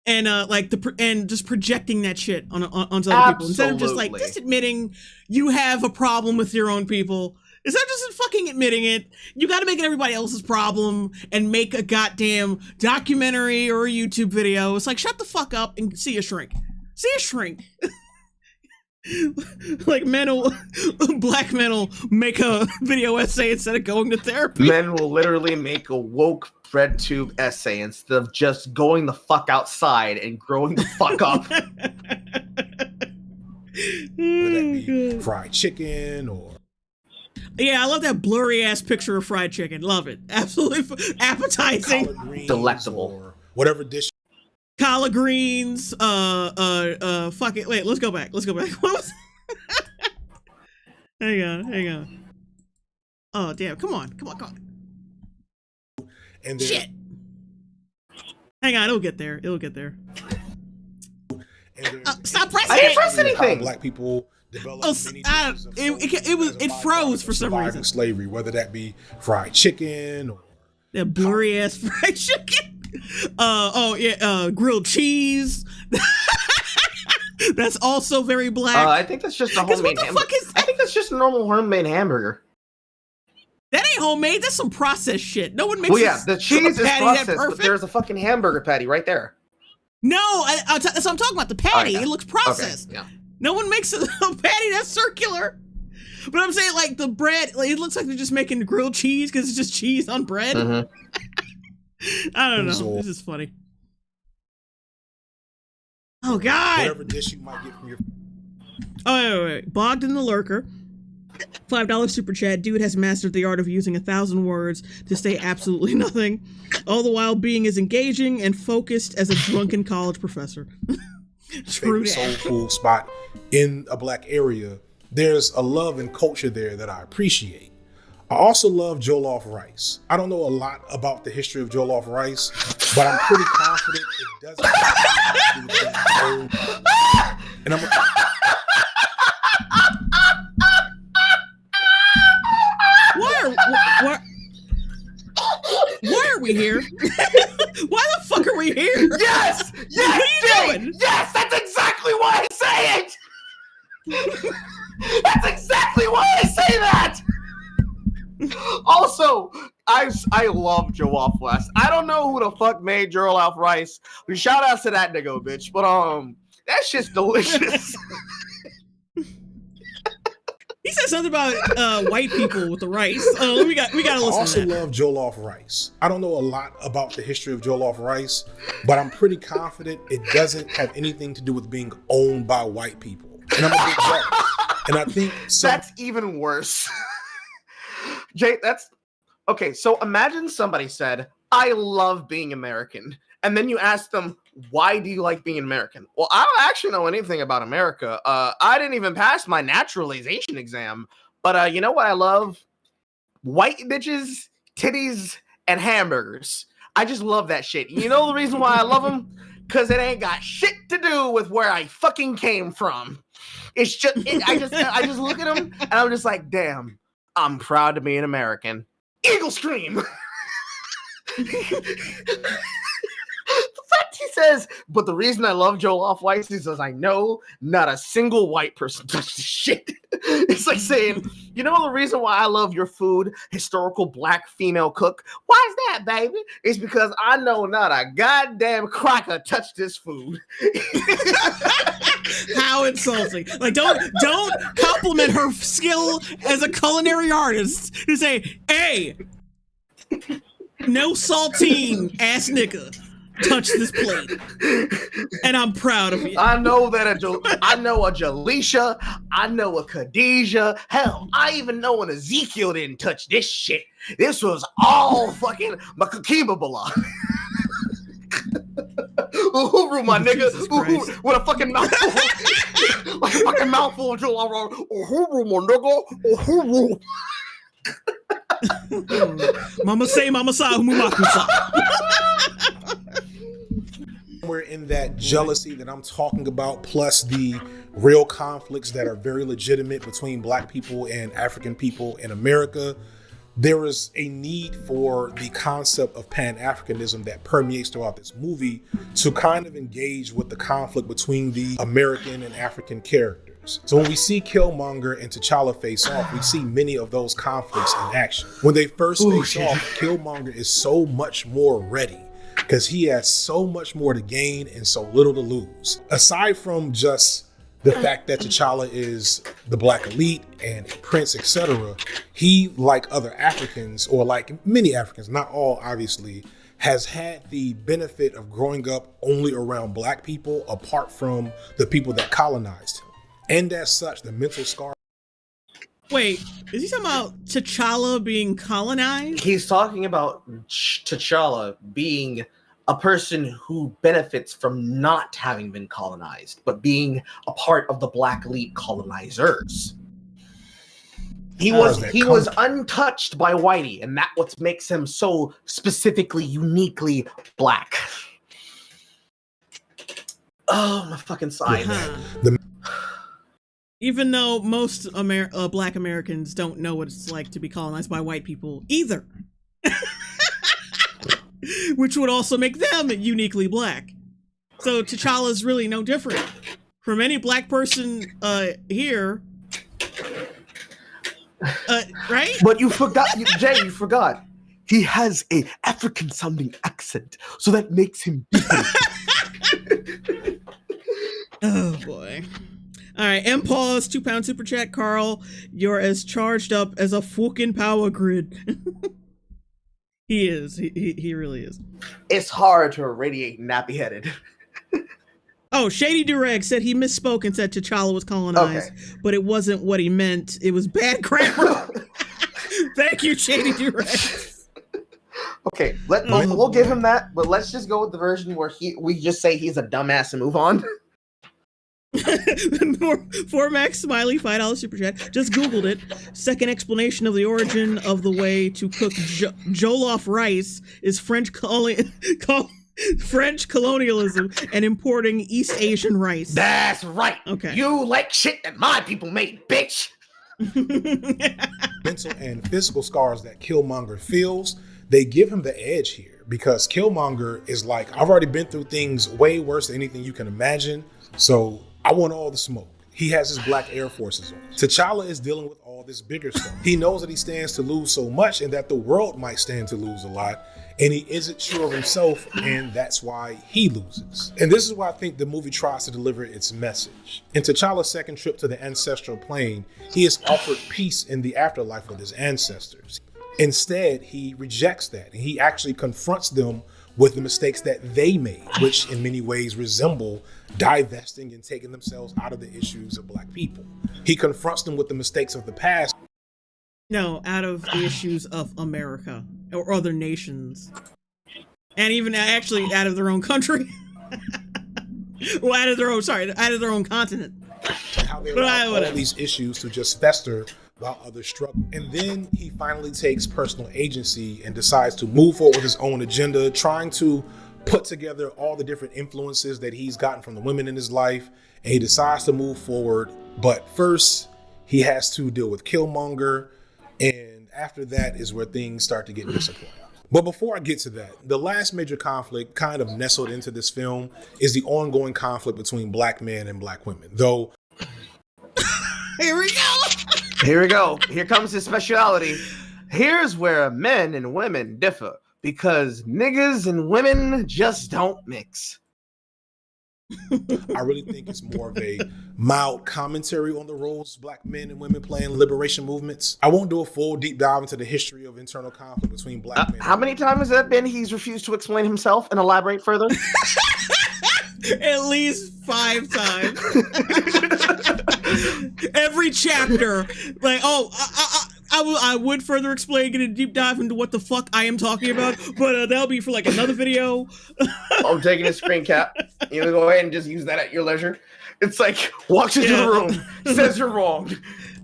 And and just projecting that shit onto other people instead of just like just admitting you have a problem with your own people. Instead of just fucking admitting it, you got to make it everybody else's problem and make a goddamn documentary or a YouTube video. It's like, shut the fuck up and see a shrink. See a shrink. Like Black men will make a video essay instead of going to therapy. Men will literally make a woke bread tube essay instead of just going the fuck outside and growing the fuck up. Whether that be fried chicken or Yeah, I love that blurry ass picture of fried chicken. Love it. Absolutely appetizing. Delectable. Whatever dish. Collard greens. Fuck it. Wait, let's go back. What was? Hang on. Oh damn! Come on. And then, shit. Hang on, it'll get there. Stop pressing I didn't press anything. Black people developed many it froze for some reason. Slavery, whether that be fried chicken or that blurry ass fried chicken. Grilled cheese. That's also very black. I think that's just a homemade hamburger. I think that's just a normal homemade hamburger. That ain't homemade. That's some processed shit. No one makes. Well, yeah, the cheese is processed, but there's a fucking hamburger patty right there. No, so I'm talking about the patty. Oh, yeah. It looks processed. Okay, yeah. No one makes a patty that's circular. But I'm saying, like, the bread, like, it looks like they're just making grilled cheese because it's just cheese on bread. Mm-hmm. I don't know. This is funny. Oh, God. Whatever dish you might get from your... Oh, wait. Bogged in the Lurker. $5 super chat. Dude has mastered the art of using 1,000 words to say absolutely nothing, all the while being as engaging and focused as a drunken college professor. True soul food spot in a black area. There's a love and culture there that I appreciate. I also love jollof rice. I don't know a lot about the history of jollof rice, but I'm pretty confident it doesn't have anything to do with the and I'm Why are we here? Why the fuck are we here? Yes! Yes! What are you doing? Yes! That's exactly why I say it! That's exactly why I say that! Also, I love jollof rice. I don't know who the fuck made jollof rice. Shout out to that nigga, bitch. But that shit's delicious. He said something about white people with the rice. We gotta listen to that. I also love jollof rice. I don't know a lot about the history of jollof rice, but I'm pretty confident it doesn't have anything to do with being owned by white people. And I'm a big jealous. And I think that's even worse. Jay, that's okay. So imagine somebody said, "I love being American," and then you ask them, "Why do you like being American?" Well, I don't actually know anything about America. I didn't even pass my naturalization exam. But you know what I love? White bitches, titties, and hamburgers. I just love that shit. You know the reason why I love them? Because it ain't got shit to do with where I fucking came from. It's just, I just look at them and I'm just like, damn, I'm proud to be an American. Eagle scream. The fact he says, but the reason I love jollof rice is because I know not a single white person touched the shit. It's like saying, you know the reason why I love your food, historical black female cook? Why is that, baby? It's because I know not a goddamn cracker touched this food. How insulting. Like, don't compliment her skill as a culinary artist to say, hey, no saltine ass nigga touch this plate, and I'm proud of you. I know that I know a Jaleisha, I know a Khadijah, hell, I even know an Ezekiel didn't touch this shit. This was all fucking Makakibabala. Uhuru, my nigga, Uhuru, with a fucking mouthful, like a fucking mouthful of jollof. Uhuru, my nigga, Uhuru. Mama say, mama sa, umumakusa. We're in that jealousy that I'm talking about, plus the real conflicts that are very legitimate between black people and African people in America. There is a need for the concept of Pan-Africanism that permeates throughout this movie to kind of engage with the conflict between the American and African characters. So when we see Killmonger and T'Challa face off, we see many of those conflicts in action. When they first face off, Killmonger is so much more ready because he has so much more to gain and so little to lose. Aside from just the fact that T'Challa is the black elite and a prince, etc., he, like other Africans, or like many Africans, not all obviously, has had the benefit of growing up only around black people apart from the people that colonized him. And as such, the mental scar Wait, is he talking about T'Challa being colonized? He's talking about T'Challa being a person who benefits from not having been colonized, but being a part of the Black Elite colonizers. He was untouched by Whitey, and that's what makes him so specifically, uniquely black. Oh, my fucking side. Even though most Black Americans don't know what it's like to be colonized by white people either. Which would also make them uniquely black. So T'Challa is really no different from any black person here. Right? But you forgot, Jay, you forgot. He has a African-sounding accent, so that makes him different. Oh, boy. All right, M-Pause, £2 super chat. Carl, you're as charged up as a fucking power grid. He is. He really is. It's hard to radiate nappy-headed. Oh, Shady Durag said he misspoke and said T'Challa was colonized, but it wasn't what he meant. It was bad grammar. Thank you, Shady Durag. Okay, we'll give him that, but let's just go with the version where we just say he's a dumbass and move on. For Max Smiley, $5 super chat. Just Googled it. Second explanation of the origin of the way to cook jollof rice is French colonialism and importing East Asian rice. That's right. Okay. You like shit that my people made, bitch. Mental and physical scars that Killmonger feels, they give him the edge here because Killmonger is like, I've already been through things way worse than anything you can imagine, so I want all the smoke. He has his black Air Forces on. T'Challa is dealing with all this bigger stuff. He knows that he stands to lose so much and that the world might stand to lose a lot, and he isn't sure of himself, and that's why he loses. And this is why I think the movie tries to deliver its message. In T'Challa's second trip to the ancestral plane, he is offered peace in the afterlife with his ancestors. Instead, he rejects that, and he actually confronts them with the mistakes that they made, which in many ways resemble divesting and taking themselves out of the issues of black people. He confronts them with the mistakes of the past. No, out of the issues of America or other nations. And even actually out of their own country. Well, out of their own continent. How they allow all these issues to just fester while others struggle. And then he finally takes personal agency and decides to move forward with his own agenda, trying to put together all the different influences that he's gotten from the women in his life. And he decides to move forward. But first, he has to deal with Killmonger. And after that is where things start to get disappointing. But before I get to that, the last major conflict kind of nestled into this film is the ongoing conflict between black men and black women. Though, here we go. Here we go. Here comes his speciality. Here's where men and women differ because niggas and women just don't mix. I really think it's more of a mild commentary on the roles black men and women play in liberation movements. I won't do a full deep dive into the history of internal conflict between black men. How many times has that been he's refused to explain himself and elaborate further? At least 5 times. Every chapter, like, I would further explain, get a deep dive into what the fuck I am talking about, but that'll be for like another video. I'm taking a screen cap. You know, go ahead and just use that at your leisure. It's like walks into the room, says you're wrong,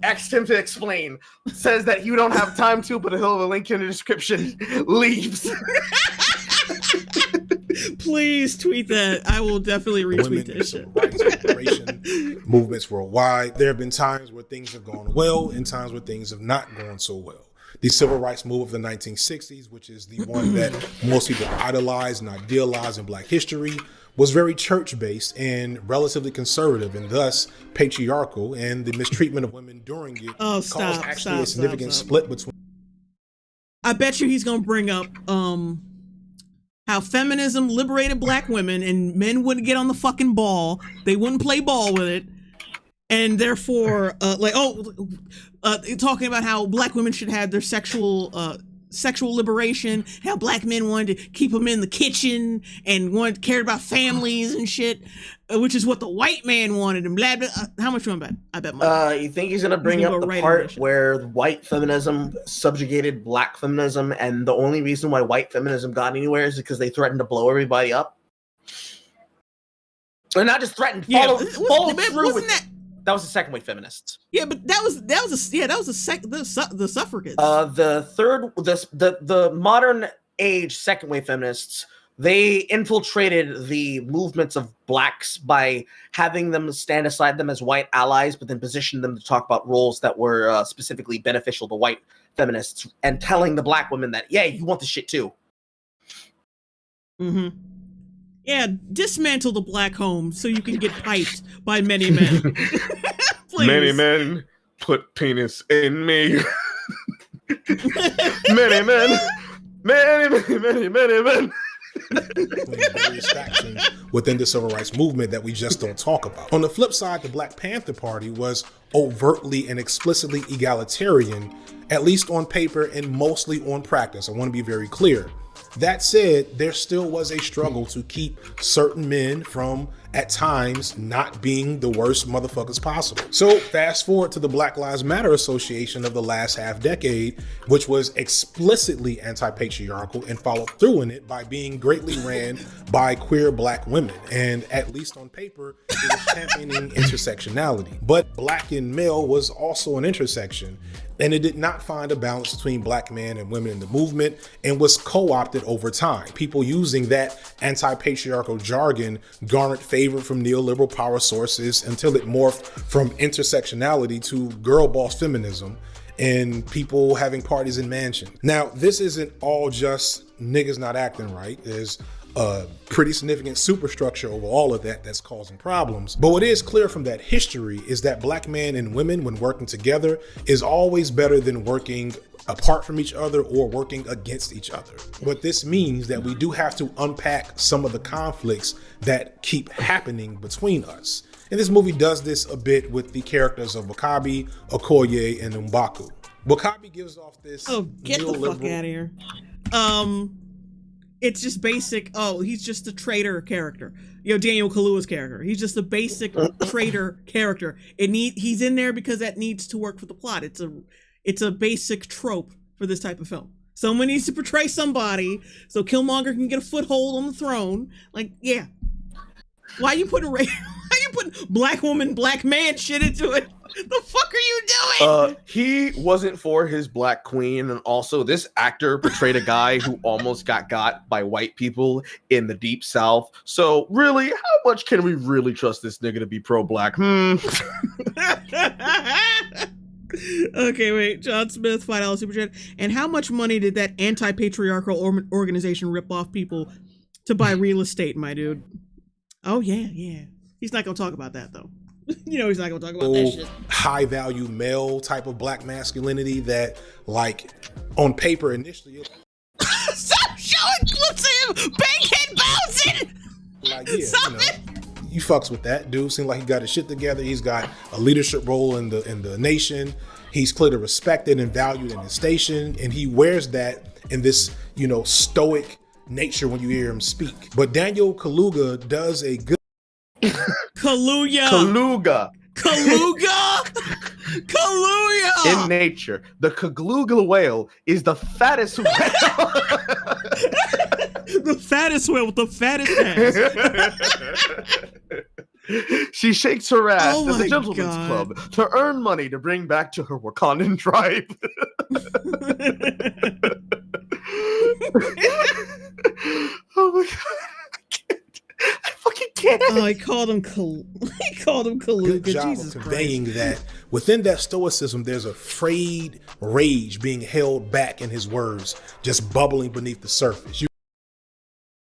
asks him to explain, says that you don't have time to, but he'll have a link in the description, leaves. Please tweet that. I will definitely retweet that shit. Liberation movements worldwide. There have been times where things have gone well and times where things have not gone so well. The civil rights movement of the 1960s, which is the one that most people idolize and idealize in black history, was very church-based and relatively conservative and thus patriarchal, and the mistreatment of women during it caused actually a significant split between... I bet you he's gonna bring up how feminism liberated black women and men wouldn't get on the fucking ball. They wouldn't play ball with it. And therefore, talking about how black women should have their sexual sexual liberation, how black men wanted to keep them in the kitchen and cared about families and shit, which is what the white man wanted. And blah, blah. How much you want to bet? I bet money. You think he's gonna bring up the part where white feminism subjugated black feminism, and the only reason why white feminism got anywhere is because they threatened to blow everybody up? Or not just threatened, follow through with that. That was the second wave feminists. Yeah, but that was the suffragettes. The modern age second wave feminists, they infiltrated the movements of blacks by having them stand aside them as white allies, but then position them to talk about roles that were specifically beneficial to white feminists, and telling the black women that, yeah, you want the shit too. Mm-hmm. Yeah, dismantle the black home so you can get piped by many men. Many men put penis in me. Many men. Many men. Various factions within the civil rights movement that we just don't talk about. On the flip side, the Black Panther Party was overtly and explicitly egalitarian, at least on paper and mostly on practice. I want to be very clear. That said, there still was a struggle to keep certain men from, at times, not being the worst motherfuckers possible. So fast forward to the Black Lives Matter Association of the last half decade, which was explicitly anti-patriarchal and followed through in it by being greatly ran by queer black women. And at least on paper, it was championing intersectionality. But black and male was also an intersection, and it did not find a balance between black men and women in the movement, and was co-opted over time. People using that anti-patriarchal jargon garnered favor from neoliberal power sources until it morphed from intersectionality to girl boss feminism and people having parties in mansions. Now, this isn't all just niggas not acting right. There's a pretty significant superstructure over all of that that's causing problems. But what is clear from that history is that black men and women, when working together, is always better than working apart from each other or working against each other. But this means that we do have to unpack some of the conflicts that keep happening between us. And this movie does this a bit with the characters of W'Kabi, Okoye, and M'Baku. W'Kabi gives off this get the fuck out of here. It's just basic. Oh, he's just a traitor character. Daniel Kaluuya's character. He's just a basic traitor character. He's in there because that needs to work for the plot. It's a basic trope for this type of film. Someone needs to portray somebody so Killmonger can get a foothold on the throne. Like, yeah. Why are you putting black woman, black man shit into it? The fuck are you doing? He wasn't for his black queen, and also this actor portrayed a guy who almost got by white people in the deep south. So really, how much can we really trust this nigga to be pro-black? Okay, wait. John Smith, $5 super chat. And how much money did that anti-patriarchal organization rip off people to buy real estate, my dude? Oh yeah. He's not gonna talk about that though. He's not gonna talk about that shit. High value male type of black masculinity that, like, on paper initially. Stop showing clips of him bankhead bouncing. Like, yeah, you fucks with that dude. Seems like he got his shit together. He's got a leadership role in the nation. He's clearly respected and valued in his station, and he wears that in this stoic nature when you hear him speak. But Daniel Kaluuya does a good Kaluuya in nature. The Kaluuya whale is the fattest whale. The fattest whale with the fattest ass. She shakes her ass at the Gentleman's Club to earn money to bring back to her Wakandan tribe. Oh my god. I fucking can't. Oh, he called him Kaluuya. Good job Jesus of conveying that within that stoicism, there's a frayed rage being held back in his words, just bubbling beneath the surface.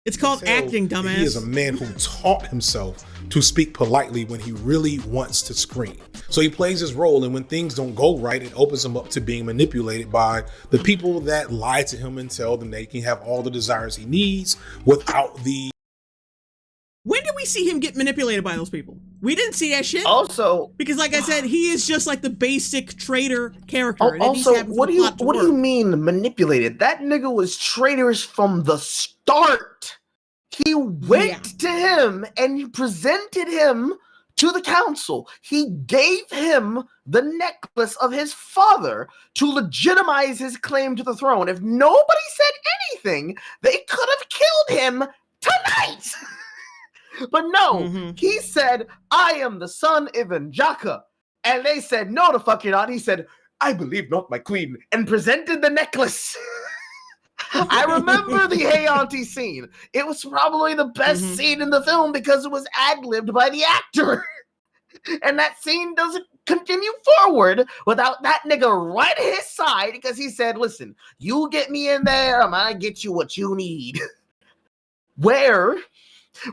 It's called acting, dumbass. He is a man who taught himself to speak politely when he really wants to scream. So he plays his role, and when things don't go right, it opens him up to being manipulated by the people that lie to him and tell them they can have all the desires he needs without the... When did we see him get manipulated by those people. We didn't see that shit. Also, because like I said, he is just like the basic traitor character. And also, what do you mean manipulated? That nigga was traitorous from the start. He went to him and he presented him to the council. He gave him the necklace of his father to legitimize his claim to the throne. If nobody said anything, they could have killed him tonight. But no, he said, I am the son of Njaka. And they said, no, the fuck you're not. He said, I believe not, my queen, and presented the necklace. I remember the Hey Auntie scene. It was probably the best scene in the film because it was ad-libbed by the actor. And that scene doesn't continue forward without that nigga right at his side because he said, listen, you get me in there, I'm gonna get you what you need. Where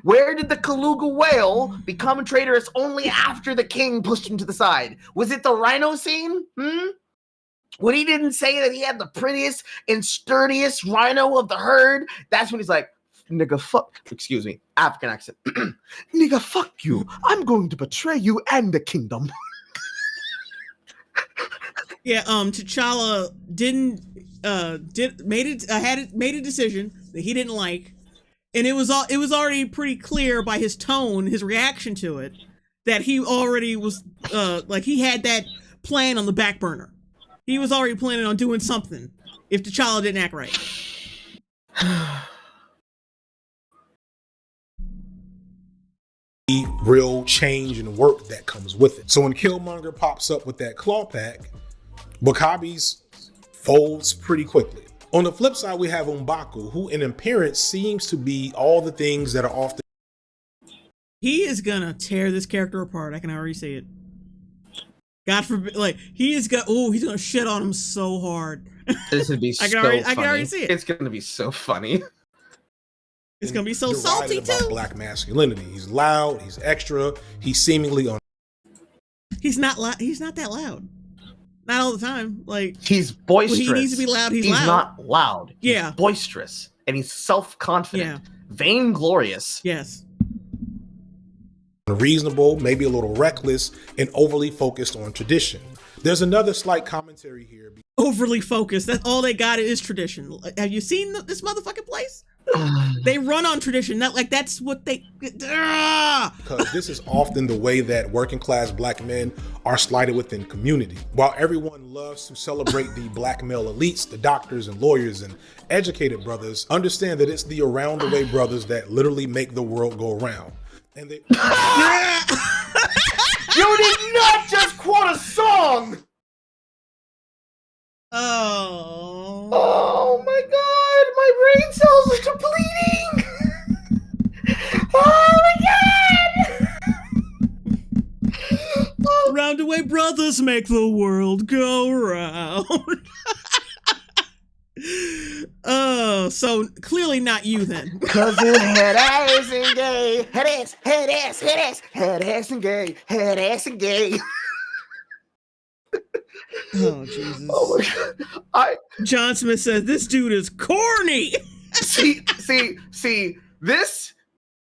did the Kaluga whale become traitorous only after the king pushed him to the side? Was it the rhino scene? When he didn't say that he had the prettiest and sturdiest rhino of the herd, that's when he's like, nigga, fuck, excuse me, African accent. Nigga, fuck you. I'm going to betray you and the kingdom. Yeah, T'Challa made a decision that he didn't like. And it was already pretty clear by his tone, his reaction to it, that he already was he had that plan on the back burner. He was already planning on doing something if T'Challa didn't act right. The real change and work that comes with it. So when Killmonger pops up with that claw pack, W'Kabi's folds pretty quickly. On the flip side, we have M'Baku, who in appearance seems to be all the things that are often. He is gonna tear this character apart. I can already see it. God forbid, he's gonna shit on him so hard. This would be so funny. I can already see it. It's gonna be so funny. It's gonna be so salty too. Black masculinity. He's loud. He's extra. He's seemingly on. He's not loud. He's not that loud. Not all the time. He's boisterous. He needs to be loud. He's loud. He's not loud. He's yeah. boisterous. And he's self-confident. Yeah. Vainglorious. Yes. Reasonable, maybe a little reckless, and overly focused on tradition. There's another slight commentary here. Overly focused. That's all they got is tradition. Have you seen this motherfucking place? They run on tradition. That's what they. Because this is often the way that working class black men are slighted within community. While everyone loves to celebrate the black male elites, the doctors and lawyers and educated brothers, understand that it's the around the way brothers that literally make the world go around. And they. You did not just quote a song. Oh my god, my brain cells are depleting. Oh my god. Roundaway brothers make the world go round. Oh, so clearly not you then. Cause it head ass and gay. Head ass, head ass, head ass, head ass and gay, head ass and gay. Oh Jesus! Oh my god! John Smith says this dude is corny. see, this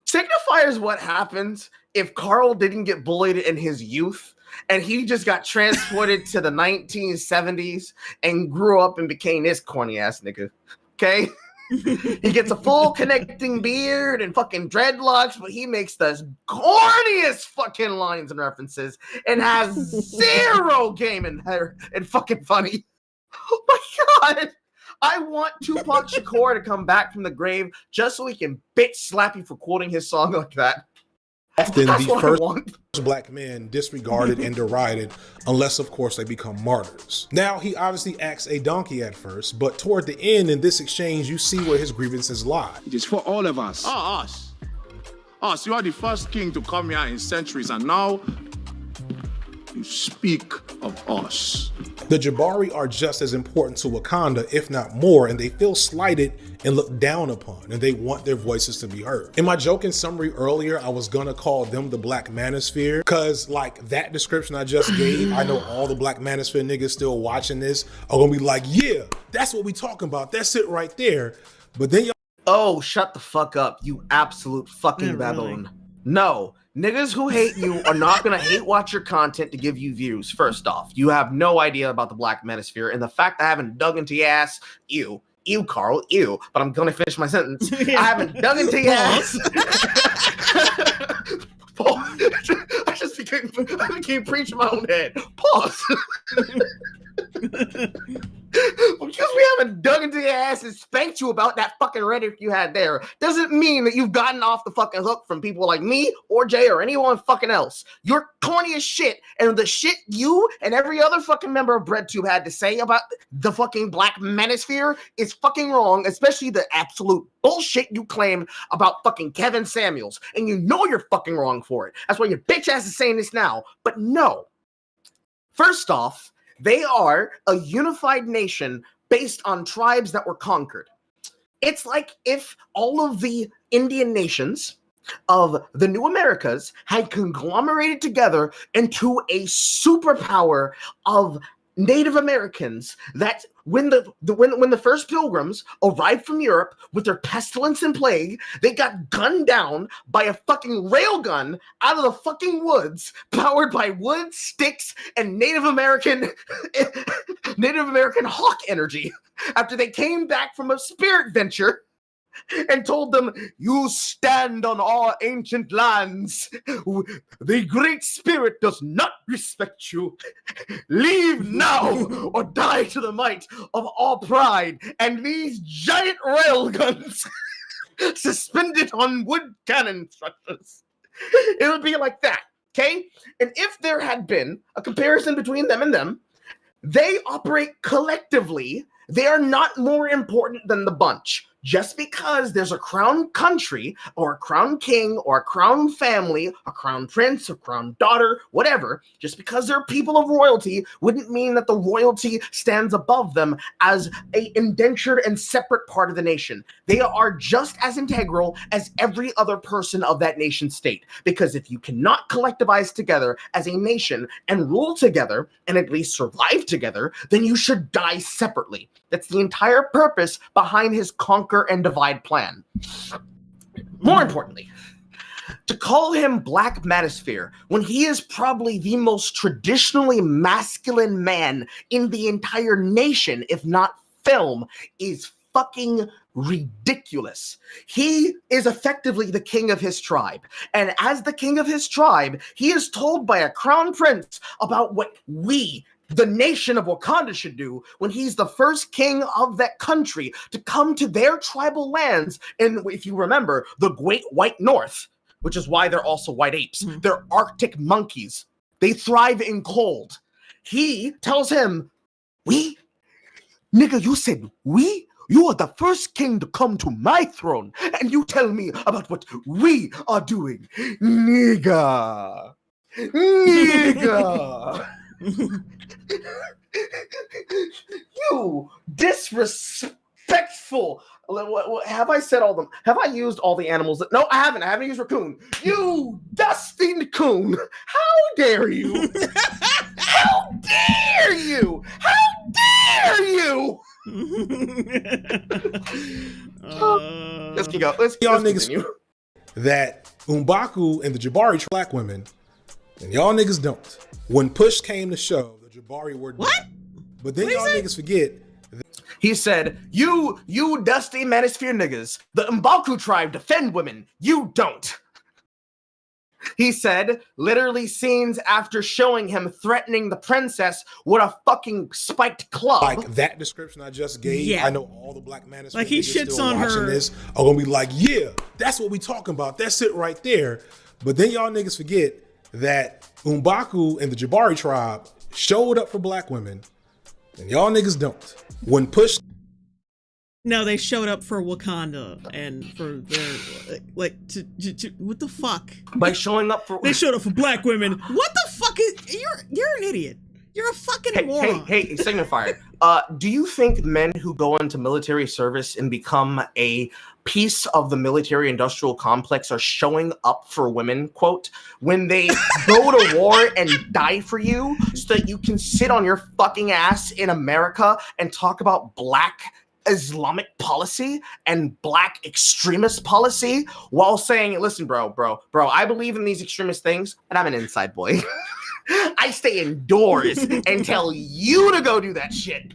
signifies what happens if Carl didn't get bullied in his youth and he just got transported to the 1970s and grew up and became this corny ass nigga. Okay. He gets a full connecting beard and fucking dreadlocks, but he makes the corniest fucking lines and references and has zero game in there and fucking funny. Oh my god. I want Tupac Shakur to come back from the grave just so he can bitch slap you for quoting his song like that. Often the first black men disregarded and derided, unless of course they become martyrs. Now he obviously acts a donkey at first, but toward the end in this exchange, you see where his grievances lie. It is for all of us. Oh, us. Us, you are the first king to come here in centuries, and now you speak of us. The Jabari are just as important to Wakanda, if not more, and they feel slighted and looked down upon, and they want their voices to be heard. In my joking summary earlier, I was gonna call them the Black Manosphere, because like that description I just gave, I know all the Black Manosphere niggas still watching this are gonna be like, yeah, that's what we talking about. That's it right there. But then y'all. Oh, shut the fuck up, you absolute fucking baboon. No, niggas who hate you are not gonna hate watch your content to give you views. First off, you have no idea about the Black Manosphere, and the fact I haven't dug into your ass, ew, Carl, ew. But I'm gonna finish my sentence. I haven't dug into your ass. I just became preaching my own head. Pause. Because we haven't dug into your ass and spanked you about that fucking rhetoric you had there doesn't mean that you've gotten off the fucking hook from people like me or Jay or anyone fucking else. You're corny as shit, and the shit you and every other fucking member of BreadTube had to say about the fucking Black Manosphere is fucking wrong, especially the absolute bullshit you claim about fucking Kevin Samuels, and you know you're fucking wrong for it. That's why your bitch ass is saying this now. But no. First off, they are a unified nation based on tribes that were conquered. It's like if all of the Indian nations of the New Americas had conglomerated together into a superpower of Native Americans that when the first pilgrims arrived from Europe with their pestilence and plague, they got gunned down by a fucking railgun out of the fucking woods, powered by wood, sticks, and Native American hawk energy after they came back from a spirit venture and told them, "You stand on our ancient lands. The Great Spirit does not respect you. Leave now or die to the might of our pride." And these giant railguns suspended on wood cannon structures. It would be like that, okay? And if there had been a comparison between them and them, they operate collectively. They are not more important than the bunch. Just because there's a crown country or a crown king or a crown family, a crown prince, a crown daughter, whatever, just because they're people of royalty wouldn't mean that the royalty stands above them as an indentured and separate part of the nation. They are just as integral as every other person of that nation state. Because if you cannot collectivize together as a nation and rule together and at least survive together, then you should die separately. That's the entire purpose behind his conquer and divide plan. More importantly, to call him Black Manosphere when he is probably the most traditionally masculine man in the entire nation, if not film, is fucking ridiculous. He is effectively the king of his tribe. And as the king of his tribe, he is told by a crown prince about what we, the nation of Wakanda, should do when he's the first king of that country to come to their tribal lands. And if you remember, the Great White North, which is why they're also white apes. They're Arctic monkeys. They thrive in cold. He tells him, "We? Nigga, you said we? You are the first king to come to my throne, and you tell me about what we are doing. Nigga. Nigga." You disrespectful. Have I said all them? Have I used all the animals that? No, I haven't. I haven't used raccoon. You dusty coon. How dare you? How dare you? How dare you? Let's go. Let's niggas that M'Baku and the Jabari black women, and y'all niggas don't. When push came to shove, the Jabari were what? But then y'all niggas forget. He said, you dusty manosphere niggas, the M'Baku tribe defend women. You don't. He said, literally scenes after showing him threatening the princess with a fucking spiked club. Like that description I just gave, yeah. I know all the black manosphere like he niggas shits still on watching her. This are gonna be like, yeah, that's what we talking about. That's it right there. But then y'all niggas forget that M'Baku and the Jabari tribe showed up for black women, and y'all niggas don't. When push, no, they showed up for Wakanda and for their what the fuck? By showing up for they showed up for black women. What the fuck is you're an idiot. You're a fucking moron. Hey, Signifier. Do you think men who go into military service and become a piece of the military-industrial complex are showing up for women, quote, when they go to war and die for you so that you can sit on your fucking ass in America and talk about black Islamic policy and black extremist policy while saying, listen, bro, I believe in these extremist things, and I'm an inside boy. I stay indoors and tell you to go do that shit.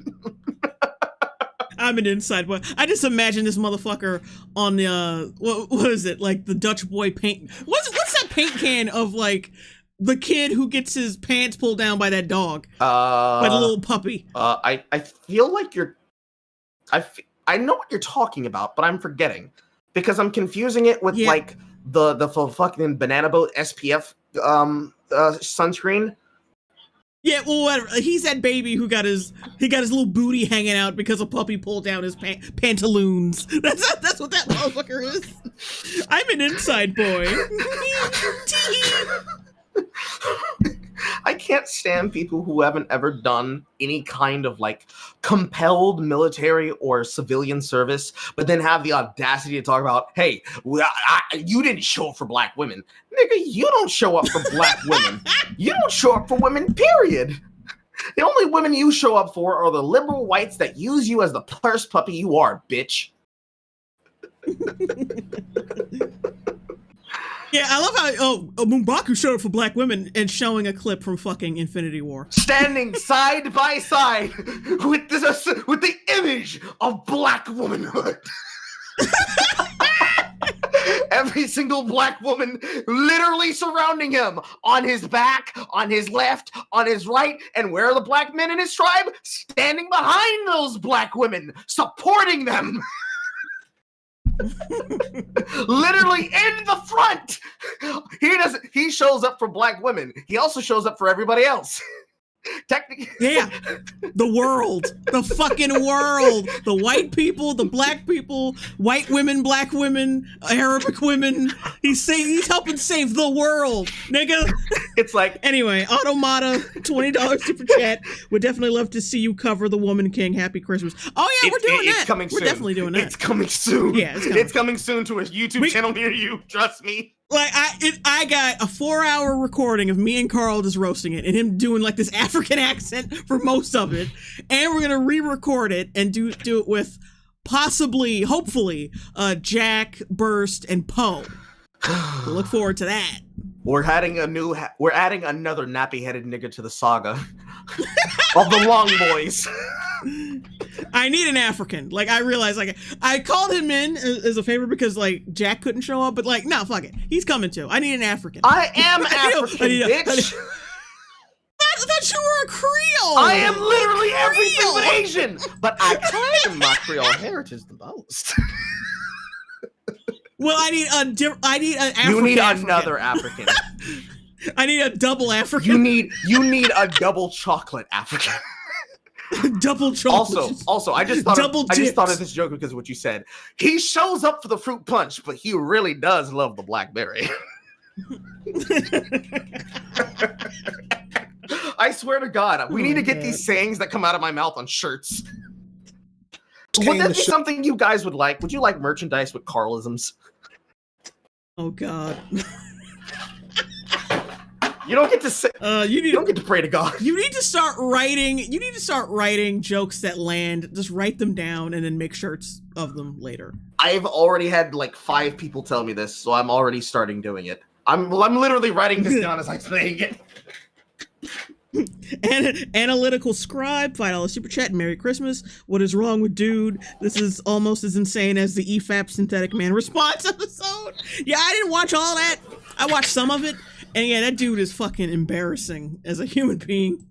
I'm an inside boy. I just imagine this motherfucker on the what is it, like the Dutch boy paint? What's that paint can of like the kid who gets his pants pulled down by that dog, by the little puppy? I feel like I know what you're talking about, but I'm forgetting because I'm confusing it with like the fucking banana boat SPF sunscreen. Yeah, well, whatever. He's that baby who got his little booty hanging out because a puppy pulled down his pantaloons. That's what that motherfucker is. I'm an inside boy. I can't stand people who haven't ever done any kind of like compelled military or civilian service, but then have the audacity to talk about, hey, you didn't show up for black women. Nigga, you don't show up for black women. You don't show up for women, period. The only women you show up for are the liberal whites that use you as the purse puppy you are, bitch. Yeah, I love how M'Baku showed up for black women and showing a clip from fucking Infinity War. Standing side by side with the image of black womanhood. Every single black woman literally surrounding him on his back, on his left, on his right, and where are the black men in his tribe? Standing behind those black women, supporting them. Literally in the front. He shows up for black women. He also shows up for everybody else. Technically. Yeah. The world. The fucking world. The white people, the black people, white women, black women, Arabic women. He's helping save the world, nigga. It's like, anyway, Automata, $20 super chat. Would definitely love to see you cover the Woman King. Happy Christmas. Oh yeah, we're doing that. It's coming soon. We're definitely doing that. It's coming soon. Yeah, it's coming soon to a YouTube channel near you. Trust me. Like I got a 4-hour recording of me and Carl just roasting it and him doing like this African accent for most of it, and we're gonna re-record it and do it with possibly, hopefully, Jack, Burst, and Poe. We'll look forward to that. We're adding another nappy-headed nigga to the saga of the Long Boys. I need an African. Like, I realized, like, I called him in as a favor because, like, Jack couldn't show up, but, like, no, fuck it. He's coming too. I need an African. I am African, bitch. I thought you were a Creole. I am literally everything but Asian, but I claim my Creole heritage the most. Well, I need an African. You need another African. I need a double African. You need a double chocolate African. Double chocolate. Also, I just thought of this joke because of what you said. He shows up for the fruit punch, but he really does love the blackberry. I swear to God, we need to get these sayings that come out of my mouth on shirts. Would that be something you guys would like? Would you like merchandise with Carlisms? Oh God. You don't get to say. You don't get to pray to God. You need to start writing. You need to start writing jokes that land. Just write them down and then make shirts of them later. I've already had like 5 people tell me this, so I'm already starting doing it. I'm literally writing this down as I'm saying it. Analytical Scribe, $5 super chat. Merry Christmas. What is wrong with dude? This is almost as insane as the EFAP Synthetic Man response episode. Yeah, I didn't watch all that. I watched some of it. And yeah, that dude is fucking embarrassing as a human being.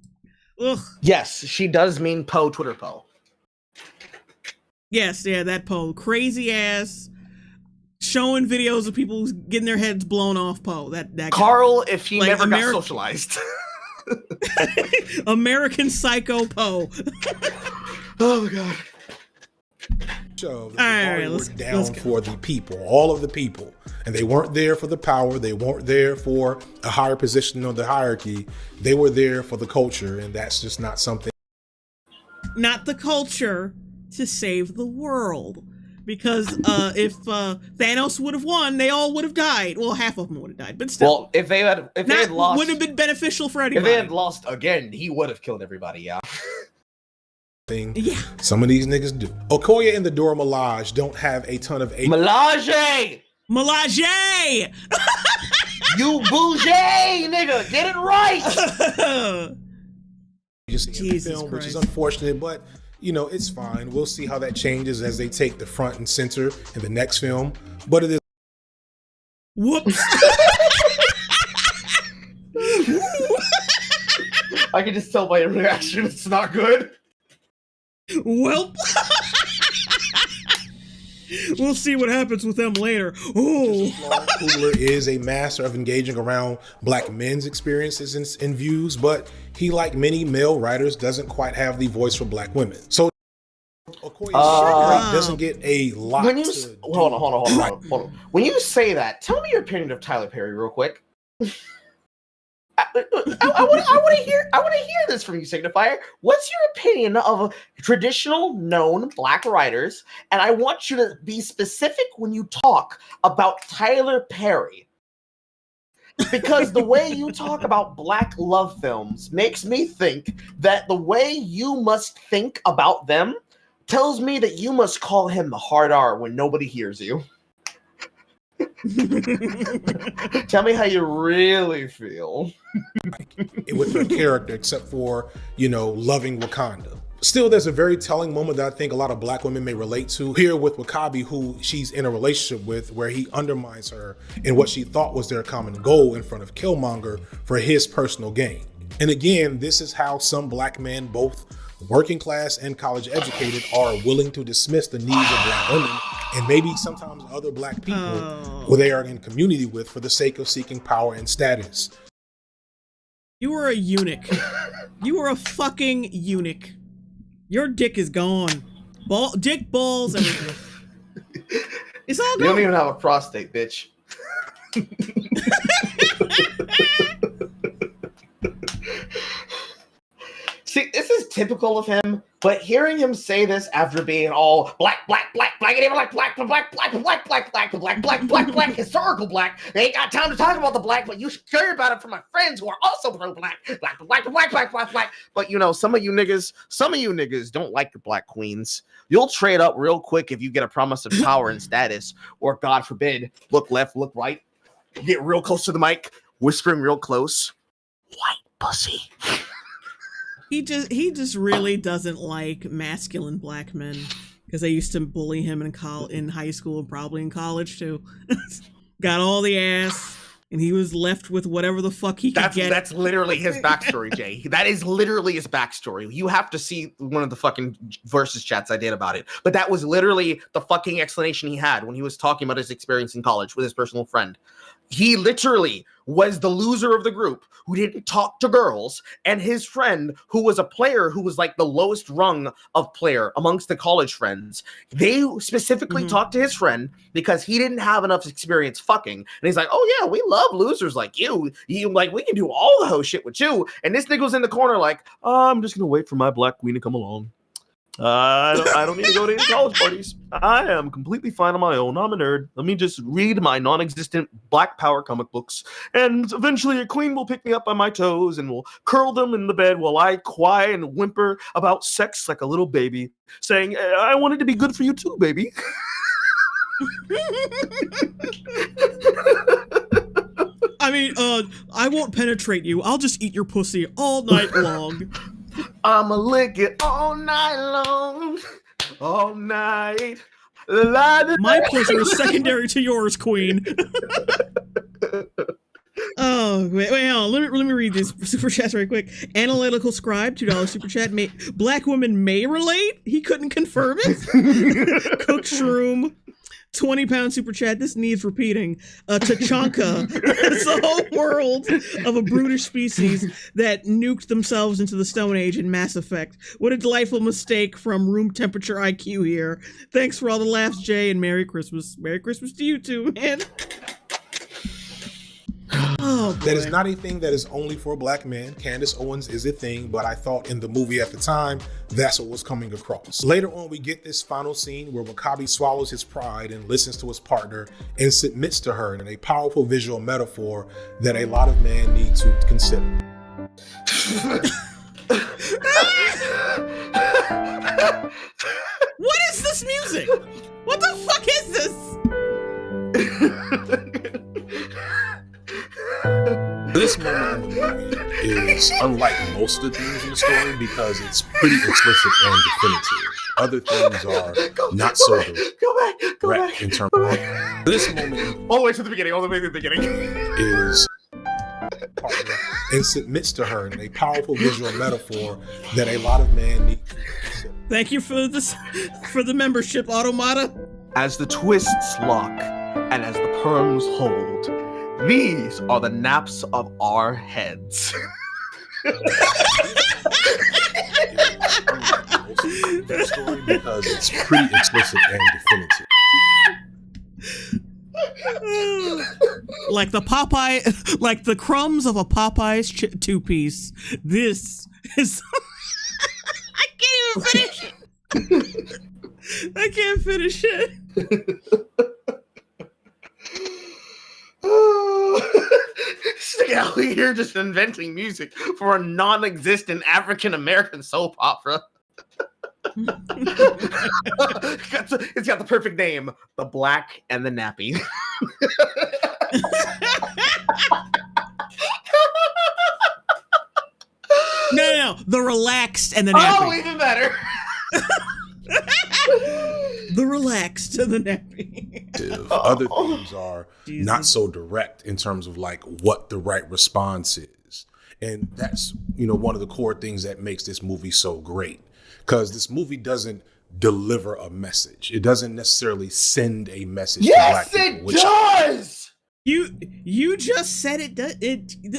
Ugh. Yes, she does mean Poe, Twitter Poe. Yes, yeah, that Poe. Crazy ass, showing videos of people getting their heads blown off Poe. That guy. Carl, if he like never got socialized. American Psycho Poe. Oh my God. So let's down for the people, all of the people. And they weren't there for the power. They weren't there for a higher position on the hierarchy. They were there for the culture, and that's just not something. Not the culture to save the world. Because if Thanos would have won, they all would have died. Well, half of them would have died, but still. Well, if they had lost, would have been beneficial for anybody. If they had lost again, he would have killed everybody. Yeah. thing. Yeah. Some of these niggas do. Okoye and the Dora Milaje don't have a ton of Milaje! Milaje! You bougie, nigga! Get it right! Just in the film, which is unfortunate, but you know, it's fine. We'll see how that changes as they take the front and center in the next film. But it is. Whoops. I can just tell by your reaction it's not good. Well, we'll see what happens with them later. Oh, Coogler is a master of engaging around black men's experiences and views, but he, like many male writers, doesn't quite have the voice for black women. So Okoye doesn't get a lot. When you hold on. When you say that, tell me your opinion of Tyler Perry real quick. I want to hear this from you, Signifier. What's your opinion of traditional known black writers? And I want you to be specific when you talk about Tyler Perry. Because the way you talk about black love films makes me think that the way you must think about them tells me that you must call him the hard R when nobody hears you. Tell me how you really feel. With her character, except for, you know, loving Wakanda. Still, there's a very telling moment that I think a lot of black women may relate to here with W'Kabi, who she's in a relationship with, where he undermines her in what she thought was their common goal in front of Killmonger for his personal gain. And again, this is how some black men, both working class and college educated, are willing to dismiss the needs of black women and maybe sometimes other black people who they are in community with for the sake of seeking power and status. You were a eunuch. You were a fucking eunuch. Your dick is gone. Dick, balls, everything. It's all gone. You don't even have a prostate, bitch. See, this is typical of him, but hearing him say this after being all black, historical black, they ain't got time to talk about the black, but you should care about it for my friends who are also pro-black, black. But you know, some of you niggas don't like your black queens. You'll trade up real quick if you get a promise of power and status, or God forbid, look left, look right, get real close to the mic, whispering real close, white pussy. He just really doesn't like masculine black men because they used to bully him in high school and probably in college too. Got all the ass, and he was left with whatever the fuck he could get. That's literally his backstory, Jay. That is literally his backstory. You have to see one of the fucking versus chats I did about it. But that was literally the fucking explanation he had when he was talking about his experience in college with his personal friend. He literally was the loser of the group who didn't talk to girls, and his friend, who was a player who was like the lowest rung of player amongst the college friends, they specifically talked to his friend because he didn't have enough experience fucking. And he's like, oh yeah, we love losers like you. Like, we can do all the hoe shit with you. And this nigga was in the corner like, I'm just gonna wait for my black queen to come along. I don't need to go to any college parties. I am completely fine on my own. I'm a nerd. Let me just read my non-existent Black Power comic books, and eventually a queen will pick me up by my toes and will curl them in the bed while I cry and whimper about sex like a little baby, saying, I wanted to be good for you too, baby. I mean, I won't penetrate you. I'll just eat your pussy all night long. I'ma lick it all night long, all night. My pleasure is secondary to yours, queen. Oh, wait, hold on. Let me read these super chats right quick. Analytical Scribe, $2 super chat. Black women may relate. He couldn't confirm it. Cook Shroom, 20-pound super chat. This needs repeating. Tachanka. It's a whole world of a brutish species that nuked themselves into the Stone Age in Mass Effect. What a delightful mistake from room temperature IQ here. Thanks for all the laughs, Jay, and Merry Christmas. Merry Christmas to you too, man. Oh, that is not a thing that is only for black men. Candace Owens is a thing, but I thought in the movie at the time, that's what was coming across. Later on, we get this final scene where W'Kabi swallows his pride and listens to his partner and submits to her in a powerful visual metaphor that a lot of men need to consider. this music? What the fuck is this? This moment in the movie is unlike most of the things in the story because it's pretty explicit and definitive. Other things are not so direct in terms of this moment. All the way to the beginning, Is partner and submits to her in a powerful visual metaphor that a lot of men need. Thank you for the membership, Automata. As the twists lock and as the perms hold, these are the naps of our heads. Because it's pretty explicit and definitive. Like the crumbs of a Popeye's two-piece. This is. I can't even finish it. I can't finish it. Stick out here just inventing music for a non-existent African-American soap opera. It's got the perfect name, The Black and the Nappy. No, The Relaxed and the Nappy. Oh, even better. The Relaxed and the Nappy. Other things are not so direct in terms of like what the right response is. And that's, one of the core things that makes this movie so great. Because this movie doesn't deliver a message. It doesn't necessarily send a message to black people. Yes, it does! You just said it does.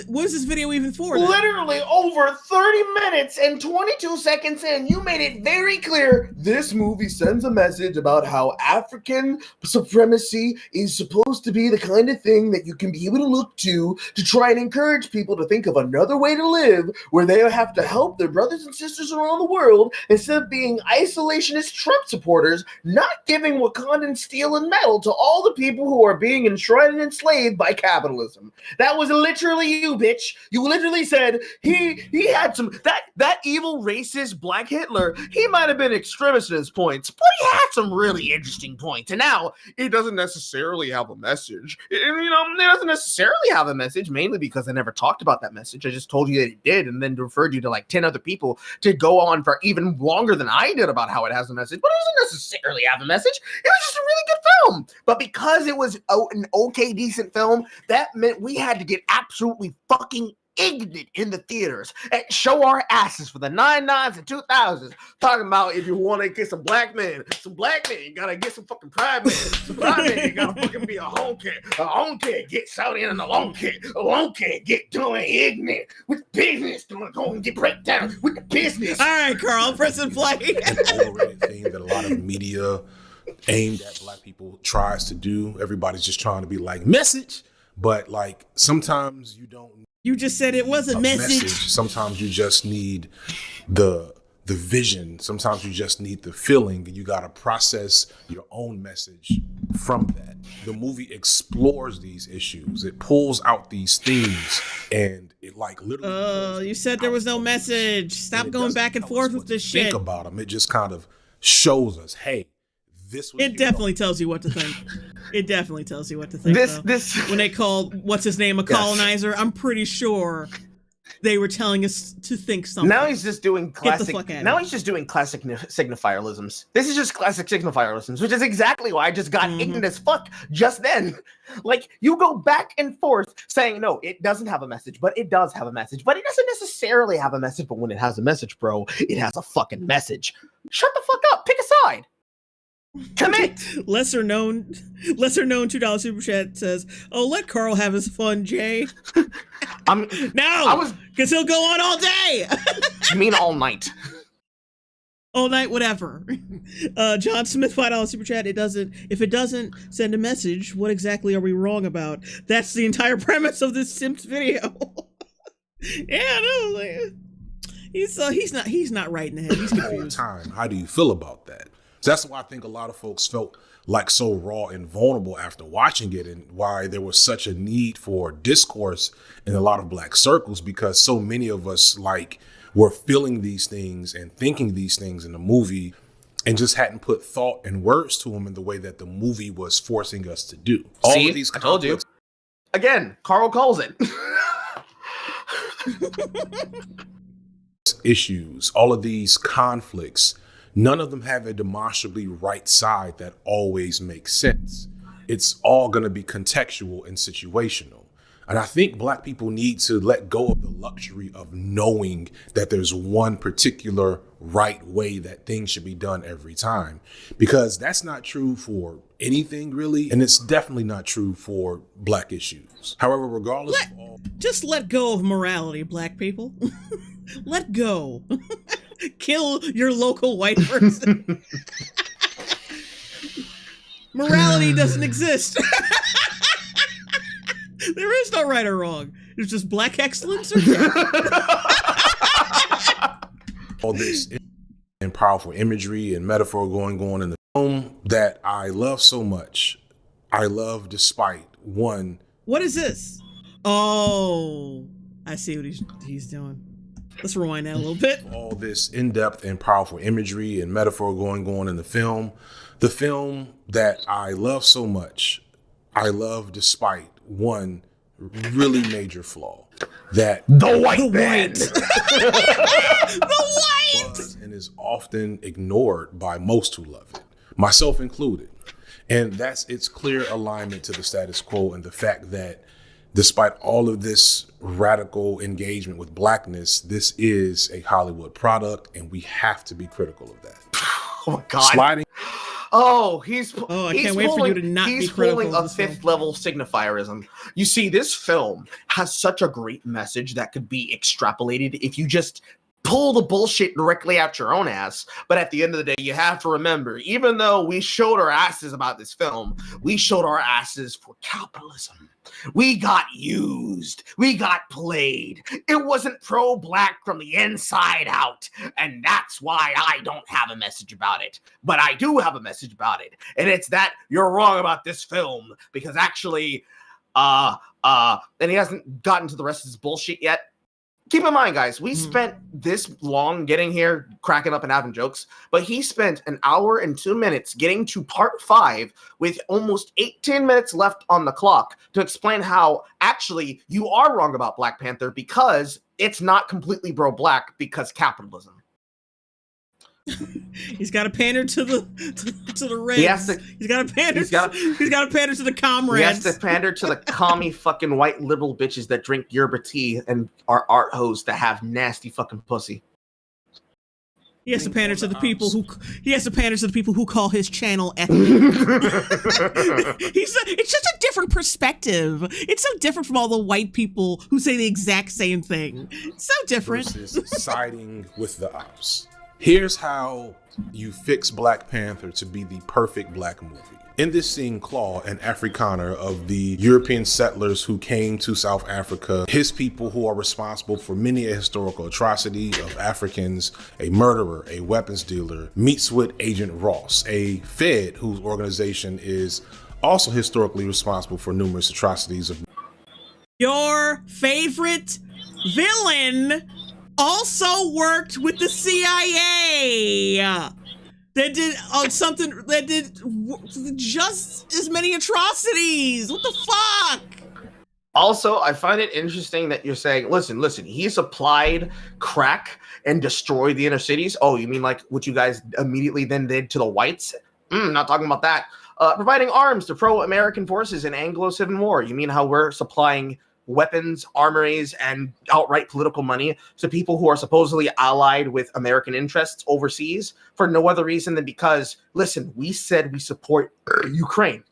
What is this video even for? Literally over 30 minutes and 22 seconds in, you made it very clear this movie sends a message about how African supremacy is supposed to be the kind of thing that you can be able to look to try and encourage people to think of another way to live where they have to help their brothers and sisters around the world instead of being isolationist Trump supporters, not giving Wakandan steel and metal to all the people who are being enshrined and enslaved by capitalism. That was literally you, bitch. You literally said he had some that evil racist black Hitler. He might have been extremist in his points, but he had some really interesting points. And now it doesn't necessarily have a message. It doesn't necessarily have a message, mainly because I never talked about that message. I just told you that it did, and then referred you to like 10 other people to go on for even longer than I did about how it has a message. But it doesn't necessarily have a message. It was just a really good film. But because it was an okay, decent film, that meant we had to get absolutely fucking ignorant in the theaters and show our asses for the 99s and 2000s, talking about if you want to get some black men, you gotta get some fucking pride men. Some pride men, you gotta fucking be a home kid. A home kid get Saudi in a lone kid. A lone kid get doing ignorant with business, doing go and get breakdown with the business. All right, Carl, press and play. An overrated thing that a lot of media aimed at black people tries to do. Everybody's just trying to be like message, but like sometimes you don't. You just said it was a message. Sometimes you just need the vision. Sometimes you just need the feeling, and you gotta process your own message from that. The movie explores these issues. It pulls out these themes, and it like literally. You said there was no message. Stop going back and forth with this shit. Think about them. It just kind of shows us, hey. It definitely tells you what to think. It definitely tells you what to think. When they called what's his name a colonizer, I'm pretty sure they were telling us to think something. Now he's just doing classic. Get the fuck out of now here. he's just doing classic signifierisms. This is just classic signifierisms, which is exactly why I just got ignorant as fuck just then. Like you go back and forth saying no, it doesn't have a message, but it does have a message, but it doesn't necessarily have a message. But when it has a message, bro, it has a fucking message. Shut the fuck up. Pick a side. Commit. lesser known $2 super chat says, "Oh, let Carl have his fun, Jay." Because he'll go on all day. You mean all night? All night, whatever. John Smith, $5 super chat. If it doesn't send a message, what exactly are we wrong about? That's the entire premise of this Sims video. Yeah, no, he's not right in the head. He's confused. How do you feel about that? So that's why I think a lot of folks felt like so raw and vulnerable after watching it, and why there was such a need for discourse in a lot of black circles, because so many of us like were feeling these things and thinking these things in the movie, and just hadn't put thought and words to them in the way that the movie was forcing us to do. All See, of these I told you. Again, Carl calls it. issues, all of these conflicts, none of them have a demonstrably right side that always makes sense. It's all going to be contextual and situational. And I think Black people need to let go of the luxury of knowing that there's one particular right way that things should be done every time, because that's not true for anything really. And it's definitely not true for Black issues. However, regardless of all, just let go of morality, Black people. Let go. Kill your local white person. Morality doesn't exist. There is no right or wrong. There's just Black excellence. All this and powerful imagery and metaphor going on in the film that I love so much. I love despite one. What is this? Oh, I see what he's doing. Let's rewind that a little bit. All this in-depth and powerful imagery and metaphor going on in the film that I love so much. I love despite one really major flaw, that the white man the white and is often ignored by most who love it, myself included. And that's its clear alignment to the status quo and the fact that despite all of this radical engagement with Blackness, this is a Hollywood product and we have to be critical of that. Oh my God. Sliding. I can't wait for you to not be critical. He's pulling a fifth level signifierism. You see, this film has such a great message that could be extrapolated if you just pull the bullshit directly out your own ass. But at the end of the day, you have to remember, even though we showed our asses about this film, we showed our asses for capitalism. We got used. We got played. It wasn't pro-Black from the inside out. And that's why I don't have a message about it. But I do have a message about it. And it's that you're wrong about this film. Because actually, and he hasn't gotten to the rest of his bullshit yet. Keep in mind, guys, we spent this long getting here, cracking up and having jokes, but he spent an hour and 2 minutes getting to part 5 with almost 18 minutes left on the clock to explain how actually you are wrong about Black Panther because it's not completely pro-Black because capitalism. He's got to pander to the Reds. He's got to pander. He's got to pander to the comrades. He has to pander to the commie fucking white liberal bitches that drink yerba tea and are art hoes that have nasty fucking pussy. He has to pander to the people who call his channel ethnic. It's just a different perspective. It's so different from all the white people who say the exact same thing. It's so different. Versus siding with the ops. Here's how you fix Black Panther to be the perfect Black movie. In this scene, Claw, an Afrikaner of the European settlers who came to South Africa, his people who are responsible for many a historical atrocity of Africans, a murderer, a weapons dealer, meets with Agent Ross, a Fed whose organization is also historically responsible for numerous atrocities of your favorite villain also worked with the CIA. They did they did just as many atrocities. What the fuck? Also, I find it interesting that you're saying, listen, he's applied crack and destroyed the inner cities. Oh, you mean like what you guys immediately then did to the whites? Not talking about that. Providing arms to pro-American forces in Anglo-Civil War. You mean how we're supplying weapons, armories, and outright political money to people who are supposedly allied with American interests overseas for no other reason than because, listen, we said we support Ukraine.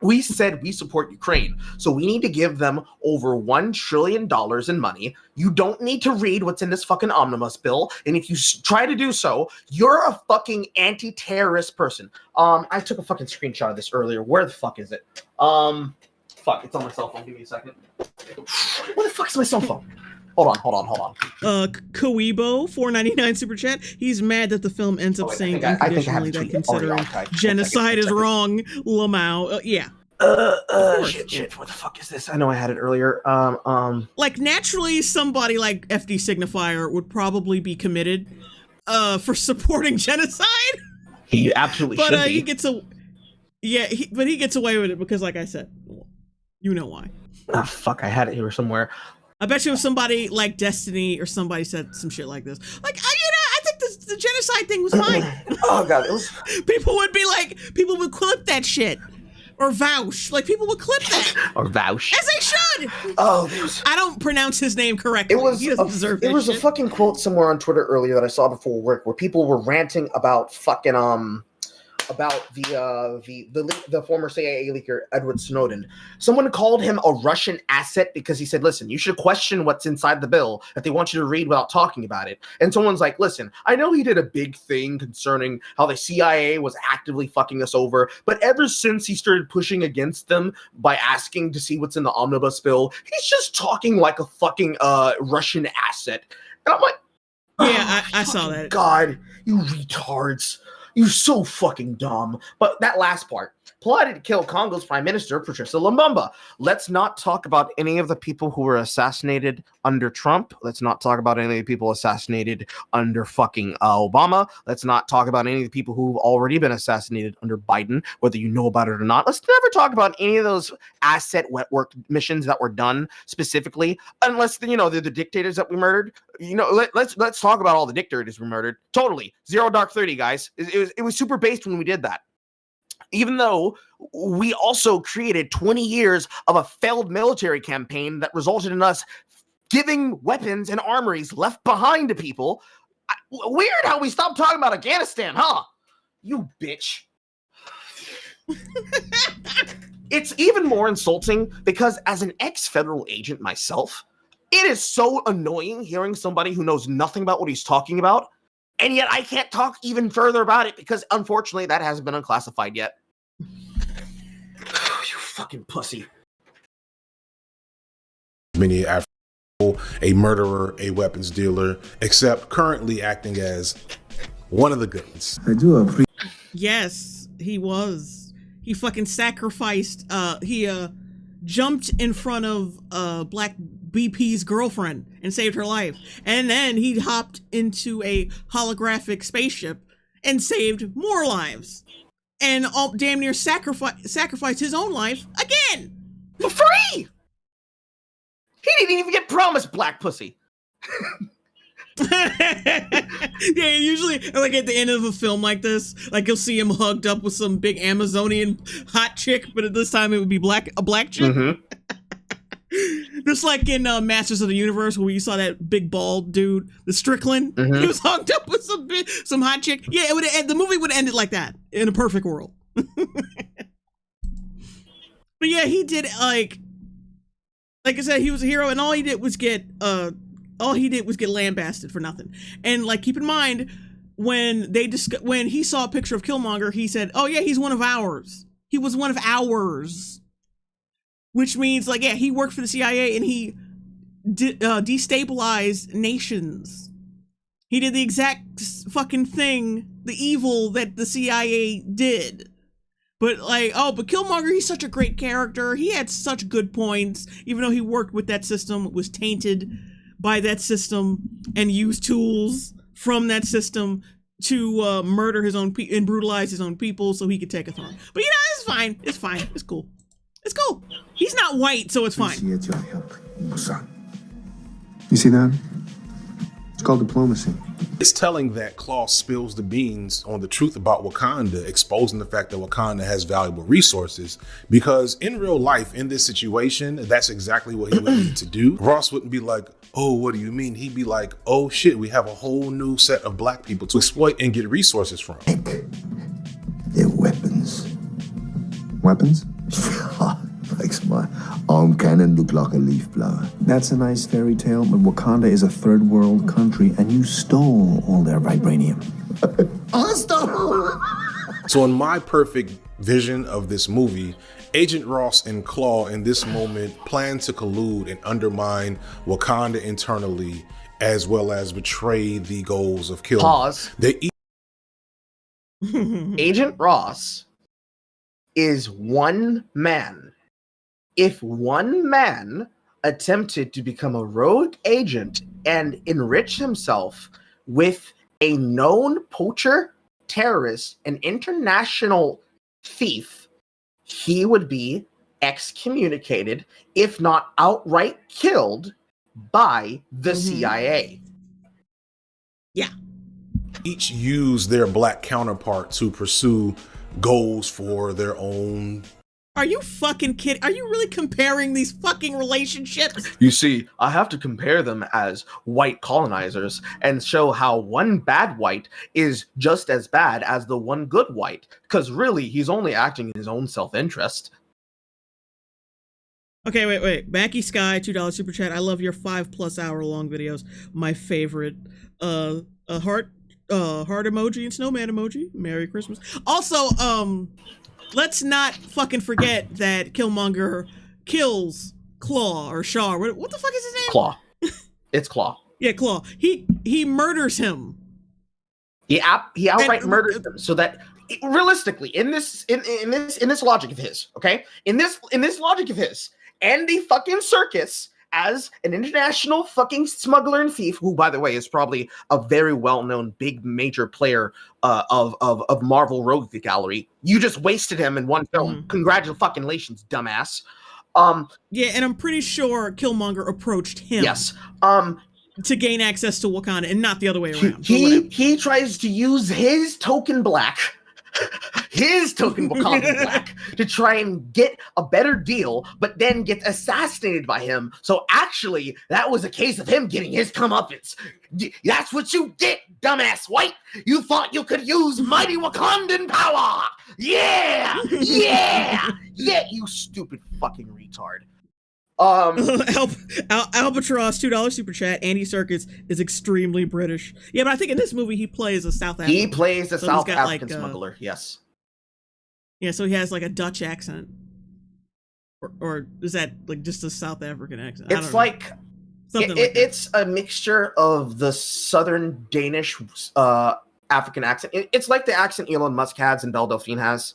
We said we support Ukraine. So we need to give them over $1 trillion in money. You don't need to read what's in this fucking omnibus bill. And if you try to do so, you're a fucking anti-terrorist person. I took a fucking screenshot of this earlier. Where the fuck is it? Fuck, it's on my cell phone. Give me a second. Where the fuck is my cell phone? Hold on. Kawebo, $4.99 super chat. He's mad that the film ends up saying unconditionally that considering genocide is wrong. Lamau, yeah. Shit. What the fuck is this? I know I had it earlier. Like naturally, somebody like FD Signifier would probably be committed for supporting genocide. He absolutely But should be. he gets he gets away with it because, like I said, you know why. Ah, fuck, I had it here somewhere. I bet you if somebody like Destiny or somebody said some shit like this, like, I think the genocide thing was fine. Oh god, it was. People would clip that shit. Or vouch. Like, people would clip that. Or vouch. As they should. Oh, I don't pronounce his name correctly. He doesn't deserve that There was shit. a fucking quote somewhere on Twitter earlier that I saw before work where people were ranting about fucking about the former CIA leaker Edward Snowden. Someone called him a Russian asset because he said, listen, you should question what's inside the bill that they want you to read without talking about it. And someone's like, listen, I know he did a big thing concerning how the CIA was actively fucking us over, but ever since he started pushing against them by asking to see what's in the omnibus bill, he's just talking like a fucking Russian asset. And I'm like, yeah, I saw that. God, you retards. You're so fucking dumb. But that last part, plotted to kill Congo's Prime Minister, Patrice Lumumba. Let's not talk about any of the people who were assassinated under Trump. Let's not talk about any of the people assassinated under fucking Obama. Let's not talk about any of the people who've already been assassinated under Biden, whether you know about it or not. Let's never talk about any of those asset wet work missions that were done specifically, unless, you know, they're the dictators that we murdered. You know, let's talk about all the dictators we murdered. Totally. Zero Dark 30, guys. It was super based when we did that. Even though we also created 20 years of a failed military campaign that resulted in us giving weapons and armories left behind to people. Weird how we stopped talking about Afghanistan, huh? You bitch. It's even more insulting because as an ex-federal agent myself, it is so annoying hearing somebody who knows nothing about what he's talking about, and yet I can't talk even further about it because, unfortunately, that hasn't been unclassified yet. You fucking pussy. Many African people, a murderer, a weapons dealer, except currently acting as one of the good ones. I do appreciate. Yes, he was. He fucking sacrificed. He jumped in front of Black BP's girlfriend and saved her life, and then he hopped into a holographic spaceship and saved more lives, and damn near sacrificed his own life again for free. He didn't even get promised black pussy. Yeah, usually, like at the end of a film like this, like you'll see him hugged up with some big Amazonian hot chick, but at this time it would be a black chick. Mm-hmm. Just like in Masters of the Universe, where you saw that big bald dude, the Strickland, Mm-hmm. he was hugged up with some hot chick. Yeah, it would. The movie would have ended like that in a perfect world. But yeah, he did like I said, he was a hero, and all he did was get lambasted for nothing. And like, keep in mind, when he saw a picture of Killmonger, he said, "Oh yeah, he's one of ours. He was one of ours." Which means, like, yeah, he worked for the CIA and he destabilized nations. He did the exact fucking thing, the evil that the CIA did. But but Killmonger, he's such a great character. He had such good points, even though he worked with that system, was tainted by that system, and used tools from that system to murder his own people and brutalize his own people so he could take a throne. But you know, it's fine. It's fine. It's cool. It's cool. He's not white, so it's fine. Appreciate your help, son. You see that? It's called diplomacy. It's telling that Claw spills the beans on the truth about Wakanda, exposing the fact that Wakanda has valuable resources, because in real life, in this situation, that's exactly what he would need to do. Ross wouldn't be like, "Oh, what do you mean?" He'd be like, "Oh shit, we have a whole new set of black people to exploit and get resources from." They're weapons. Weapons? Makes my arm cannon look like a leaf blower. That's a nice fairy tale, but Wakanda is a third world country, and you stole all their vibranium. I stole. So in my perfect vision of this movie, Agent Ross and Claw in this moment plan to collude and undermine Wakanda internally, as well as betray the goals of Killmonger. Pause. Agent Ross is one man. If one man attempted to become a rogue agent and enrich himself with a known poacher, terrorist, an international thief, he would be excommunicated, if not outright killed, by the CIA. Yeah. Each use their black counterpart to pursue goals for their own. Are you fucking kidding? Are you really comparing these fucking relationships? You see, I have to compare them as white colonizers and show how one bad white is just as bad as the one good white, because really, he's only acting in his own self-interest. Okay, wait. Mackie Sky, $2 super chat. I love your 5+ hour long videos. My favorite. A heart emoji and snowman emoji. Merry Christmas. Also, let's not fucking forget that Killmonger kills Claw or Shaw. What the fuck is his name? Claw. It's Claw. Yeah, Claw. He murders him. He outright murders him, so that realistically, in this logic of his, okay, in this logic of his, and the fucking circus, as an international fucking smuggler and thief, who, by the way, is probably a very well-known big major player of Marvel Rogue Gallery, you just wasted him in one film. Congratulations, dumbass. Yeah, and I'm pretty sure Killmonger approached him. Yes. To gain access to Wakanda, and not the other way around. He tries to use his token black. His token Wakanda black to try and get a better deal, but then gets assassinated by him. So actually, that was a case of him getting his comeuppance. That's what you get, dumbass white. You thought you could use mighty Wakandan power. Yeah, you stupid fucking retard. Albatross, $2 super chat. Andy Serkis is extremely British. Yeah, but I think in this movie he plays a South African. He plays a South African smuggler. Yes. Yeah, so he has like a Dutch accent, or is that like just a South African accent? It's like it's a mixture of the Southern Danish African accent. It's like the accent Elon Musk has and Belle Delphine has.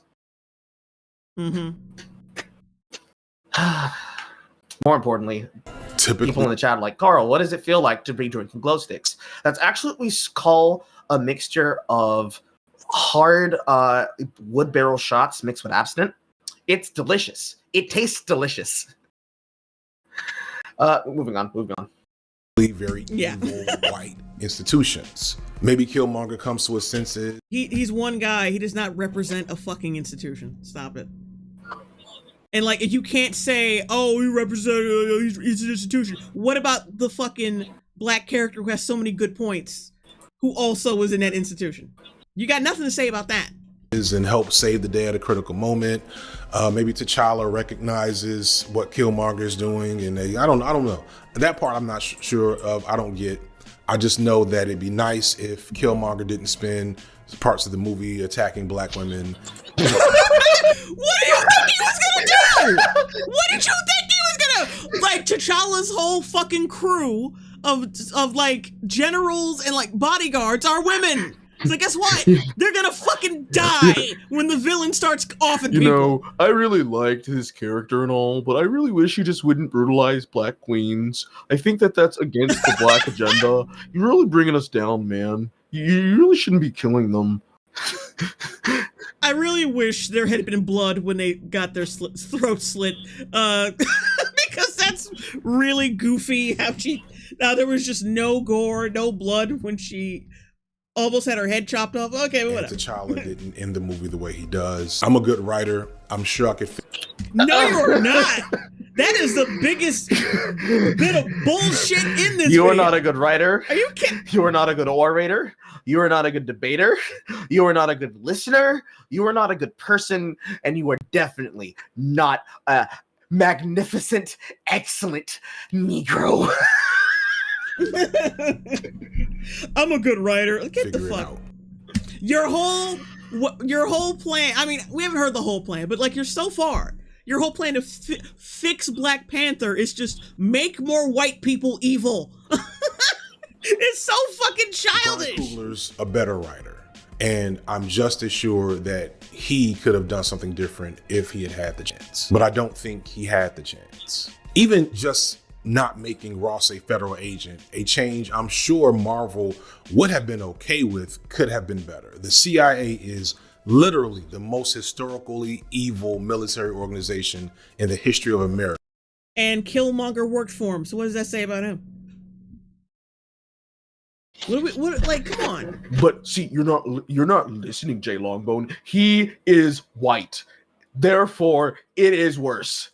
More importantly, people in the chat are like, Carl, what does it feel like to be drinking glow sticks? That's actually what we call a mixture of hard wood barrel shots mixed with absinthe. It's delicious. It tastes delicious. Moving on. Very evil white institutions. Maybe Killmonger comes to his senses. He's one guy. He does not represent a fucking institution. Stop it. And like, if you can't say, oh, he represents he's an institution. What about the fucking black character who has so many good points, who also was in that institution? You got nothing to say about that. And help save the day at a critical moment. Maybe T'Challa recognizes what Killmonger is doing, and I don't know. That part I'm not sure of. I don't get. I just know that it'd be nice if Killmonger didn't spend parts of the movie attacking black women. What do you think he was gonna do? What did you think he was gonna, like, T'Challa's whole fucking crew of like generals and like bodyguards are women. So guess what? They're gonna fucking die when the villain starts offing people. You know, I really liked his character and all, but I really wish he just wouldn't brutalize black queens. I think that that's against the black agenda. You're really bringing us down, man. You really shouldn't be killing them. I really wish there had been blood when they got their throat slit, because that's really goofy. How there was just no gore, no blood when she almost had her head chopped off. Okay, but whatever. T'Challa didn't end the movie the way he does. I'm a good writer. I'm sure I could. No, you're not. That is the biggest bit of bullshit in this. You are not a good writer. Are you kidding? You are not a good orator. You are not a good debater. You are not a good listener. You are not a good person, and you are definitely not a magnificent, excellent Negro. I'm a good writer. Get the fuck. Your whole plan. I mean, we haven't heard the whole plan, but like, you're so far. Your whole plan to fix Black Panther is just make more white people evil. It's so fucking childish. John Kugler's a better writer, and I'm just as sure that he could have done something different if he had had the chance. But I don't think he had the chance. Even just not making Ross a federal agent, a change I'm sure Marvel would have been okay with, could have been better. The CIA is literally the most historically evil military organization in the history of America. And Killmonger worked for him. So what does that say about him? Like, come on. But see, you're not listening, JLongbone. He is white. Therefore, it is worse.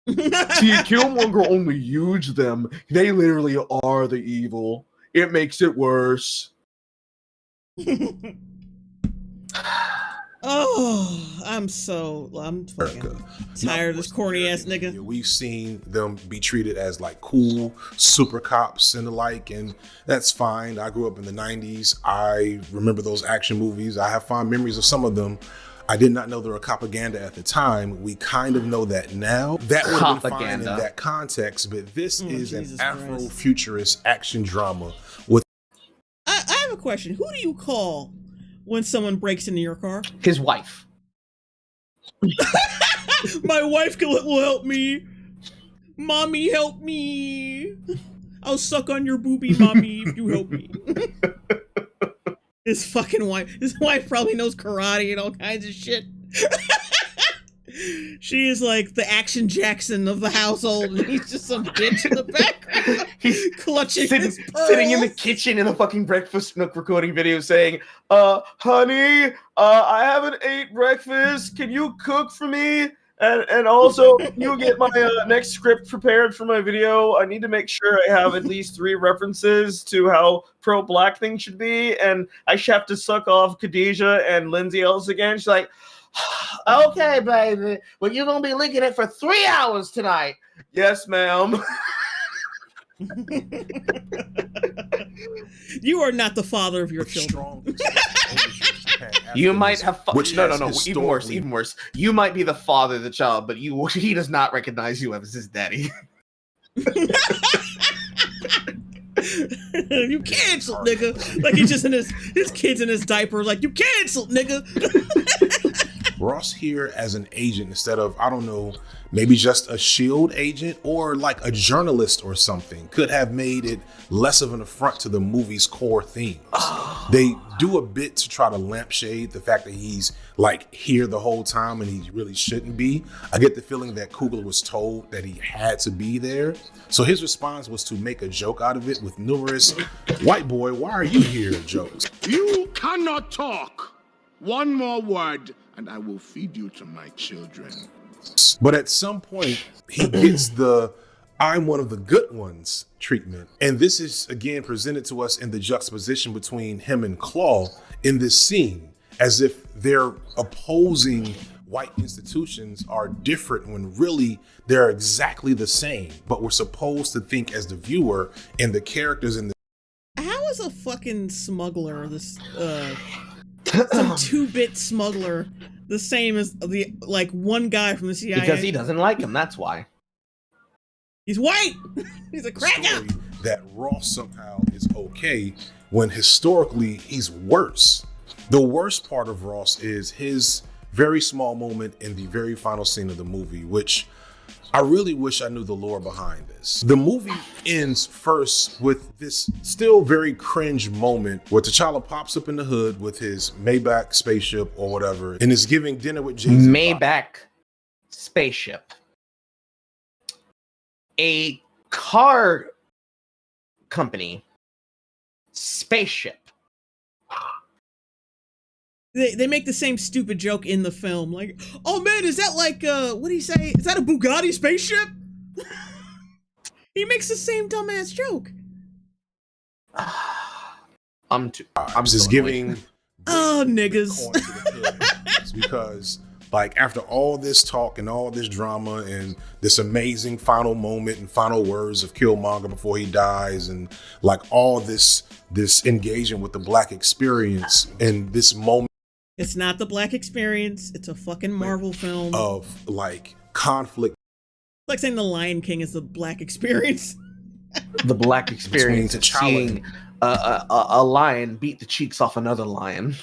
See, Killmonger only used them. They literally are the evil. It makes it worse. Oh, I'm fucking tired of this corny ass nigga. We've seen them be treated as like cool super cops and the like, and that's fine. I grew up in the 90s. I remember those action movies. I have fond memories of some of them. I did not know they were propaganda at the time. We kind of know that now. That would have been fine in that context, but this is an Afro-futurist action drama with... I have a question. Who do you call when someone breaks into your car? His wife. My wife will help me. Mommy, help me. I'll suck on your boobie, mommy, if you help me. His fucking wife. His wife probably knows karate and all kinds of shit. She is like the Action Jackson of the household, and he's just some bitch in the background. He's clutching his pearls. Sitting in the kitchen in a fucking breakfast nook recording video saying, honey, I haven't ate breakfast. Can you cook for me? And also, you get my next script prepared for my video. I need to make sure I have at least 3 references to how pro-black things should be. And I should have to suck off Khadijah and Lindsay Ellis again. She's like, okay, baby. Well, you're going to be licking it for 3 hours tonight. Yes, ma'am. You are not the father of your children. You might have no. Even worse. You might be the father of the child, but he does not recognize you as his daddy. You canceled, nigga. Like he's just in his kid's in his diaper. Like, you canceled, nigga. Ross here as an agent instead of, I don't know, maybe just a SHIELD agent or like a journalist or something could have made it less of an affront to the movie's core themes. They do a bit to try to lampshade the fact that he's like here the whole time and he really shouldn't be. I get the feeling that Coogler was told that he had to be there. So his response was to make a joke out of it with numerous "white boy, why are you here?" jokes. You cannot talk. One more word and I will feed you to my children. But at some point, he gets the "I'm one of the good ones" treatment. And this is, again, presented to us in the juxtaposition between him and Claw in this scene, as if their opposing white institutions are different when really they're exactly the same. But we're supposed to think as the viewer and the characters in the... How is a fucking smuggler, this some 2-bit smuggler, the same as the one guy from the CIA? Because he doesn't like him, that's why. He's white! He's a cracker! That Ross somehow is okay when historically he's worse. The worst part of Ross is his very small moment in the very final scene of the movie, which I really wish I knew the lore behind this. The movie ends first with this still very cringe moment where T'Challa pops up in the hood with his Maybach spaceship or whatever and is giving dinner with Jay-Z. Maybach spaceship. A car company spaceship. They make the same stupid joke in the film, like, oh man, is that like what do you say? Is that a Bugatti spaceship? He makes the same dumbass joke. I'm just giving niggas. It's because like after all this talk and all this drama and this amazing final moment and final words of Killmonger before he dies and like all this engagement with the Black experience and this moment. It's not the Black experience. It's a fucking Marvel film of like conflict. Like saying the Lion King is the Black experience. The Black experience of seeing a lion beat the cheeks off another lion.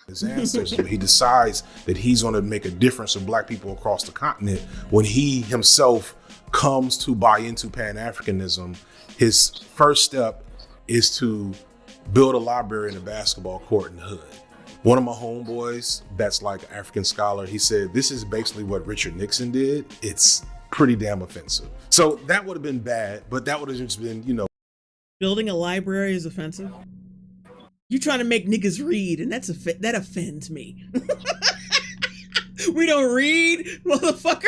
His ancestors, he decides that he's going to make a difference for Black people across the continent when he himself comes to buy into Pan-Africanism, his first step is to build a library and a basketball court in the hood. One of my homeboys that's like an African scholar, he said, this is basically what Richard Nixon did. It's pretty damn offensive. So that would have been bad, but that would have just been, you know. Building a library is offensive? You trying to make niggas read, and that offends me. We don't read, motherfucker.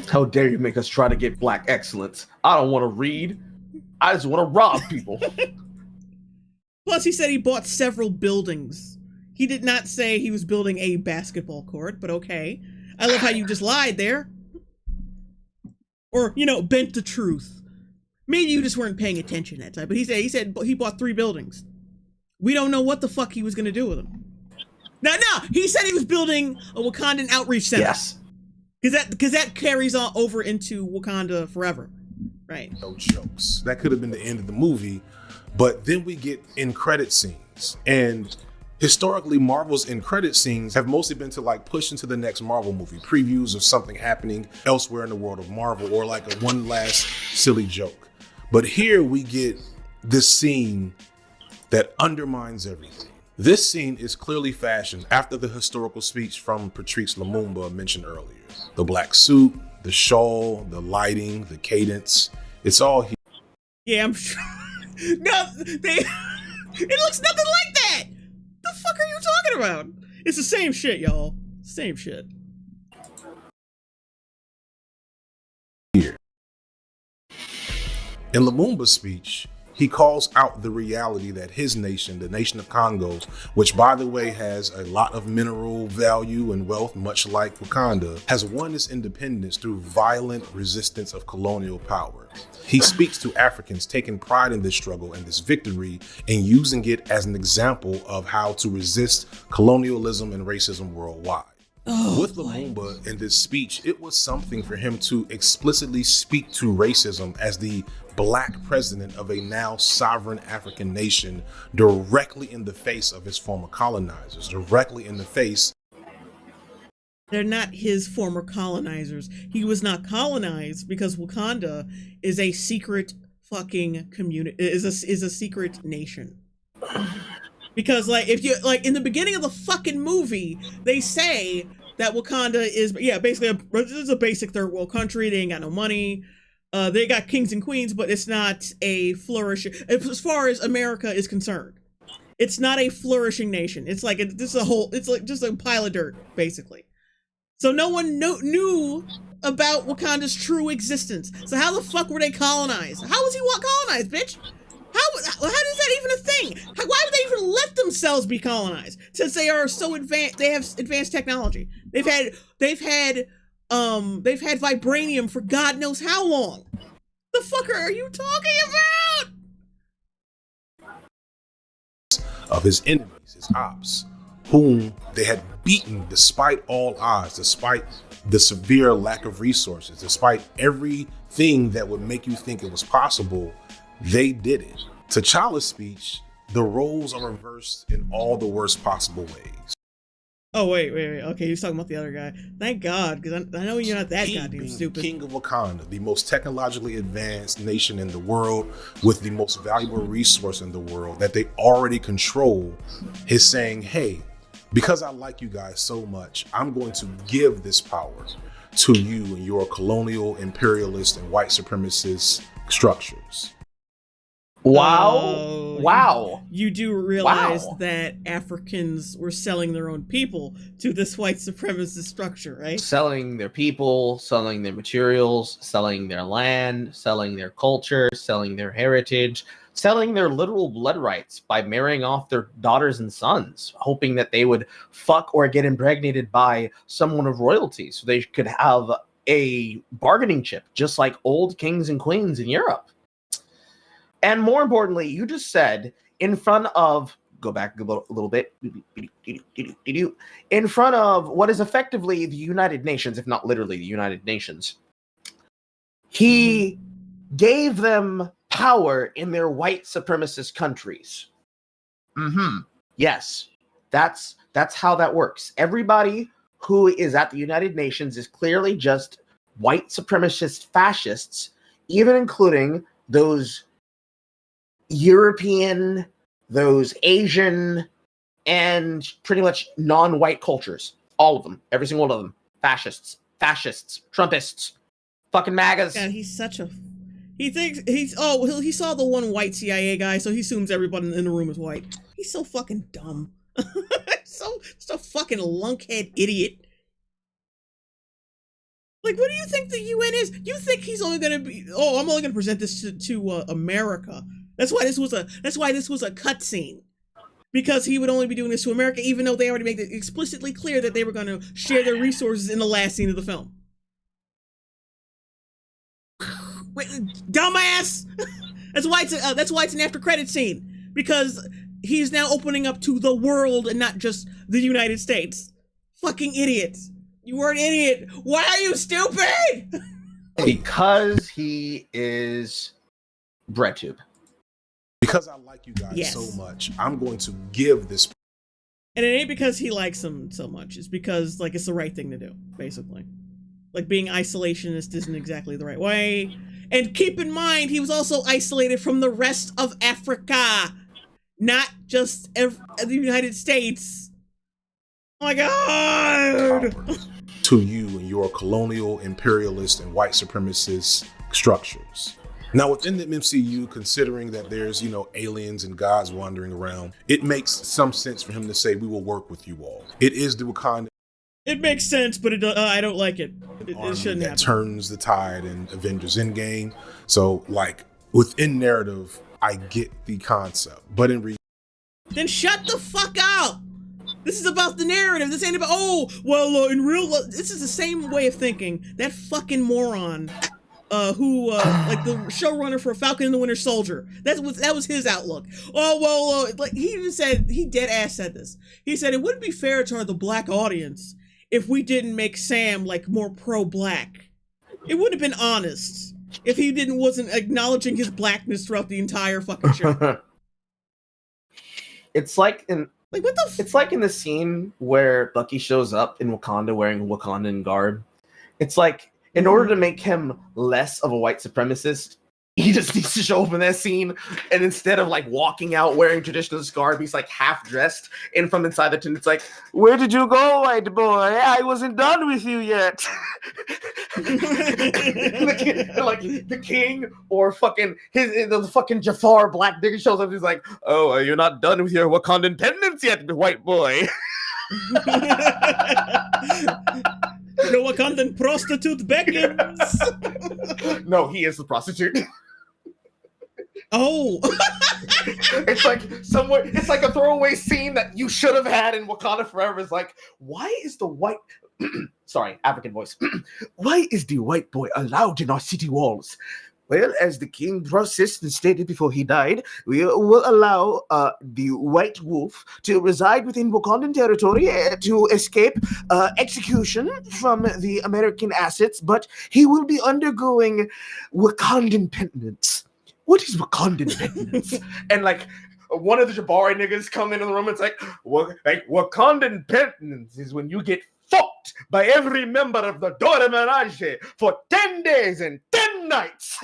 How dare you make us try to get black excellence? I don't want to read. I just want to rob people. Plus, he said he bought several buildings. He did not say he was building a basketball court, but okay. I love how you just lied there. Or, you know, bent the truth. Maybe you just weren't paying attention that time. But he said he bought 3 buildings. We don't know what the fuck he was going to do with them. No, he said he was building a Wakandan outreach center. Yes. Because that carries on over into Wakanda forever. Right. No jokes. That could have been the end of the movie. But then we get end credit scenes. And historically, Marvel's end credit scenes have mostly been to like push into the next Marvel movie. Previews of something happening elsewhere in the world of Marvel, or like a one last silly joke. But here we get this scene that undermines everything. This scene is clearly fashioned after the historical speech from Patrice Lumumba mentioned earlier. The black suit, the shawl, the lighting, the cadence, it's all here. Yeah, I'm sure. No, it looks nothing like that. The fuck are you talking about? It's the same shit, y'all. Same shit. Here. In Lumumba's speech, he calls out the reality that his nation, the nation of Congo, which by the way has a lot of mineral value and wealth, much like Wakanda, has won its independence through violent resistance of colonial power. He speaks to Africans taking pride in this struggle and this victory and using it as an example of how to resist colonialism and racism worldwide. With Lumumba in this speech, it was something for him to explicitly speak to racism as the black president of a now sovereign African nation directly in the face of his former colonizers, directly in the face. They're not his former colonizers. He was not colonized because Wakanda is a secret fucking community, is a secret nation. Because like if you like in the beginning of the fucking movie, they say that Wakanda is basically this is a basic third world country. They ain't got no money. They got kings and queens, but it's not a flourishing as far as America is concerned. It's not a flourishing nation. It's like it's like just a pile of dirt, basically. So no one knew about Wakanda's true existence. So how the fuck were they colonized? How was he colonized, bitch? How is that even a thing? Why would they even let themselves be colonized? Since they are so advanced, they have advanced technology. They've had vibranium for God knows how long. The fucker are you talking about? Of his enemies, his ops, whom they had beaten despite all odds, despite the severe lack of resources, despite everything that would make you think it was possible. They did it. T'Challa's speech, the roles are reversed in all the worst possible ways. Oh, wait. Okay, he was talking about the other guy. Thank God, because I know you're not that goddamn stupid. King of Wakanda, the most technologically advanced nation in the world with the most valuable resource in the world that they already control, is saying, hey, because I like you guys so much, I'm going to give this power to you and your colonial, imperialist, and white supremacist structures. Wow. You do realize that Africans were selling their own people to this white supremacist structure, right? Selling their people, selling their materials, selling their land, selling their culture, selling their heritage, selling their literal blood rights by marrying off their daughters and sons, hoping that they would fuck or get impregnated by someone of royalty so they could have a bargaining chip, just like old kings and queens in Europe. And more importantly, you just said in front of, go back a little bit, in front of what is effectively the United Nations, if not literally the United Nations, he gave them power in their white supremacist countries. Yes, that's how that works. Everybody who is at the United Nations is clearly just white supremacist fascists, even including those European, those Asian, and pretty much non-white cultures. All of them. Every single one of them. Fascists, Trumpists, fucking MAGAs. God, he's such a... He thinks he saw the one white CIA guy, so he assumes everybody in the room is white. He's so fucking dumb. so fucking lunkhead idiot. Like, what do you think the UN is? You think he's only gonna be? Oh, I'm only gonna present this to America. That's why this was a cutscene, because he would only be doing this to America, even though they already made it explicitly clear that they were gonna share their resources in the last scene of the film. Wait, dumbass! That's why it's an after credit scene, because he's now opening up to the world and not just the United States. Fucking idiot! You were an idiot. Why are you stupid? Because he is BreadTube. Because I like you guys so much, I'm going to give this. And it ain't because he likes him so much. It's because, like, it's the right thing to do, basically. Like, being isolationist isn't exactly the right way. And keep in mind, he was also isolated from the rest of Africa, not just the United States. Oh my God! To you and your colonial, imperialist, and white supremacist structures. Now, within the MCU, considering that there's, aliens and gods wandering around, it makes some sense for him to say, we will work with you all. It is the Wakanda. It makes sense, but I don't like it. It shouldn't that happen. Turns the tide in Avengers Endgame. So, like, within narrative, I get the concept, but in then shut the fuck up. This is about the narrative. This ain't about, in real life. This is the same way of thinking. That fucking moron, who like the showrunner for Falcon and the Winter Soldier. That was his outlook. Like he even said, he dead ass said this. He said it wouldn't be fair to the black audience if we didn't make Sam like more pro-black. It wouldn't have been honest if he wasn't acknowledging his blackness throughout the entire fucking show. It's like it's like in the scene where Bucky shows up in Wakanda wearing Wakandan garb. It's like, in order to make him less of a white supremacist, he just needs to show up in that scene, and instead of like walking out wearing traditional garb, he's like half dressed, and from inside the tent, it's like, "Where did you go, white boy? I wasn't done with you yet." Like the king or fucking the fucking Jafar black nigga shows up. He's like, "Oh, you're not done with your Wakandan pendants yet, white boy." The Wakandan prostitute beckons. No, he is the prostitute. Oh. It's like somewhere, it's like a throwaway scene that you should have had in Wakanda Forever. It's like, why is the white sorry, African voice. Why is the white boy allowed in our city walls? Well, as the king processed and stated before he died, we will allow the white wolf to reside within Wakandan territory to escape execution from the American assets, but he will be undergoing Wakandan penance. What is Wakandan penance? And like one of the Jabari niggas come into the room, it's like Wakandan penance is when you get fucked by every member of the Dora Milaje for 10 days and 10 nights.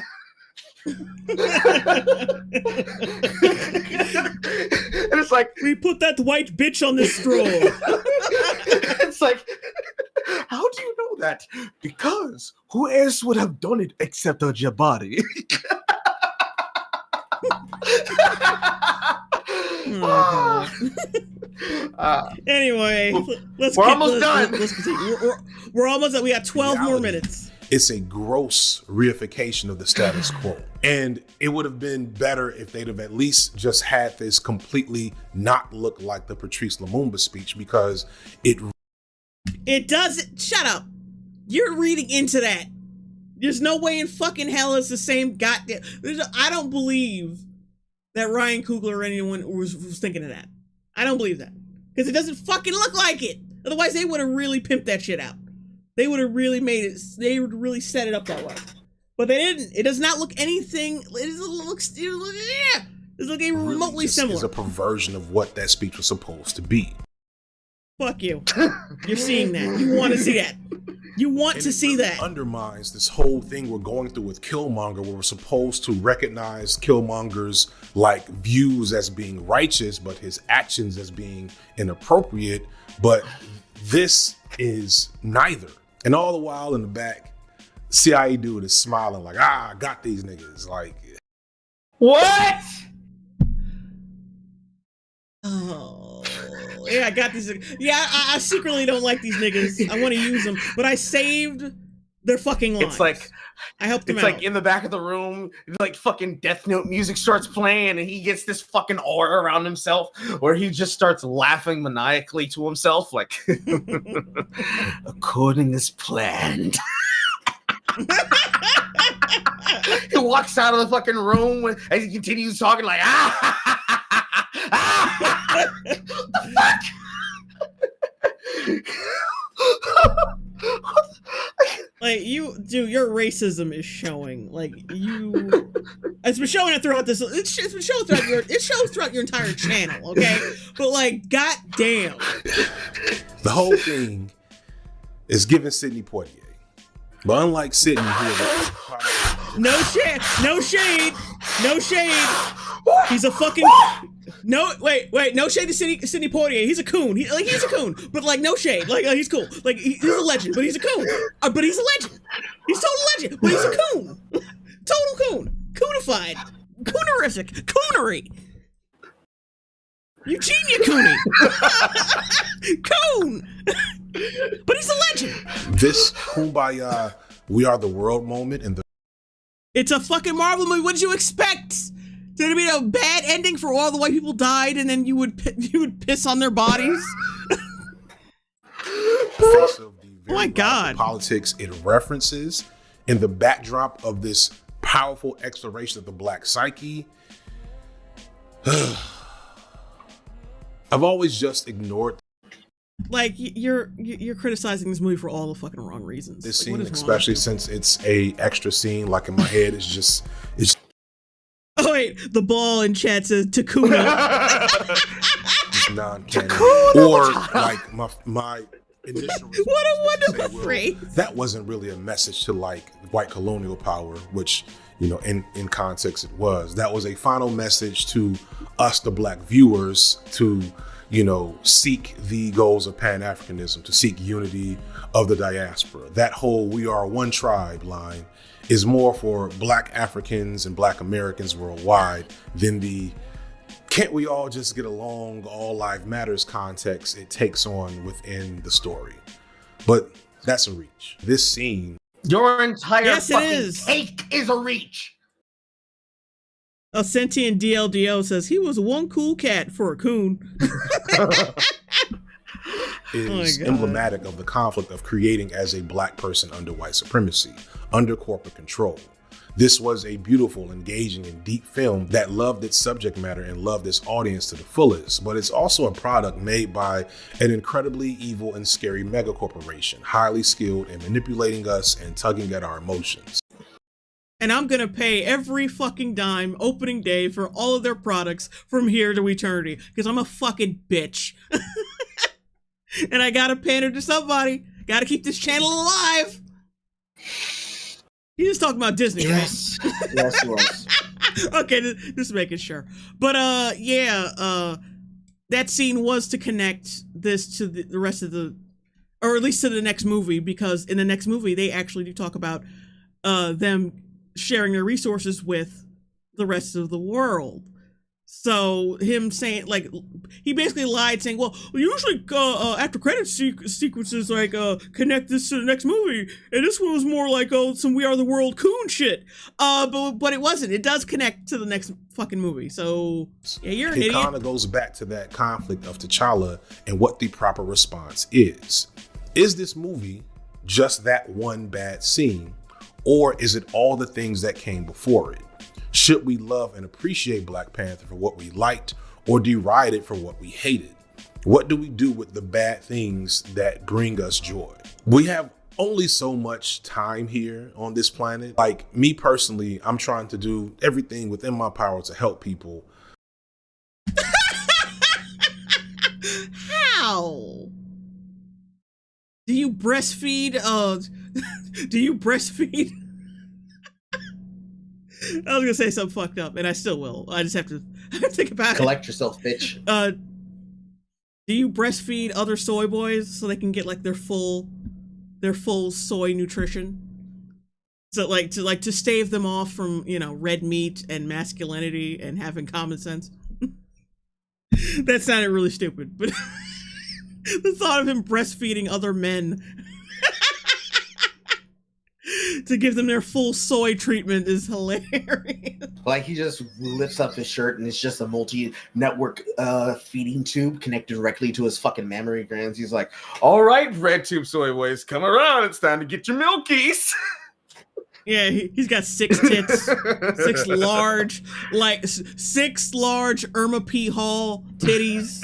And it's like, we put that white bitch on this straw. It's like, how do you know that? Because who else would have done it except a Jabari? Anyway, we're almost done. We're almost done. We got 12 more minutes. It's a gross reification of the status quo. And it would have been better if they'd have at least just had this completely not look like the Patrice Lumumba speech, because it doesn't. Shut up. You're reading into that. There's no way in fucking hell it's the same goddamn. I don't believe that Ryan Coogler or anyone was thinking of that. I don't believe that. Because it doesn't fucking look like it. Otherwise, they would have really pimped that shit out. They would have really made it, they would really set it up that way. But they didn't. It does not look anything, it looks remotely similar. It's a perversion of what that speech was supposed to be. Fuck you. You're seeing that. You want to see that. You want to see that. Undermines this whole thing we're going through with Killmonger, where we're supposed to recognize Killmonger's like views as being righteous, but his actions as being inappropriate. But this is neither. And all the while in the back, CIA dude is smiling like, I got these niggas. Like, what? Oh, yeah, I got these. Yeah, I secretly don't like these niggas. I want to use them, but I saved their fucking lives. It's like I helped them it's out. like in the back of the room, like fucking Death Note music starts playing, and he gets this fucking aura around himself where he just starts laughing maniacally to himself, like according as planned. He walks out of the fucking room as he continues talking like what the fuck? Like dude, your racism is showing. Like you, it's been showing it throughout this. It's been showing throughout it shows throughout your entire channel. Okay, but like, goddamn, the whole thing is giving Sidney Poitier. But unlike Sidney, no shade, no shade, no shade. He's a fucking no. Wait, no shade to Sidney Poitier. He's a coon. He's a coon, but like no shade. Like he's cool. Like he's a legend, but he's a coon. But he's a legend. He's total legend, but he's a coon. Total coon. Coonified. Coonerific. Coonery. Eugenia Cooney. Coon. But he's a legend. This Kumbaya, we are the world moment, and it's a fucking Marvel movie. What did you expect? Did it be a bad ending for all the white people died, and then you would piss on their bodies? Oh my God! Politics it references in the backdrop of this powerful exploration of the black psyche. I've always just ignored. Like you're criticizing this movie for all the fucking wrong reasons. This like, scene, especially since it's a extra scene, like in my head, it's. Oh wait, the ball in chat says Takuna. Just non-canon. Or like my initial. What a wonderful phrase. That wasn't really a message to like white colonial power, which in context it was. That was a final message to us, the black viewers, to seek the goals of Pan-Africanism, to seek unity of the diaspora. That whole "we are one tribe" line is more for black Africans and black Americans worldwide than the "can't we all just get along, all life matters" context it takes on within the story. But that's a reach. This scene. Your entire fucking take is a reach. A sentient DLDO says he was one cool cat for a coon. Is emblematic of the conflict of creating as a black person under white supremacy, under corporate control. This was a beautiful, engaging, and deep film that loved its subject matter and loved its audience to the fullest, but it's also a product made by an incredibly evil and scary megacorporation, highly skilled in manipulating us and tugging at our emotions. And I'm gonna pay every fucking dime opening day for all of their products from here to eternity, because I'm a fucking bitch. And I gotta pander to somebody. Gotta keep this channel alive. He's just talking about Disney, yes. right? Yes, he was. Okay, just making sure. But that scene was to connect this to the rest of or at least to the next movie, because in the next movie they actually do talk about them sharing their resources with the rest of the world. So him saying, like, he basically lied, saying, well, usually after credit sequences like connect this to the next movie, and this one was more like some We Are the World coon shit. But it wasn't. It does connect to the next fucking movie. So yeah, you're an idiot. It kind of goes back to that conflict of T'Challa and what the proper response is. Is this movie just that one bad scene, or is it all the things that came before it? Should we love and appreciate Black Panther for what we liked, or deride it for what we hated? What do we do with the bad things that bring us joy? We have only so much time here on this planet. Like me personally, I'm trying to do everything within my power to help people. How? Do you breastfeed? Do you breastfeed? I was gonna say something fucked up, and I still will. I just have to think about Collect yourself, bitch. Do you breastfeed other soy boys so they can get like their full soy nutrition? So to stave them off from, you know, red meat and masculinity and having common sense. That sounded really stupid, but the thought of him breastfeeding other men to give them their full soy treatment is hilarious. Like, he just lifts up his shirt and it's just a multi-network feeding tube connected directly to his fucking mammary glands. He's like, all right, red tube soy boys, come around. It's time to get your milkies. Yeah, he's got 6 tits, 6 large Irma P. Hall titties.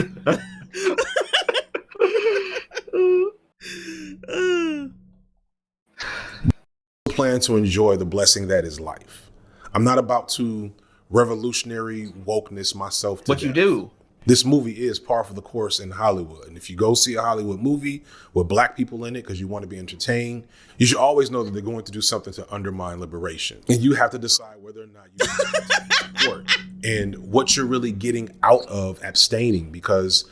Plan to enjoy the blessing that is life. I'm not about to revolutionary wokeness myself to What you do? This movie is par for the course in Hollywood. And if you go see a Hollywood movie with black people in it because you want to be entertained, you should always know that they're going to do something to undermine liberation. And you have to decide whether or not you support and what you're really getting out of abstaining, because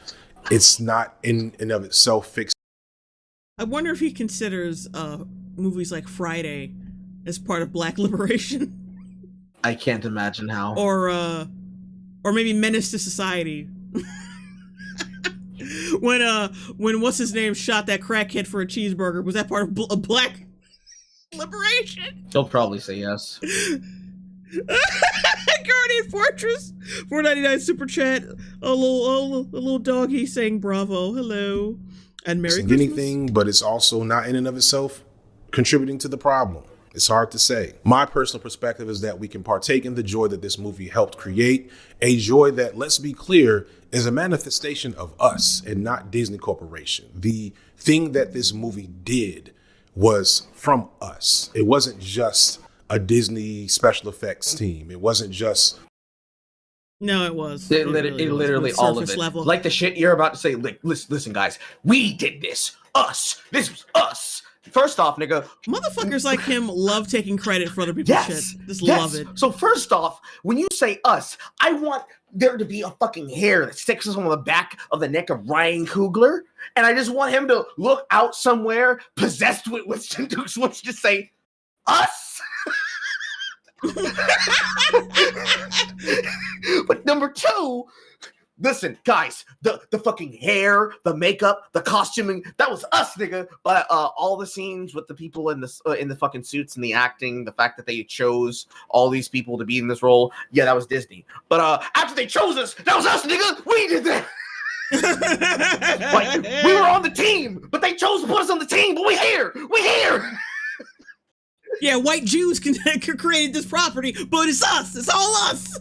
it's not in and of itself fixed. I wonder if he considers movies like Friday as part of black liberation. I can't imagine how. Or maybe Menace to Society. When what's his name shot that crackhead for a cheeseburger, was that part of black liberation? He'll probably say yes. Guardian Fortress, $4.99 super chat. A little doggy saying bravo, hello, and Merry Christmas. Anything, but it's also not in and of itself contributing to the problem. It's hard to say. My personal perspective is that we can partake in the joy that this movie helped create, a joy that, let's be clear, is a manifestation of us and not Disney Corporation. The thing that this movie did was from us. It wasn't just a Disney special effects team. It wasn't just... No, it was. It literally all of it. Level. Like the shit you're about to say. Like, listen, guys. We did this. Us. This was us. First off, nigga. Motherfuckers like him love taking credit for other people's shit. Just love it. So first off, when you say us, I want there to be a fucking hair that sticks on the back of the neck of Ryan Coogler. And I just want him to look out somewhere possessed with Winston Duke's wants to say, us? But number 2, listen, guys, the fucking hair, the makeup, the costuming, that was us, nigga. But all the scenes with the people in the fucking suits and the acting, the fact that they chose all these people to be in this role, yeah, that was Disney. But after they chose us, that was us, nigga. We did that. Like, we were on the team, but they chose to put us on the team. But we here. Yeah, white Jews created this property, but it's us. It's all us.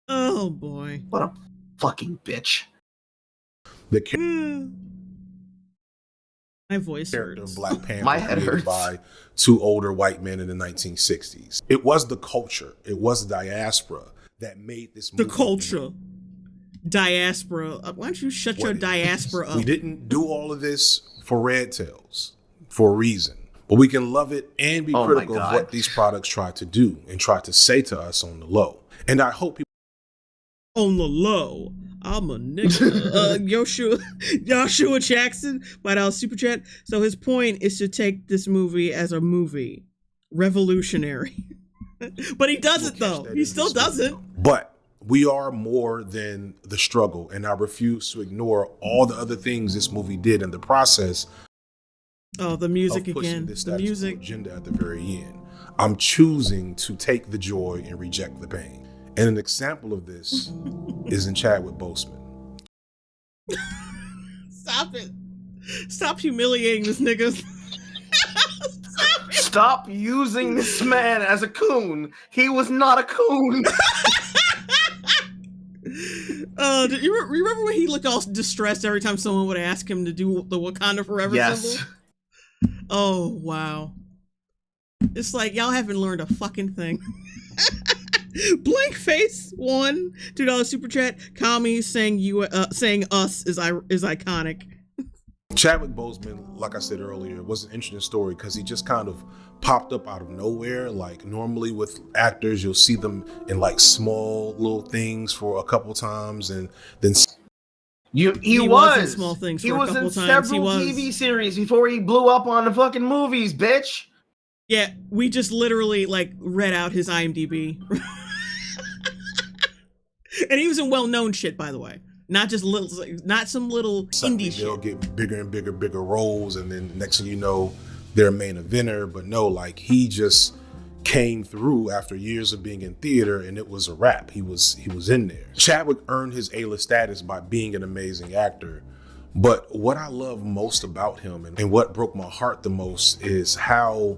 Oh boy! What a fucking bitch. My voice character hurts. of Black Panther My head hurts. by 2 older white men in the 1960s. It was the culture. It was the diaspora that made this movie. The culture. Diaspora. Why don't you shut your diaspora up? We didn't do all of this for red tails, for a reason. But we can love it and be critical of what these products try to do and try to say to us on the low. And I hope people... On the low, I'm a nigga. Joshua Jackson, $5 super chat. So his point is to take this movie as a movie. Revolutionary. But he doesn't, though. He still doesn't. But we are more than the struggle, and I refuse to ignore all the other things this movie did in the process. Oh, the music of pushing again. This The music agenda at the very end. I'm choosing to take the joy and reject the pain. And an example of this is in Chadwick Boseman. Stop it. Stop humiliating this nigga. Stop using this man as a coon. He was not a coon. Do you remember when he looked all distressed every time someone would ask him to do the Wakanda Forever symbol? Oh, wow. It's like, y'all haven't learned a fucking thing. Blank face $1 $2 super chat. Kami saying us is iconic. Chadwick Boseman, like I said earlier, was an interesting story because he just kind of popped up out of nowhere. Like normally with actors, you'll see them in like small little things for a couple times, and then he was in small things. He for was a couple in times. several TV series before he blew up on the fucking movies, bitch. Yeah, we just literally like read out his IMDb, and he was in well-known shit, by the way. Not just little, not some little indie shit. They'll get bigger and bigger roles, and then the next thing you know, they're a main eventer. But no, like he just came through after years of being in theater, and it was a wrap. He was in there. Chadwick earned his A-list status by being an amazing actor. But what I love most about him, and what broke my heart the most, is how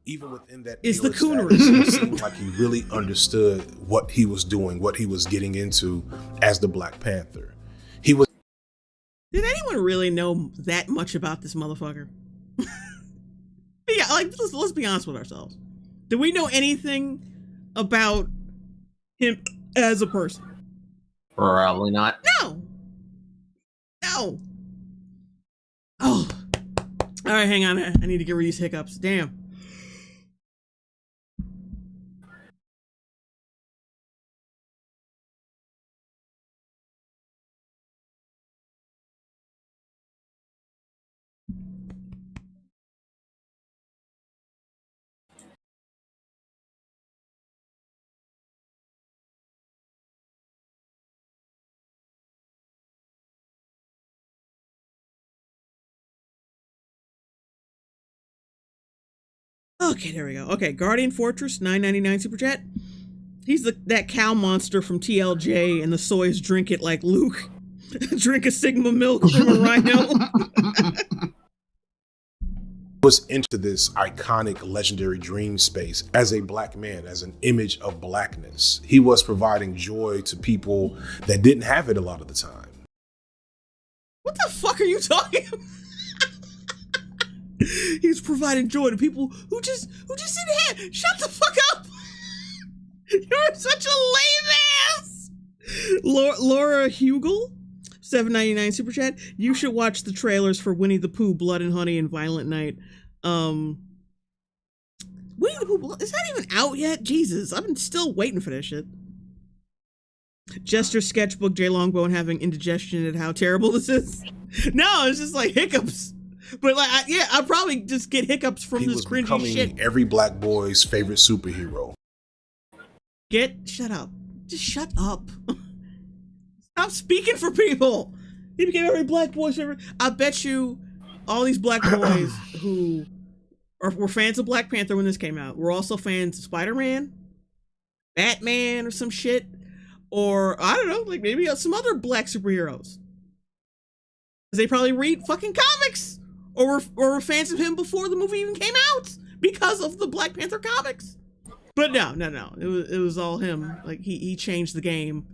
even within that is the coonery. It seemed like he really understood what he was doing, what he was getting into as the Black Panther. He was. Did anyone really know that much about this motherfucker? Yeah, like let's be honest with ourselves. Did we know anything about him as a person? Probably not. No. Oh. All right, hang on. I need to get rid of these hiccups. Damn. Okay, there we go. Okay, Guardian Fortress, $9.99 super chat. He's that cow monster from TLJ, and the soys drink it like Luke. Drink a Sigma milk from a rhino. Was into this iconic legendary dream space as a Black man, as an image of Blackness. He was providing joy to people that didn't have it a lot of the time. What the fuck are you talking about? He's providing joy to people who just didn't have. Shut the fuck up! You're such a lame ass. Laura Hugel, $7.99 super chat. You should watch the trailers for Winnie the Pooh, Blood and Honey, and Violent Night. Winnie the Pooh, is that even out yet? Jesus, I've been still waiting for that shit. Jester sketchbook, JLongbone having indigestion at how terrible this is. No, it's just like hiccups. But like, I'd probably just get hiccups from this cringy shit. Every Black boy's favorite superhero. Shut up. Just shut up. Stop speaking for people. He became every Black boy's favorite. I bet you all these Black boys who were fans of Black Panther when this came out were also fans of Spider-Man, Batman, or some shit. Or, I don't know, like maybe some other Black superheroes. They probably read fucking comics. Or were fans of him before the movie even came out because of the Black Panther comics. But no. It was all him. Like he changed the game.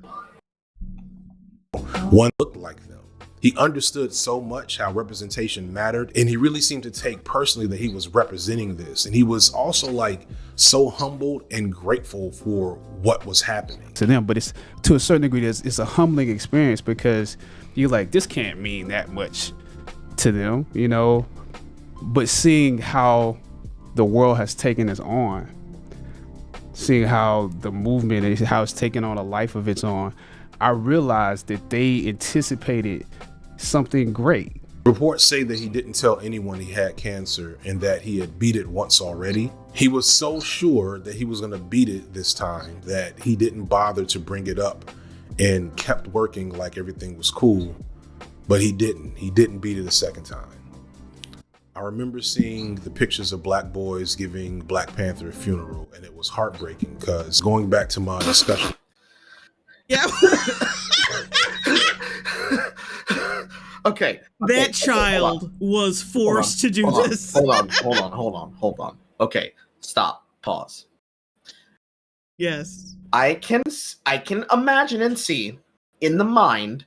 One looked like them. He understood so much how representation mattered, and he really seemed to take personally that he was representing this. And he was also like so humbled and grateful for what was happening to them. But it's to a certain degree, it's a humbling experience because you're like, this can't mean that much to them, you know. But seeing how the world has taken us on, seeing how the movement is, how it's taken on a life of its own, I realized that they anticipated something great. Reports say that he didn't tell anyone he had cancer and that he had beat it once already. He was so sure that he was going to beat it this time that he didn't bother to bring it up and kept working like everything was cool. But he didn't beat it a second time. I remember seeing the pictures of Black boys giving Black Panther a funeral, and it was heartbreaking because going back to my discussion. Yeah. Okay. That child was forced to do this. Hold on. Okay, stop. Pause. Yes. I can imagine and see in the mind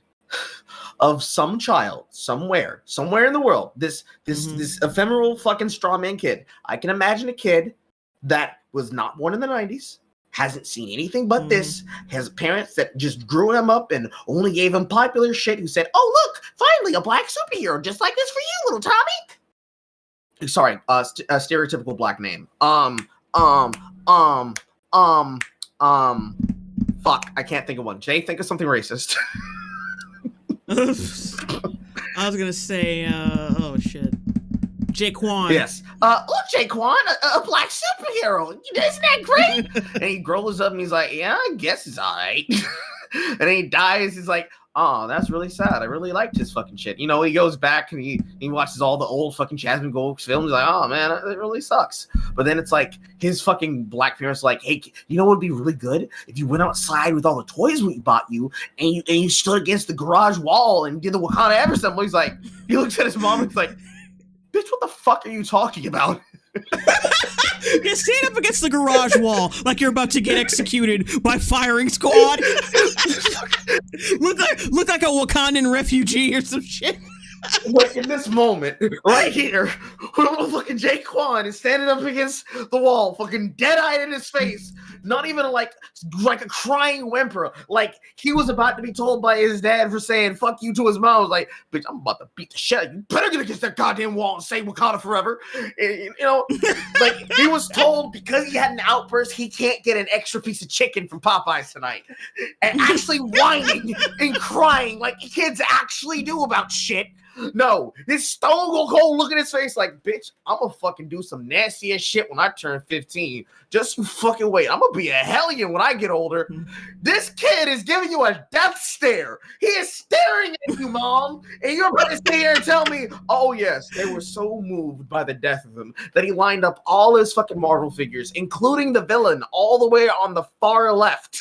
of some child somewhere in the world, this ephemeral fucking strawman kid. I can imagine a kid that was not born in the 90s, hasn't seen anything but this, has parents that just grew him up and only gave him popular shit, who said, oh, look, finally a black superhero, just like this for you, little Tommy. Sorry, a stereotypical black name. Fuck, I can't think of one. Jay, think of something racist. I was gonna say, oh shit, Jaquan. Yes. Look, Jaquan, a black superhero. Isn't that great? And he grows up and he's like, yeah, I guess it's all right. And then he dies. He's like, oh, that's really sad. I really liked his fucking shit. You know, he goes back and he watches all the old fucking Jasmine Gold's films. He's like, oh man, it really sucks. But then it's like his fucking black parents are like, hey, you know what would be really good? If you went outside with all the toys we bought you and you stood against the garage wall and did the Wakanda ever symbol. He's like, he looks at his mom and he's like, bitch, what the fuck are you talking about? You stand up against the garage wall like you're about to get executed by firing squad. look like a Wakandan refugee or some shit. Like in this moment, right here, fucking Jaquan is standing up against the wall, fucking dead-eyed in his face, not even like a crying whimper, like he was about to be told by his dad for saying "fuck you" to his mom. I was like, "Bitch, I'm about to beat the shit out of you. Better get against that goddamn wall and say Wakanda forever." And, you know, like he was told because he had an outburst, he can't get an extra piece of chicken from Popeyes tonight, and actually whining and crying like kids actually do about shit. No, this stone cold look at his face like, bitch, I'm gonna fucking do some nasty ass shit when I turn 15. Just you fucking wait. I'm gonna be a hellion when I get older. This kid is giving you a death stare. He is staring at you, mom, and you're about to sit here and tell me, oh yes, they were so moved by the death of him that he lined up all his fucking Marvel figures, including the villain, all the way on the far left.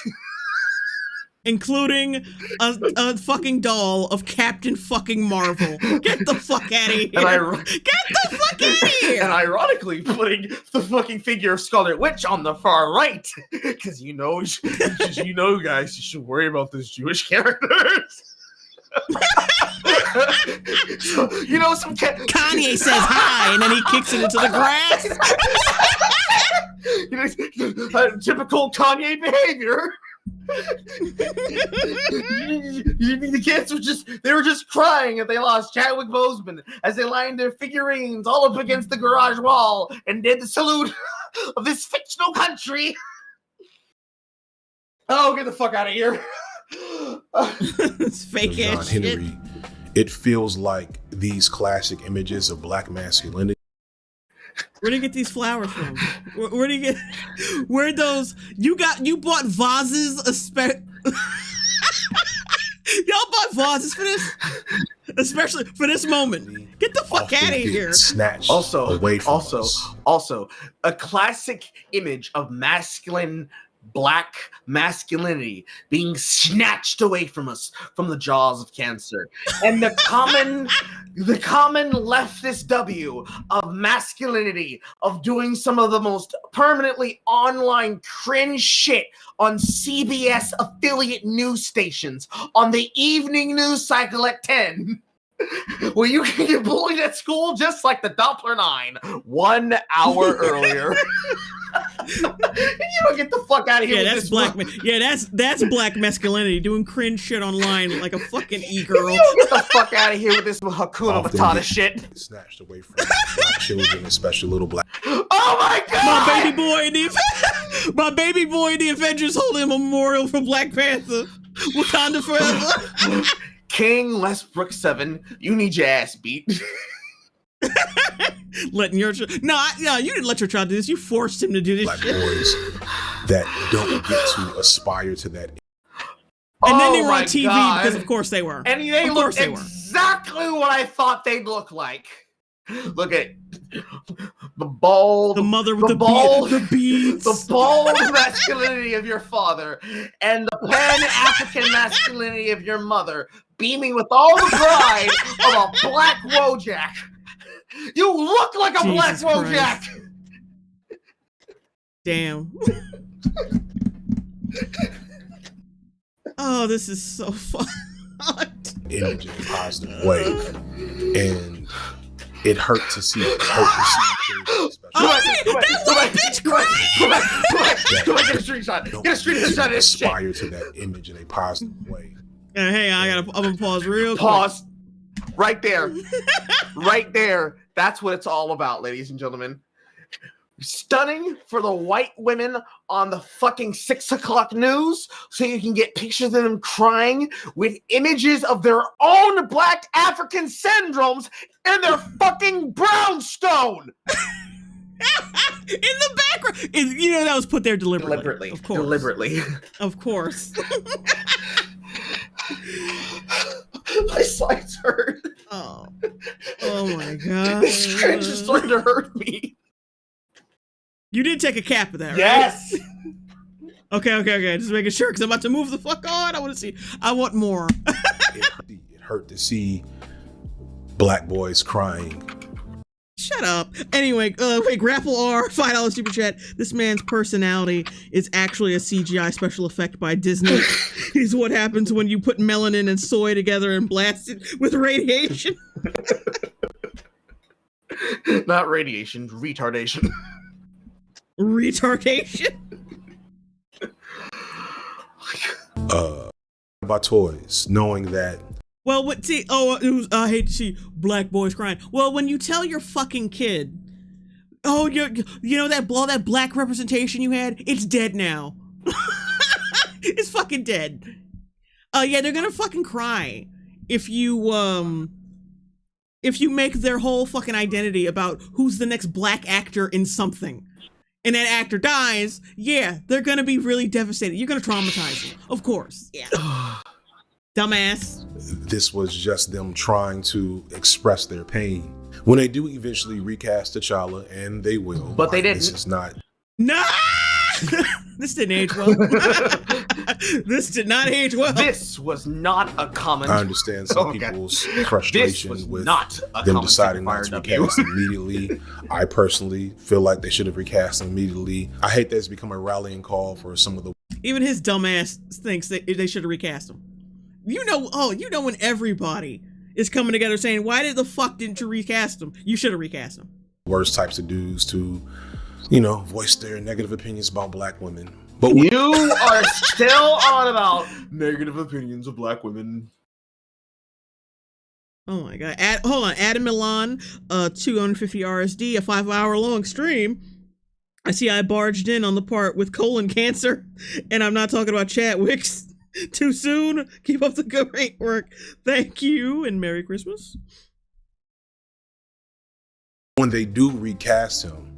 Including a fucking doll of Captain fucking Marvel. Get the fuck out of here. Get the fuck out of here. And ironically, putting the fucking figure of Scarlet Witch on the far right. Because you know, guys, you should worry about those Jewish characters. So, you know, Kanye says hi and then he kicks it into the grass. You know, typical Kanye behavior. The kids were just crying and they lost Chadwick Boseman as they lined their figurines all up against the garage wall and did the salute of this fictional country. Oh, get the fuck out of here. It's fake ass shit. Henry, it feels like these classic images of black masculinity. Where do you get these flowers from? Where do you get? Where those? You bought vases, y'all bought vases for this, especially for this moment. Get the fuck out of here! Snatched away from us. Also, a classic image of masculine. Black masculinity being snatched away from us from the jaws of cancer, and the common leftist W of masculinity of doing some of the most permanently online cringe shit on CBS affiliate news stations on the evening news cycle at 10. Well, you can get bullied at school just like the Doppler 9 1 hour earlier. You don't get the fuck out of here. Yeah, that's black. That's black masculinity doing cringe shit online like a fucking e-girl. You don't get the fuck out of here with this Hakuna Matata shit. Snatched away from black children, especially little black. Oh my god! My baby boy in the Avengers holding a memorial for Black Panther. Wakanda forever. King Westbrook 7, you need your ass beat. Letting your no, you didn't let your child do this. You forced him to do this. Black shit. boys that don't get to aspire to that. And then they were on TV because, of course, they were. And they look exactly what I thought they'd look like. Look at the bald, the mother with the beads, the bald masculinity of your father, and the Pan-African masculinity of your mother, beaming with all the pride of a black Wojak. You look like a black Wojak. Damn. Oh, this is so fun. Image in a positive way, and It hurt to see. It hurt to see. Go back, get a screenshot. Get a screenshot of this shit. Aspire to that image in a positive way. Hey, I'm gonna pause real quick. Pause. Right there. Right there. That's what it's all about, ladies and gentlemen. Stunning for the white women on the fucking 6 o'clock news so you can get pictures of them crying with images of their own Black African syndromes in their fucking brownstone. In the background. You know that was put there deliberately. Of course. Deliberately. Of course. My sides hurt. Oh my god. This cringe is starting to hurt me. You did take a cap of that, right? Yes. Okay. Just making sure, because I'm about to move the fuck on. I want more. It hurt to see black boys crying. Shut up. Anyway, Grapple R, $5 super chat. This man's personality is actually a CGI special effect by Disney. Is what happens when you put melanin and soy together and blast it with radiation. Not radiation, retardation. Retardation. About toys, knowing that. Well, I hate to see black boys crying. Well, when you tell your fucking kid, you know that black representation you had, it's dead now. It's fucking dead. Yeah, they're gonna fucking cry if you make their whole fucking identity about who's the next black actor in something. And that actor dies, yeah, they're gonna be really devastated. You're gonna traumatize them, of course. Yeah. Dumbass. This was just them trying to express their pain. When they do eventually recast T'Challa, and they will. But they didn't. This is not. No! This didn't age well. This did not age well. This was not a common. I understand some people's frustration with them deciding not to recast immediately. I personally feel like they should have recast them immediately. I hate that it's become a rallying call for some of the. Even his dumbass thinks that they should have recast him. You know when everybody is coming together saying, why the fuck didn't you recast him? You should have recast him. Worst types of dudes to, voice their negative opinions about black women. But you are still on about negative opinions of black women. Oh my god. Hold on. Adam Milan, 250 RSD, a 5-hour-long stream. I see I barged in on the part with colon cancer, and I'm not talking about Chadwick's. Too soon. Keep up the great work. Thank you, and Merry Christmas. When they do recast him,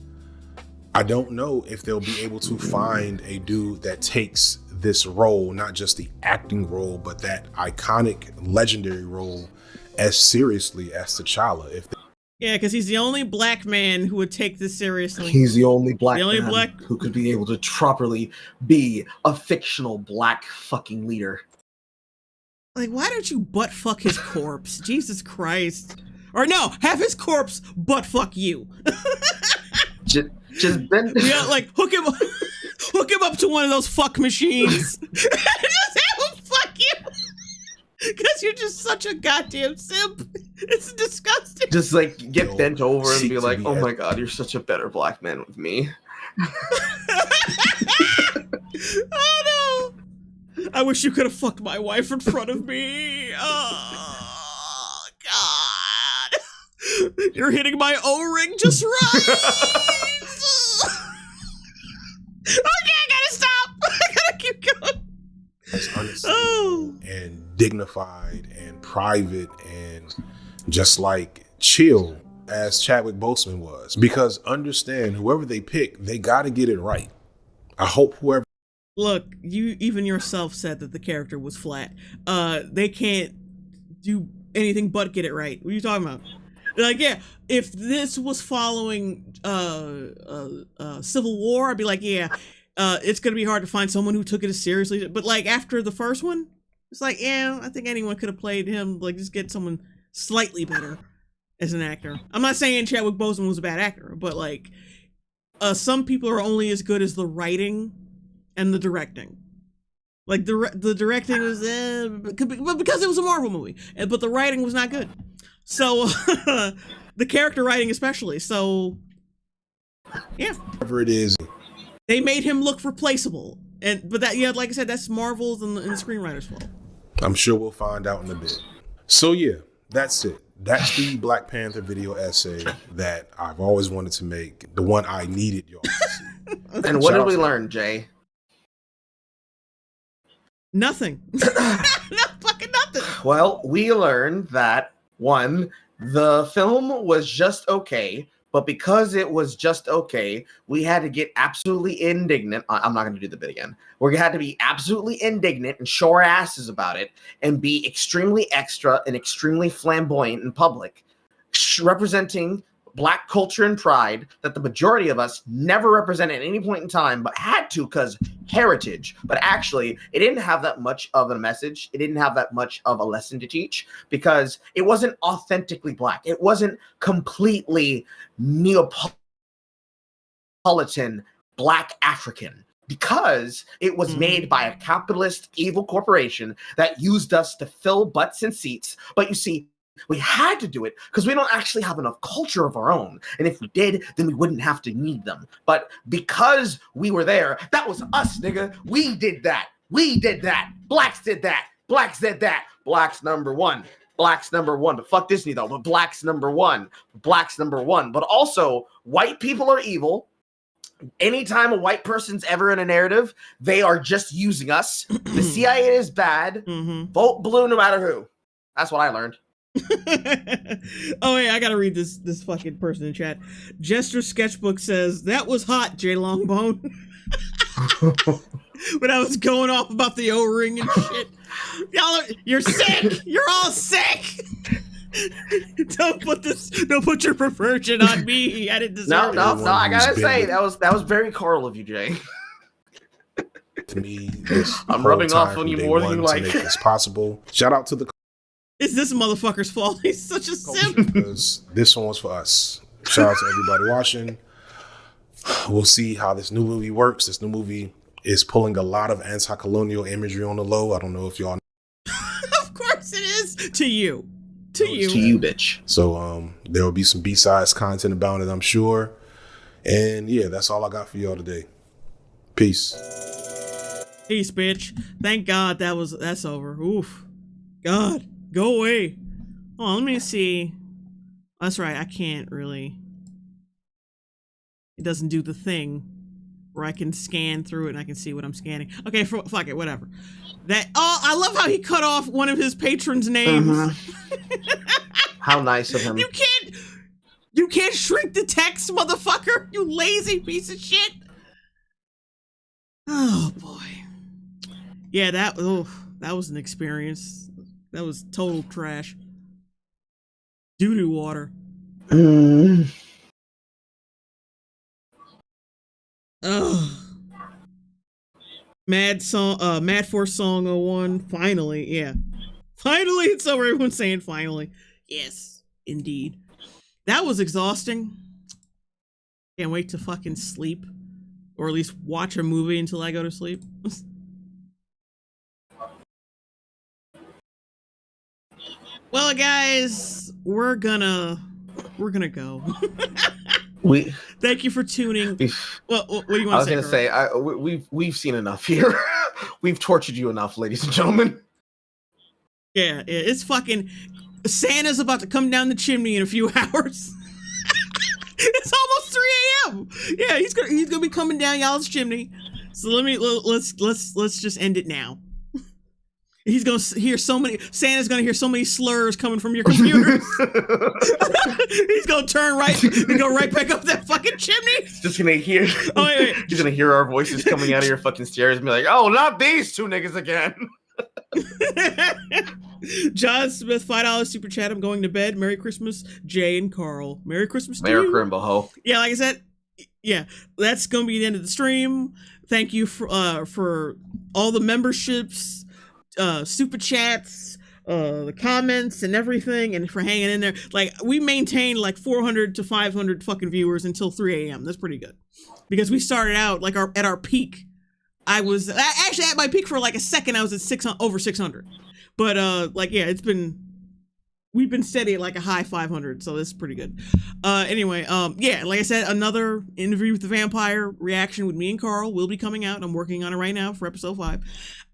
I don't know if they'll be able to find a dude that takes this role, not just the acting role, but that iconic, legendary role, as seriously as T'Challa. Yeah, because he's the only black man who would take this seriously. He's the only black man who could be able to properly be a fictional black fucking leader. Like, why don't you butt fuck his corpse? Jesus Christ. Or no, have his corpse butt fuck you. just bend. Yeah, like hook him up to one of those fuck machines. Just have him fuck you. Because you're just such a goddamn simp. It's disgusting. Just like get bent over and be like, oh my god, you're such a better black man with me. Oh no. I wish you could have fucked my wife in front of me. Oh god. You're hitting my O-ring just right. Okay, I gotta stop. I gotta keep going. As unassuming and dignified and private and just like chill as Chadwick Boseman was. Because understand, whoever they pick, they got to get it right. I hope whoever. Look, you even yourself said that the character was flat. They can't do anything but get it right. What are you talking about? Like, yeah, if this was following Civil War, I'd be like, yeah, it's gonna be hard to find someone who took it as seriously. But like after the first one, it's like, yeah, I think anyone could have played him. Like, just get someone slightly better as an actor. I'm not saying Chadwick Boseman was a bad actor, but like, some people are only as good as the writing and the directing. Like the directing was because it was a Marvel movie, but the writing was not good. So the character writing especially. So, yeah. Whatever it is. They made him look replaceable. But that, yeah, like I said, that's Marvel's and the screenwriter's fault. I'm sure we'll find out in a bit. So yeah, that's it. That's the Black Panther video essay that I've always wanted to make. The one I needed y'all to see. And what did we learn, Jay? Nothing. No, fucking nothing. Well, we learned that, one, the film was just okay, but because it was just okay, we had to get absolutely indignant. I'm not going to do the bit again. We had to be absolutely indignant and show our asses about it and be extremely extra and extremely flamboyant in public, representing Black culture and pride that the majority of us never represented at any point in time, but had to because heritage. But actually, it didn't have that much of a message. It didn't have that much of a lesson to teach because it wasn't authentically Black. It wasn't completely Neapolitan Black African because it was made by a capitalist evil corporation that used us to fill butts and seats. But you see, we had to do it because we don't actually have enough culture of our own. And if we did, then we wouldn't have to need them. But because we were there, that was us, nigga. We did that. We did that. Blacks did that. Blacks did that. Blacks number one. Blacks number one. But fuck Disney though. But blacks number one. Blacks number one. But also, white people are evil. Anytime a white person's ever in a narrative, they are just using us. The CIA is bad. Vote blue no matter who. That's what I learned. Oh yeah, I gotta read this fucking person in chat. Jester Sketchbook says that was hot, JLongbone. When I was going off about the O-ring and shit. Y'all you're sick. You're all sick. Don't put your perversion on me. I didn't deserve it. No, I gotta say that was very Carl of you, Jay. To me, I'm rubbing off on you more than you like. To make this possible. Shout out to the It's this motherfucker's fault. He's such a simp. Because this one was for us. Shout out to everybody watching. We'll see how this new movie works. This new movie is pulling a lot of anti-colonial imagery on the low. I don't know if y'all know. Of course it is. To you. To you, bitch. So there will be some B-sides content about it, I'm sure. And yeah, that's all I got for y'all today. Peace. Peace, bitch. Thank God that's over. Oof. God. Go away. Oh, let me see. That's right. I can't really. It doesn't do the thing where I can scan through it and I can see what I'm scanning. Okay, fuck it. Whatever. I love how he cut off one of his patrons' names. How nice of him. You can't shrink the text, motherfucker. You lazy piece of shit. Oh boy. Yeah, that was an experience. That was total trash. Doo-doo water. Ugh. Mad Force Song 01. Finally, yeah. Finally, it's over. Everyone's saying finally. Yes, indeed. That was exhausting. Can't wait to fucking sleep. Or at least watch a movie until I go to sleep. Well, guys, we're gonna go. Thank you for tuning. Well, what do you want to say? I was gonna say, we've seen enough here. We've tortured you enough, ladies and gentlemen. Yeah, it's fucking Santa's about to come down the chimney in a few hours. It's almost 3 a.m. Yeah, he's gonna be coming down y'all's chimney. So let's just end it now. He's gonna hear Santa's gonna hear so many slurs coming from your computers. He's gonna turn right and go right back up that fucking chimney. He's just gonna hear. Oh wait. He's gonna hear our voices coming out of your fucking stairs and be like, "Oh, not these two niggas again." John Smith, $5 super chat. I'm going to bed. Merry Christmas, Jay and Carl. Merry Christmas to Merry you. Crimbo. Yeah, like I said, yeah, that's gonna be the end of the stream. Thank you for all the memberships, super chats, the comments and everything, and for hanging in there. Like, we maintained like 400 to 500 fucking viewers until 3 a.m. That's pretty good, because we started out like at our peak. I was actually at my peak for like a second. I was at over 600, but like, yeah, it's been we've been steady at like a high 500, so this is pretty good. Anyway, yeah, like I said, another Interview with the Vampire reaction with me and Carl will be coming out. I'm working on it right now for episode 5.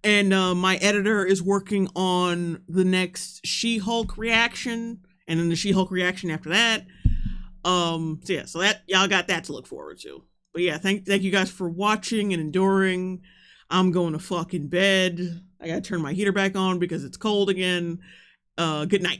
And my editor is working on the next She-Hulk reaction, and then the She-Hulk reaction after that. So yeah, so that y'all got that to look forward to. But yeah, thank you guys for watching and enduring. I'm going to fucking bed. I gotta turn my heater back on because it's cold again. Good night.